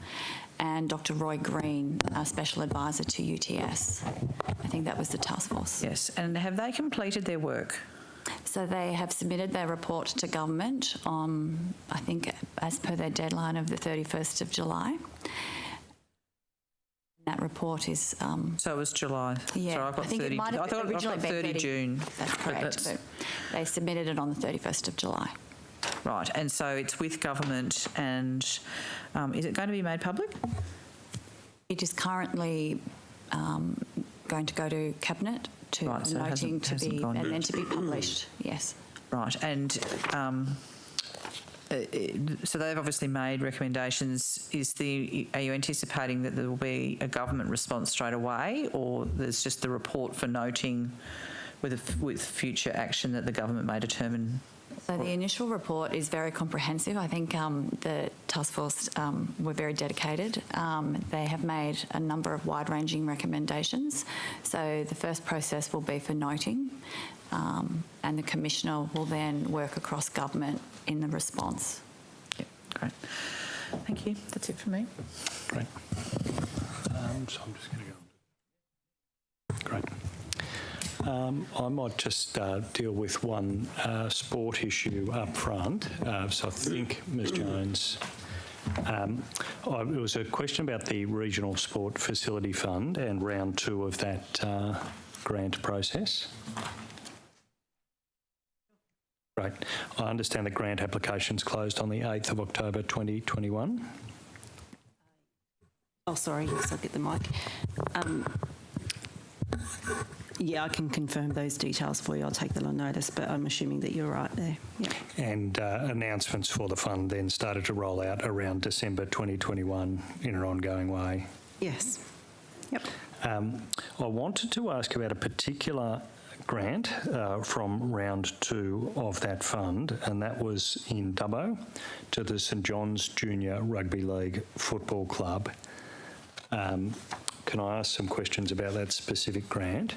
and Dr. Roy Green, our special advisor to UTS. I think that was the task force. Yes, and have they completed their work? So they have submitted their report to government on, I think, as per their deadline of the 31st of July. That report is... so it was July. Yeah, Sorry, I've got I think 30, it might have I thought originally I've got 30 June. That's correct, but they submitted it on the 31st of July. Right, and so it's with government, and is it going to be made public? It is currently going to go to Cabinet to noting to be, and then to be published, yes. Right, and so they've obviously made recommendations. Are you anticipating that there will be a government response straight away, or there's just the report for noting with future action that the government may determine? So the initial report is very comprehensive. I think the task force were very dedicated. They have made a number of wide-ranging recommendations. So the first process will be for noting, and the Commissioner will then work across government in the response. Yep, great. Thank you. That's it for me. Great. So I'm just going to go. I might just deal with one sport issue up front. So I think, Ms Jones, it was a question about the Regional Sport Facility Fund and round 2 of that grant process. Right. I understand the grant applications closed on the 8th of October 2021. Oh, sorry, yes, I'll get the mic. Yeah, I can confirm those details for you. I'll take that on notice, but I'm assuming that you're right there. Yeah. And announcements for the fund then started to roll out around December 2021 in an ongoing way. Yes. Yep. I wanted to ask about a particular grant from round 2 of that fund, and that was in Dubbo to the St John's Junior Rugby League Football Club. Can I ask some questions about that specific grant?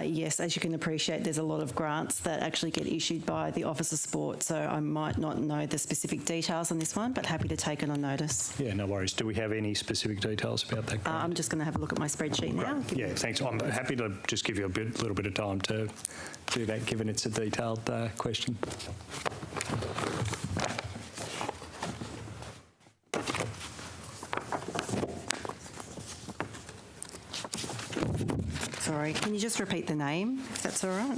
Yes, as you can appreciate, there's a lot of grants that actually get issued by the Office of Sport, so I might not know the specific details on this one, but happy to take it on notice. Yeah, no worries. Do we have any specific details about that grant? I'm just going to have a look at my spreadsheet now. Yeah, thanks. I'm happy to just give you a little bit of time to do that, given it's a detailed question. Sorry, can you just repeat the name, if that's all right?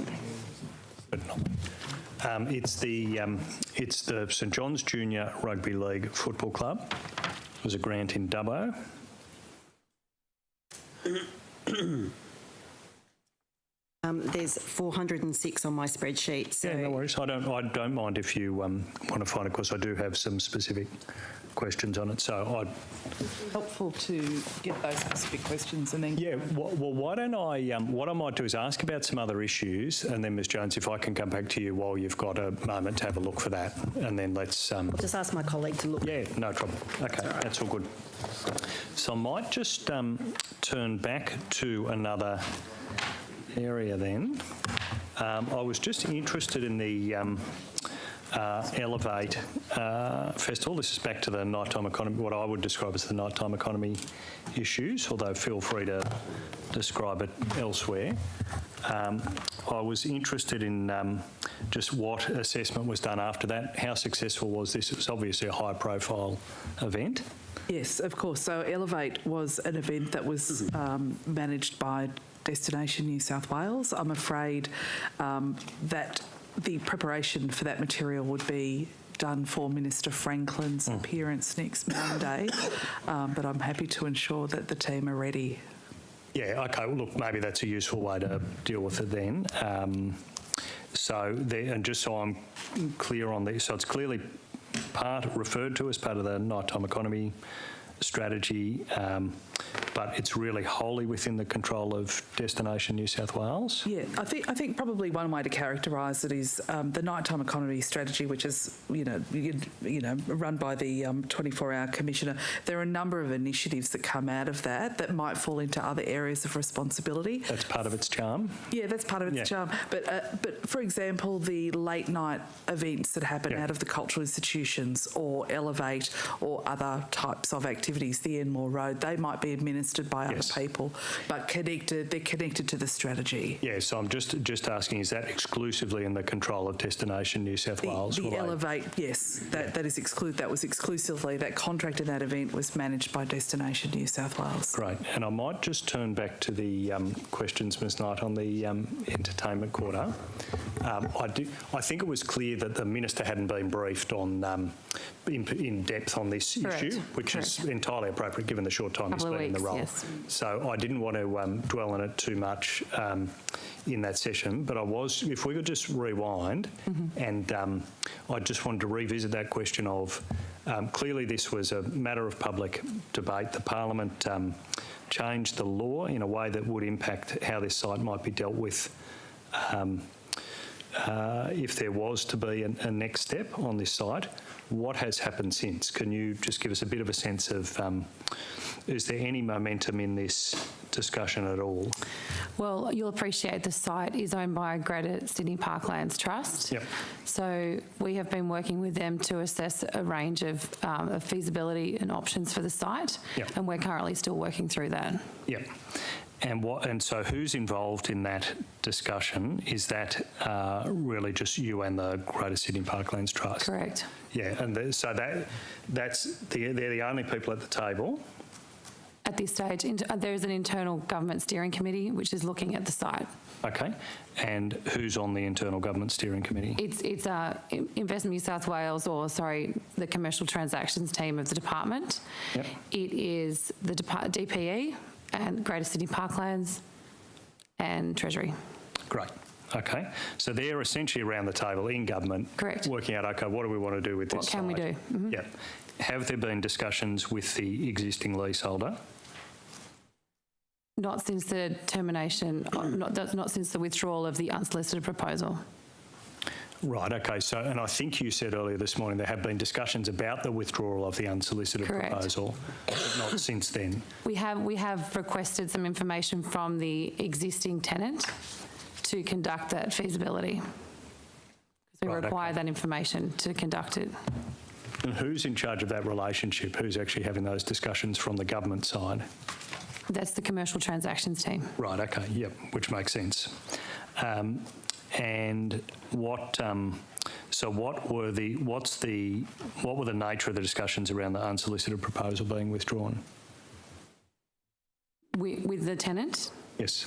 It's the St John's Junior Rugby League Football Club. It was a grant in Dubbo. There's 406 on my spreadsheet. So yeah, no worries. I don't mind if you want to find it, because I do have some specific questions on it. So helpful to get those specific questions and then. Yeah. Well, why don't I? What I might do is ask about some other issues, and then Ms Jones, if I can come back to you while you've got a moment to have a look for that, and then let's. I'll just ask my colleague to look. Yeah, no trouble. Okay, that's all good. So I might just turn back to another area then. I was just interested in the Elevate Festival. This is back to the nighttime economy, what I would describe as the nighttime economy issues, although feel free to describe it elsewhere. I was interested in just what assessment was done after that. How successful was this? It was obviously a high-profile event. Yes, of course. So Elevate was an event that was managed by Destination New South Wales. I'm afraid that the preparation for that material would be done for Minister Franklin's appearance next Monday, but I'm happy to ensure that the team are ready. Yeah, okay, well, look, maybe that's a useful way to deal with it then. And just so I'm clear on this, so it's clearly referred to as part of the nighttime economy strategy, but it's really wholly within the control of Destination New South Wales? Yeah, I think probably one way to characterise it is the nighttime economy strategy, which is run by the 24-hour commissioner. There are a number of initiatives that come out of that might fall into other areas of responsibility. That's part of its charm. Yeah, that's part of its charm. But for example, the late night events that happen out of the cultural institutions or Elevate or other types of activities, the Enmore Road, they might be administered by other people, but they're connected to the strategy. Yeah, so I'm just asking, is that exclusively in the control of Destination New South Wales? The Elevate, yes, that was exclusively, that contract in that event was managed by Destination New South Wales. Great, and I might just turn back to the questions, Ms Knight, on the entertainment quarter. I think it was clear that the Minister hadn't been briefed on in depth on this issue, which is entirely appropriate given the short time he's been in the role. Yes. So I didn't want to dwell on it too much in that session, but if we could just rewind, and I just wanted to revisit that question of, clearly this was a matter of public debate. The Parliament changed the law in a way that would impact how this site might be dealt with if there was to be a next step on this site. What has happened since? Can you just give us a bit of a sense of, is there any momentum in this discussion at all? Well, you'll appreciate the site is owned by Greater Sydney Parklands Trust. Yep. So we have been working with them to assess a range of feasibility and options for the site, and we're currently still working through that. Yep. And so who's involved in that discussion? Is that really just you and the Greater Sydney Parklands Trust? Correct. Yeah, and they're the only people at the table. At this stage, there is an internal government steering committee which is looking at the site. Okay, and who's on the internal government steering committee? It's Investment New South Wales, the commercial transactions team of the department. Yep. It is the DPE and Greater Sydney Parklands and Treasury. Great. Okay, so they're essentially around the table in government, correct, working out, okay, what do we want to do with this What can site? we do? Mm-hmm. Yep. Have there been discussions with the existing leaseholder? Not since the termination, not since the withdrawal of the unsolicited proposal. Right, okay, so, and I think you said earlier this morning there have been discussions about the withdrawal of the unsolicited Correct. proposal, but not since then. We have requested some information from the existing tenant to conduct that feasibility. We require that information to conduct it. And who's in charge of that relationship? Who's actually having those discussions from the government side? That's the commercial transactions team. Right, okay, yep, which makes sense. And what were the nature of the discussions around the unsolicited proposal being withdrawn? With the tenant? Yes.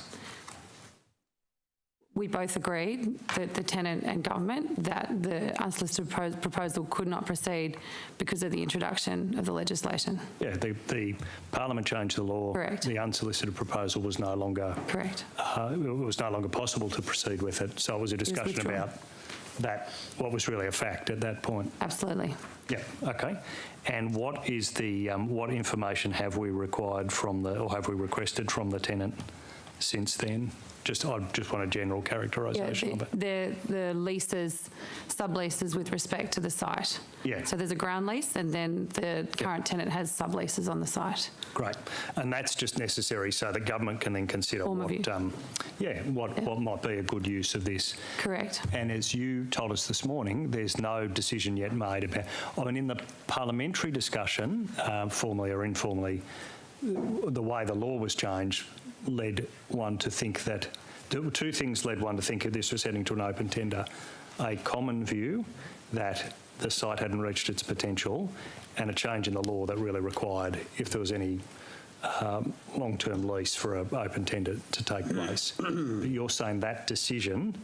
We both agreed, that the tenant and government, that the unsolicited proposal could not proceed because of the introduction of the legislation. Yeah, the Parliament changed the law. Correct. The unsolicited proposal was no longer... Correct. It was no longer possible to proceed with it. So it was a discussion about that, what was really a fact at that point. Absolutely. Yeah, okay. And what is the, what information have we required from or have we requested from the tenant since then? I just want a general characterisation of it. The leases, subleases with respect to the site. Yeah. So there's a ground lease, and then the current tenant has subleases on the site. Great. And that's just necessary so the government can then consider what might be a good use of this. Correct. And as you told us this morning, there's no decision yet made about... I mean, in the parliamentary discussion, formally or informally, the way the law was changed led one to think that... Two things led one to think that this was heading to an open tender. A common view that the site hadn't reached its potential, and a change in the law that really required, if there was any long-term lease for an open tender to take place. But you're saying that decision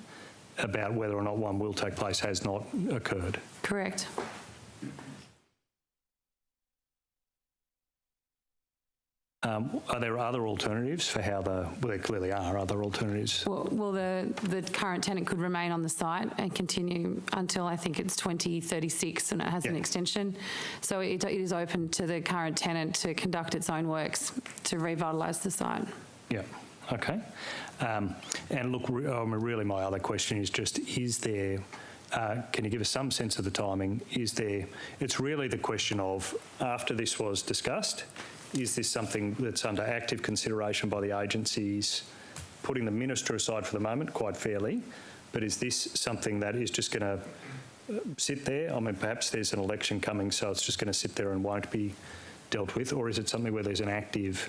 about whether or not one will take place has not occurred? Correct. Are there other alternatives for how well, there clearly are other alternatives. Well, the current tenant could remain on the site and continue until I think it's 2036, and it has an extension. So it is open to the current tenant to conduct its own works to revitalise the site. Yeah. Okay. And look, really my other question is just, is there... can you give us some sense of the timing? It's really the question of, after this was discussed, is this something that's under active consideration by the agencies, putting the minister aside for the moment, quite fairly, but is this something that is just going to sit there? I mean, perhaps there's an election coming, so it's just going to sit there and won't be dealt with, or is it something where there's an active...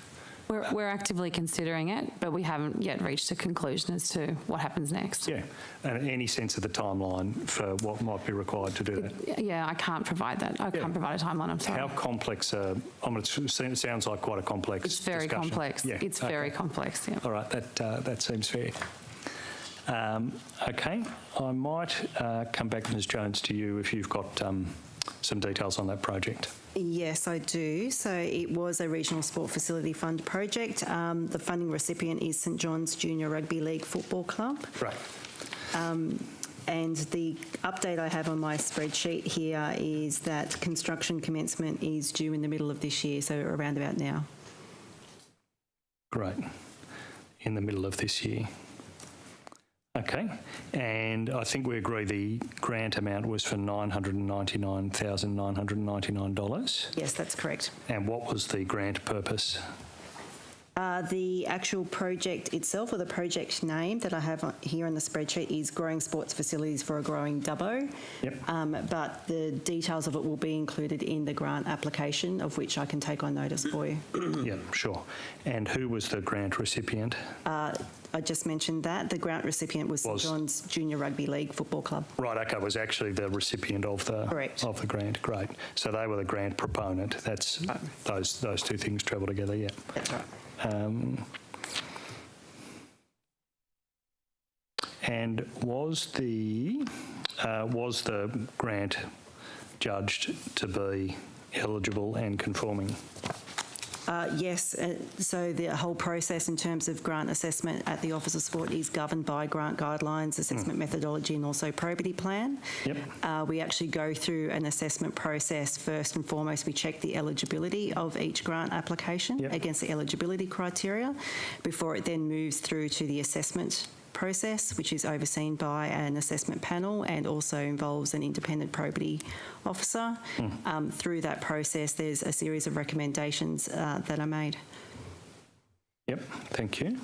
We're actively considering it, but we haven't yet reached a conclusion as to what happens next. Yeah, and any sense of the timeline for what might be required to do that? Yeah, I can't provide that. I can't provide a timeline, I'm sorry. How complex, it sounds like quite a complex It's very discussion. complex. Yeah. It's very complex, yeah. All right, that seems fair. Okay, I might come back, Ms Jones, to you if you've got some details on that project. Yes, I do. So it was a Regional Sport Facility Fund project. The funding recipient is St John's Junior Rugby League Football Club. Right. And the update I have on my spreadsheet here is that construction commencement is due in the middle of this year, so around about now. Great. In the middle of this year. Okay, and I think we agree the grant amount was for $999,999. Yes, that's correct. And what was the grant purpose? The actual project itself, or the project name that I have here in the spreadsheet, is Growing Sports Facilities for a Growing Dubbo. Yep. But the details of it will be included in the grant application, of which I can take on notice for you. Yeah, sure. And who was the grant recipient? I just mentioned that. The grant recipient was St John's Junior Rugby League Football Club. Right, okay, was actually the recipient of the of the grant. Great. So they were the grant proponent. That's those two things travel together. Yeah. That's right. And was the grant judged to be eligible and conforming? Yes, so the whole process in terms of grant assessment at the Office of Sport is governed by grant guidelines, assessment methodology and also probity plan. Yep. We actually go through an assessment process. First and foremost, we check the eligibility of each grant application against the eligibility criteria before it then moves through to the assessment process, which is overseen by an assessment panel and also involves an independent probity officer. Through that process, there's a series of recommendations that are made. Yep, thank you.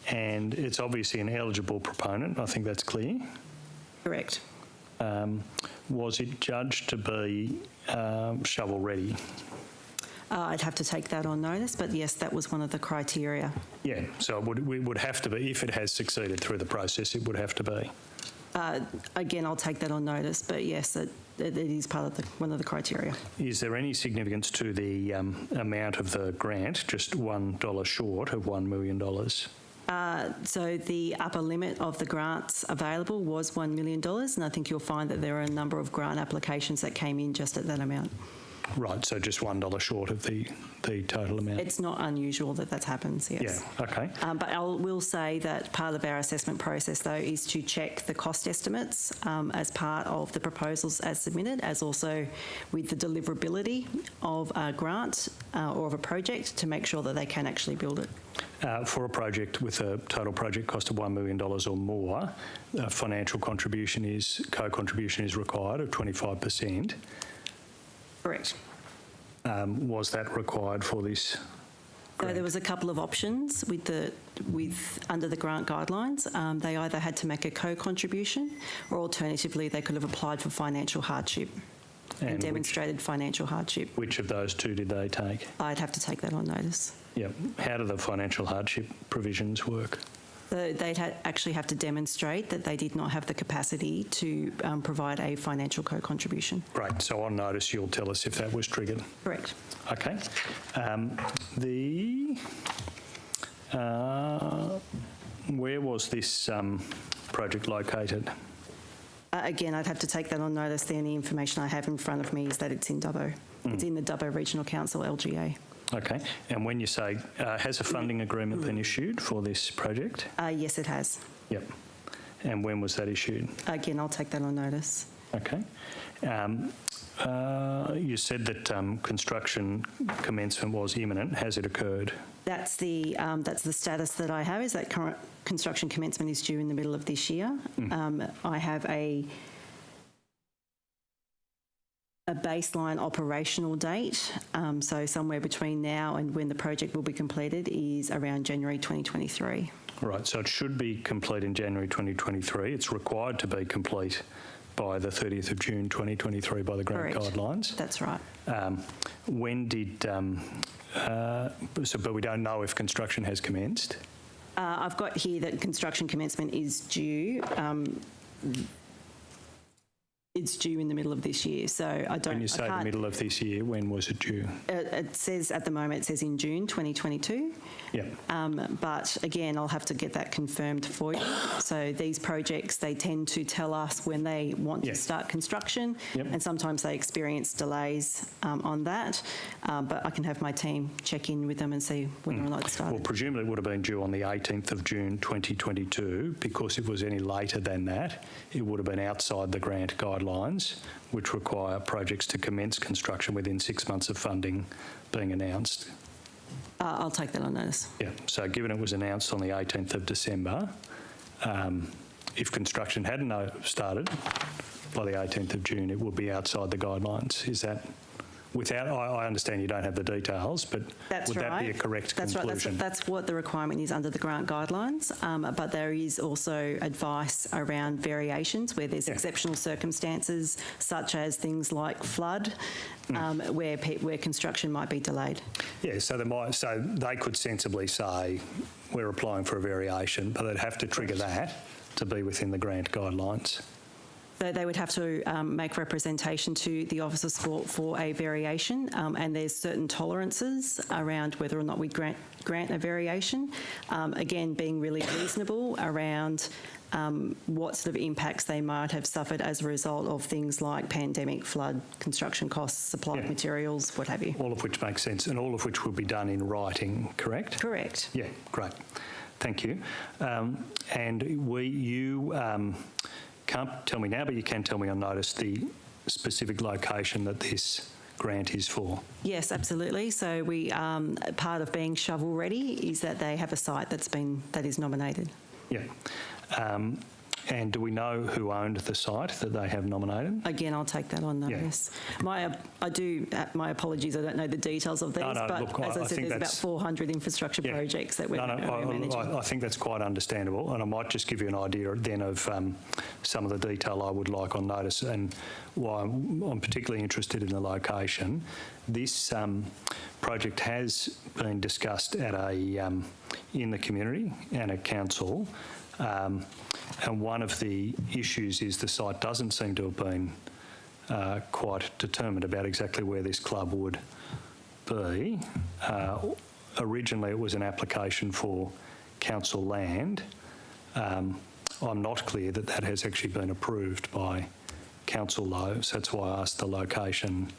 And it's obviously an eligible proponent. I think that's clear. Correct. Was it judged to be shovel ready? I'd have to take that on notice, but yes, that was one of the criteria. Yeah, so it would have to be, if it has succeeded through the process, it would have to be. Again, I'll take that on notice, but yes, it is part of one of the criteria. Is there any significance to the amount of the grant, just $1 short of $1 million? So the upper limit of the grants available was $1 million, and I think you'll find that there are a number of grant applications that came in just at that amount. Right, so just $1 short of the total amount. It's not unusual that happens, yes. Yeah, okay. But I will say that part of our assessment process, though, is to check the cost estimates as part of the proposals as submitted, as also with the deliverability of a grant or of a project to make sure that they can actually build it. For a project with a total project cost of $1 million or more, financial co-contribution is required of 25%. Correct. Was that required for this grant? So there was a couple of options under the grant guidelines. They either had to make a co-contribution, or alternatively they could have applied for financial hardship and demonstrated financial hardship. Which of those two did they take? I'd have to take that on notice. Yeah. How do the financial hardship provisions work? So they'd actually have to demonstrate that they did not have the capacity to provide a financial co-contribution. Right, so on notice you'll tell us if that was triggered. Correct. Okay. Where was this project located? Again, I'd have to take that on notice. The only information I have in front of me is that it's in Dubbo. It's in the Dubbo Regional Council, LGA. Okay, and when you say, has a funding agreement been issued for this project? Yes, it has. Yep. And when was that issued? Again, I'll take that on notice. Okay. You said that construction commencement was imminent. Has it occurred? That's the status that I have, is that current construction commencement is due in the middle of this year. I have a baseline operational date, so somewhere between now and when the project will be completed is around January 2023. Right, so it should be complete in January 2023. It's required to be complete by the 30th of June 2023 by the grant guidelines. That's right. When did, but we don't know if construction has commenced? I've got here that construction commencement is due. It's due in the middle of this year, so I don't... When you say the middle of this year, when was it due? It says, at the moment, it says in June 2022. Yeah. But again, I'll have to get that confirmed for you. So these projects, they tend to tell us when they want to start construction, and sometimes they experience delays on that. But I can have my team check in with them and see whether or not it started. Well, presumably it would have been due on the 18th of June 2022, because if it was any later than that, it would have been outside the grant guidelines, which require projects to commence construction within 6 months of funding being announced. I'll take that on notice. Yeah, so given it was announced on the 18th of December, if construction hadn't started by the 18th of June, it would be outside the guidelines. Is that I understand you don't have the details, but would that be a correct conclusion? That's what the requirement is under the grant guidelines, but there is also advice around variations where there's exceptional circumstances, such as things like flood, where construction might be delayed. Yeah, so they could sensibly say we're applying for a variation, but they'd have to trigger that to be within the grant guidelines. So they would have to make representation to the Office of Sport for a variation, and there's certain tolerances around whether or not we grant a variation. Again, being really reasonable around what sort of impacts they might have suffered as a result of things like pandemic, flood, construction costs, supply of materials, what have you. All of which makes sense, and all of which will be done in writing, correct? Correct. Yeah, great. Thank you. And you can't tell me now, but you can tell me on notice the specific location that this grant is for. Yes, absolutely. So we part of being shovel ready is that they have a site that is nominated. Yeah. And do we know who owned the site that they have nominated? Again, I'll take that on notice. My apologies, I don't know the details of these, but look, as I said, there's about 400 infrastructure projects that we're managing. I think that's quite understandable, and I might just give you an idea then of some of the detail I would like on notice and why I'm particularly interested in the location. This project has been discussed at in the community and at council. And one of the issues is the site doesn't seem to have been quite determined about exactly where this club would be. Originally, it was an application for council land. I'm not clear that that has actually been approved by council though, so that's why I asked the location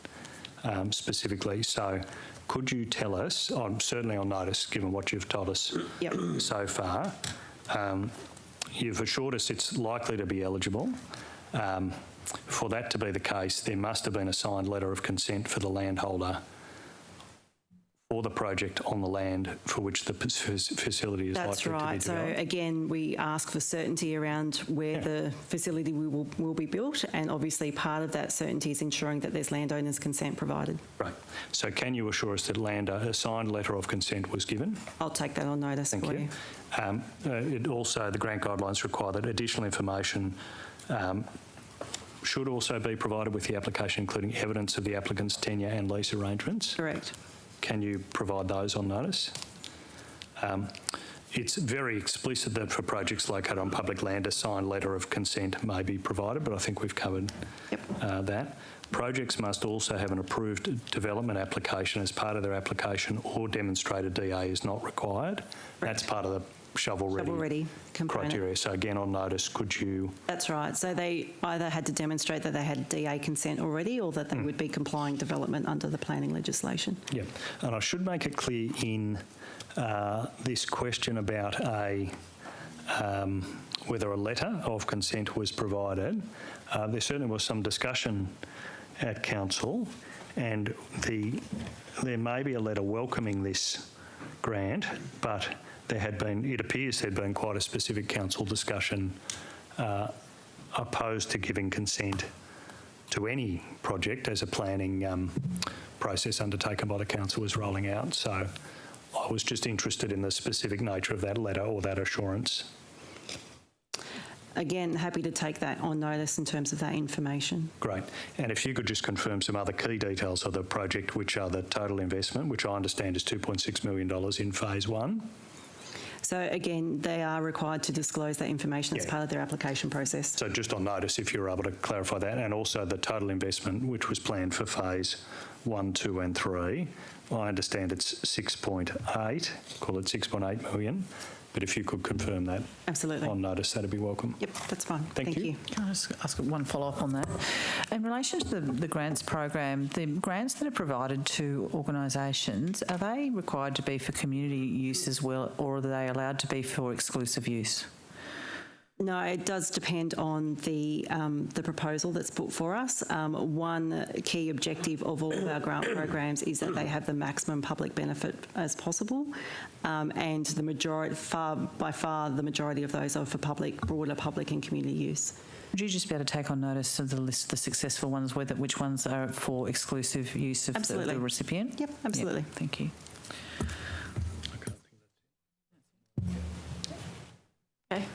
specifically. So could you tell us, I'm certainly on notice given what you've told us so far, you've assured us it's likely to be eligible. For that to be the case, there must have been a signed letter of consent for the landholder for the project on the land for which the facility is likely to be developed. That's right. So again, we ask for certainty around where the facility will be built, and obviously part of that certainty is ensuring that there's landowner's consent provided. Right. So can you assure us that a signed letter of consent was given? I'll take that on notice for you. It also, the grant guidelines require that additional information should also be provided with the application, including evidence of the applicant's tenure and lease arrangements. Correct. Can you provide those on notice? It's very explicit that for projects located on public land, a signed letter of consent may be provided, but I think we've covered that. Projects must also have an approved development application as part of their application, or demonstrate a DA is not required. That's part of the shovel-ready criteria. So again, on notice, could you... That's right. So they either had to demonstrate that they had DA consent already, or that they would be complying development under the planning legislation. Yeah, and I should make it clear in this question about whether a letter of consent was provided. There certainly was some discussion at council, and there may be a letter welcoming this grant, but it appears there had been quite a specific council discussion opposed to giving consent to any project as a planning process undertaken by the council was rolling out. So I was just interested in the specific nature of that letter or that assurance. Again, happy to take that on notice in terms of that information. Great. And if you could just confirm some other key details of the project, which are the total investment, which I understand is $2.6 million in phase one. So again, they are required to disclose that information as part of their application process. So just on notice, if you're able to clarify that, and also the total investment, which was planned for phase 1, 2 and 3. I understand it's 6.8, call it 6.8 million. But if you could confirm that on notice, that'd be welcome. Yep, that's fine. Thank you. Can I just ask one follow-up on that? In relation to the grants program, the grants that are provided to organisations, are they required to be for community use as well, or are they allowed to be for exclusive use? No, it does depend on the proposal that's put for us. One key objective of all of our grant programs is that they have the maximum public benefit as possible, and the majority, by far, the majority of those are for broader public and community use. Would you just be able to take on notice of the list of the successful ones, which ones are for exclusive use of the recipient? Yep, absolutely. Yep, thank you. Okay.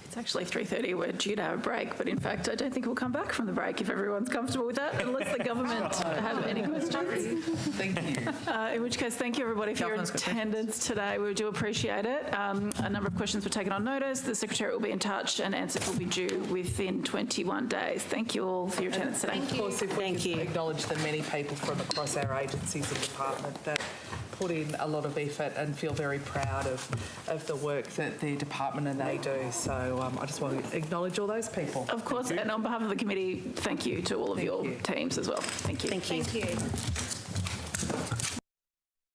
It's actually 3:30. We're due to have a break, but in fact, I don't think we'll come back from the break if everyone's comfortable with that, unless the government have any questions. Thank you. In which case, thank you everybody for your attendance today. We do appreciate it. A number of questions were taken on notice. The Secretariat will be in touch and answers will be due within 21 days. Thank you all for your attendance today. Of course, if we can acknowledge the many people from across our agencies and department that put in a lot of effort and feel very proud of the work that the department and they do. So I just want to acknowledge all those people. Of course, and on behalf of the committee, thank you to all of your teams as well. Thank you. Thank you.